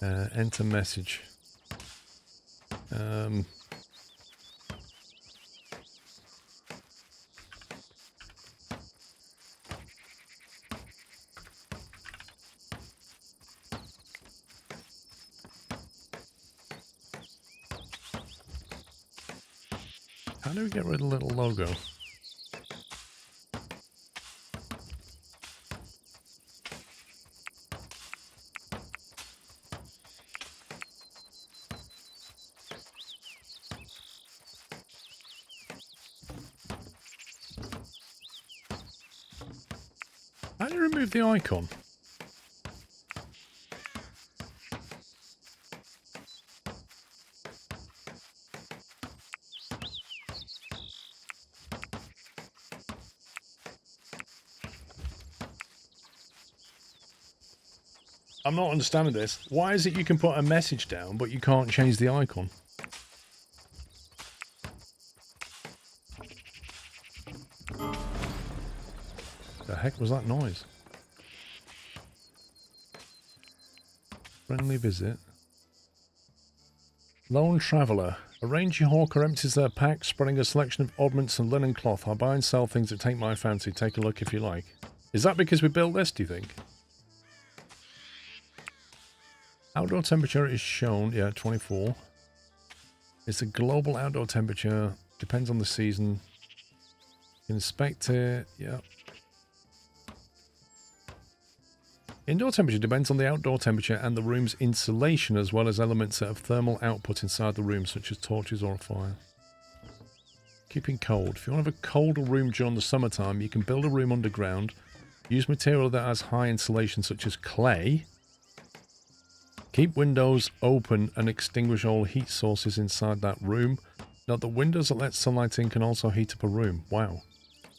Enter message. How do we get rid of the little logo? How do you remove the icon? I'm not understanding this. Why is it you can put a message down, but you can't change the icon? The heck was that noise? Friendly visit. Lone traveller. A rangy hawker empties their pack, spreading a selection of oddments and linen cloth. I buy and sell things that take my fancy. Take a look if you like. Is that because we built this, do you think? Outdoor temperature is shown, yeah, 24. It's a global outdoor temperature. Depends on the season. Inspect it, yeah. Indoor temperature depends on the outdoor temperature and the room's insulation, as well as elements that have thermal output inside the room, such as torches or a fire. Keeping cold. If you want to have a colder room during the summertime, you can build a room underground. Use material that has high insulation, such as clay. Keep windows open and extinguish all heat sources inside that room. Note that windows that let sunlight in can also heat up a room. Wow.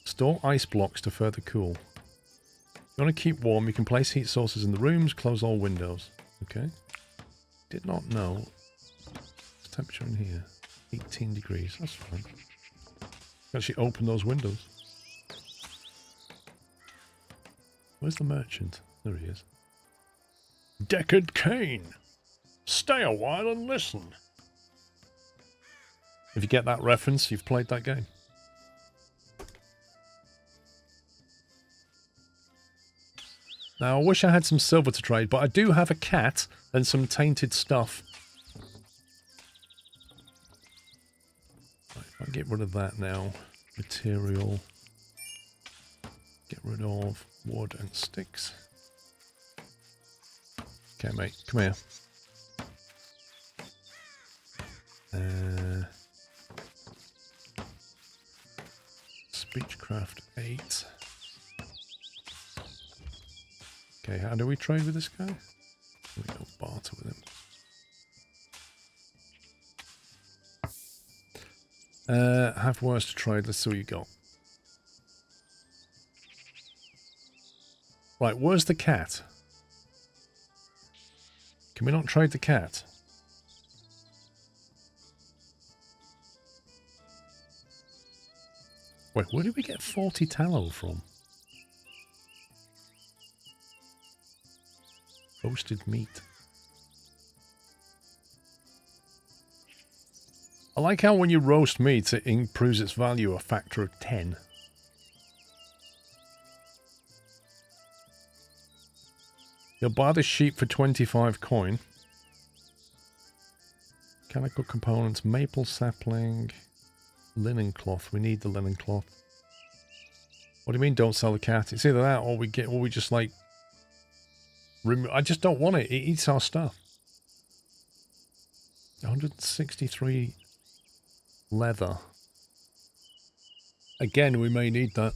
Store ice blocks to further cool. If you want to keep warm, you can place heat sources in the rooms, close all windows. Okay. Did not know. What's the temperature in here? 18 degrees. That's fine. Actually open those windows. Where's the merchant? There he is. Deckard Cain. Stay a while and listen. If you get that reference, you've played that game. Now, I wish I had some silver to trade, but I do have a cat and some tainted stuff. Right, if I get rid of that now. Material. Get rid of wood and sticks. Okay, mate, come here. Speechcraft 8. Okay, how do we trade with this guy? Here we go. barter with him. Have worse to trade. Let's see what you got. Right, where's the cat? Can we not trade the cat? Wait, where did we get 40 tallow from? Roasted meat. I like how when you roast meat, it improves its value a factor of 10. You'll buy the sheep for 25 coin. Mechanical components, maple sapling, linen cloth. We need the linen cloth. What do you mean don't sell the cat? It's either that or we just like... I just don't want it. It eats our stuff. 163 leather. Again, we may need that.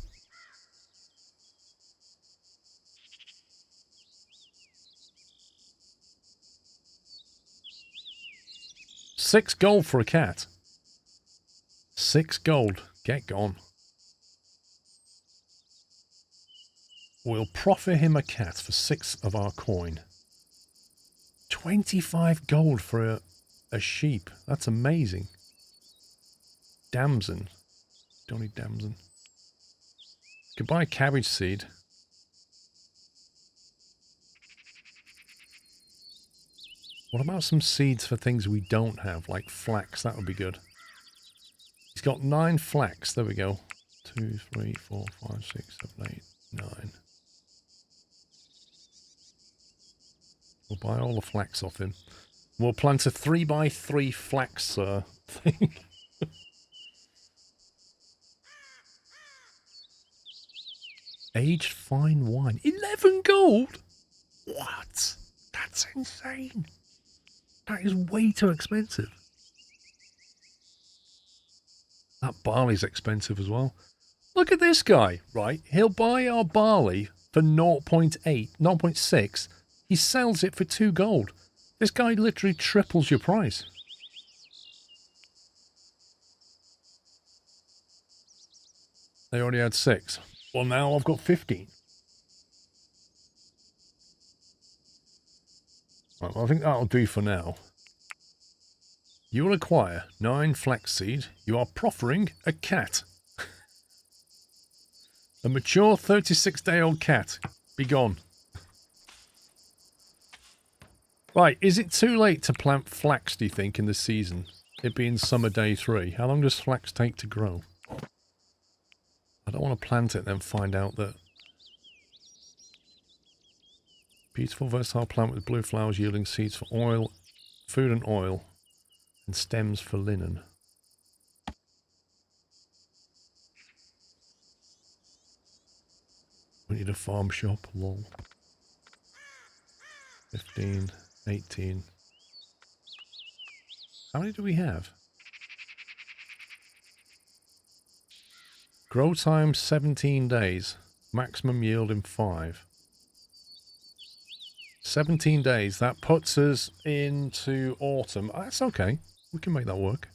$6 gold for a cat. 6 gold. Get gone. We'll proffer him a cat for 6 of our coin. 25 gold for a sheep. That's amazing. Damson. Don't need damson. Could buy a cabbage seed. What about some seeds for things we don't have, like flax? That would be good. He's got 9 flax. There we go. 2, 3, 4, 5, 6, 7, 8, 9. We'll buy all the flax off him. We'll plant a 3x3 flax thing. Aged fine wine. 11 gold? What? That's insane. That is way too expensive. That barley's expensive as well. Look at this guy, right? He'll buy our barley for 0.8, 0.6. He sells it for 2 gold. This guy literally triples your price. They already had 6. Well, now I've got 15. Right, well, I think that'll do for now. You will acquire 9 flaxseed. You are proffering a cat. A mature 36-day-old cat. Be gone. Right, is it too late to plant flax, do you think, in the season? It being summer day 3. How long does flax take to grow? I don't want to plant it and then find out that... Beautiful, versatile plant with blue flowers yielding seeds for oil, food and oil, and stems for linen. We need a farm shop, lol. 15, 18. How many do we have? Grow time 17 days. Maximum yield in 5. 17 days. That puts us into autumn. That's okay. We can make that work.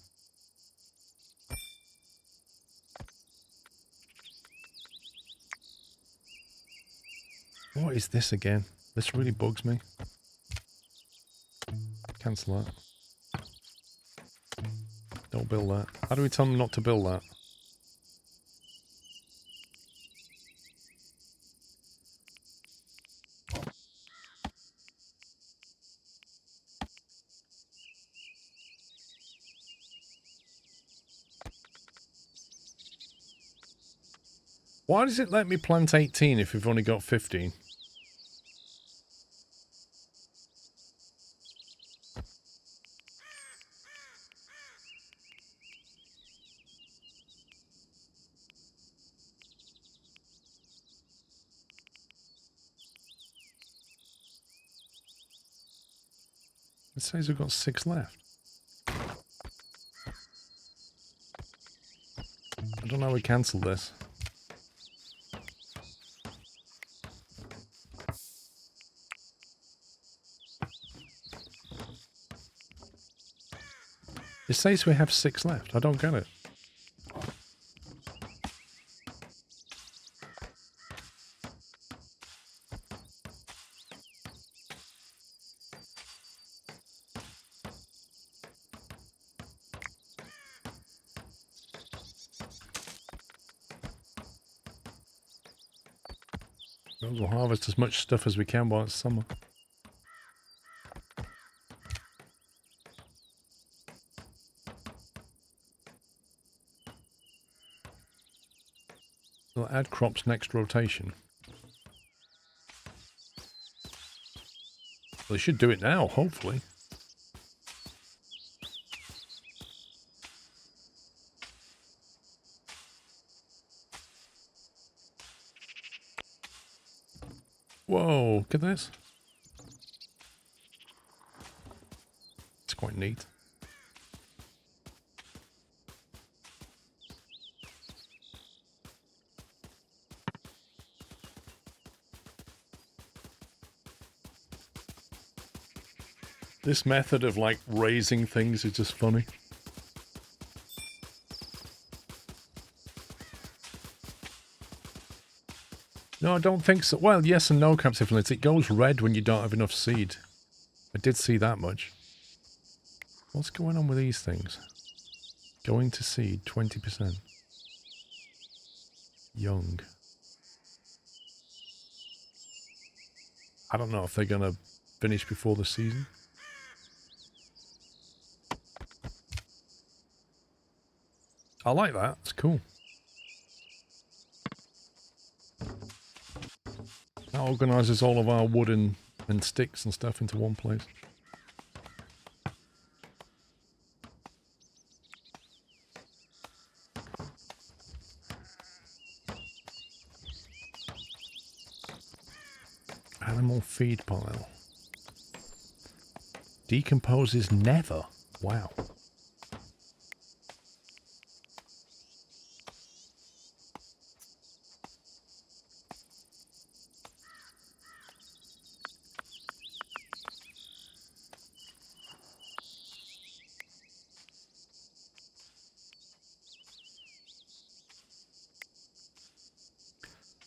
What is this again? This really bugs me. Cancel that. Don't build that. How do we tell them not to build that? Why does it let me plant 18 if we've only got 15? It says we've got 6 left. I don't know how we cancel this. It says we have 6 left. I don't get it. We'll harvest as much stuff as we can while it's summer. We'll add crops next rotation. Well, they should do it now, hopefully. Whoa, look at this. It's quite neat. This method of like raising things is just funny. No, I don't think so. Well, yes and no, Captain Flint. It goes red when you don't have enough seed. I did see that much. What's going on with these things? Going to seed, 20%. Young. I don't know if they're going to finish before the season. I like that. It's cool. That organises all of our wood and sticks and stuff into one place. Animal feed pile. Decomposes never. Wow.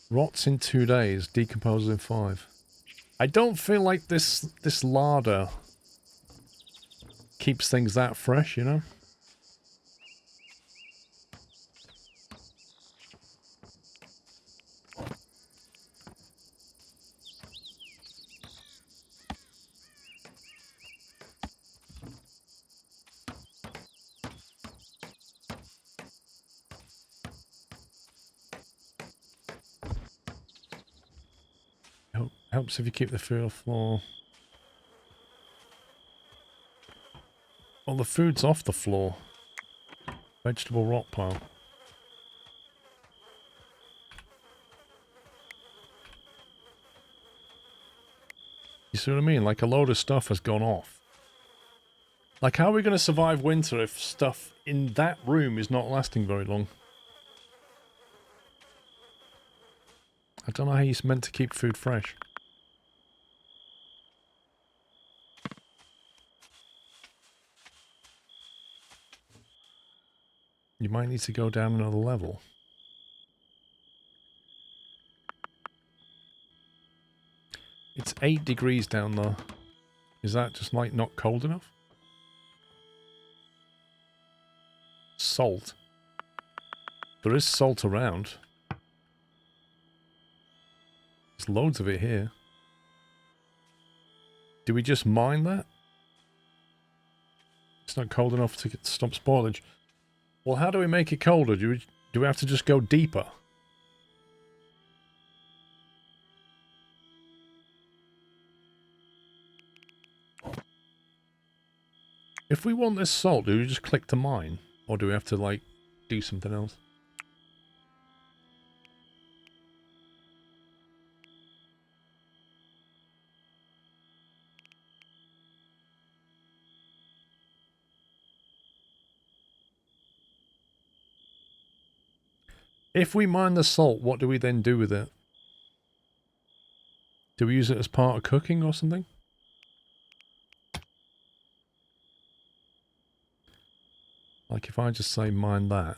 Rots in 2 days, decomposes in 5. I don't feel like this larder keeps things that fresh, you know? Helps if you keep the food off the floor. Well, the food's off the floor. Vegetable rot pile. You see what I mean? Like a load of stuff has gone off. Like, how are we going to survive winter if stuff in that room is not lasting very long? I don't know how you're meant to keep food fresh. You might need to go down another level. It's 8 degrees down there. Is that just like not cold enough? Salt. There is salt around. There's loads of it here. Do we just mine that? It's not cold enough to stop spoilage. Well, how do we make it colder? Do we have to just go deeper? If we want this salt, do we just click to mine? Or do we have to, like, do something else? If we mine the salt, what do we then do with it? Do we use it as part of cooking or something? Like if I just say mine that.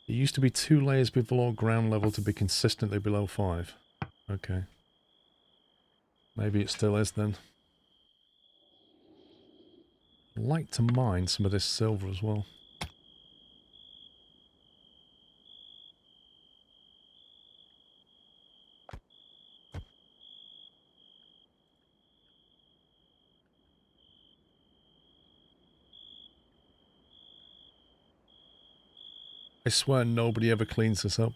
It used to be 2 layers below ground level to be consistently below 5. Okay. Maybe it still is then. I'd like to mine some of this silver as well. I swear nobody ever cleans this up.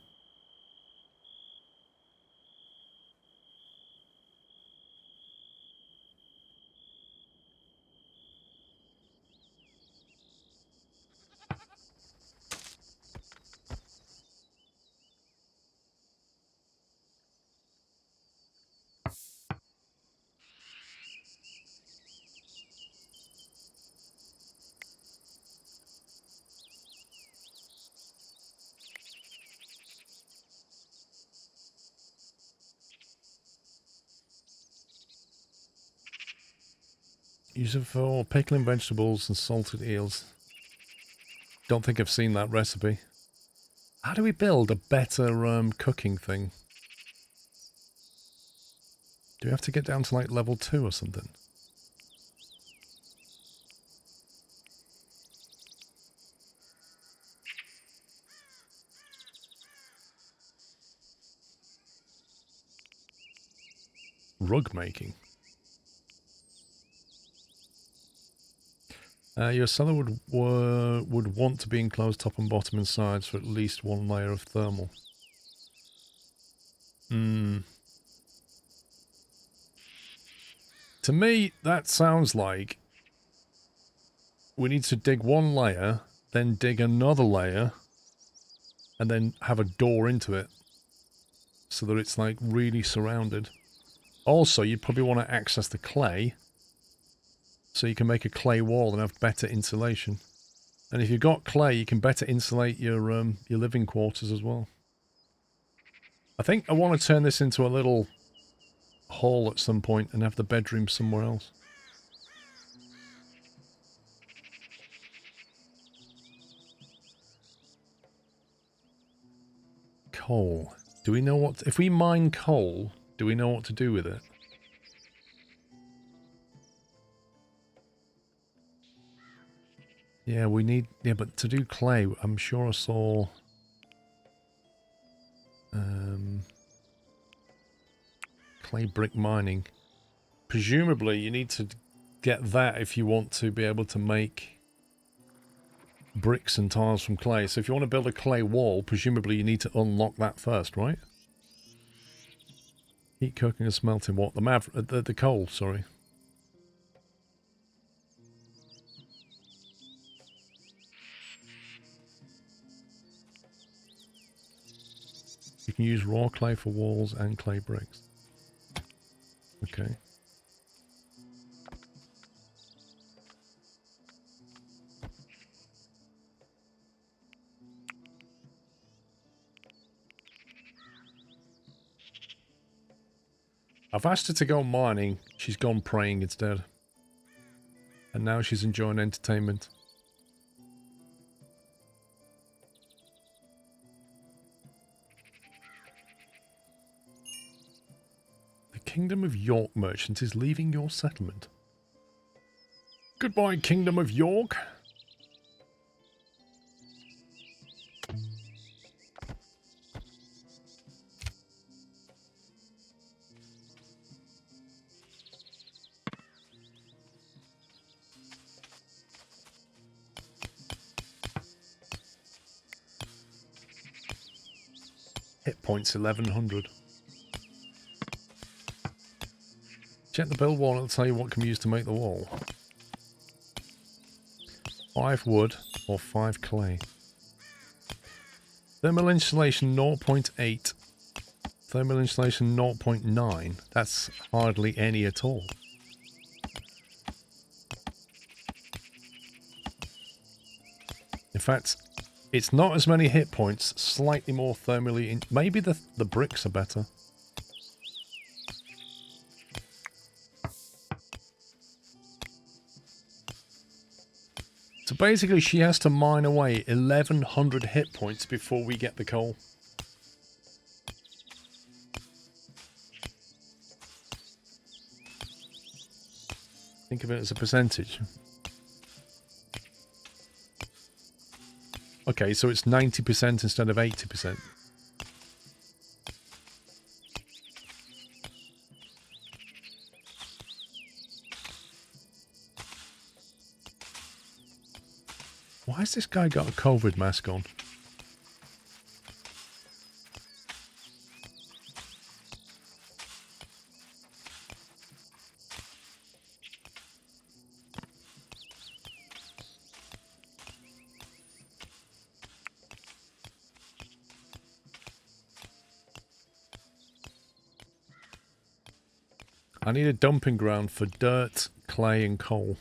Use it for pickling vegetables and salted eels. Don't think I've seen that recipe. How do we build a better cooking thing? Do we have to get down to like level 2 or something? Rug making. Your cellar would want to be enclosed top and bottom and sides for at least 1 layer of thermal. To me, that sounds like we need to dig 1 layer, then dig another layer, and then have a door into it so that it's like really surrounded. Also, you'd probably want to access the clay so you can make a clay wall and have better insulation. And if you've got clay, you can better insulate your living quarters as well. I think I want to turn this into a little hall at some point and have the bedroom somewhere else. Coal. Do we know what... If we mine coal, do we know what to do with it? Yeah, we need... Yeah, but to do clay, I'm sure I saw... clay brick mining. Presumably, you need to get that if you want to be able to make bricks and tiles from clay. So if you want to build a clay wall, presumably you need to unlock that first, right? Heat cooking and smelting what? The coal, sorry. You can use raw clay for walls and clay bricks. Okay. I've asked her to go mining. She's gone praying instead. And now she's enjoying entertainment. The Kingdom of York merchant is leaving your settlement. Goodbye, Kingdom of York. Hit points 1100. Check the build wall and it'll tell you what can be used to make the wall. 5 wood or 5 clay. Thermal insulation 0.8. Thermal insulation 0.9. That's hardly any at all. In fact, it's not as many hit points, slightly more thermally... Maybe the bricks are better. So basically she has to mine away 1100 hit points before we get the coal. Think of it as a percentage. Okay, so it's 90% instead of 80%. Why has this guy got a COVID mask on? I need a dumping ground for dirt, clay and coal.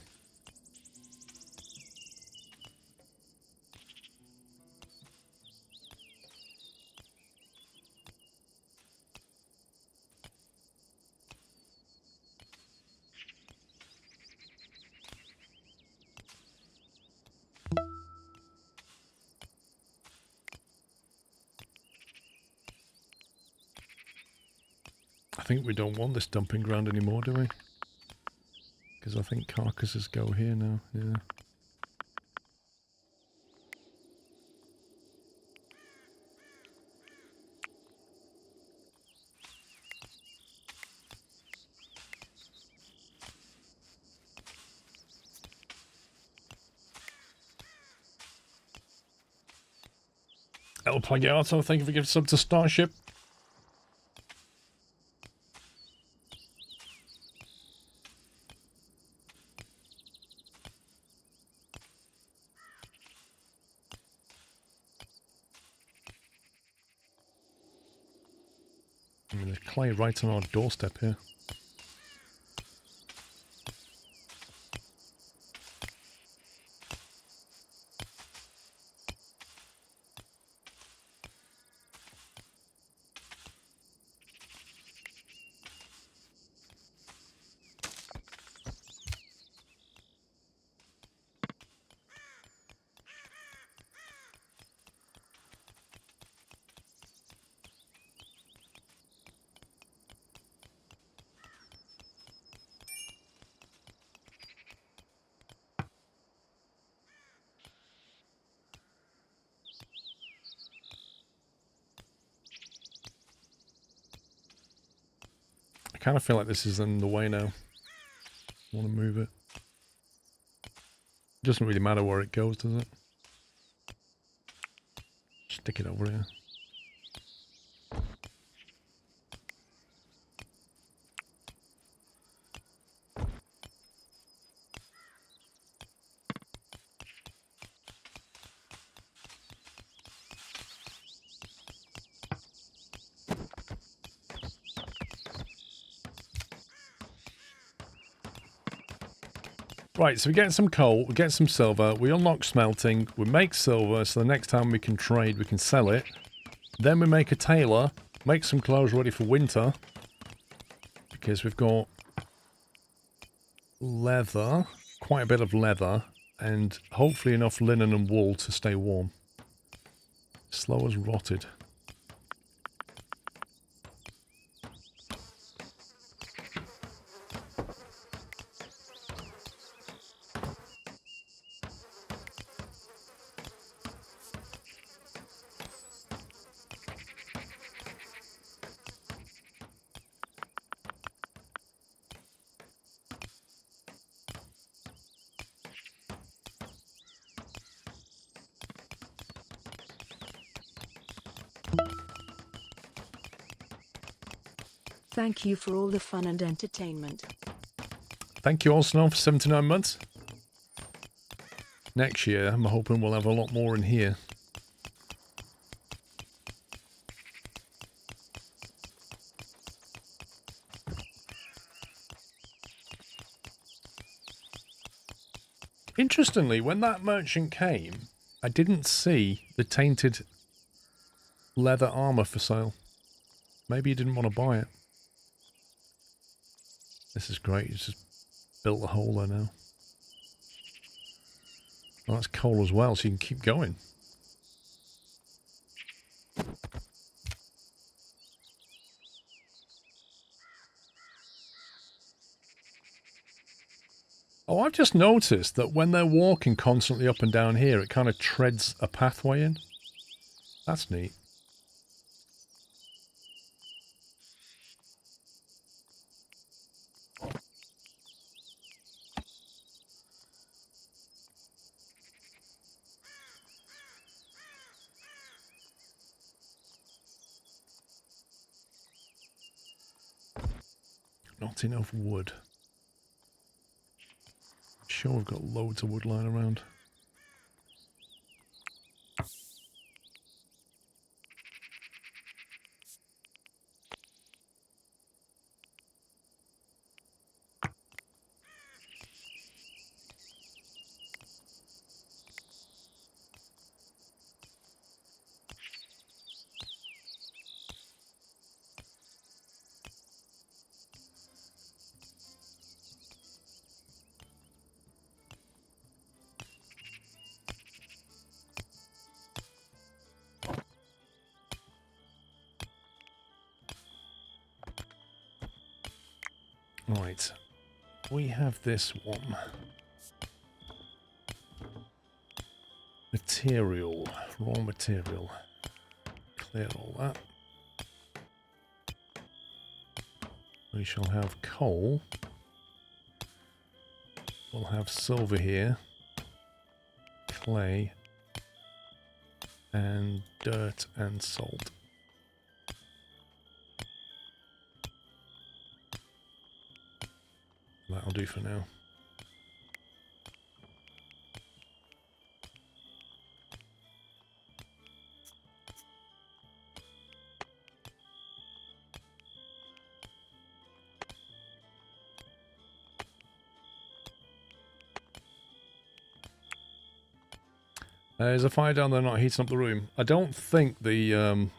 I think we don't want this dumping ground anymore, do we? Because I think carcasses go here now, yeah. El Plagiato, thank you for giving sub to Starship. I mean, there's clay right on our doorstep here. I kind of feel like this is in the way now. I want to move it. Doesn't really matter where it goes, does it? Stick it over here. Right, so we get some coal, we get some silver, we unlock smelting, we make silver, so the next time we can trade, we can sell it. Then we make a tailor, make some clothes ready for winter. Because we've got leather, quite a bit of leather, and hopefully enough linen and wool to stay warm. Slow as rotted. Thank you for all the fun and entertainment. Thank you all, Snow, for 79 months. Next year, I'm hoping we'll have a lot more in here. Interestingly, when that merchant came, I didn't see the tainted leather armor for sale. Maybe he didn't want to buy it. This is great. He's just built a hole there now. Well, that's coal as well, so you can keep going. Oh, I've just noticed that when they're walking constantly up and down here, it kind of treads a pathway in. That's neat. Not enough wood. I'm sure we've got loads of wood lying around. Right. We have this one. Material. Raw material. Clear all that. We shall have coal. We'll have silver here. Clay. And dirt and salt. That'll do for now. There's a fire down there not heating up the room. I don't think the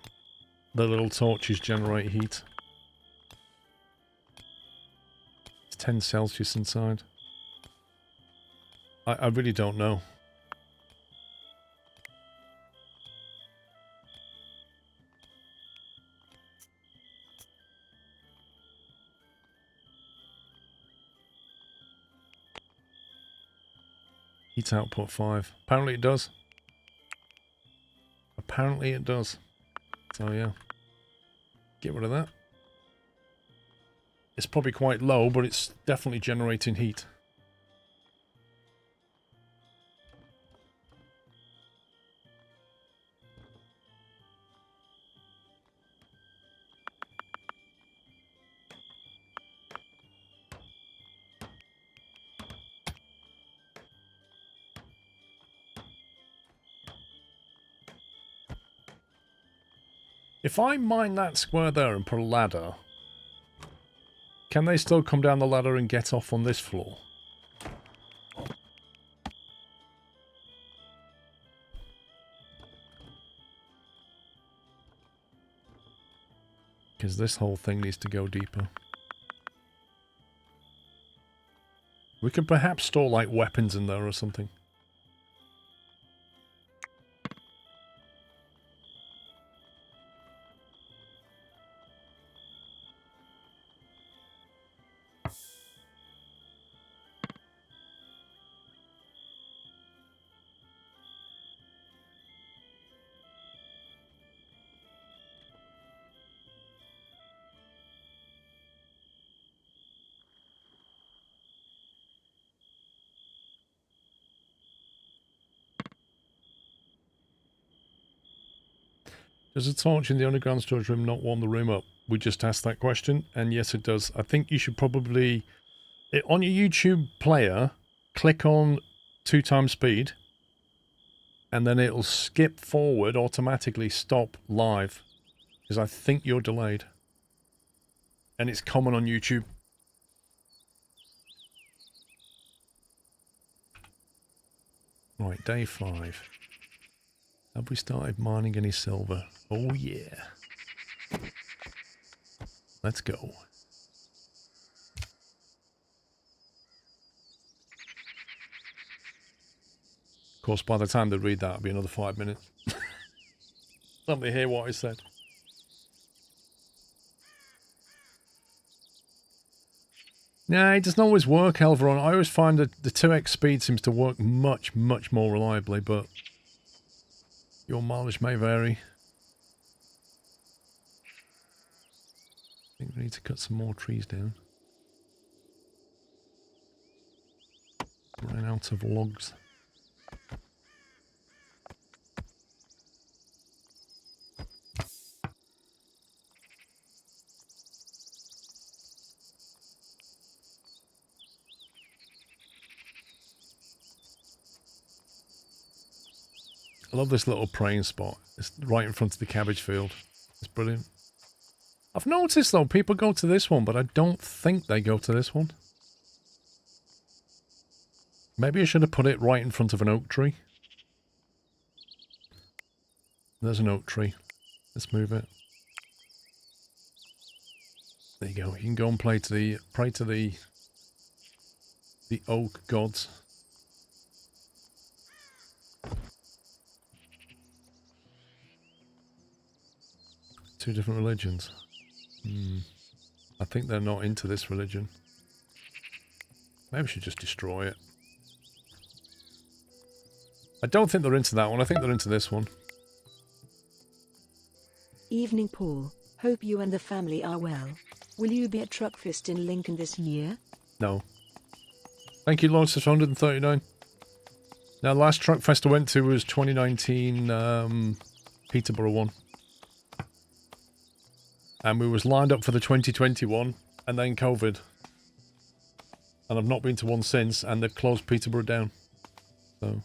little torches generate heat. It's 10 Celsius inside. I really don't know. Heat output 5. Apparently it does. Apparently it does. So yeah. Get rid of that. It's probably quite low, but it's definitely generating heat. If I mine that square there and put a ladder, can they still come down the ladder and get off on this floor? Because this whole thing needs to go deeper. We could perhaps store like weapons in there or something. Does a torch in the underground storage room not warm the room up? We just asked that question, and yes it does. I think you should probably, on your YouTube player, click on 2x speed, and then it'll skip forward, automatically stop live, because I think you're delayed. And it's common on YouTube. Right, day 5. Have we started mining any silver? Oh yeah. Let's go. Of course, by the time they read that, it'll be another 5 minutes. Let me hear what I said. Yeah, it doesn't always work, Elveron. I always find that the 2x speed seems to work much, much more reliably, but your mileage may vary. I think we need to cut some more trees down. Running out of logs. I love this little praying spot. It's right in front of the cabbage field. It's brilliant. I've noticed though, people go to this one, but I don't think they go to this one. Maybe I should have put it right in front of an oak tree. There's an oak tree. Let's move it. There you go. You can go and pray to the oak gods. Two different religions. I think they're not into this religion. Maybe we should just destroy it. I don't think they're into that one. I think they're into this one. Evening, Paul. Hope you and the family are well. Will you be at Truckfest in Lincoln this year? No. Thank you, Lawrence, for 139. Now, the last Truckfest I went to was 2019 Peterborough one. And we was lined up for the 2021, and then COVID. And I've not been to one since, and they've closed Peterborough down. So...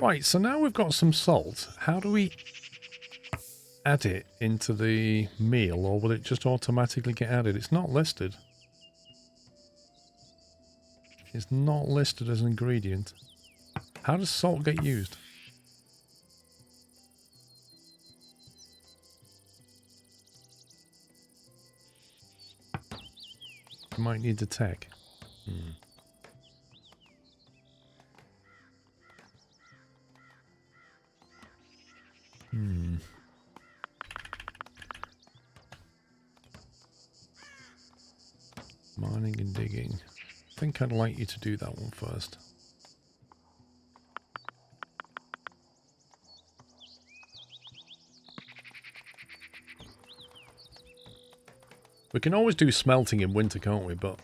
Right, so now we've got some salt. How do we add it into the meal, or will it just automatically get added? It's not listed. It's not listed as an ingredient. How does salt get used? You might need the tech. Mining and digging. I think I'd like you to do that one first. We can always do smelting in winter, can't we? But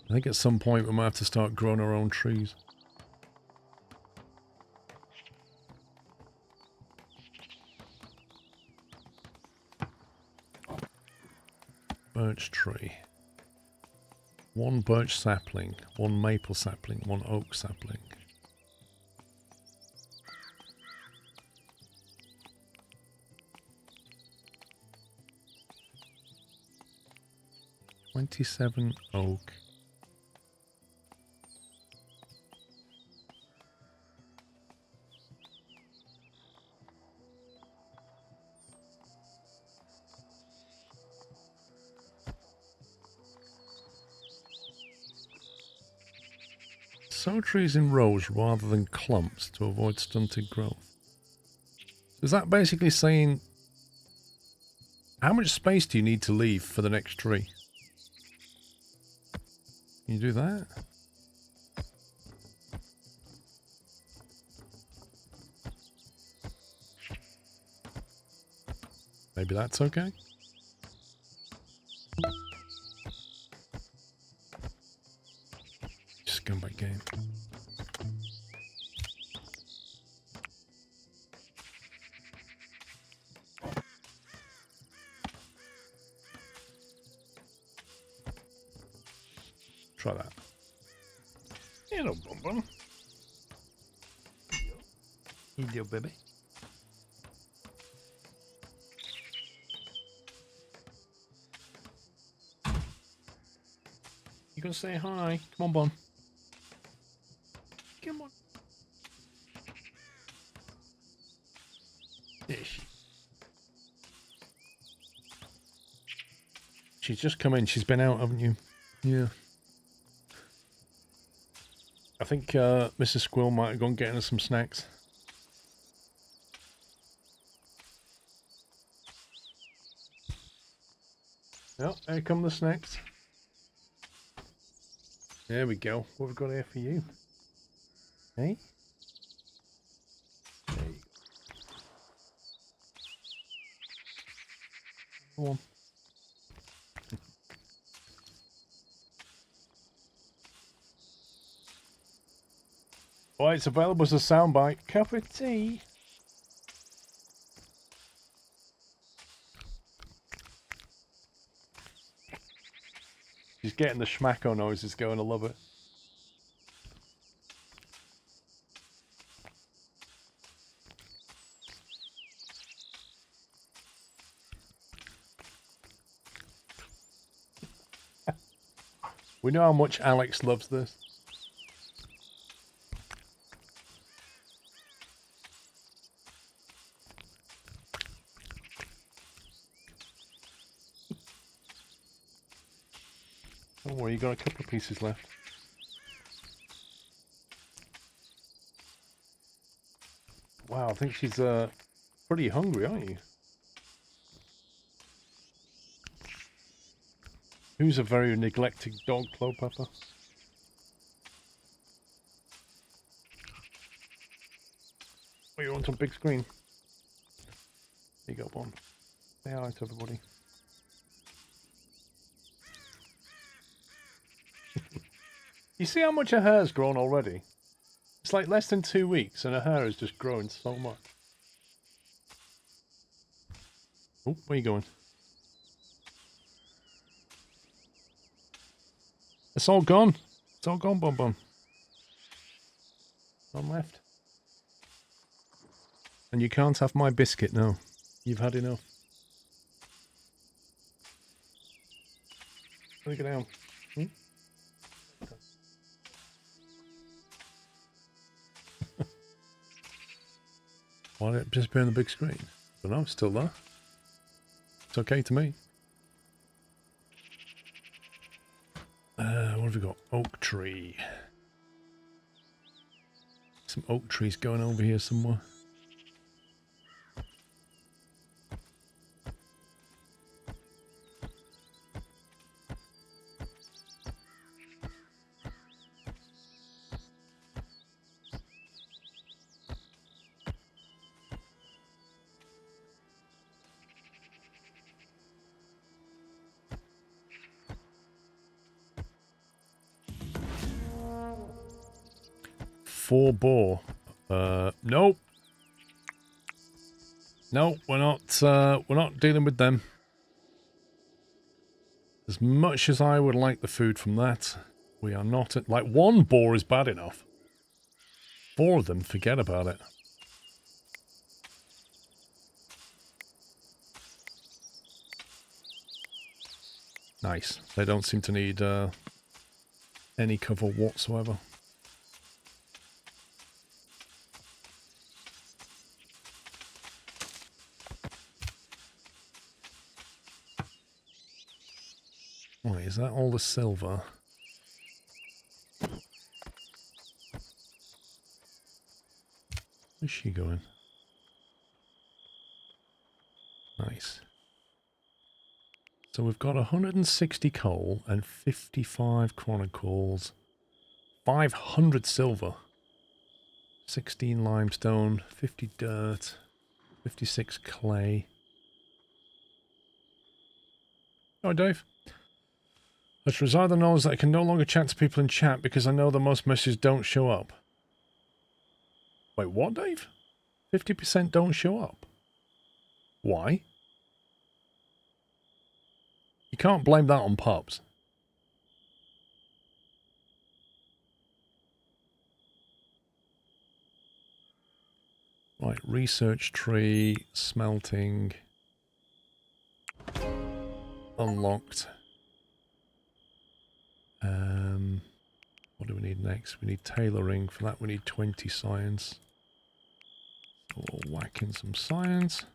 I think at some point we might have to start growing our own trees. Birch tree. One birch sapling, one maple sapling, one oak sapling. $27 oak. Sow trees in rows rather than clumps to avoid stunted growth. Is that basically saying how much space do you need to leave for the next tree? Can you do that? Maybe that's okay. Just go back game. Try that. Hello, Bum Bum. Hello, baby. You gonna say hi? Come on, Bum. Come on. There she. She's just come in. She's been out, haven't you? Yeah. I think Mrs. Squirrel might have gone getting us some snacks. Oh, here come the snacks. There we go. What have we got here for you? Hey? Hey. Come on. Oh, it's available as a soundbite. Cup of tea. She's getting the schmacko noises going. I love it. We know how much Alex loves this. Don't worry, you got a couple of pieces left. Wow, I think she's pretty hungry, aren't you? Who's a very neglected dog, Clopepper? Oh, you want some big screen? You got one. Say hi to everybody. You see how much her hair's grown already? It's like less than 2 weeks and her hair is just growing so much. Oh, where you going? It's all gone. It's all gone, Bum Bum. None left. And you can't have my biscuit now. You've had enough. Let me go down. Hmm? Why did it just be on the big screen? But no, it's still there. It's okay to me. What have we got? Oak tree. Some oak trees going over here somewhere. Four boar. Nope. No, we're not dealing with them. As much as I would like the food from that, we are not. Like, one boar is bad enough. 4 of them, forget about it. Nice. They don't seem to need any cover whatsoever. Right, is that all the silver? Where's she going? Nice. So we've got 160 coal and 55 chronicles, 500 silver, 16 limestone, 50 dirt, 56 clay. Oh, Dave. I should resign the knowledge that I can no longer chat to people in chat because I know that most messages don't show up. Wait, what, Dave? 50% don't show up. Why? You can't blame that on Pops. Right, research tree, smelting, unlocked. What do we need next? We need tailoring. For that we need 20 science. So we'll whack in some science.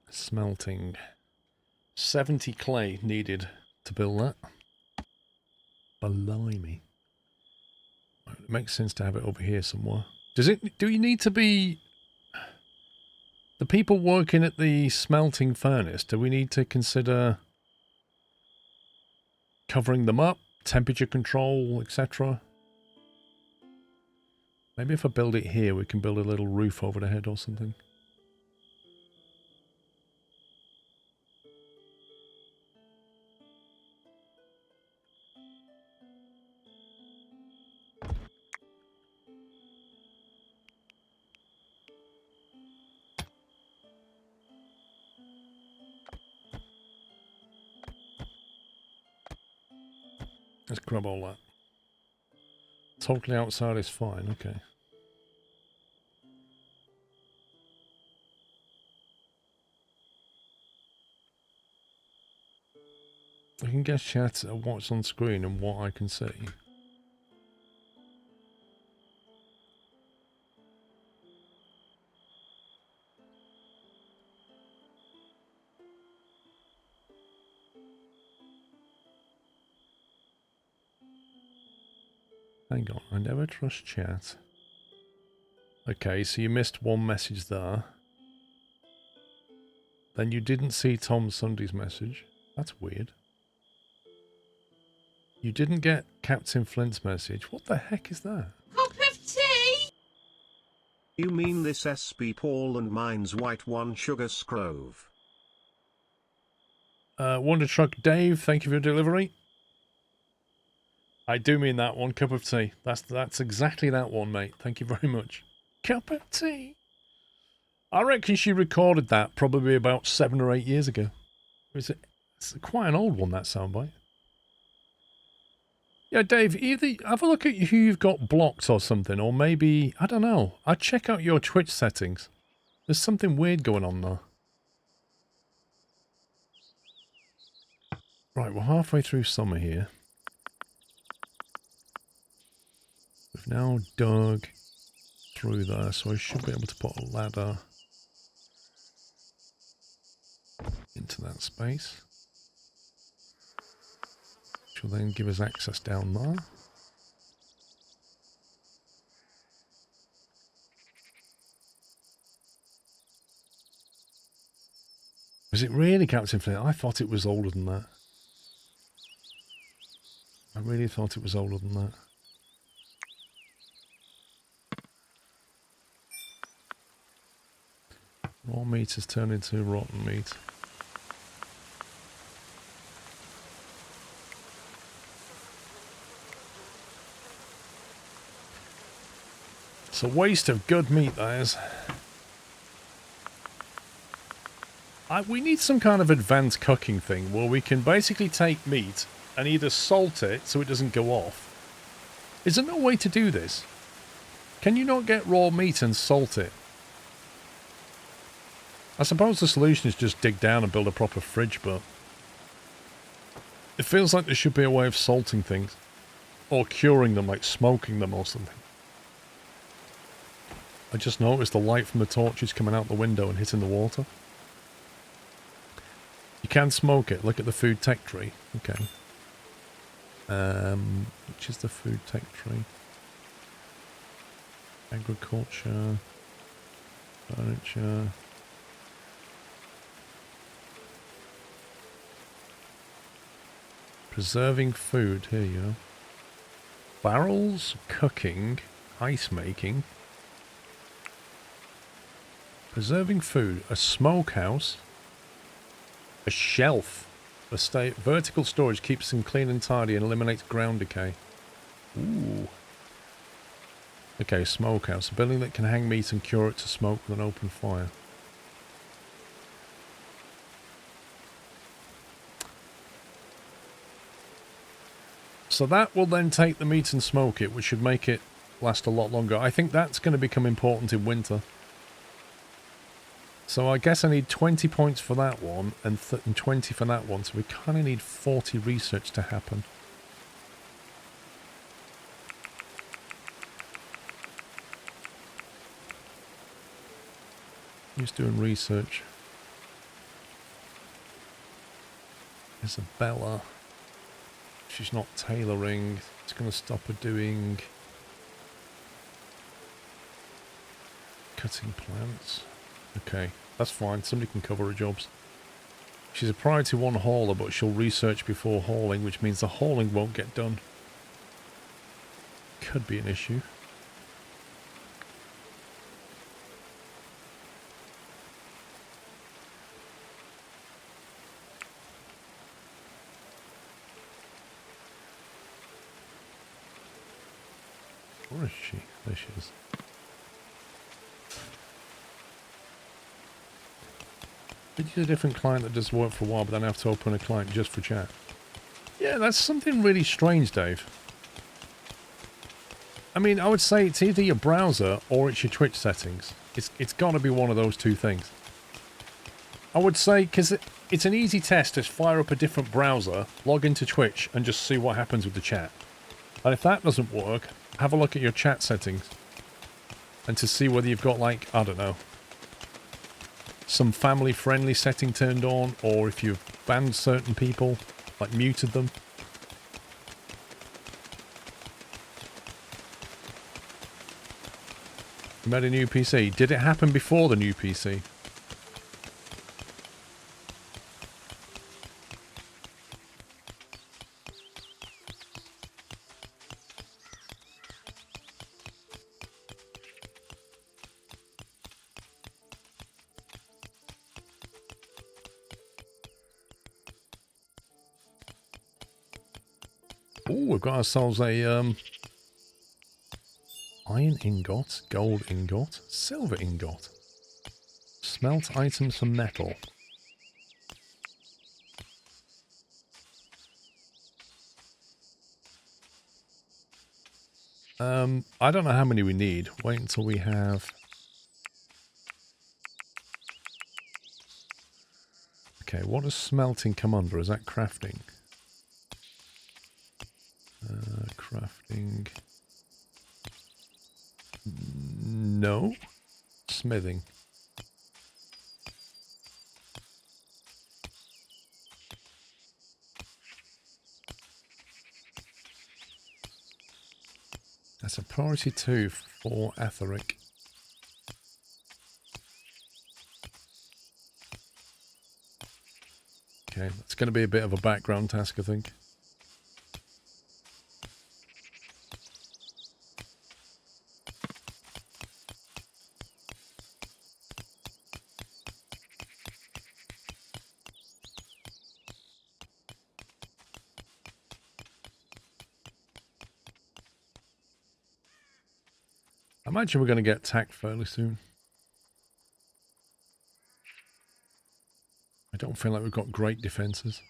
Smelting. 70 clay needed to build that. Blimey. Right, it makes sense to have it over here somewhere. Do you need to be... The people working at the smelting furnace, do we need to consider covering them up? Temperature control, etc.? Maybe if I build it here, we can build a little roof over the head or something. Let's grab all that. Totally outside is fine, okay. I can guess chat at what's on screen and what I can see. Hang on, I never trust chat. Okay, so you missed one message there. Then you didn't see Tom Sunday's message. That's weird. You didn't get Captain Flint's message. What the heck is that? Cup of tea? You mean this SB Paul and mine's white one sugar scrove? Wonder Truck Dave, thank you for your delivery. I do mean that one, cup of tea. That's exactly that one, mate. Thank you very much. Cup of tea. I reckon she recorded that probably about 7 or 8 years ago. It's quite an old one, that soundbite. Yeah, Dave, either have a look at who you've got blocked or something, or maybe, I don't know. I'd check out your Twitch settings. There's something weird going on there. Right, we're halfway through summer here. We've now dug through there, so I should be able to put a ladder into that space. Which will then give us access down there. Is it really Captain Flint? I thought it was older than that. I really thought it was older than that. Raw meat has turned into rotten meat. It's a waste of good meat, that is. We need some kind of advanced cooking thing where we can basically take meat and either salt it so it doesn't go off. Is there no way to do this? Can you not get raw meat and salt it? I suppose the solution is just dig down and build a proper fridge, but it feels like there should be a way of salting things. Or curing them, like smoking them or something. I just noticed the light from the torches coming out the window and hitting the water. You can smoke it. Look at the food tech tree. Okay. Which is the food tech tree? Agriculture. Furniture. Preserving food. Here you go. Barrels. Cooking. Ice making. Preserving food. A smokehouse. A shelf. Vertical storage keeps them clean and tidy and eliminates ground decay. Ooh. Okay, smokehouse. A building that can hang meat and cure it to smoke with an open fire. So that will then take the meat and smoke it, which should make it last a lot longer. I think that's going to become important in winter. So I guess I need 20 points for that one and 20 for that one. So we kind of need 40 research to happen. Who's doing research? Isabella. She's not tailoring. It's going to stop her doing cutting plants. Okay, that's fine. Somebody can cover her jobs. She's a priority 1 hauler, but she'll research before hauling, which means the hauling won't get done. Could be an issue. Where is she? There she is. Did you use a different client that does work for a while, but then have to open a client just for chat? Yeah, that's something really strange, Dave. I mean, I would say it's either your browser or it's your Twitch settings. It's got to be one of those two things. I would say, because it's an easy test to fire up a different browser, log into Twitch, and just see what happens with the chat. And if that doesn't work, have a look at your chat settings. And to see whether you've got, like, I don't know, some family-friendly setting turned on, or if you've banned certain people, like muted them. You made a new PC. Did it happen before the new PC? Ooh, we've got ourselves a iron ingot, gold ingot, silver ingot. Smelt items for metal. I don't know how many we need. Wait until we have... Okay, what does smelting come under? Is that crafting? Crafting... No. Smithing. That's a priority 2 for etheric. Okay, that's going to be a bit of a background task, I think. I imagine we're going to get attacked fairly soon. I don't feel like we've got great defences.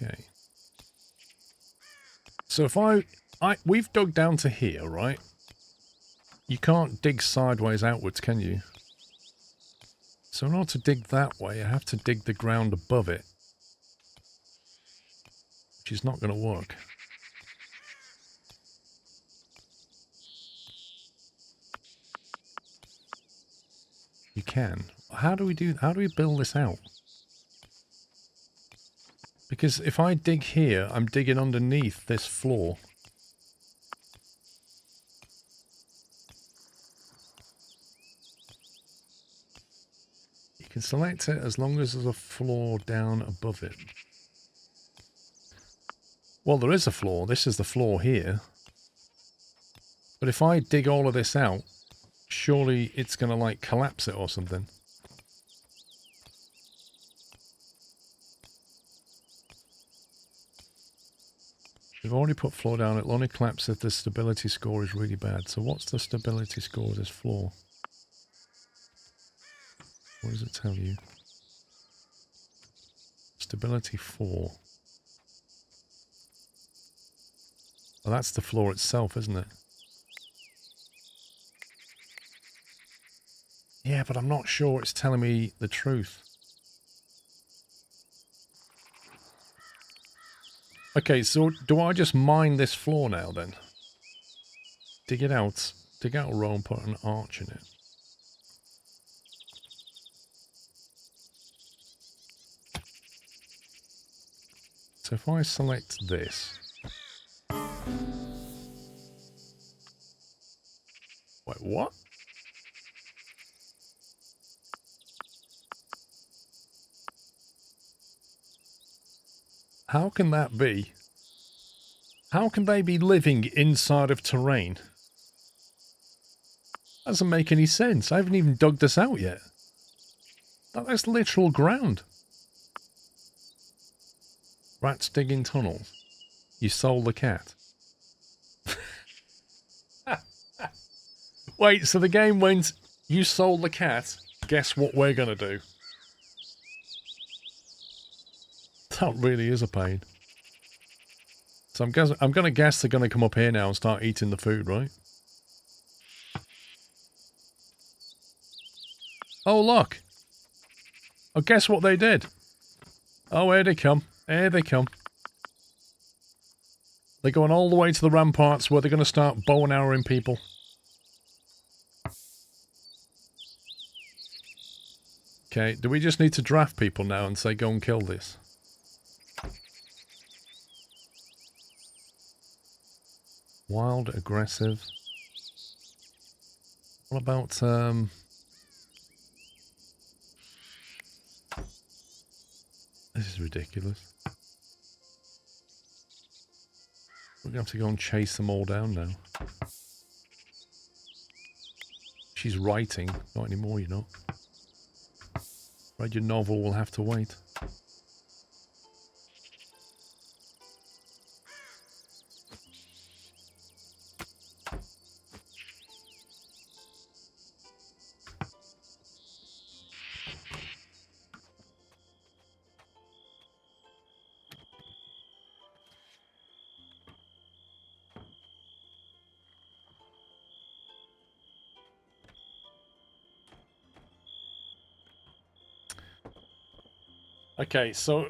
Okay. So if we've dug down to here, right? You can't dig sideways outwards, can you? So in order to dig that way, I have to dig the ground above it. Which is not going to work. You can. How do we build this out? Because if I dig here, I'm digging underneath this floor. You can select it as long as there's a floor down above it. Well, there is a floor. This is the floor here. But if I dig all of this out, surely it's going to, like, collapse it or something. We've already put floor down. It'll only collapse if the stability score is really bad. So what's the stability score of this floor? What does it tell you? Stability 4. Well, that's the floor itself, isn't it? Yeah, but I'm not sure it's telling me the truth. Okay, so do I just mine this floor now then? Dig it out. Dig out a row and put an arch in it. So if I select this... Wait, what? How can that be? How can they be living inside of terrain? That doesn't make any sense. I haven't even dug this out yet. That's literal ground. Rats digging tunnels. You sold the cat. Wait, so the game went, you sold the cat, guess what we're going to do? That really is a pain. So I'm going to guess they're going to come up here now and start eating the food, right? Oh, look. Oh, guess what they did? Oh, here they come. Here they come. They're going all the way to the ramparts where they're going to start bow and arrowing people. Okay, do we just need to draft people now and say go and kill this? Wild, aggressive. What about, this is ridiculous. We're going to have to go and chase them all down now. She's writing. Not anymore, you're not. Read your novel, will have to wait. Okay, so...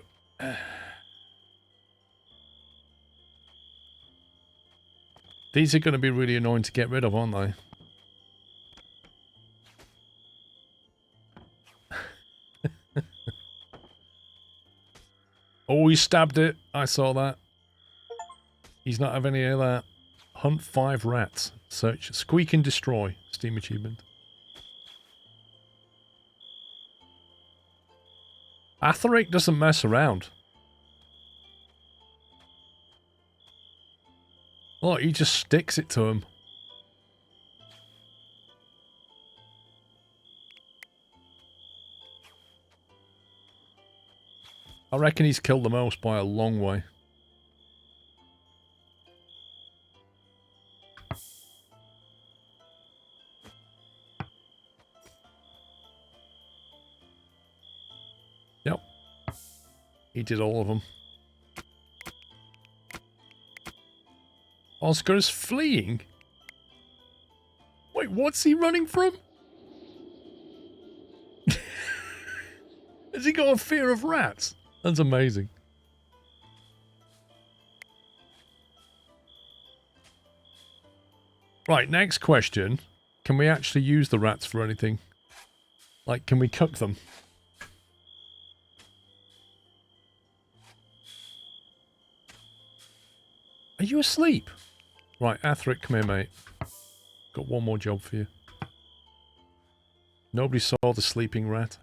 these are going to be really annoying to get rid of, aren't they? Oh, he stabbed it. I saw that. He's not having any of that. Hunt 5 rats. Search. Squeak and destroy. Steam achievement. Atheric doesn't mess around. Look, he just sticks it to him. I reckon he's killed the most by a long way. Yep. He did all of them. Oscar is fleeing? Wait, what's he running from? Has he got a fear of rats? That's amazing. Right, next question. Can we actually use the rats for anything? Like, can we cook them? Are you asleep? Right, Atheric, come here, mate. Got one more job for you. Nobody saw the sleeping rat.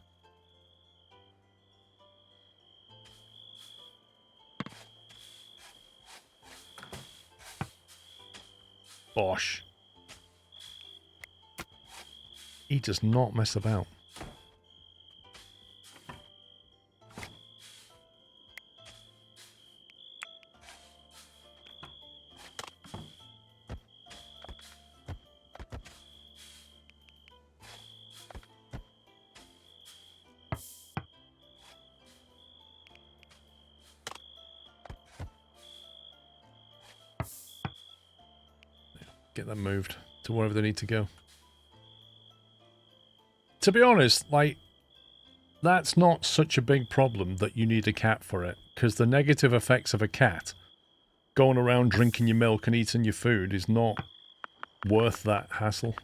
Bosh. He does not mess about. Get them moved to wherever they need to go. To be honest, like, that's not such a big problem that you need a cat for it, because the negative effects of a cat going around drinking your milk and eating your food is not worth that hassle.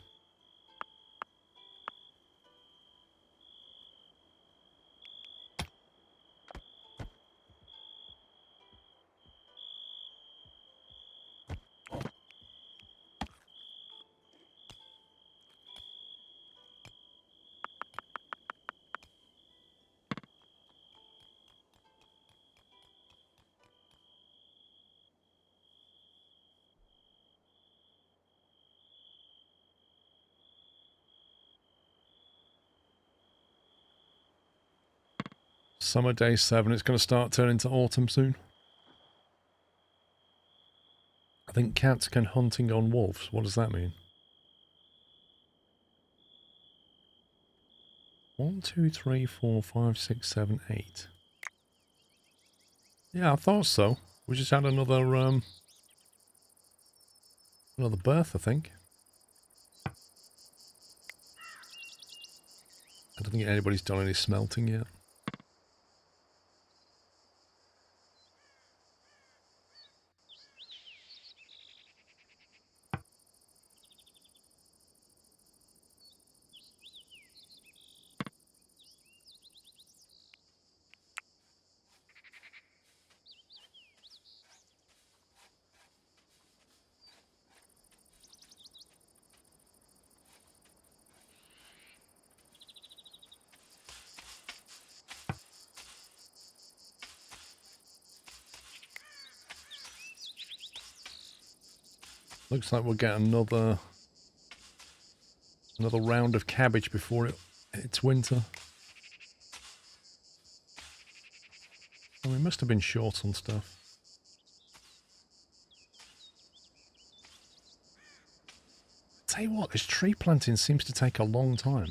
Summer day 7, it's going to start turning to autumn soon. I think cats can hunting on wolves. What does that mean? 1, 2, 3, 4, 5, 6, 7, 8. Yeah, I thought so. We just had another birth, I think. I don't think anybody's done any smelting yet. Looks like we'll get another round of cabbage before it's winter. And we must have been short on stuff. Tell you what, this tree planting seems to take a long time.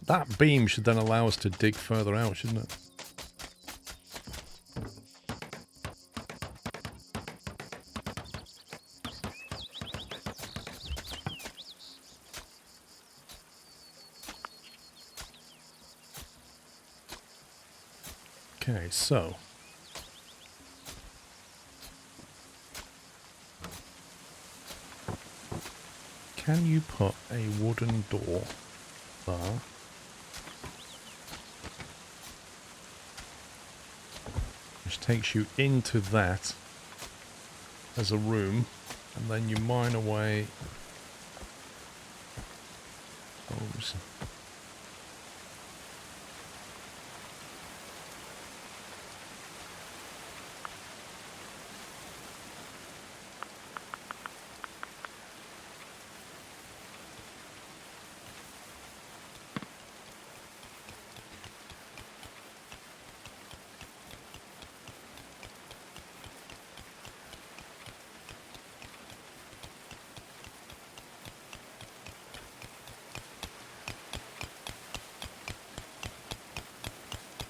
That beam should then allow us to dig further out, shouldn't it? Okay, so can you put a wooden door there? Which takes you into that as a room, and then you mine away those.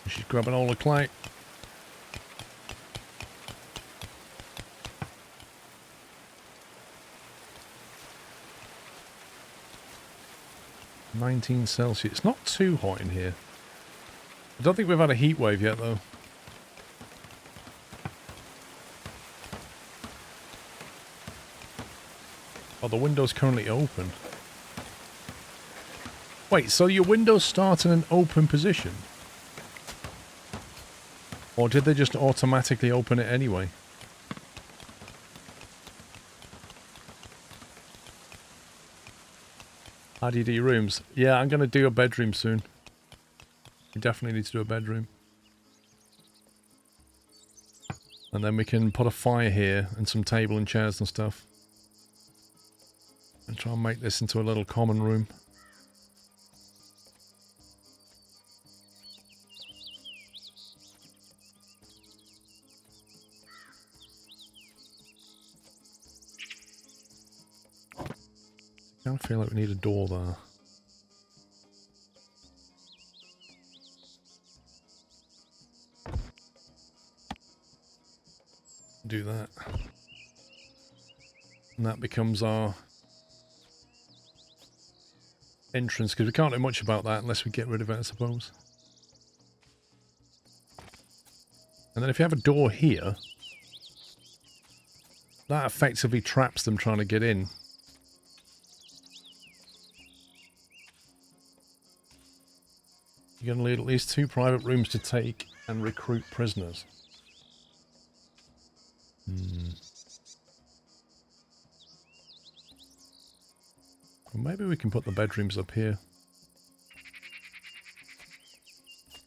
She's grabbing all the clay. -19 Celsius. It's not too hot in here. I don't think we've had a heat wave yet, though. Oh, the window's currently open. Wait, so your windows start in an open position? Or did they just automatically open it anyway? How do you do your rooms? Yeah, I'm going to do a bedroom soon. We definitely need to do a bedroom. And then we can put a fire here and some table and chairs and stuff. And try and make this into a little common room. I kind of feel like we need a door there. Do that. And that becomes our entrance, because we can't do much about that unless we get rid of it, I suppose. And then if you have a door here, that effectively traps them trying to get in. You're going to need at least 2 private rooms to take and recruit prisoners. Well, maybe we can put the bedrooms up here.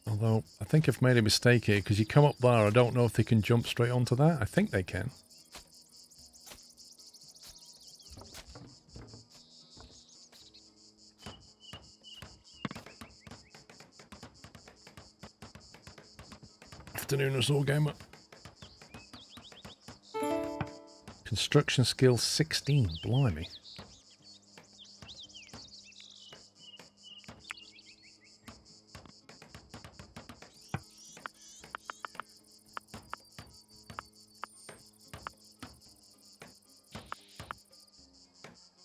Although, I think I've made a mistake here, because you come up there, I don't know if they can jump straight onto that. I think they can. Afternoon us all, gamer. Construction skill 16, blimey.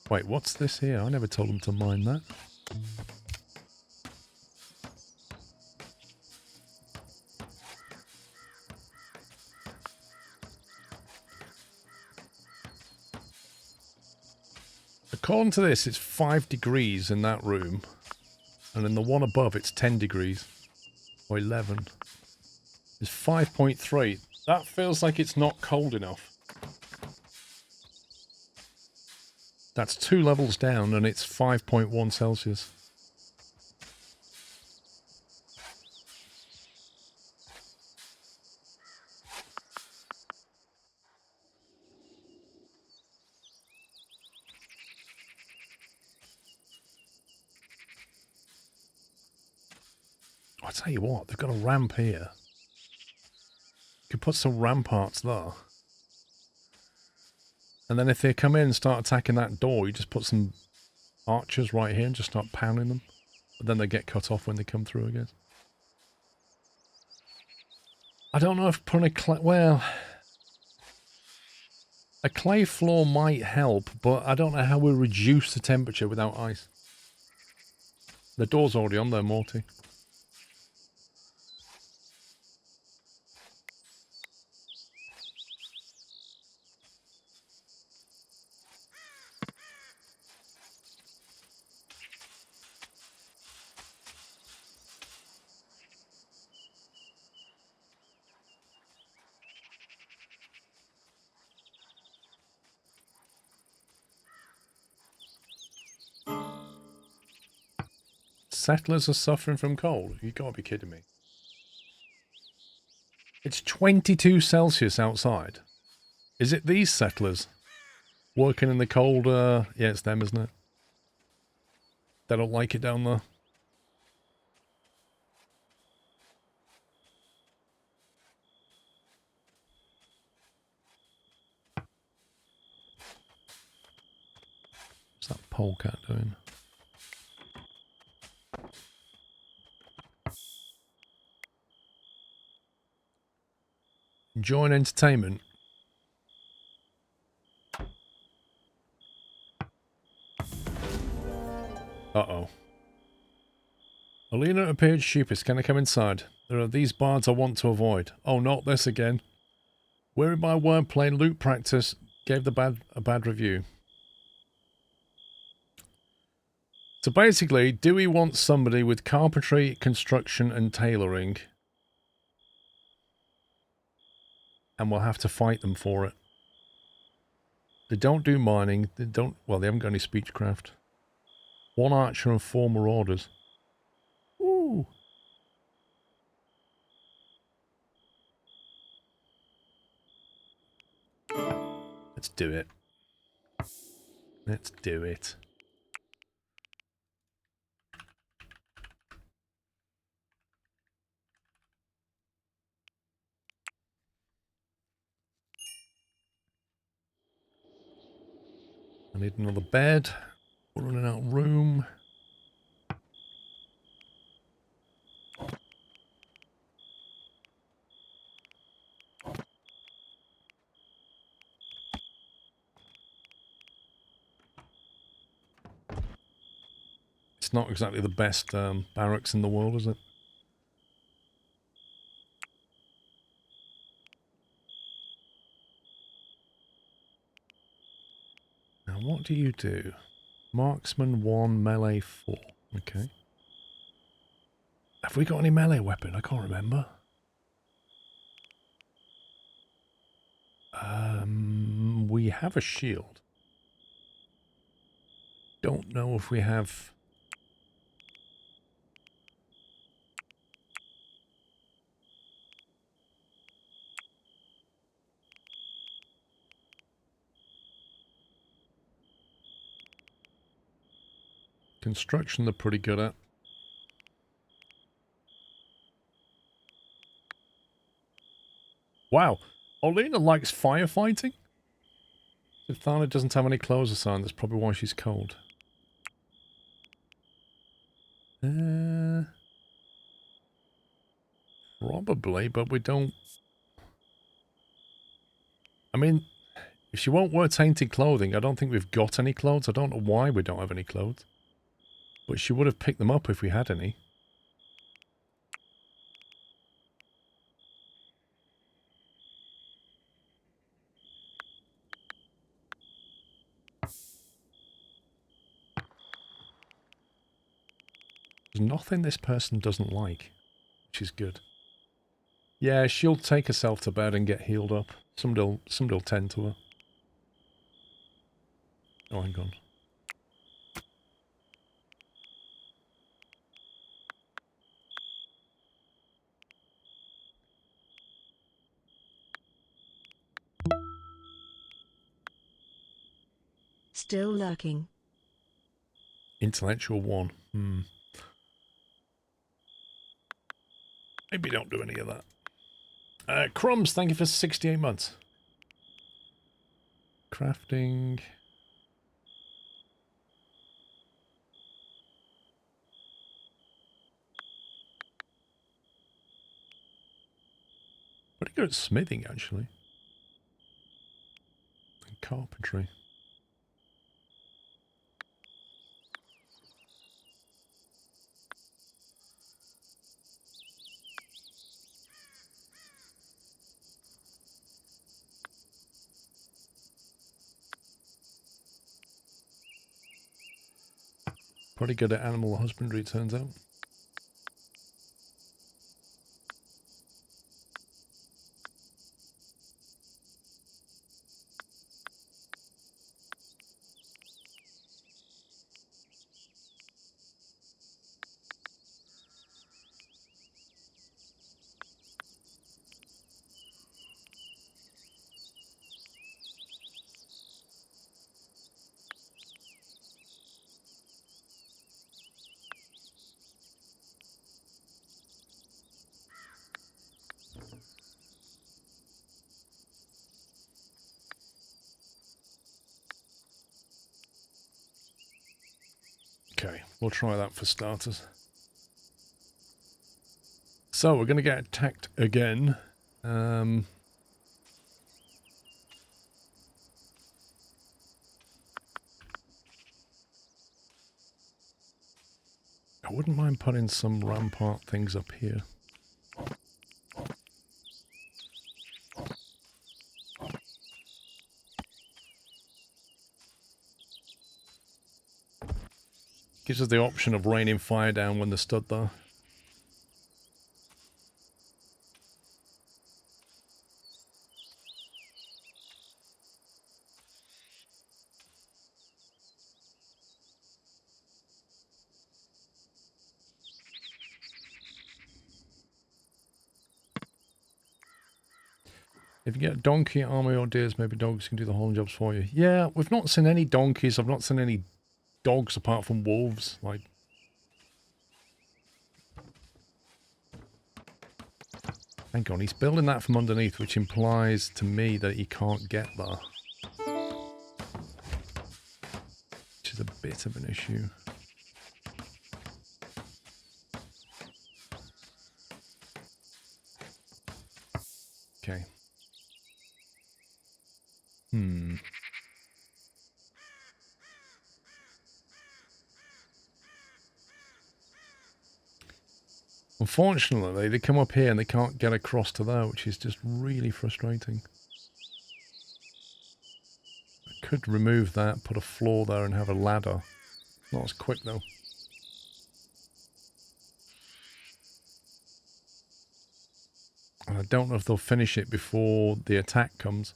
Wait, what's this here? I never told them to mine that. According to this, it's 5 degrees in that room. And in the one above, it's 10 degrees. Or 11. It's 5.3. That feels like it's not cold enough. That's 2 levels down, and it's 5.1 Celsius. I tell you what, they've got a ramp here. You could put some ramparts there. And then if they come in and start attacking that door, you just put some archers right here and just start pounding them. But then they get cut off when they come through, I guess. I don't know if putting a clay... Well... A clay floor might help, but I don't know how we'll reduce the temperature without ice. The door's already on there, Morty. Settlers are suffering from cold? You gotta be kidding me. It's 22 Celsius outside. Is it these settlers? Working in the cold, yeah, it's them, isn't it? They don't like it down there. What's that polecat doing? Enjoying entertainment. Uh-oh. Alina appeared stupid. Can I come inside? There are these bards I want to avoid. Oh, not this again. Weary by wordplay, loot practice gave a bad review. So basically, do we want somebody with carpentry, construction, and tailoring? And we'll have to fight them for it. They don't do mining. They don't. Well, they haven't got any speechcraft. 1 archer and 4 marauders. Ooh. Let's do it. Let's do it. I need another bed. We're running out of room. It's not exactly the best barracks in the world, is it? Now, what do you do? Marksman 1, melee 4. Okay. Have we got any melee weapon? I can't remember. We have a shield. Don't know if we have... Construction they're pretty good at. Wow. Olena likes firefighting? If Thana doesn't have any clothes assigned, that's probably why she's cold. Probably, but we don't... I mean, if she won't wear tainted clothing, I don't think we've got any clothes. I don't know why we don't have any clothes. But she would have picked them up if we had any. There's nothing this person doesn't like, which is good. Yeah, she'll take herself to bed and get healed up. Somebody'll tend to her. Oh, hang on. Still lurking. Intellectual 1. Maybe don't do any of that. Crumbs, thank you for 68 months. Crafting. Pretty good at smithing, actually. And carpentry. Pretty good at animal husbandry, it turns out. Okay, we'll try that for starters. So, we're going to get attacked again. I wouldn't mind putting some rampart things up here. Gives us the option of raining fire down when they're stood there. If you get donkey, army, or deers, maybe dogs can do the hauling jobs for you. Yeah, we've not seen any donkeys. I've not seen any dogs apart from wolves. Like, hang on, he's building that from underneath, which implies to me that he can't get there. Which is a bit of an issue. Okay. Unfortunately, they come up here and they can't get across to there, which is just really frustrating. I could remove that, put a floor there and have a ladder. Not as quick though. And I don't know if they'll finish it before the attack comes.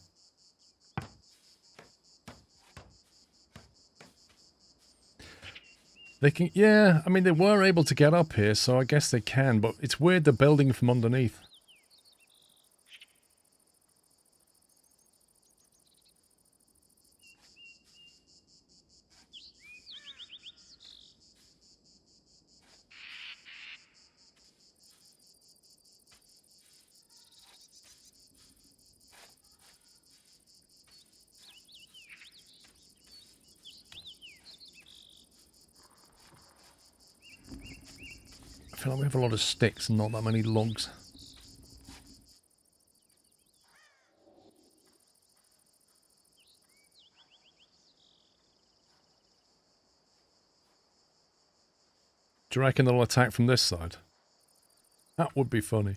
They can, yeah, I mean, they were able to get up here, so I guess they can, but it's weird they're building from underneath. I feel like we have a lot of sticks and not that many logs. Do you reckon they'll attack from this side? That would be funny.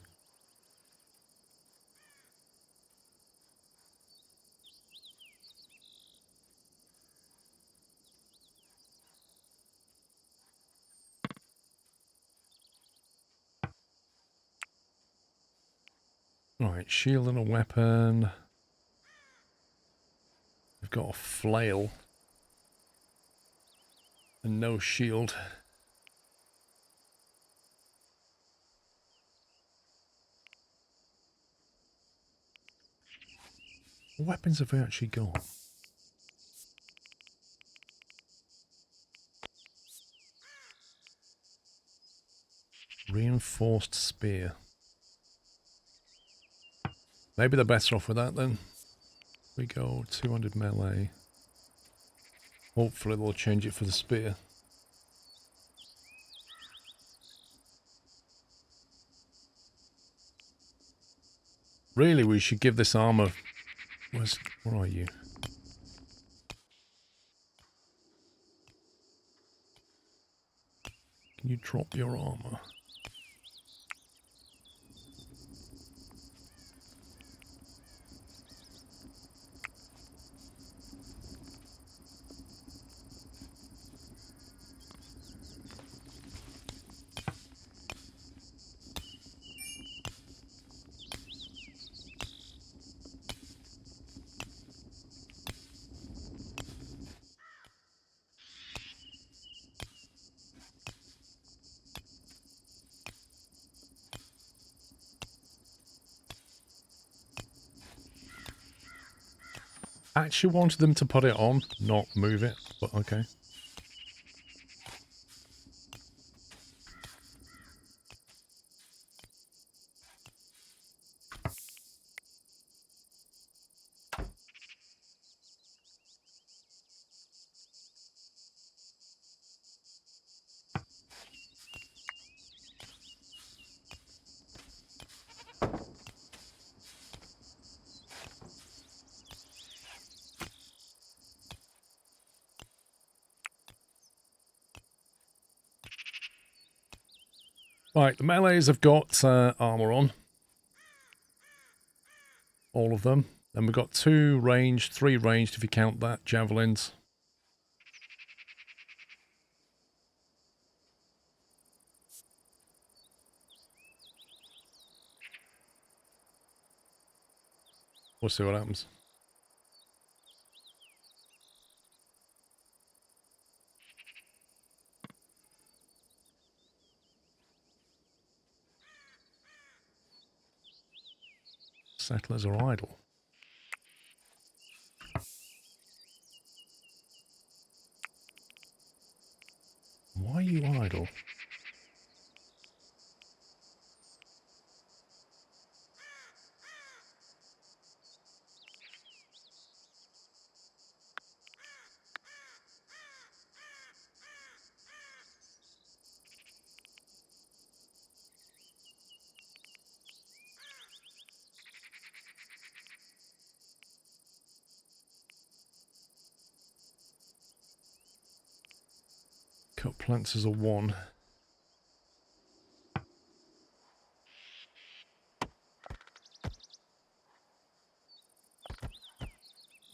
Right, shield and a weapon. We've got a flail. And no shield. What weapons have we actually got? Reinforced spear. Maybe they're better off with that then. We go 200 melee. Hopefully they'll change it for the spear. Really, we should give this armor... Where are you? Can you drop your armor? I actually wanted them to put it on, not move it, but okay. Right, the melees have got armor on. All of them. Then we've got 2 ranged, 3 ranged if you count that, javelins. We'll see what happens. Settlers are idle. Why are you idle? Cut plants as a 1.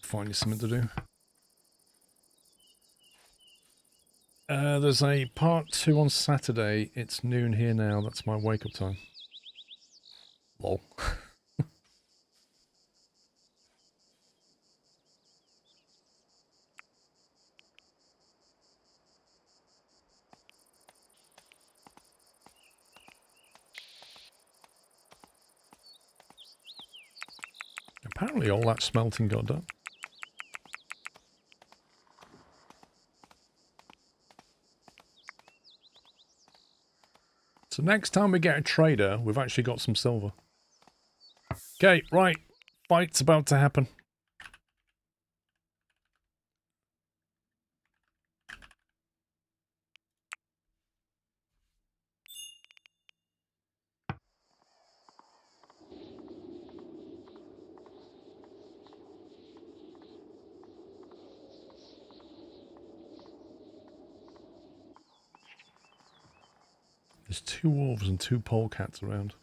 Find you something to do. There's a part 2 on Saturday. It's noon here now. That's my wake up time. Lol. Apparently all that smelting got done. So next time we get a trader, we've actually got some silver. Okay, right. Fight's about to happen. There's 2 wolves and 2 polecats around.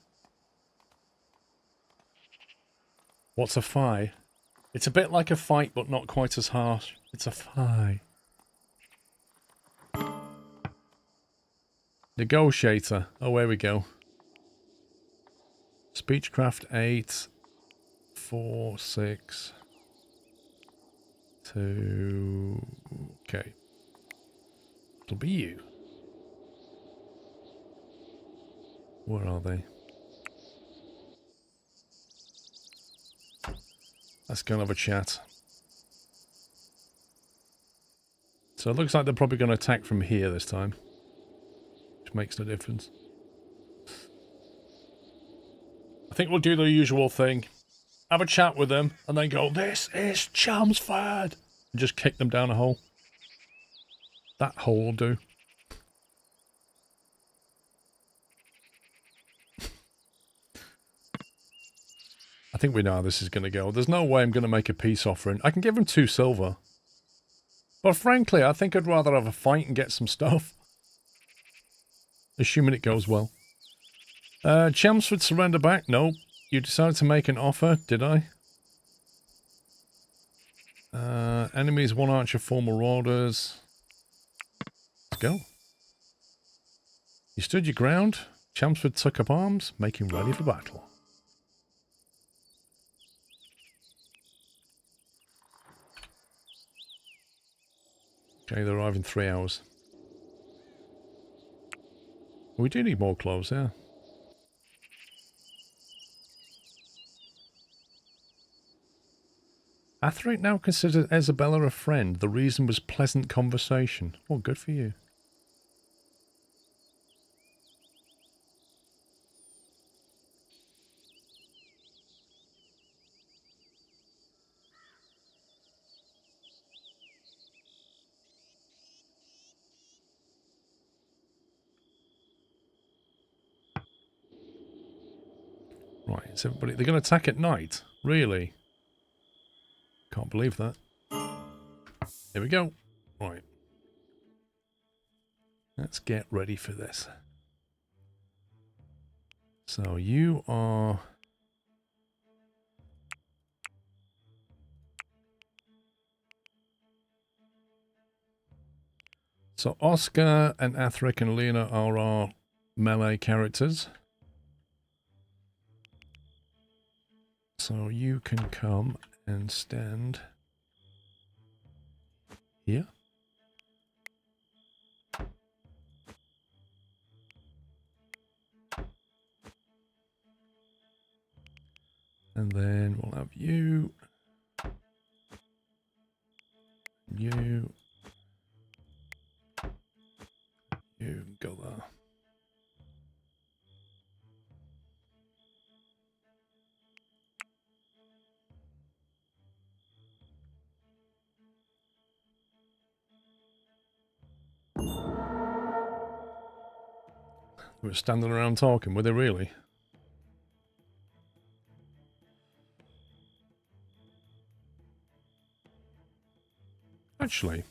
What's a fi? It's a bit like a fight, but not quite as harsh. It's a fi. Negotiator. Oh, here we go. Speechcraft 8. 4, 6. 2. Okay. It'll be you. Where are they? Let's go and have a chat. So it looks like they're probably going to attack from here this time. Which makes no difference. I think we'll do the usual thing. Have a chat with them and then go, "This is Chelmsford!" And just kick them down a hole. That hole will do. I think we know how this is going to go. There's no way I'm going to make a peace offering. I can give him 2 silver. But frankly, I think I'd rather have a fight and get some stuff. Assuming it goes well. Chelmsford surrender back? No. You decided to make an offer, did I? Enemies, 1 archer, 4 marauders. Let's go. You stood your ground. Chelmsford took up arms, making ready for battle. Okay, they arrive in 3 hours. We do need more clothes, yeah. Atheric now considered Isabella a friend. The reason was pleasant conversation. Oh, good for you. Right, is everybody... They're going to attack at night? Really? Can't believe that. Here we go. Right. Let's get ready for this. So you are... So Oscar and Atheric and Lena are our melee characters. So you can come and stand here. And then we'll have you. You go there. They were standing around talking, were they really? Actually,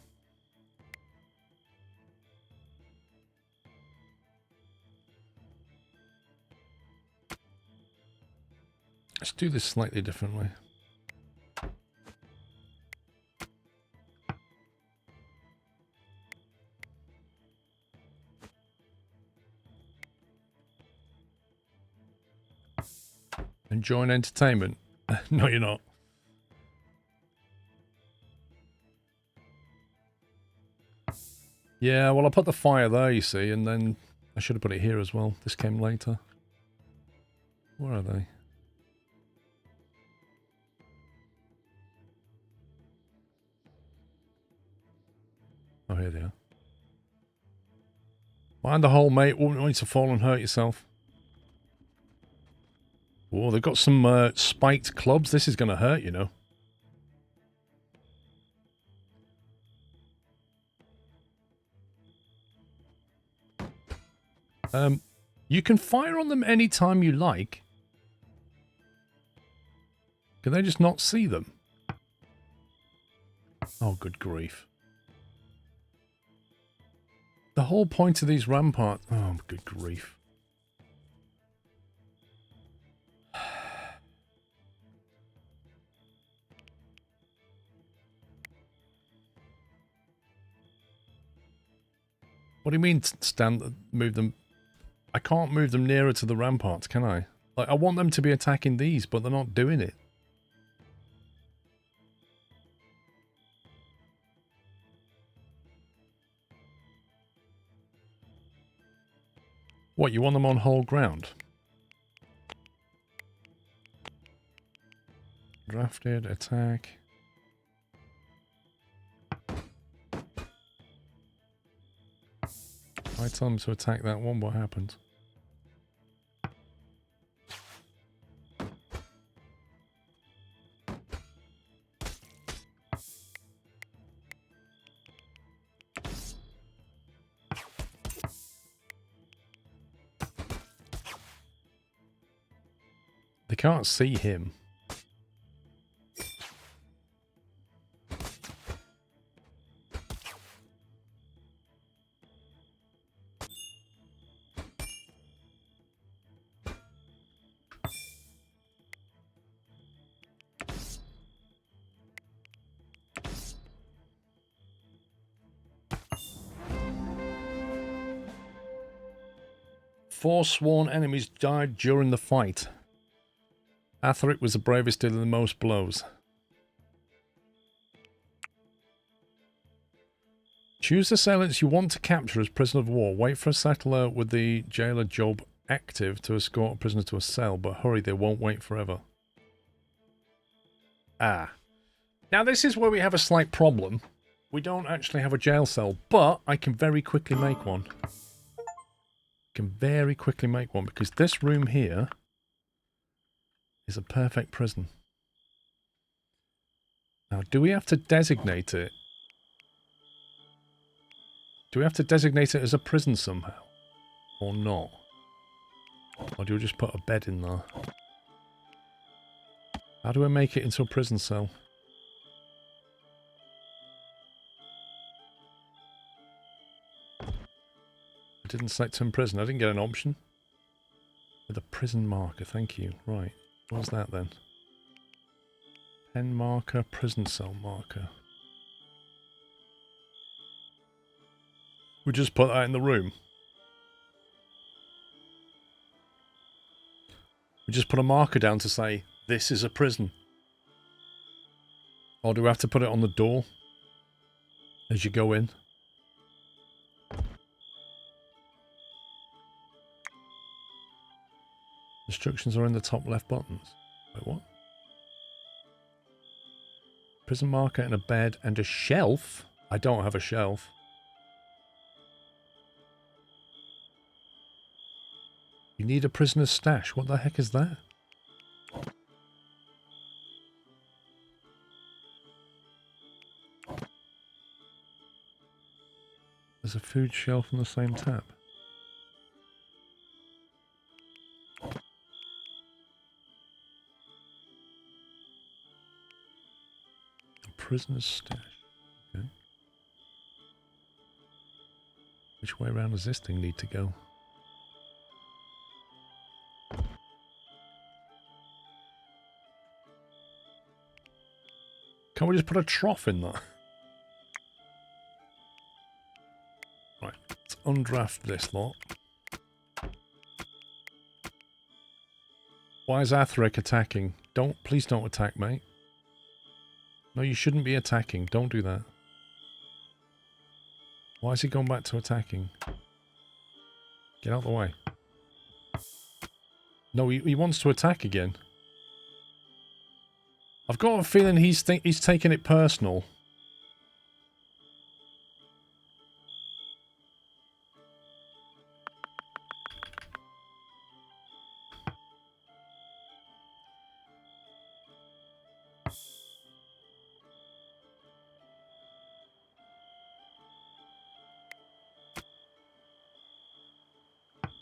let's do this slightly differently. Enjoying entertainment? No, you're not. Yeah, well, I put the fire there, you see, and then I should have put it here as well. This came later. Where are they? Oh, here they are. Mind the hole, mate. Wouldn't want you to fall and hurt yourself. Oh, they've got some spiked clubs. This is going to hurt, you know. You can fire on them anytime you like. Can they just not see them? Oh, good grief. The whole point of these ramparts... Oh, good grief. What do you mean move them? I can't move them nearer to the ramparts, can I? Like, I want them to be attacking these, but they're not doing it. What, you want them on whole ground? Drafted, attack. If I tell them to attack that one, what happens? They can't see him. Four sworn enemies died during the fight. Atheric was the bravest, dealing the most blows. Choose the assailants you want to capture as prisoner of war. Wait for a settler with the jailer job active to escort a prisoner to a cell, but hurry, they won't wait forever. Ah. Now this is where we have a slight problem. We don't actually have a jail cell, but I can very quickly make one. Can very quickly make one because this room here is a perfect prison. Now, do we have to designate it? Do we have to designate it as a prison somehow? Or not? Or do we just put a bed in there? How do I make it into a prison cell? I didn't select in prison. I didn't get an option. With a prison marker, thank you. Right. What's that then? Pen marker, prison cell marker. We just put that in the room. We just put a marker down to say, This is a prison. Or do we have to put it on the door as you go in? Instructions are in the top left buttons. Wait, what? Prison marker and a bed and a shelf? I don't have a shelf. You need a prisoner's stash. What the heck is that? There's a food shelf on the same tab. A prisoner's stash. Okay. Which way around does this thing need to go? Can't we just put a trough in that? Right, let's undraft this lot. Why is Athric attacking? Please don't attack, mate. No, you shouldn't be attacking. Don't do that. Why is he going back to attacking? Get out of the way. No, he wants to attack again. I've got a feeling he's taking it personal.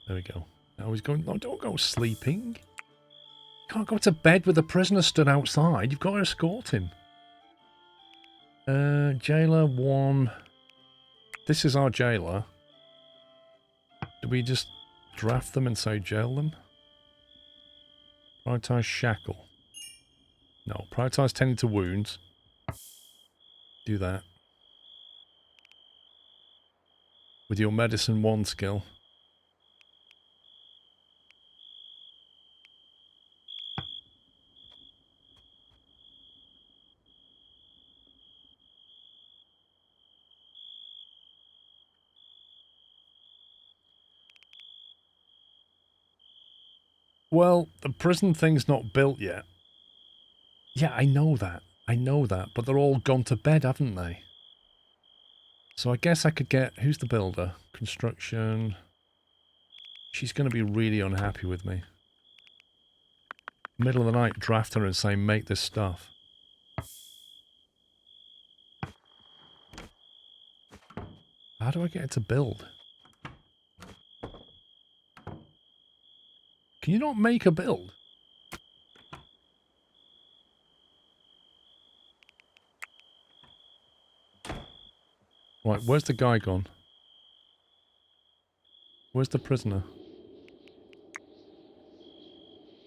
There we go. Now he's going... No, don't go sleeping. You can't go to bed with the prisoner stood outside. You've got to escort him. Jailer 1. This is our jailer. Do we just draft them and say jail them? Prioritize shackle. No, prioritize tending to wounds. Do that. With your medicine 1 skill. Well, the prison thing's not built yet. Yeah, I know that. I know that. But they're all gone to bed, haven't they? So I guess I could get... Who's the builder? Construction. She's going to be really unhappy with me. Middle of the night, draft her and say, make this stuff. How do I get it to build? Can you not make a build? Right, where's the guy gone? Where's the prisoner?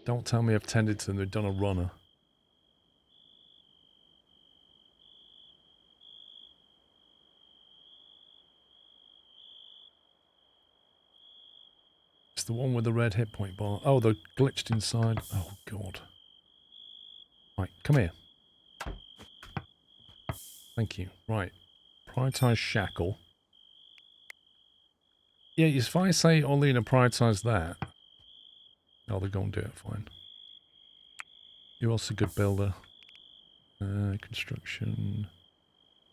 Don't tell me I've tended to them, they've done a runner. It's the one with the red hit point bar. Oh, they're glitched inside. Oh, God. Right, come here. Thank you. Right. Prioritize shackle. Yeah, if I say Orlena prioritize that. Oh, they're going to do it, fine. You're also a good builder. Construction.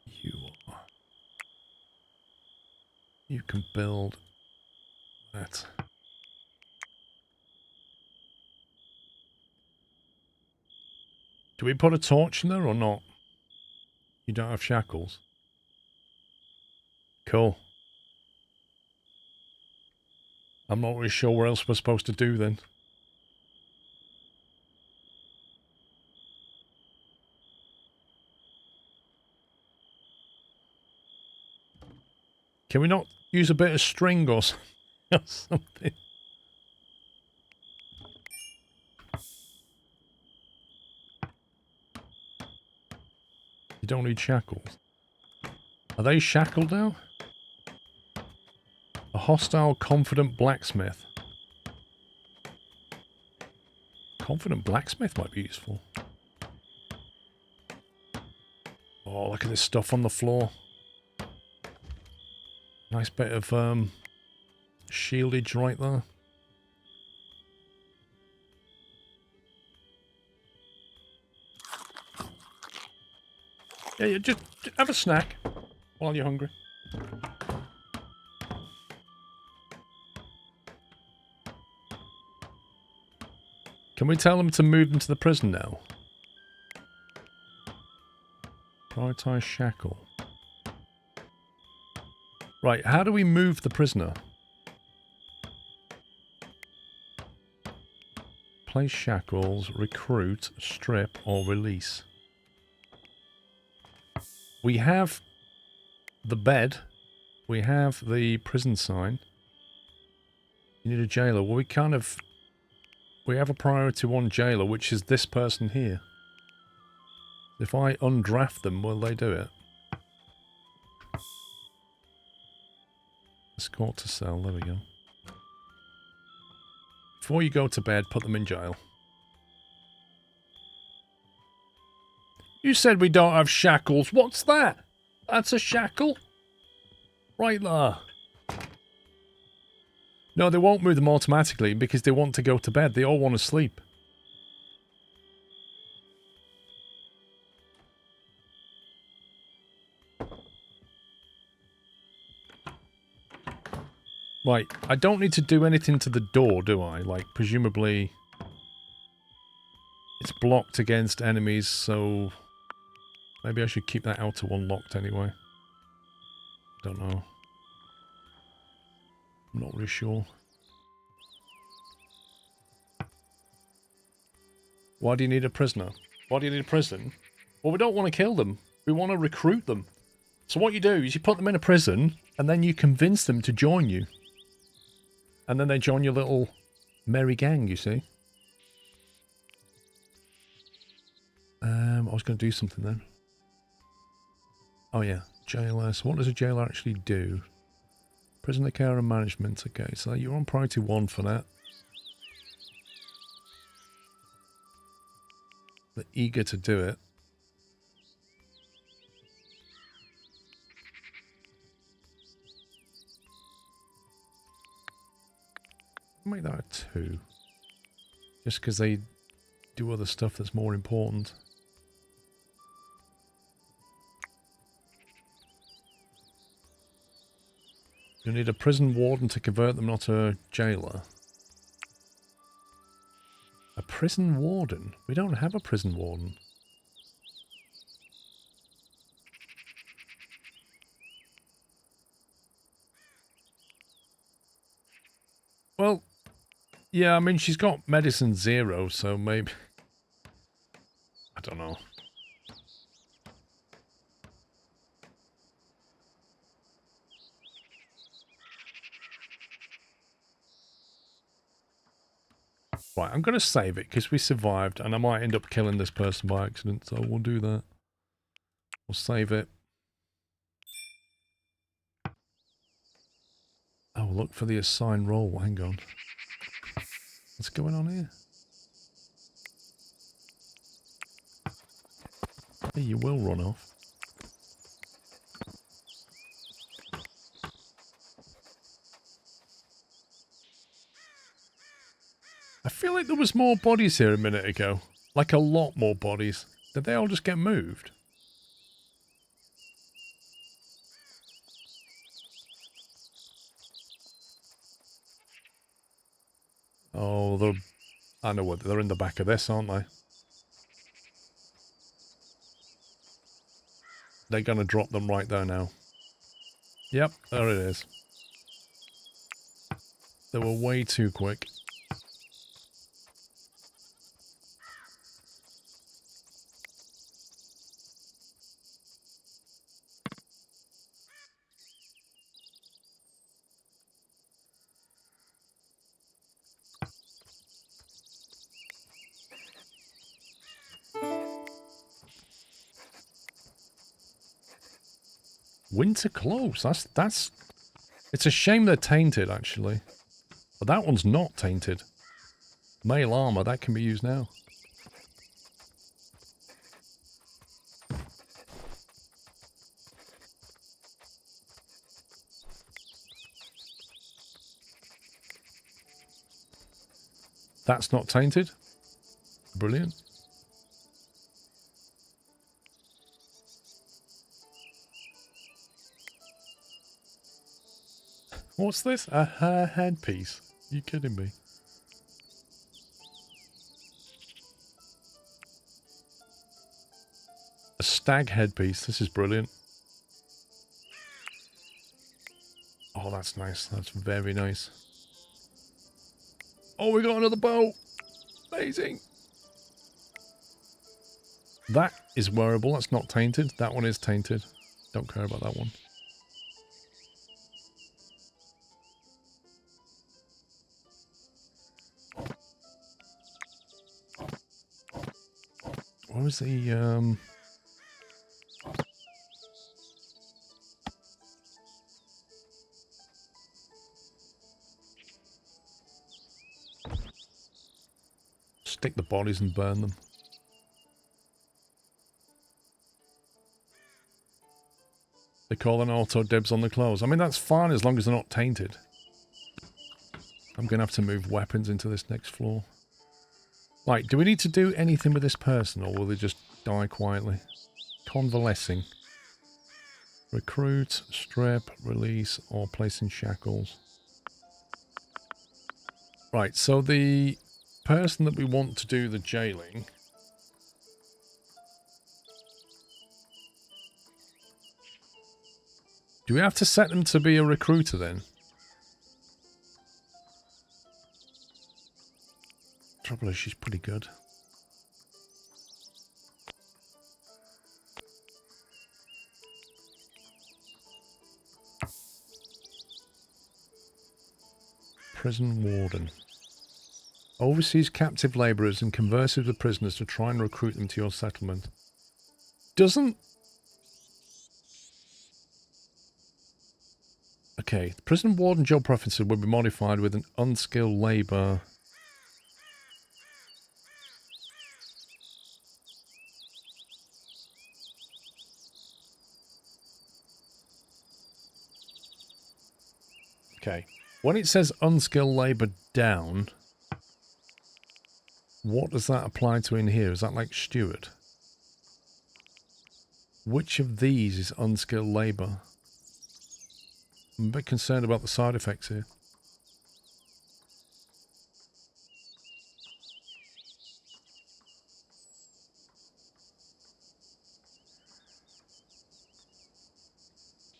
You are. You can build that. Do we put a torch in there or not? You don't have shackles. Cool. I'm not really sure what else we're supposed to do then. Can we not use a bit of string or something? You don't need shackles. Are they shackled now? A hostile, confident blacksmith. Confident blacksmith might be useful. Oh, look at this stuff on the floor. Nice bit of shieldage right there. Yeah, just have a snack while you're hungry. Can we tell them to move them to the prison now? Prioritize shackle. Right, how do we move the prisoner? Place shackles, recruit, strip, or release. We have the bed. We have the prison sign. You need a jailer. Well, we have a priority one jailer, which is this person here. If I undraft them, will they do it? Escort to cell. There we go. Before you go to bed, put them in jail. You said we don't have shackles. What's that? That's a shackle? Right there. No, they won't move them automatically because they want to go to bed. They all want to sleep. Right, I don't need to do anything to the door, do I? Like, presumably it's blocked against enemies, so maybe I should keep that outer one locked anyway. Don't know. I'm not really sure. Why do you need a prisoner? Why do you need a prison? Well, we don't want to kill them. We want to recruit them. So what you do is you put them in a prison, and then you convince them to join you. And then they join your little merry gang, you see. I was going to do something then. Oh yeah, jailer. So what does a jailer actually do? Prisoner care and management. Okay, so you're on priority 1 for that. They're eager to do it. Make that a 2. Just because they do other stuff that's more important. You need a prison warden to convert them, not a jailer. A prison warden? We don't have a prison warden. Well, yeah, I mean, she's got medicine 0, so maybe... I don't know. Right, I'm going to save it because we survived and I might end up killing this person by accident, so we'll do that. We'll save it. Oh, look for the assigned role. Hang on. What's going on here? Hey, you will run off. I feel like there was more bodies here a minute ago. Like a lot more bodies. Did they all just get moved? Oh, I know what, they're in the back of this, aren't they? They're going to drop them right there now. Yep, there it is. They were way too quick. Winter clothes. That's. It's a shame they're tainted, actually. But that one's not tainted. Mail armor, that can be used now. That's not tainted. Brilliant. What's this? A hair headpiece? Are you kidding me? A stag headpiece. This is brilliant. Oh, that's nice. That's very nice. Oh, we got another bow. Amazing. That is wearable. That's not tainted. That one is tainted. Don't care about that one. What was the stick the bodies and burn them. They call an auto dibs on the clothes. I mean, that's fine as long as they're not tainted. I'm going to have to move weapons into this next floor. Right, do we need to do anything with this person, or will they just die quietly? Convalescing. Recruit, strip, release, or place in shackles. Right, so the person that we want to do the jailing... Do we have to set them to be a recruiter then? Trouble is, she's pretty good. Prison warden. Oversees captive labourers and converses with prisoners to try and recruit them to your settlement. Doesn't... Okay, the prison warden job preferences will be modified with an unskilled labour. Okay, when it says unskilled labour down, what does that apply to in here? Is that like steward? Which of these is unskilled labour? I'm a bit concerned about the side effects here.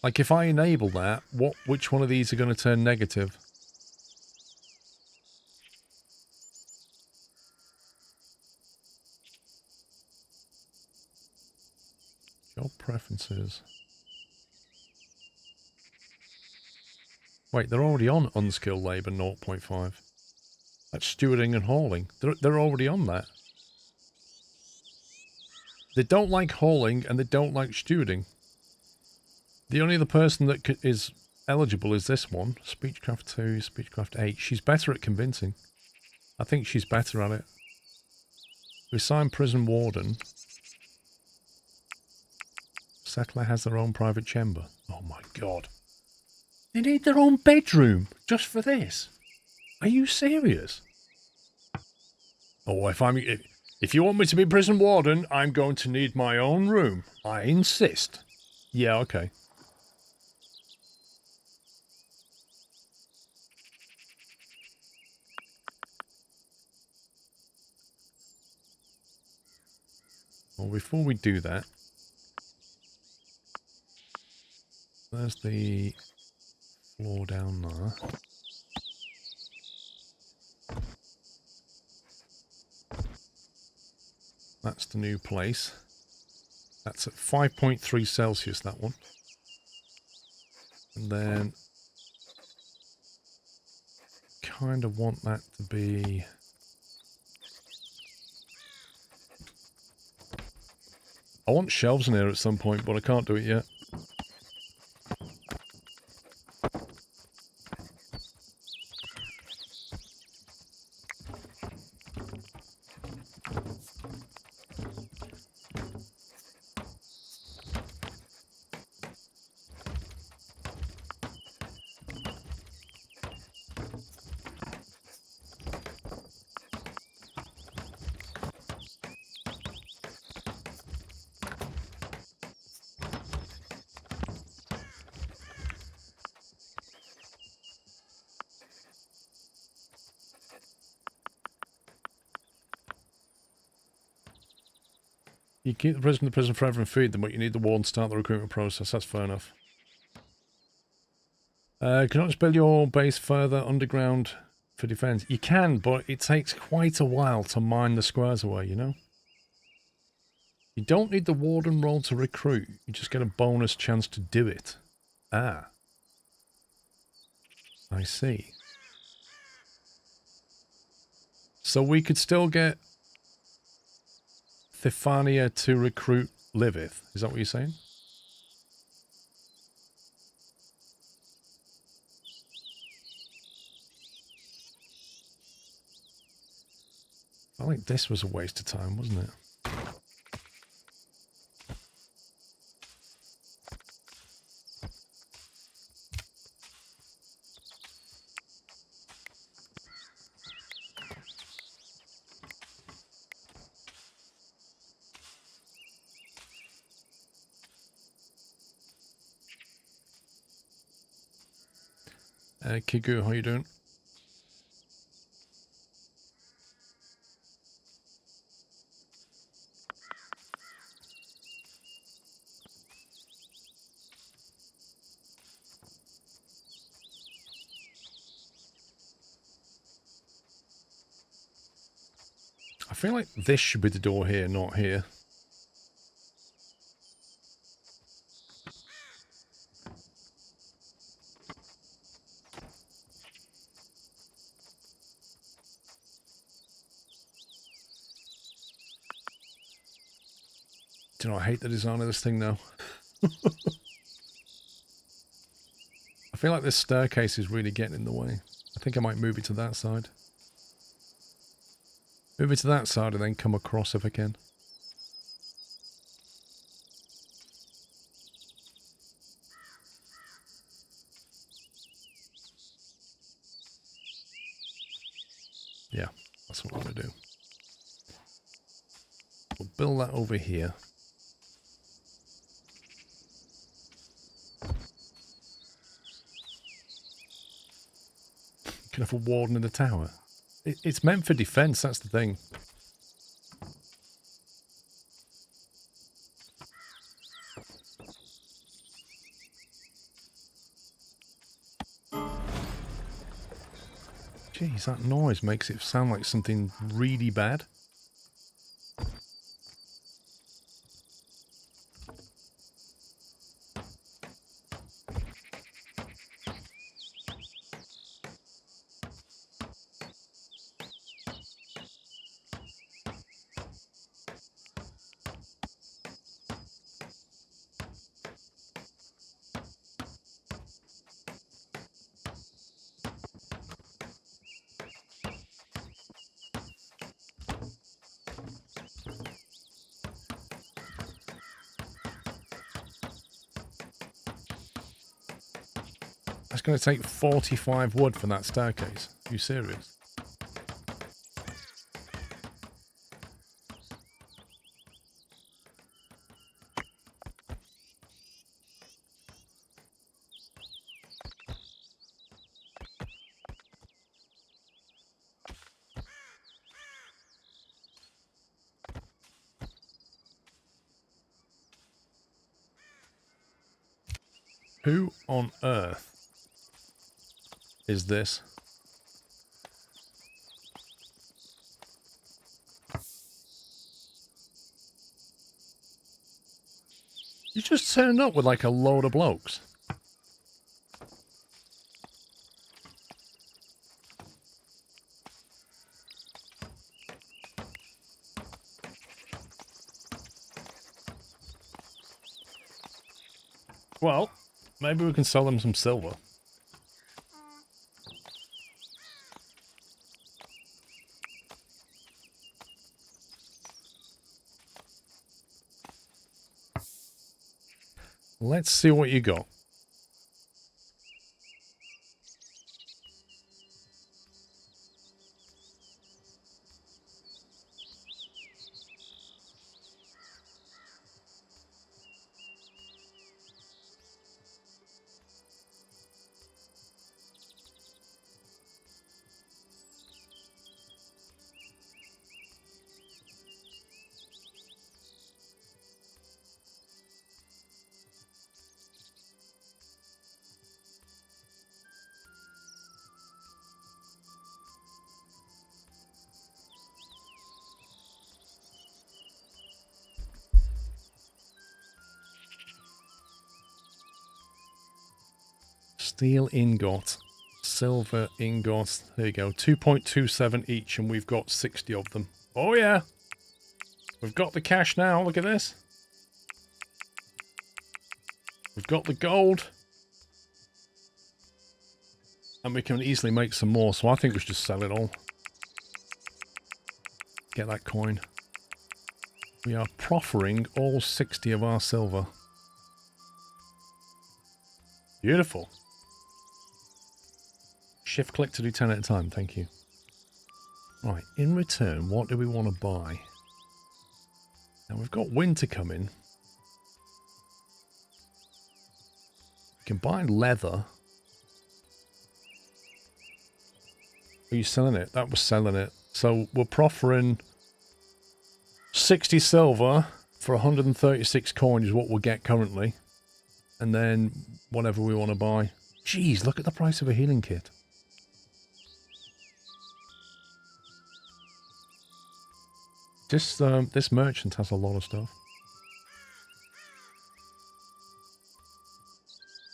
Like if I enable that, which one of these are going to turn negative? Job preferences. Wait, they're already on unskilled labour 0.5. That's stewarding and hauling. They're already on that. They don't like hauling and they don't like stewarding. The only other person that is eligible is this one. Speechcraft 2, Speechcraft 8. She's better at convincing. I think she's better at it. We assign prison warden. Settler has their own private chamber. Oh my god. They need their own bedroom just for this. Are you serious? Oh, if you want me to be prison warden, I'm going to need my own room. I insist. Yeah, okay. Well, before we do that, there's the floor down there. That's the new place. That's at 5.3 Celsius, that one. And then kind of want that to be... I want shelves in here at some point, but I can't do it yet. You keep the prisoner in the prison forever and feed them, but you need the warden to start the recruitment process. That's fair enough. Can you not just build your base further underground for defense? You can, but it takes quite a while to mine the squares away, you know? You don't need the warden role to recruit. You just get a bonus chance to do it. Ah. I see. So we could still get Thefania to recruit Livith. Is that what you're saying? I think this was a waste of time, wasn't it? Kigu, how you doing? I feel like this should be the door here, not here. Do you know, I hate the design of this thing now. I feel like this staircase is really getting in the way. I think I might move it to that side. Move it to that side and then come across if I can. Yeah, that's what I'm going to do. We'll build that over here. Can have a warden in the tower. It's meant for defense, that's the thing. Jeez, that noise makes it sound like something really bad. That's going to take 45 wood for that staircase. Are you serious? Who on earth is this? You just turned up with like a load of blokes. Well, maybe we can sell them some silver. Let's see what you got. Steel ingot. Silver ingot. There you go. 2.27 each, and we've got 60 of them. Oh, yeah. We've got the cash now. Look at this. We've got the gold. And we can easily make some more, so I think we should just sell it all. Get that coin. We are proffering all 60 of our silver. Beautiful. Shift click to do 10 at a time, thank you. Right, in return, what do we want to buy? Now we've got winter coming. We can buy leather. Are you selling it? That was selling it. So we're proffering 60 silver for 136 coins is what we'll get currently. And then whatever we want to buy. Jeez, look at the price of a healing kit. This merchant has a lot of stuff.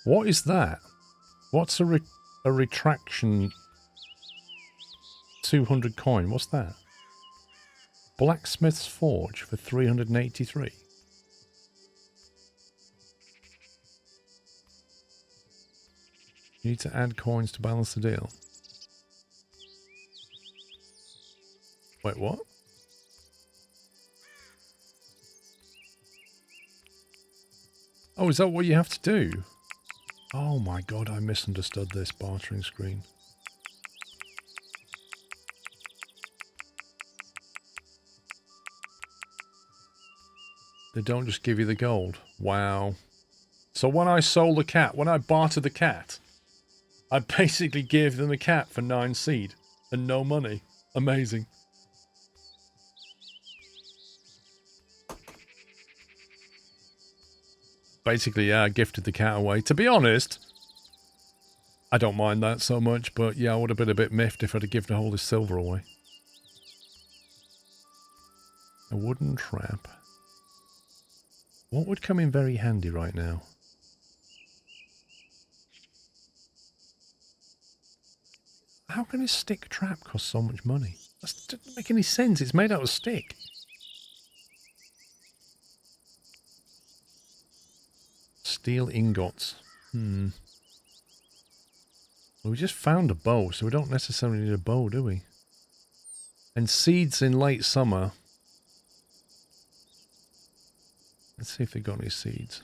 What is that? What's a retraction 200 coin? What's that? Blacksmith's Forge for 383. You need to add coins to balance the deal. Wait, what? Oh, is that what you have to do? Oh my god, I misunderstood this bartering screen. They don't just give you the gold. Wow. So when I sold the cat, when I bartered the cat, I basically gave them the cat for 9 seed and no money. Amazing. Basically, yeah, I gifted the cat away. To be honest, I don't mind that so much, but yeah, I would have been a bit miffed if I'd have given all this silver away. A wooden trap. What would come in very handy right now? How can a stick trap cost so much money? That doesn't make any sense. It's made out of stick. Steel ingots. Well, we just found a bow, so we don't necessarily need a bow, do we? And seeds in late summer. Let's see if they've got any seeds.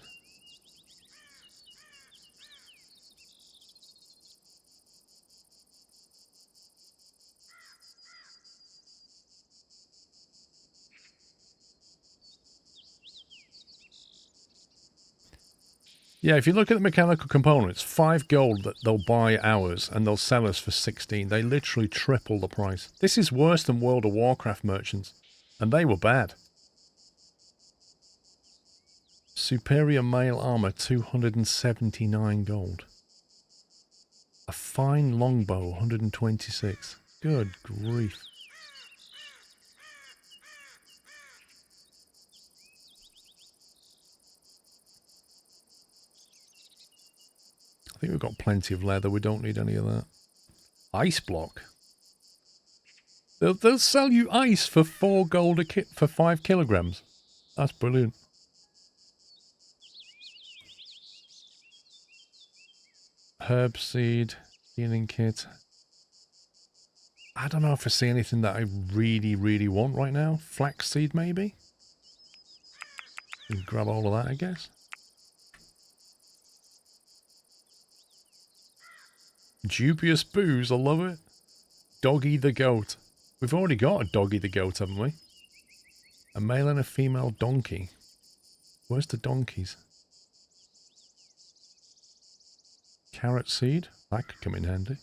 Yeah, if you look at the mechanical components, 5 gold that they'll buy ours and they'll sell us for 16. They literally triple the price. This is worse than World of Warcraft merchants. And they were bad. Superior mail armor, 279 gold. A fine longbow, 126. Good grief. I think we've got plenty of leather. We don't need any of that. Ice block. They'll sell you ice for 4 gold a kit for 5 kilograms. That's brilliant. Herb seed, healing kit. I don't know if I see anything that I really, really want right now. Flax seed, maybe? We can grab all of that, I guess. Dubious booze, I love it. Doggy the goat. We've already got a Doggy the goat, haven't we? A male and a female donkey. Where's the donkeys? Carrot seed? That could come in handy.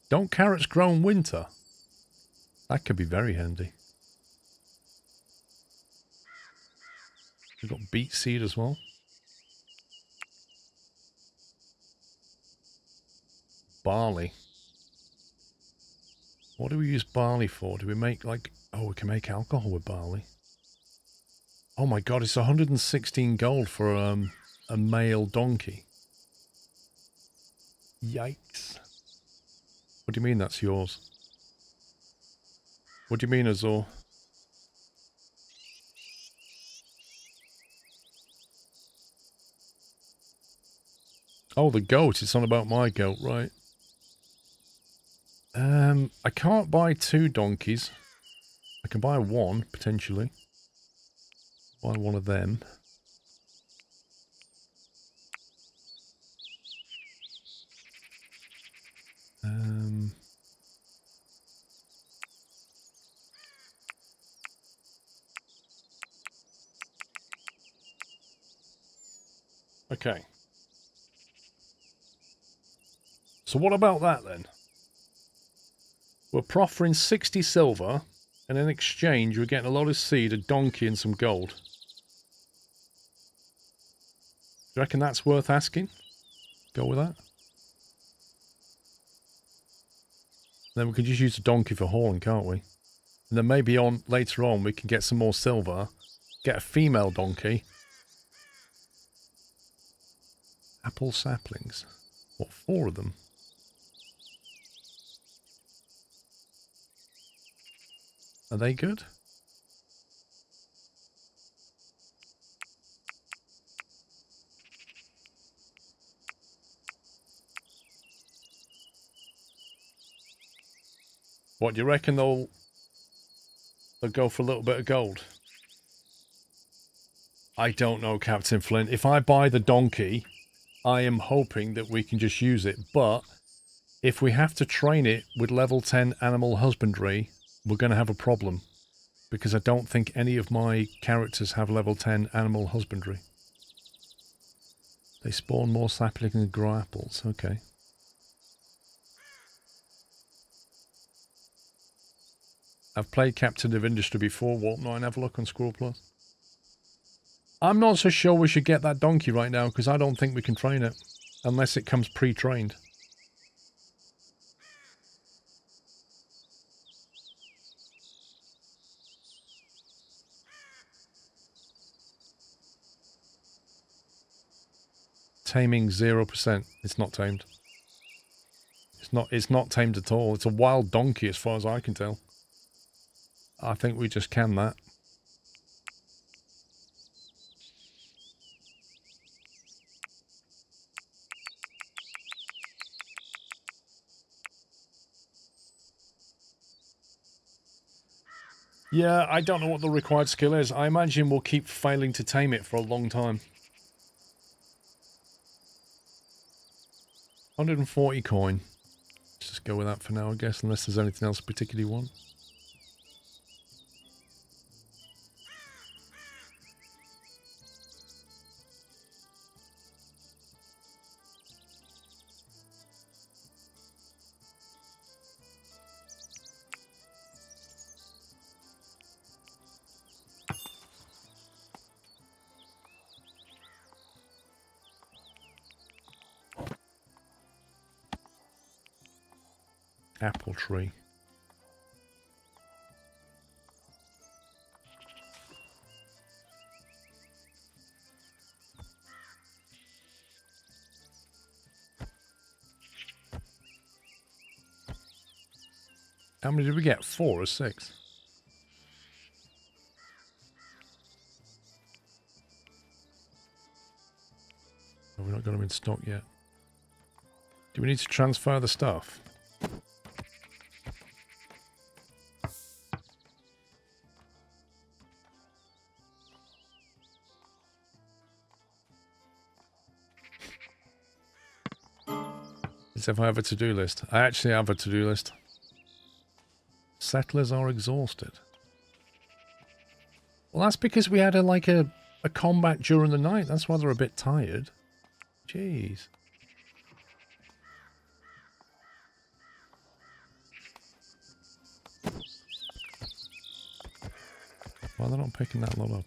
Don't carrots grow in winter? That could be very handy. We've got beet seed as well. Barley. What do we use barley for? Do we make like... Oh, we can make alcohol with barley. Oh my god, it's 116 gold for a a male donkey. Yikes. What do you mean that's yours? What do you mean, Azor? Oh, the goat. It's on about my goat, right. I can't buy 2 donkeys. I can buy 1, potentially. Buy 1 of them. Okay. So what about that then? We're proffering 60 silver, and in exchange we're getting a lot of seed, a donkey, and some gold. Do you reckon that's worth asking? Go with that? Then we can just use the donkey for hauling, can't we? And then maybe later on we can get some more silver, get a female donkey. Apple saplings. What, 4 of them? Are they good? What, do you reckon they'll go for a little bit of gold? I don't know, Captain Flint. If I buy the donkey, I am hoping that we can just use it. But if we have to train it with level 10 animal husbandry, we're going to have a problem. Because I don't think any of my characters have level 10 animal husbandry. They spawn more saplings and grow apples. Okay. I've played Captain of Industry before. Warp 9, have a look on SquirrelPlus. I'm not so sure we should get that donkey right now, because I don't think we can train it. Unless it comes pre-trained. Taming 0%. It's not tamed. It's not tamed at all. It's a wild donkey as far as I can tell. I think we just can that. Yeah, I don't know what the required skill is. I imagine we'll keep failing to tame it for a long time. 140 coin. Let's just go with that for now, I guess, unless there's anything else particularly want. Apple tree. How many did we get? 4 or 6? Oh, we've not got them in stock yet. Do we need to transfer the stuff? If I have a to-do list. I actually have a to-do list. Settlers are exhausted. Well, that's because we had a combat during the night. That's why they're a bit tired. Jeez. Why are they not picking that lot up?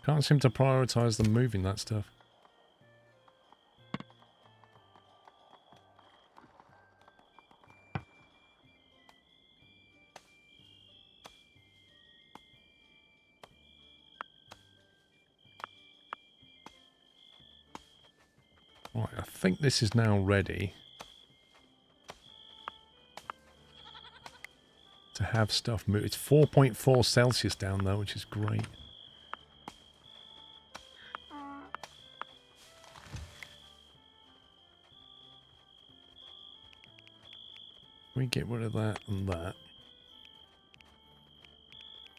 Can't seem to prioritise them moving that stuff. think this is now ready to have stuff move. It's 4.4 Celsius down there, which is great. We get rid of that and that.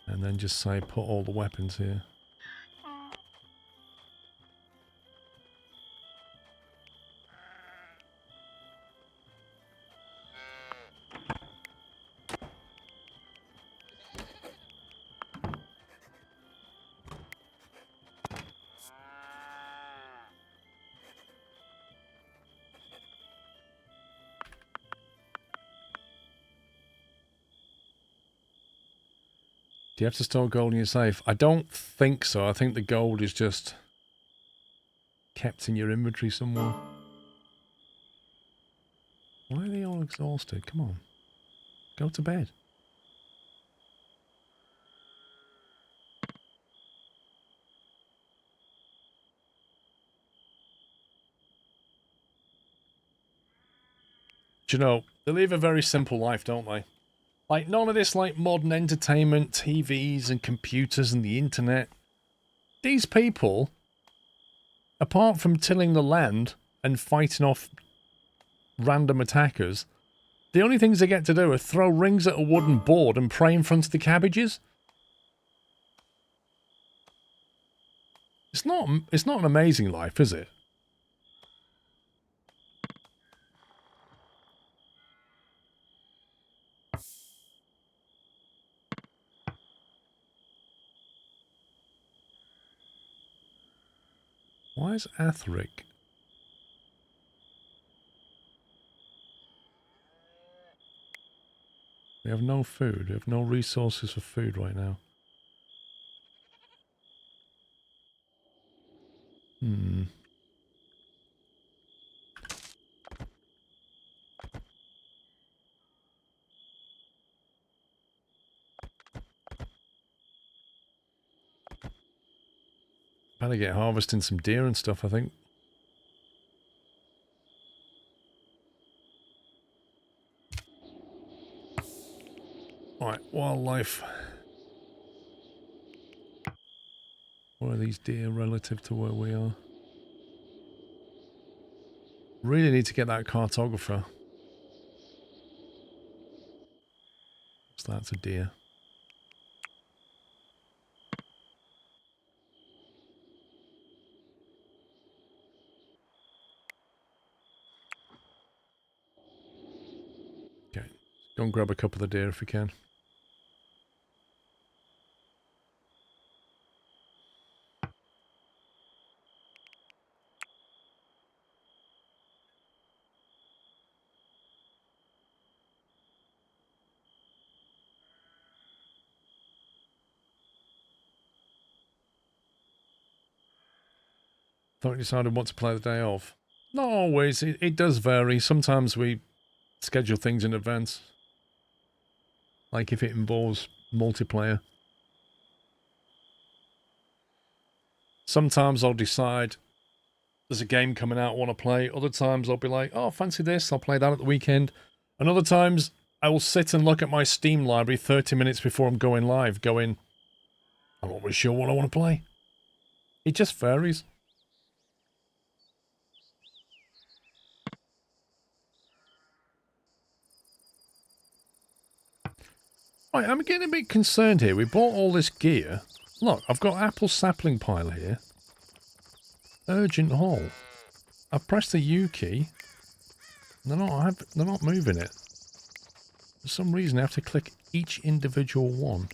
And then just say put all the weapons here. Do you have to store gold in your safe? I don't think so. I think the gold is just kept in your inventory somewhere. Why are they all exhausted? Come on. Go to bed. Do you know, they live a very simple life, don't they? Like, none of this, like, modern entertainment, TVs and computers and the internet. These people, apart from tilling the land and fighting off random attackers, the only things they get to do are throw rings at a wooden board and pray in front of the cabbages. It's not an amazing life, is it? Why is Atheric? We have no food. We have no resources for food right now. Better get harvesting some deer and stuff, I think. Right, wildlife. Where are these deer relative to where we are? Really need to get that cartographer. So that's a deer. Okay, go and grab a couple of the deer if we can. Thought you decided what to play the day of. Not always. It does vary. Sometimes we schedule things in advance. Like if it involves multiplayer. Sometimes I'll decide there's a game coming out I want to play. Other times I'll be like, oh, fancy this. I'll play that at the weekend. And other times I will sit and look at my Steam library 30 minutes before I'm going live going, I'm not really sure what I want to play. It just varies. Right, I'm getting a bit concerned here. We bought all this gear. Look, I've got apple sapling pile here. Urgent haul. I've pressed the U key. They're not moving it. For some reason I have to click each individual one.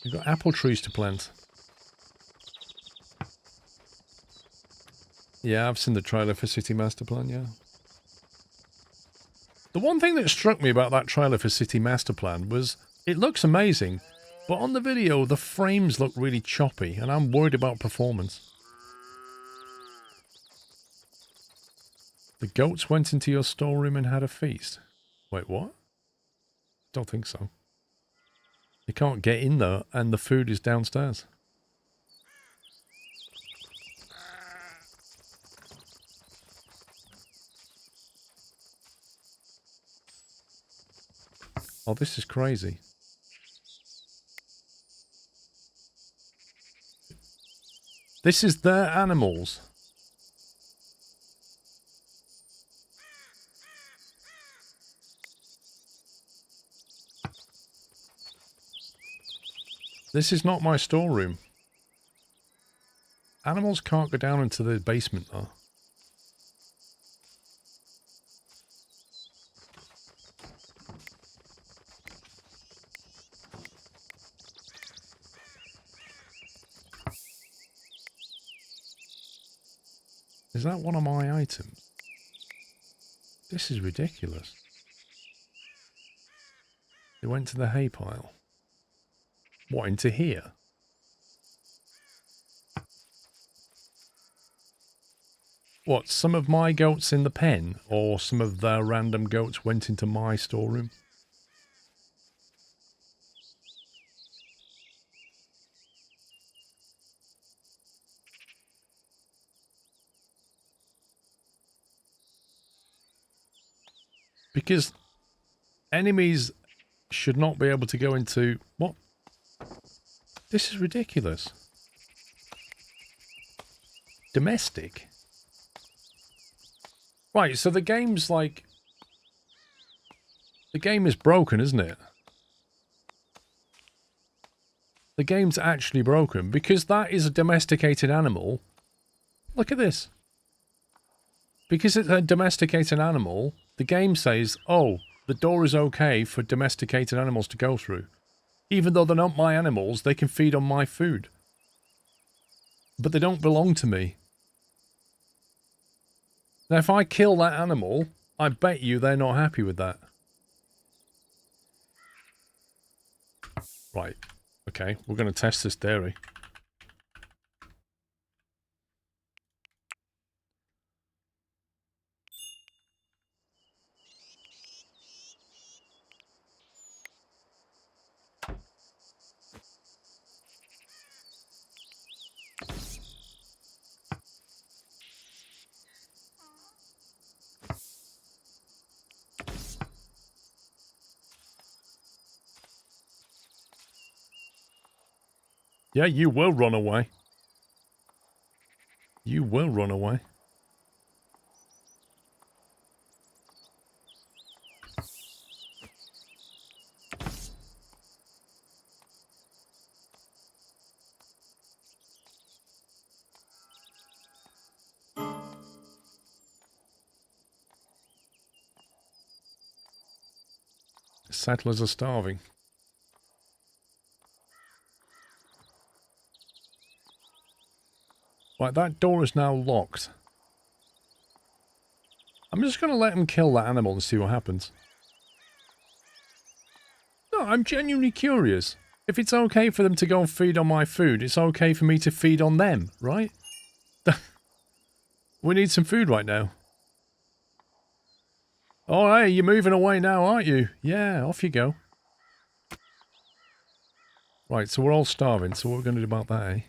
We've got apple trees to plant. Yeah, I've seen the trailer for City Master Plan, yeah. The one thing that struck me about that trailer for City Master Plan was it looks amazing, but on the video the frames look really choppy and I'm worried about performance. The goats went into your storeroom and had a feast. Wait, what? Don't think so. You can't get in there, and the food is downstairs. Oh, this is crazy. This is their animals. This is not my storeroom. Animals can't go down into the basement, though. Is that one of my items? This is ridiculous. They went to the hay pile. What, into here? What, some of my goats in the pen, or some of their random goats went into my storeroom? Because enemies should not be able to go into... What? This is ridiculous. Domestic? Right, so the game's like... The game is broken, isn't it? The game's actually broken, because that is a domesticated animal. Look at this. Because it's a domesticated animal, the game says, oh, the door is okay for domesticated animals to go through. Even though they're not my animals, they can feed on my food. But they don't belong to me. Now, if I kill that animal, I bet you they're not happy with that. Right. Okay, we're going to test this theory. Yeah, you will run away. You will run away. Settlers are starving. Right, that door is now locked. I'm just going to let him kill that animal and see what happens. No, I'm genuinely curious. If it's okay for them to go and feed on my food, it's okay for me to feed on them, right? We need some food right now. Oh, hey, you're moving away now, aren't you? Yeah, off you go. Right, so we're all starving, so what are we going to do about that, eh?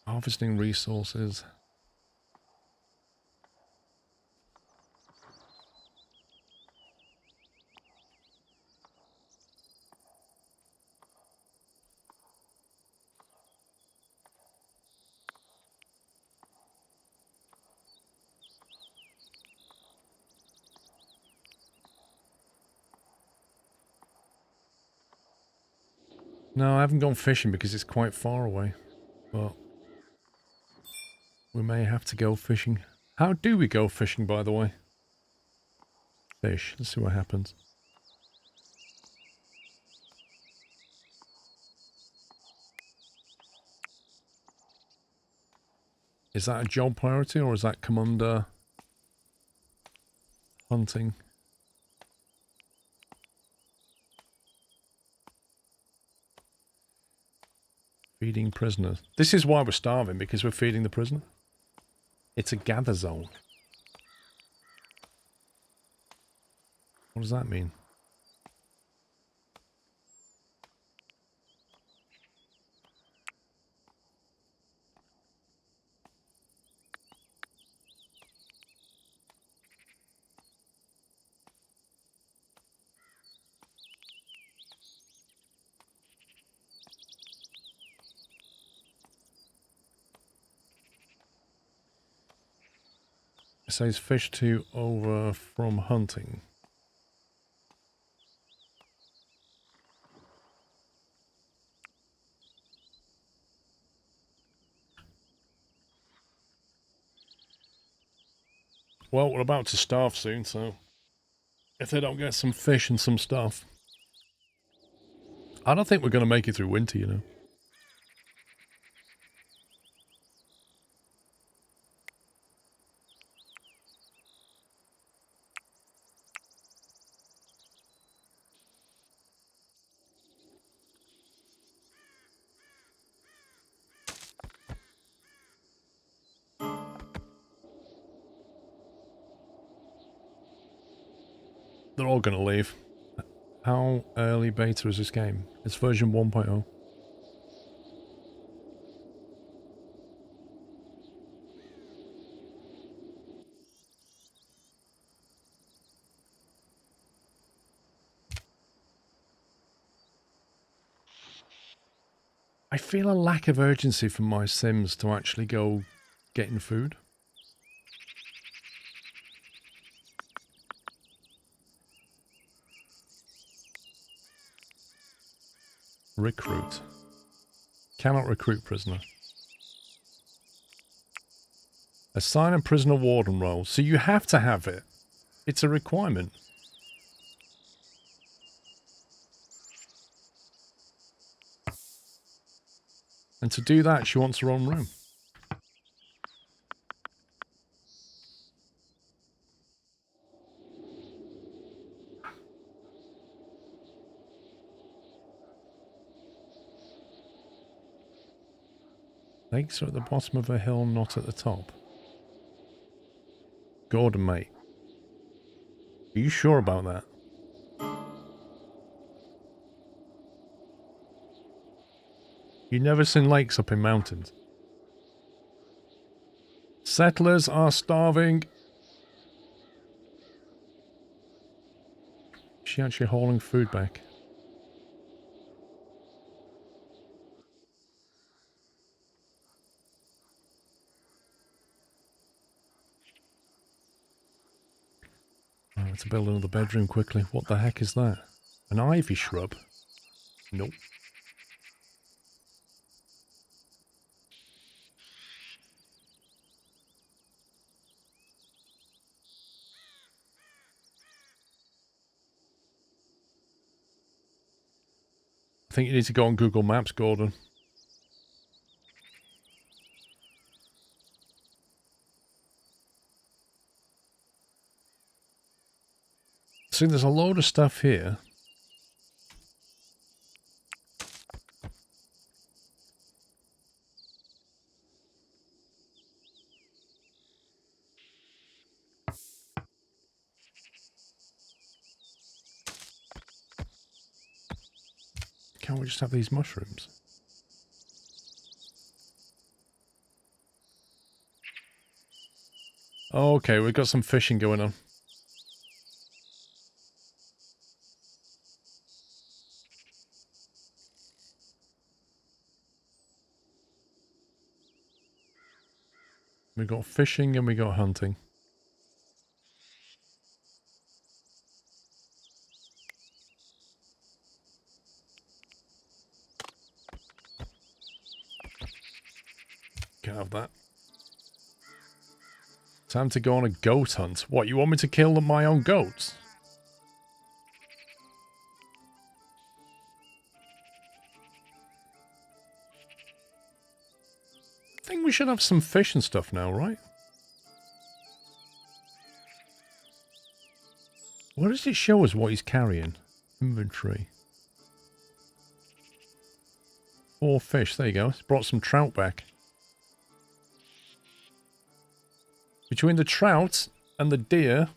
Harvesting resources. No, I haven't gone fishing because it's quite far away. But we may have to go fishing. How do we go fishing, by the way? Fish. Let's see what happens. Is that a job priority or does that come under hunting? Feeding prisoners. This is why we're starving, because we're feeding the prisoner. It's a gather zone. What does that mean? It says fish to over from hunting. Well, we're about to starve soon, so if they don't get some fish and some stuff, I don't think we're going to make it through winter, you know. They're all going to leave. How early beta is this game? It's version 1.0. I feel a lack of urgency from my Sims to actually go getting food. Recruit. Cannot recruit prisoner. Assign a prisoner warden role. So you have to have it. It's a requirement. And to do that, she wants her own room. Lakes are at the bottom of a hill, not at the top. Gordon, mate. Are you sure about that? You've never seen lakes up in mountains. Settlers are starving. Is she actually hauling food back? I have to build another bedroom quickly. What the heck is that? An ivy shrub? Nope. I think you need to go on Google Maps, Gordon. See, there's a load of stuff here. Can't we just have these mushrooms? Okay, we've got some fishing going on. We got fishing and we got hunting. Can't have that. Time to go on a goat hunt. What, you want me to kill my own goats? I think we should have some fish and stuff now, right? What does it show us what he's carrying? Inventory. 4 fish, there you go. It's brought some trout back. Between the trout and the deer,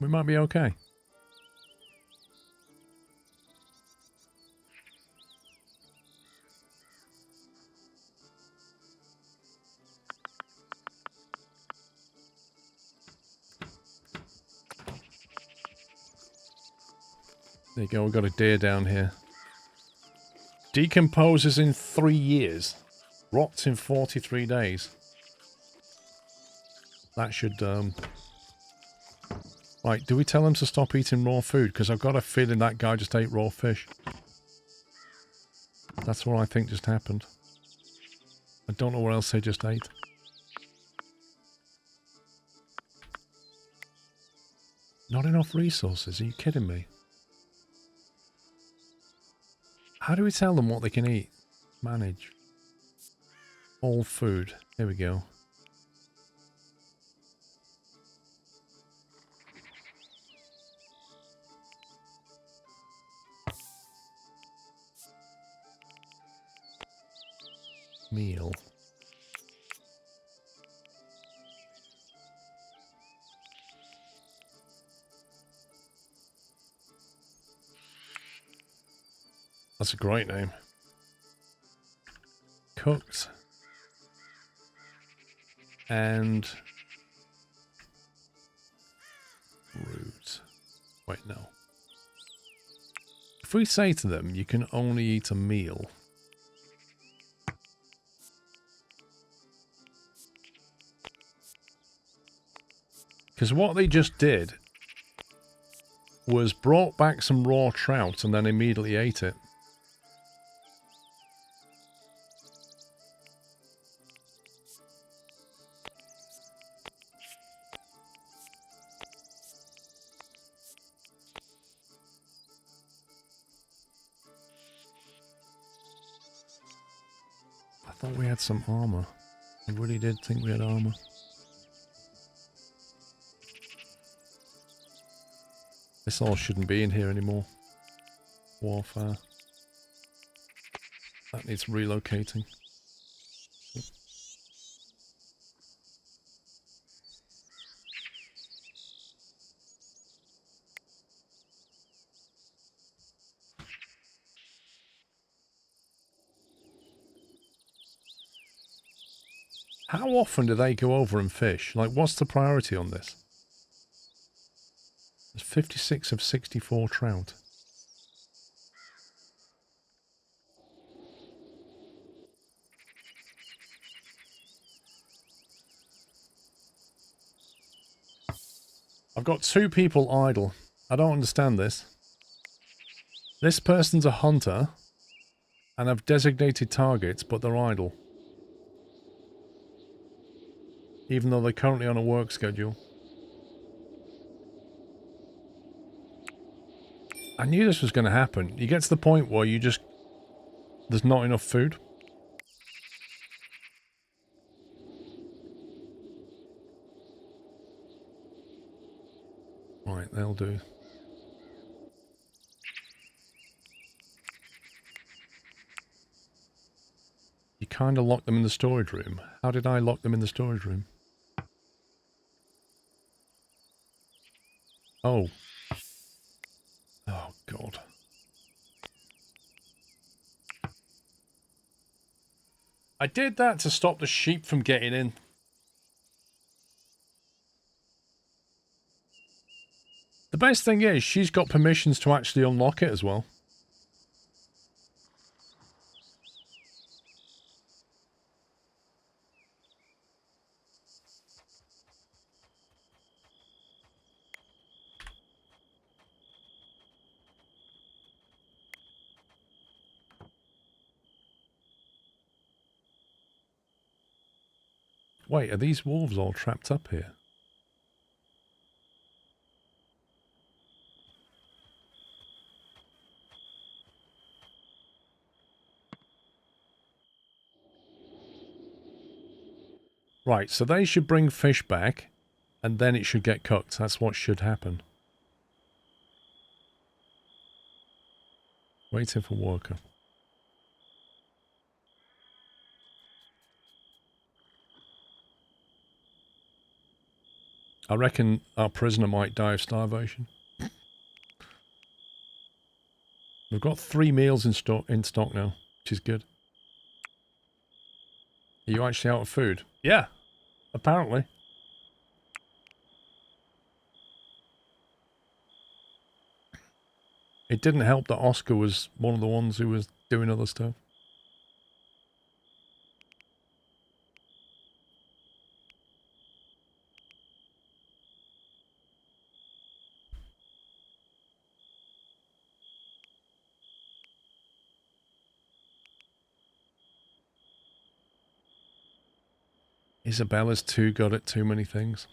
we might be okay. There you go, we've got a deer down here. Decomposes in 3 years. Rots in 43 days. That should, Right, do we tell him to stop eating raw food? Because I've got a feeling that guy just ate raw fish. That's what I think just happened. I don't know what else they just ate. Not enough resources, are you kidding me? How do we tell them what they can eat? Manage. All food. Here we go. Meal. That's a great name. Cooked. And root. Wait, no. If we say to them, you can only eat a meal. Because what they just did was brought back some raw trout and then immediately ate it. I thought we had some armor. I really did think we had armor. This all shouldn't be in here anymore. Warfare. That needs relocating. How often do they go over and fish? Like, what's the priority on this? There's 56 of 64 trout. I've got 2 people idle. I don't understand this. This person's a hunter, and I've designated targets, but they're idle. Even though they're currently on a work schedule. I knew this was going to happen. You get to the point where you just... there's not enough food. Right, they'll do. You kind of locked them in the storage room. How did I lock them in the storage room? Oh. Oh, God. I did that to stop the sheep from getting in. The best thing is, she's got permissions to actually unlock it as well. Wait, are these wolves all trapped up here? Right, so they should bring fish back, and then it should get cooked. That's what should happen. Waiting for worker. I reckon our prisoner might die of starvation. We've got 3 meals in stock now, which is good. Are you actually out of food? Yeah, apparently. It didn't help that Oscar was one of the ones who was doing other stuff. Isabella's too good at too many things.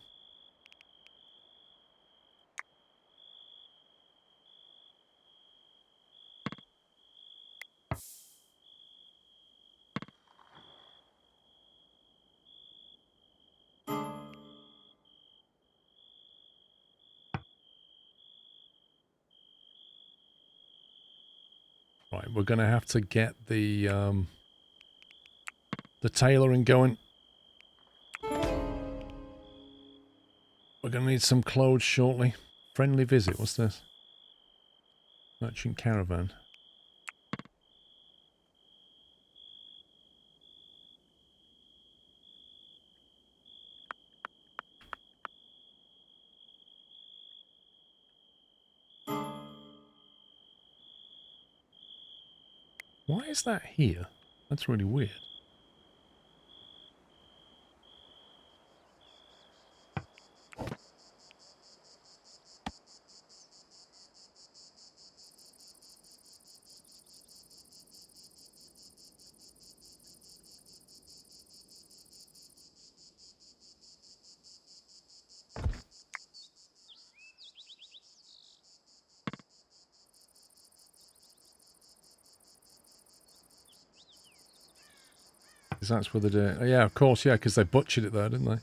Right, we're going to have to get the tailoring going. We're going to need some clothes shortly. Friendly visit, what's this? Merchant caravan. Why is that here? That's really weird. Because that's where they do it. Oh, yeah, of course, yeah, because they butchered it there, didn't they?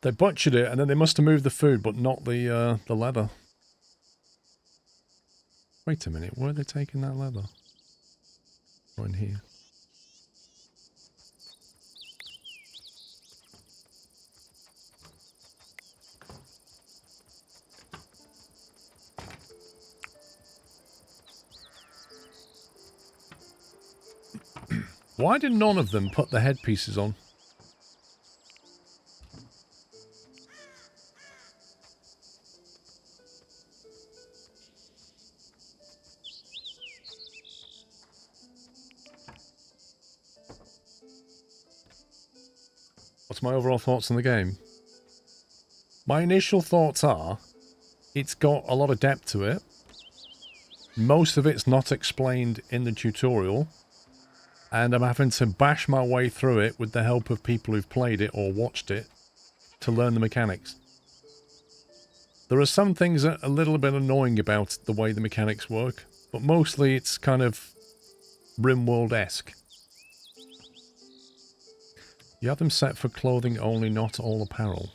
They butchered it, and then they must have moved the food, but not the leather. Wait a minute, where are they taking that leather? Oh, in here. Why did none of them put the headpieces on? What's my overall thoughts on the game? My initial thoughts are, it's got a lot of depth to it. Most of it's not explained in the tutorial. And I'm having to bash my way through it with the help of people who've played it or watched it to learn the mechanics. There are some things that are a little bit annoying about the way the mechanics work, but mostly it's kind of RimWorld-esque. You have them set for clothing only, not all apparel.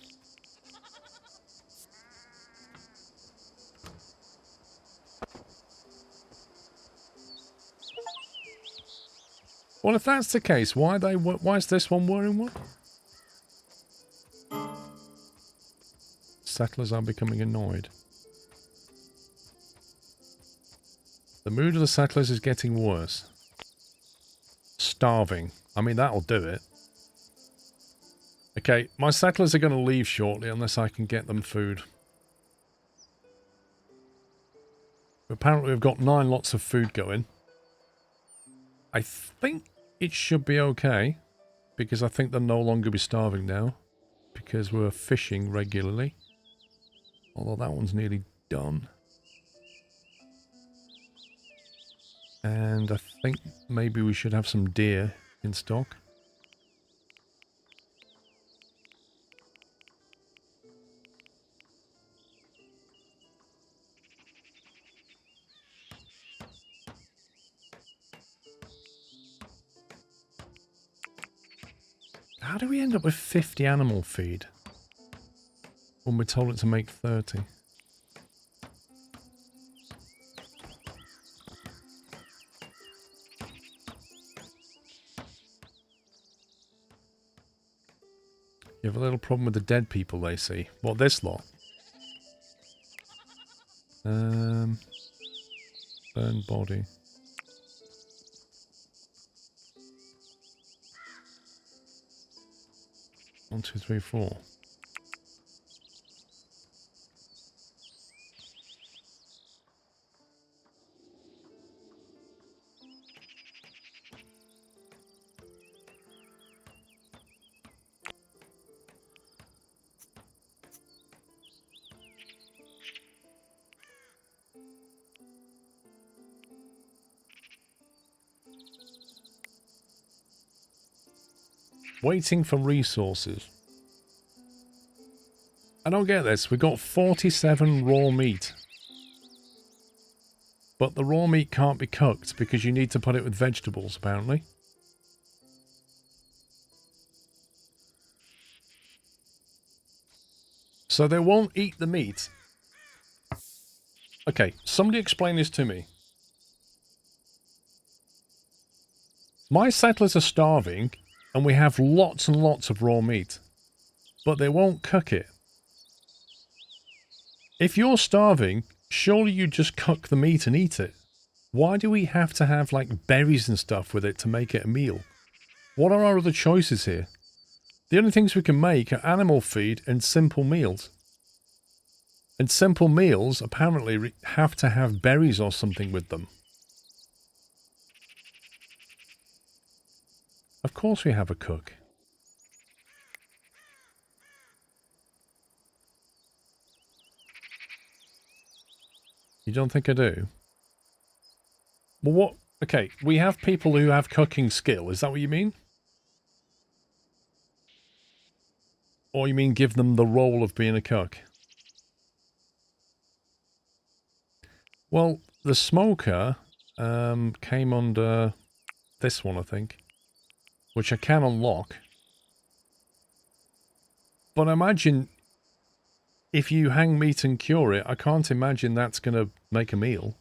Well, if that's the case, why is this one wearing one? Settlers are becoming annoyed. The mood of the settlers is getting worse. Starving. I mean, that'll do it. Okay, my settlers are going to leave shortly unless I can get them food. Apparently we've got 9 lots of food going. I think it should be okay, because I think they'll no longer be starving now, because we're fishing regularly. Although that one's nearly done. And I think maybe we should have some deer in stock. How do we end up with 50 animal feed when we're told it to make 30? You have a little problem with the dead people, they see. What, this lot? Burn body. 1, 2, 3, 4. Waiting for resources. I don't get this. We've got 47 raw meat. But the raw meat can't be cooked because you need to put it with vegetables, apparently. So they won't eat the meat. Okay, somebody explain this to me. My settlers are starving, and we have lots and lots of raw meat. But they won't cook it. If you're starving, surely you just cook the meat and eat it. Why do we have to have, like, berries and stuff with it to make it a meal? What are our other choices here? The only things we can make are animal feed and simple meals. And simple meals apparently have to have berries or something with them. Of course we have a cook. You don't think I do? Well, what? Okay, we have people who have cooking skill. Is that what you mean? Or you mean give them the role of being a cook? Well, the smoker came under this one, I think, which I can unlock. But imagine if you hang meat and cure it, I can't imagine that's going to make a meal.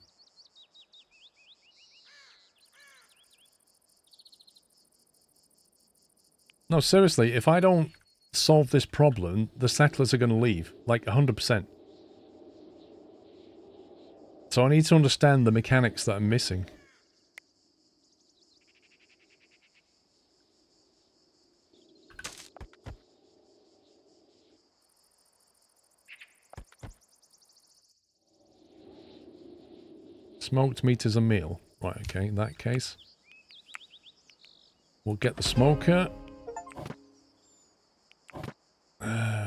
No, seriously, if I don't solve this problem, the settlers are going to leave, like 100%. So I need to understand the mechanics that I'm missing. Smoked meat is a meal. Right, okay, in that case. We'll get the smoker.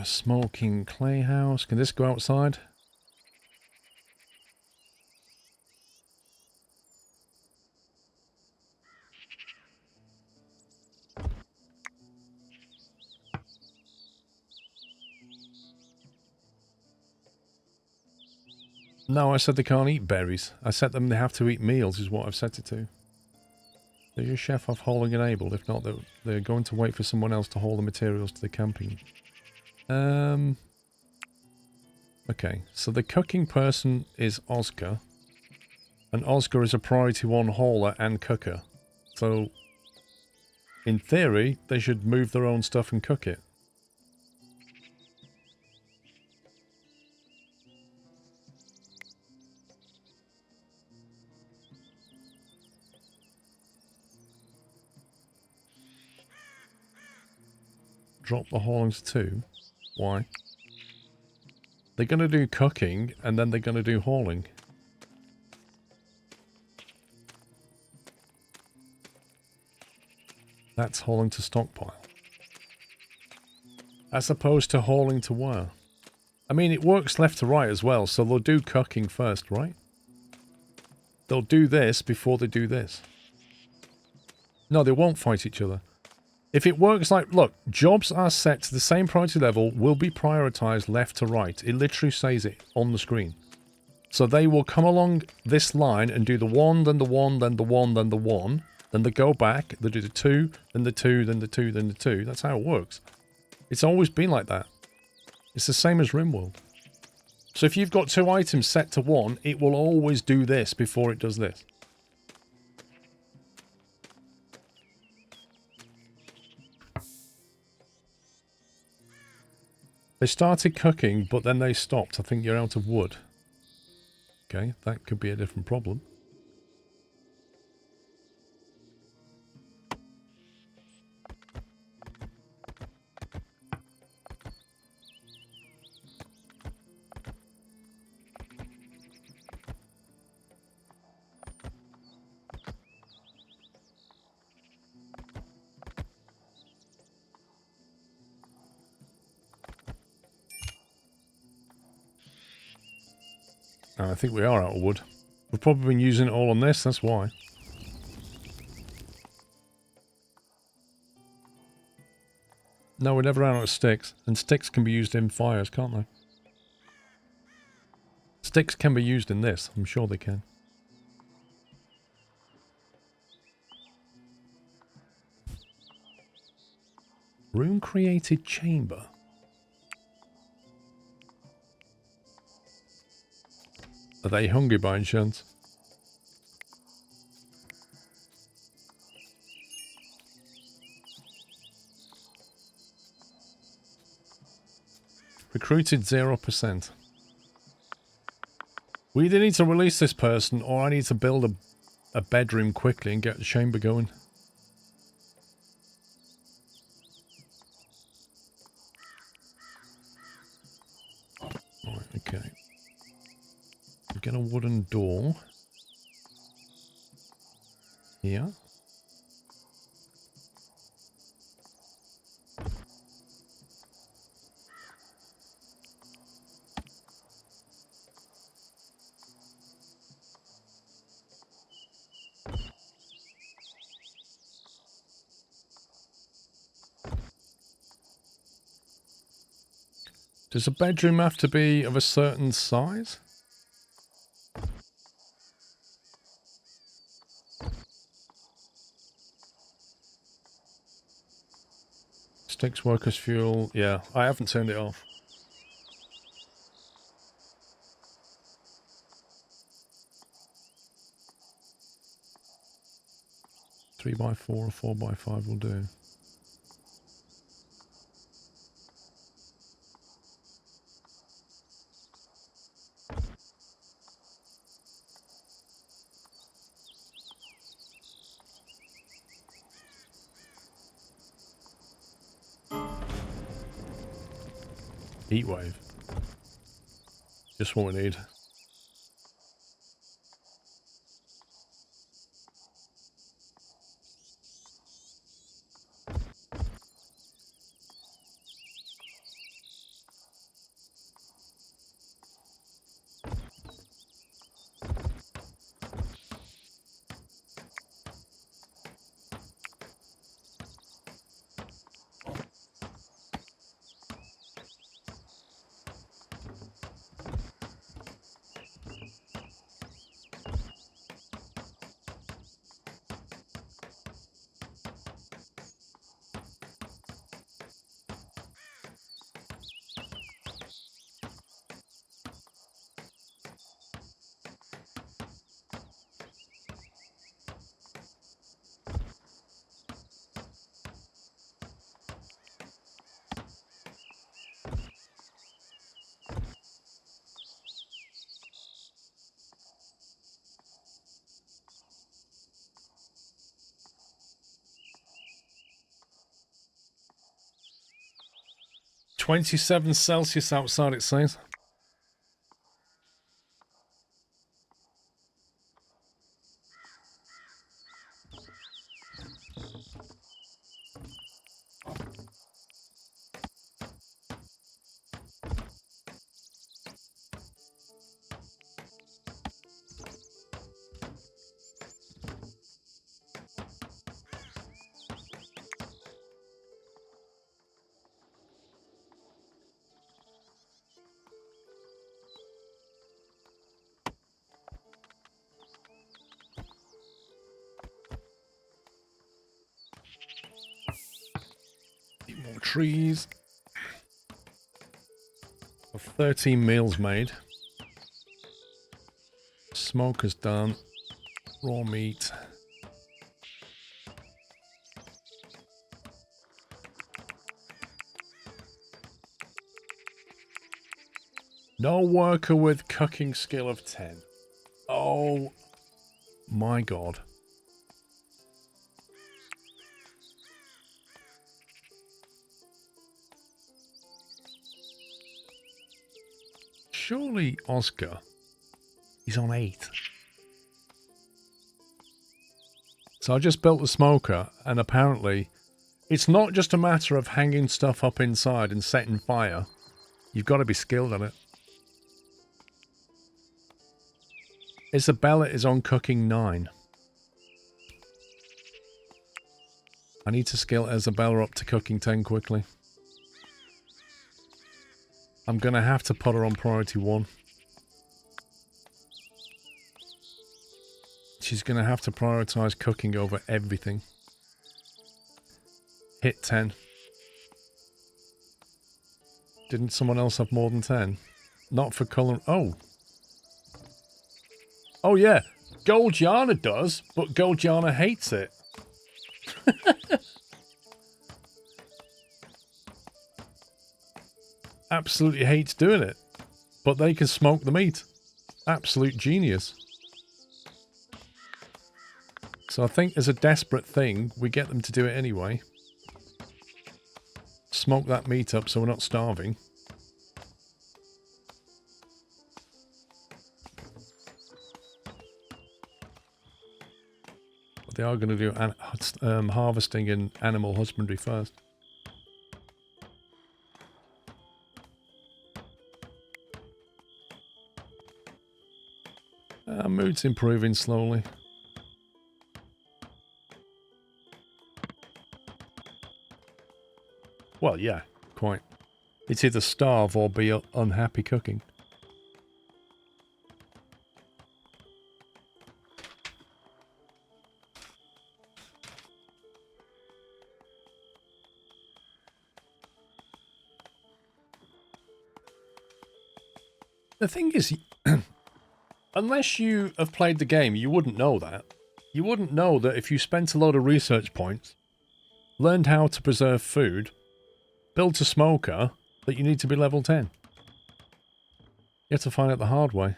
Smoking clay house. Can this go outside? No, I said they can't eat berries. I said them they have to eat meals is what I've set it to. Is your chef off hauling enabled? If not, they're going to wait for someone else to haul the materials to the camping. Okay, so the cooking person is Oscar. And Oscar is a priority 1 hauler and cooker. So, in theory, they should move their own stuff and cook it. Drop the hauling to 2. Why? They're going to do cooking, and then they're going to do hauling. That's hauling to stockpile. As opposed to hauling to where? I mean, it works left to right as well, so they'll do cooking first, right? They'll do this before they do this. No, they won't fight each other. If it works like, look, jobs are set to the same priority level will be prioritized left to right. It literally says it on the screen. So they will come along this line and do the 1, then the 1, then the 1, then the 1. Then they go back, they do the 2, then the 2, then the 2, then the 2. That's how it works. It's always been like that. It's the same as RimWorld. So if you've got 2 items set to 1, it will always do this before it does this. They started cooking, but then they stopped. I think you're out of wood. Okay, that could be a different problem. I think we are out of wood. We've probably been using it all on this, that's why. No, we never ran out of sticks. And sticks can be used in fires, can't they? Sticks can be used in this. I'm sure they can. Room created chamber. Are they hungry by any chance? Recruited 0%. We either need to release this person or I need to build a bedroom quickly and get the chamber going. Right, okay. Get a wooden door. Here. Does a bedroom have to be of a certain size? Sticks, workers, fuel. Yeah, I haven't turned it off. Three by 4 or 4 by 5 will do. Heat wave. Just what we need. -27 Celsius outside, it says. More trees. 13 meals made. Smoker's done. Raw meat. No worker with cooking skill of 10. Oh my god. Surely Oscar is on 8. So I just built the smoker, and apparently it's not just a matter of hanging stuff up inside and setting fire. You've got to be skilled at it. Isabella is on cooking 9. I need to skill Isabella up to cooking 10 quickly. I'm going to have to put her on priority 1. She's going to have to prioritize cooking over everything. Hit 10. Didn't someone else have more than 10? Not for colour. Oh. Oh yeah. Goldiana does, but Goldiana hates it. Absolutely hates doing it. But they can smoke the meat. Absolute genius. So I think as a desperate thing, we get them to do it anyway. Smoke that meat up so we're not starving. But they are going to do harvesting and animal husbandry first. Mood's improving slowly. Well, yeah, quite. It's either starve or be unhappy cooking. The thing is, unless you have played the game, you wouldn't know that. You wouldn't know that if you spent a load of research points, learned how to preserve food, built a smoker, that you need to be level 10. You have to find out the hard way.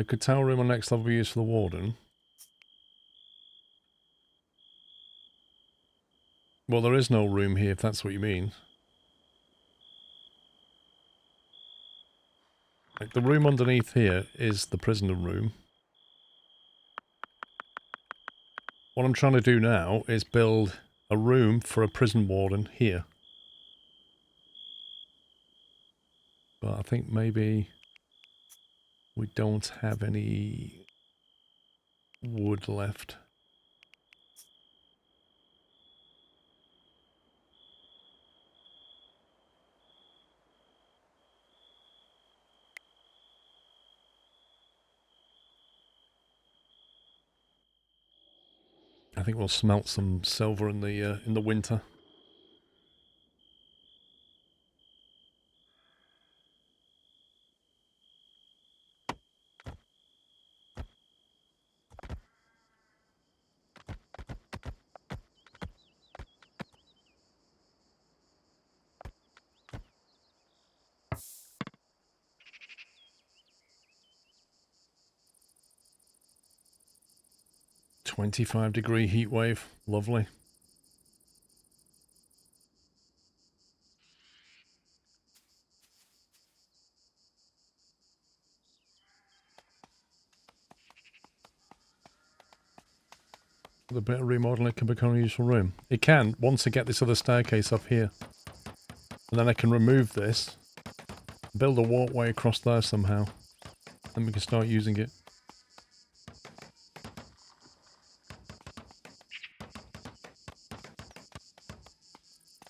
Could tower room on next level be used for the warden? Well, there is no room here, if that's what you mean. Like, the room underneath here is the prisoner room. What I'm trying to do now is build a room for a prison warden here. But I think maybe we don't have any wood left. I think we'll smelt some silver in the winter. -25-degree heat wave. Lovely. With a bit of remodeling, it can become a useful room. It can, once I get this other staircase up here. And then I can remove this. Build a walkway across there somehow. Then we can start using it.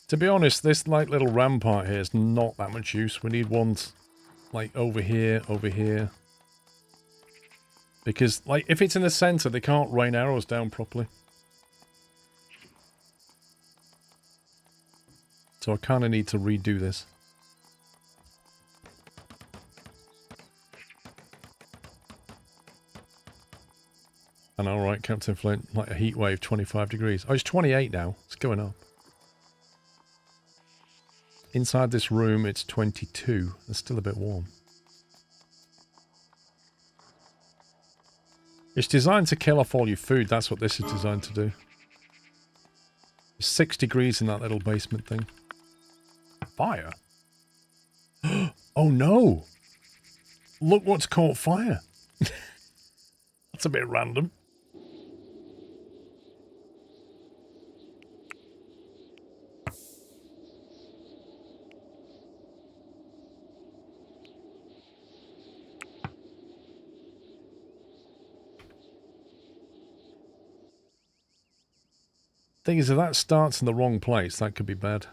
To be honest, this like little rampart here is not that much use. We need ones like over here, over here. Because like if it's in the center, they can't rain arrows down properly. So I kind of need to redo this. I know, right, Captain Flint? Like a heat wave, 25 degrees. Oh, it's 28 now. It's going up. Inside this room, it's 22. It's still a bit warm. It's designed to kill off all your food. That's what this is designed to do. It's 6 degrees in that little basement thing. Fire? Oh no! Look what's caught fire. That's a bit random. Thing is, if that starts in the wrong place, that could be bad.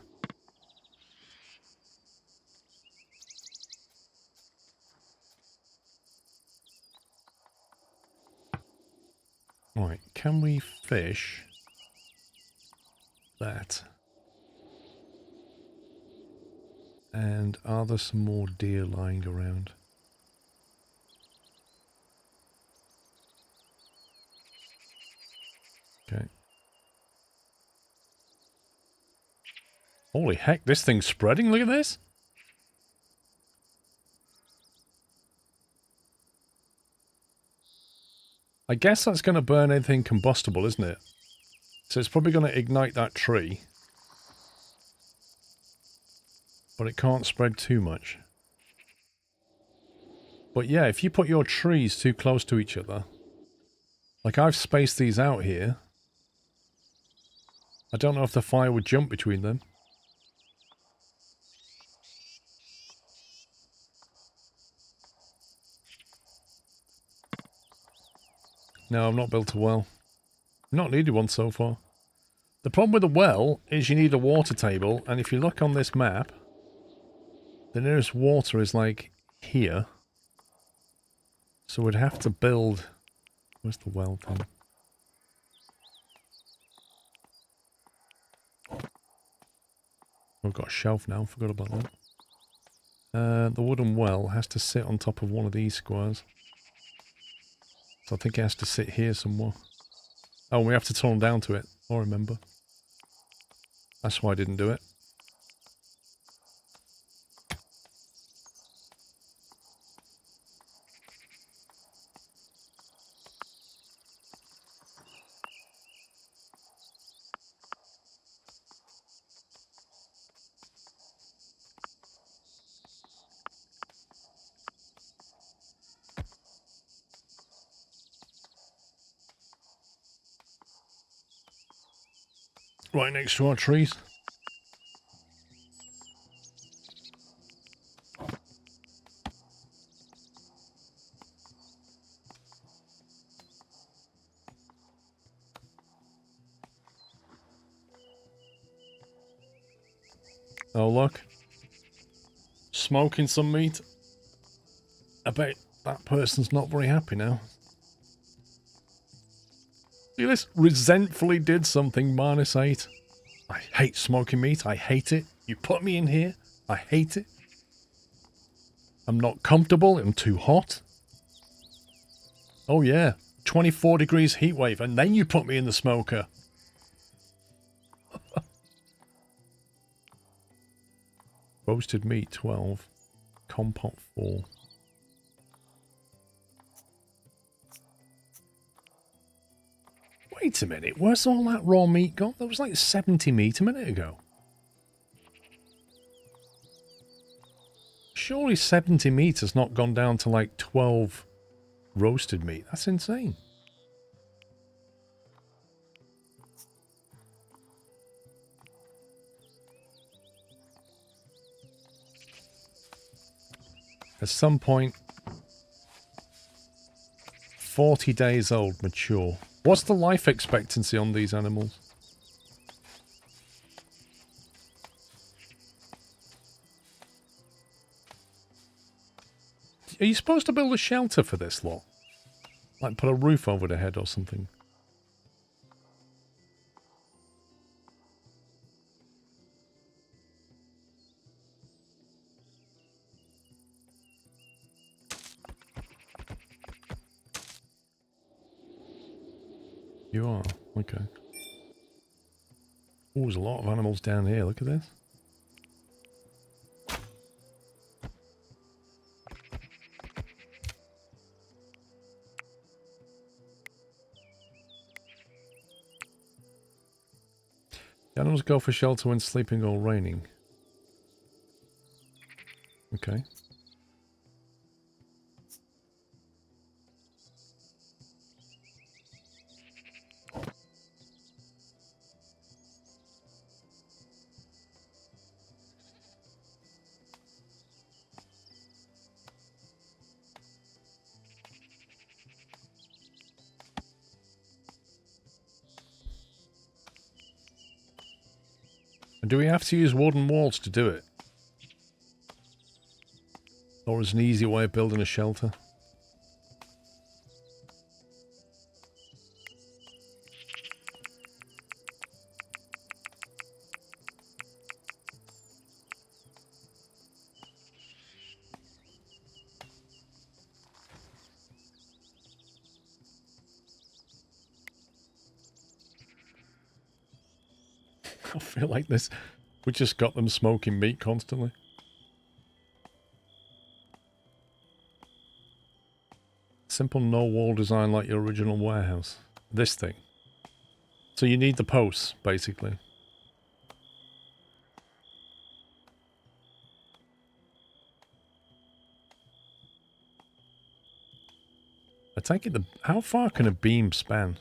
Right, can we fish that? And are there some more deer lying around? Okay. Holy heck, this thing's spreading. Look at this. I guess that's going to burn anything combustible, isn't it? So it's probably going to ignite that tree. But it can't spread too much. But yeah, if you put your trees too close to each other, like I've spaced these out here, I don't know if the fire would jump between them. No, I've not built a well. Not needed one so far. The problem with a well is you need a water table, and if you look on this map, the nearest water is like here. So we'd have to build... Where's the well then? We've got a shelf now, forgot about that. The wooden well has to sit on top of one of these squares. So I think it has to sit here somewhere. Oh, we have to tunnel down to it. I remember. That's why I didn't do it. Right next to our trees. Oh look. Smoking some meat. I bet that person's not very happy now. Look at this. Resentfully did something, -8. I hate smoking meat. I hate it. You put me in here. I hate it. I'm not comfortable. I'm too hot. Oh yeah. 24 degrees heat wave. And then you put me in the smoker. Roasted meat 12. Compote 4. Wait a minute, where's all that raw meat gone? There was like 70 meat a minute ago. Surely 70 meat has not gone down to like 12 roasted meat. That's insane. At some point, 40 days old, mature. What's the life expectancy on these animals? Are you supposed to build a shelter for this lot? Like put a roof over their head or something? You are? Okay. Oh, there's a lot of animals down here. Look at this. The animals go for shelter when sleeping or raining. Okay. And do we have to use wooden walls to do it? Or is an easy way of building a shelter? I feel like this. We just got them smoking meat constantly. Simple no wall design like your original warehouse. This thing. So you need the posts, basically. I take it how far can a beam span?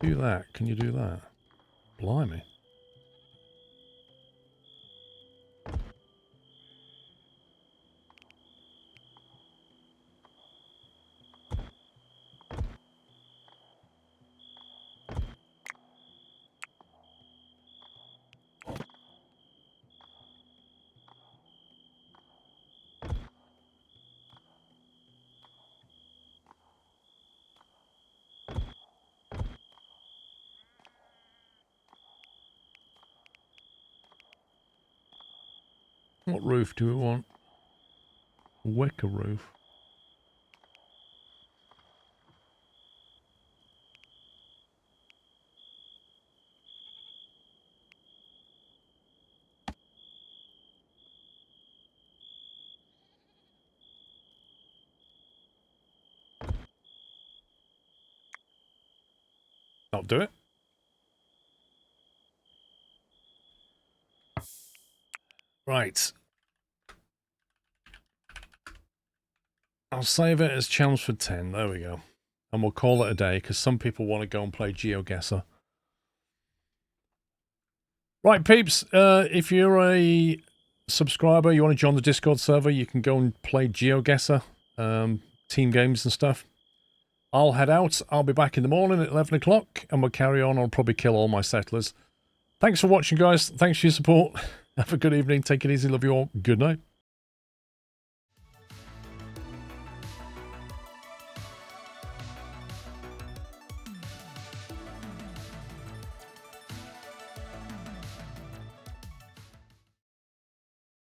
Do that. Can you do that? Blimey. What roof do we want? A wicker roof. I'll do it. Right. I'll save it as Chelmsford 10. There we go. And we'll call it a day, because some people want to go and play GeoGuessr. Right, peeps. If you're a subscriber, you want to join the Discord server, you can go and play GeoGuessr, team games and stuff. I'll head out. I'll be back in the morning at 11 o'clock, and we'll carry on. I'll probably kill all my settlers. Thanks for watching, guys. Thanks for your support. Have a good evening. Take it easy. Love you all. Good night.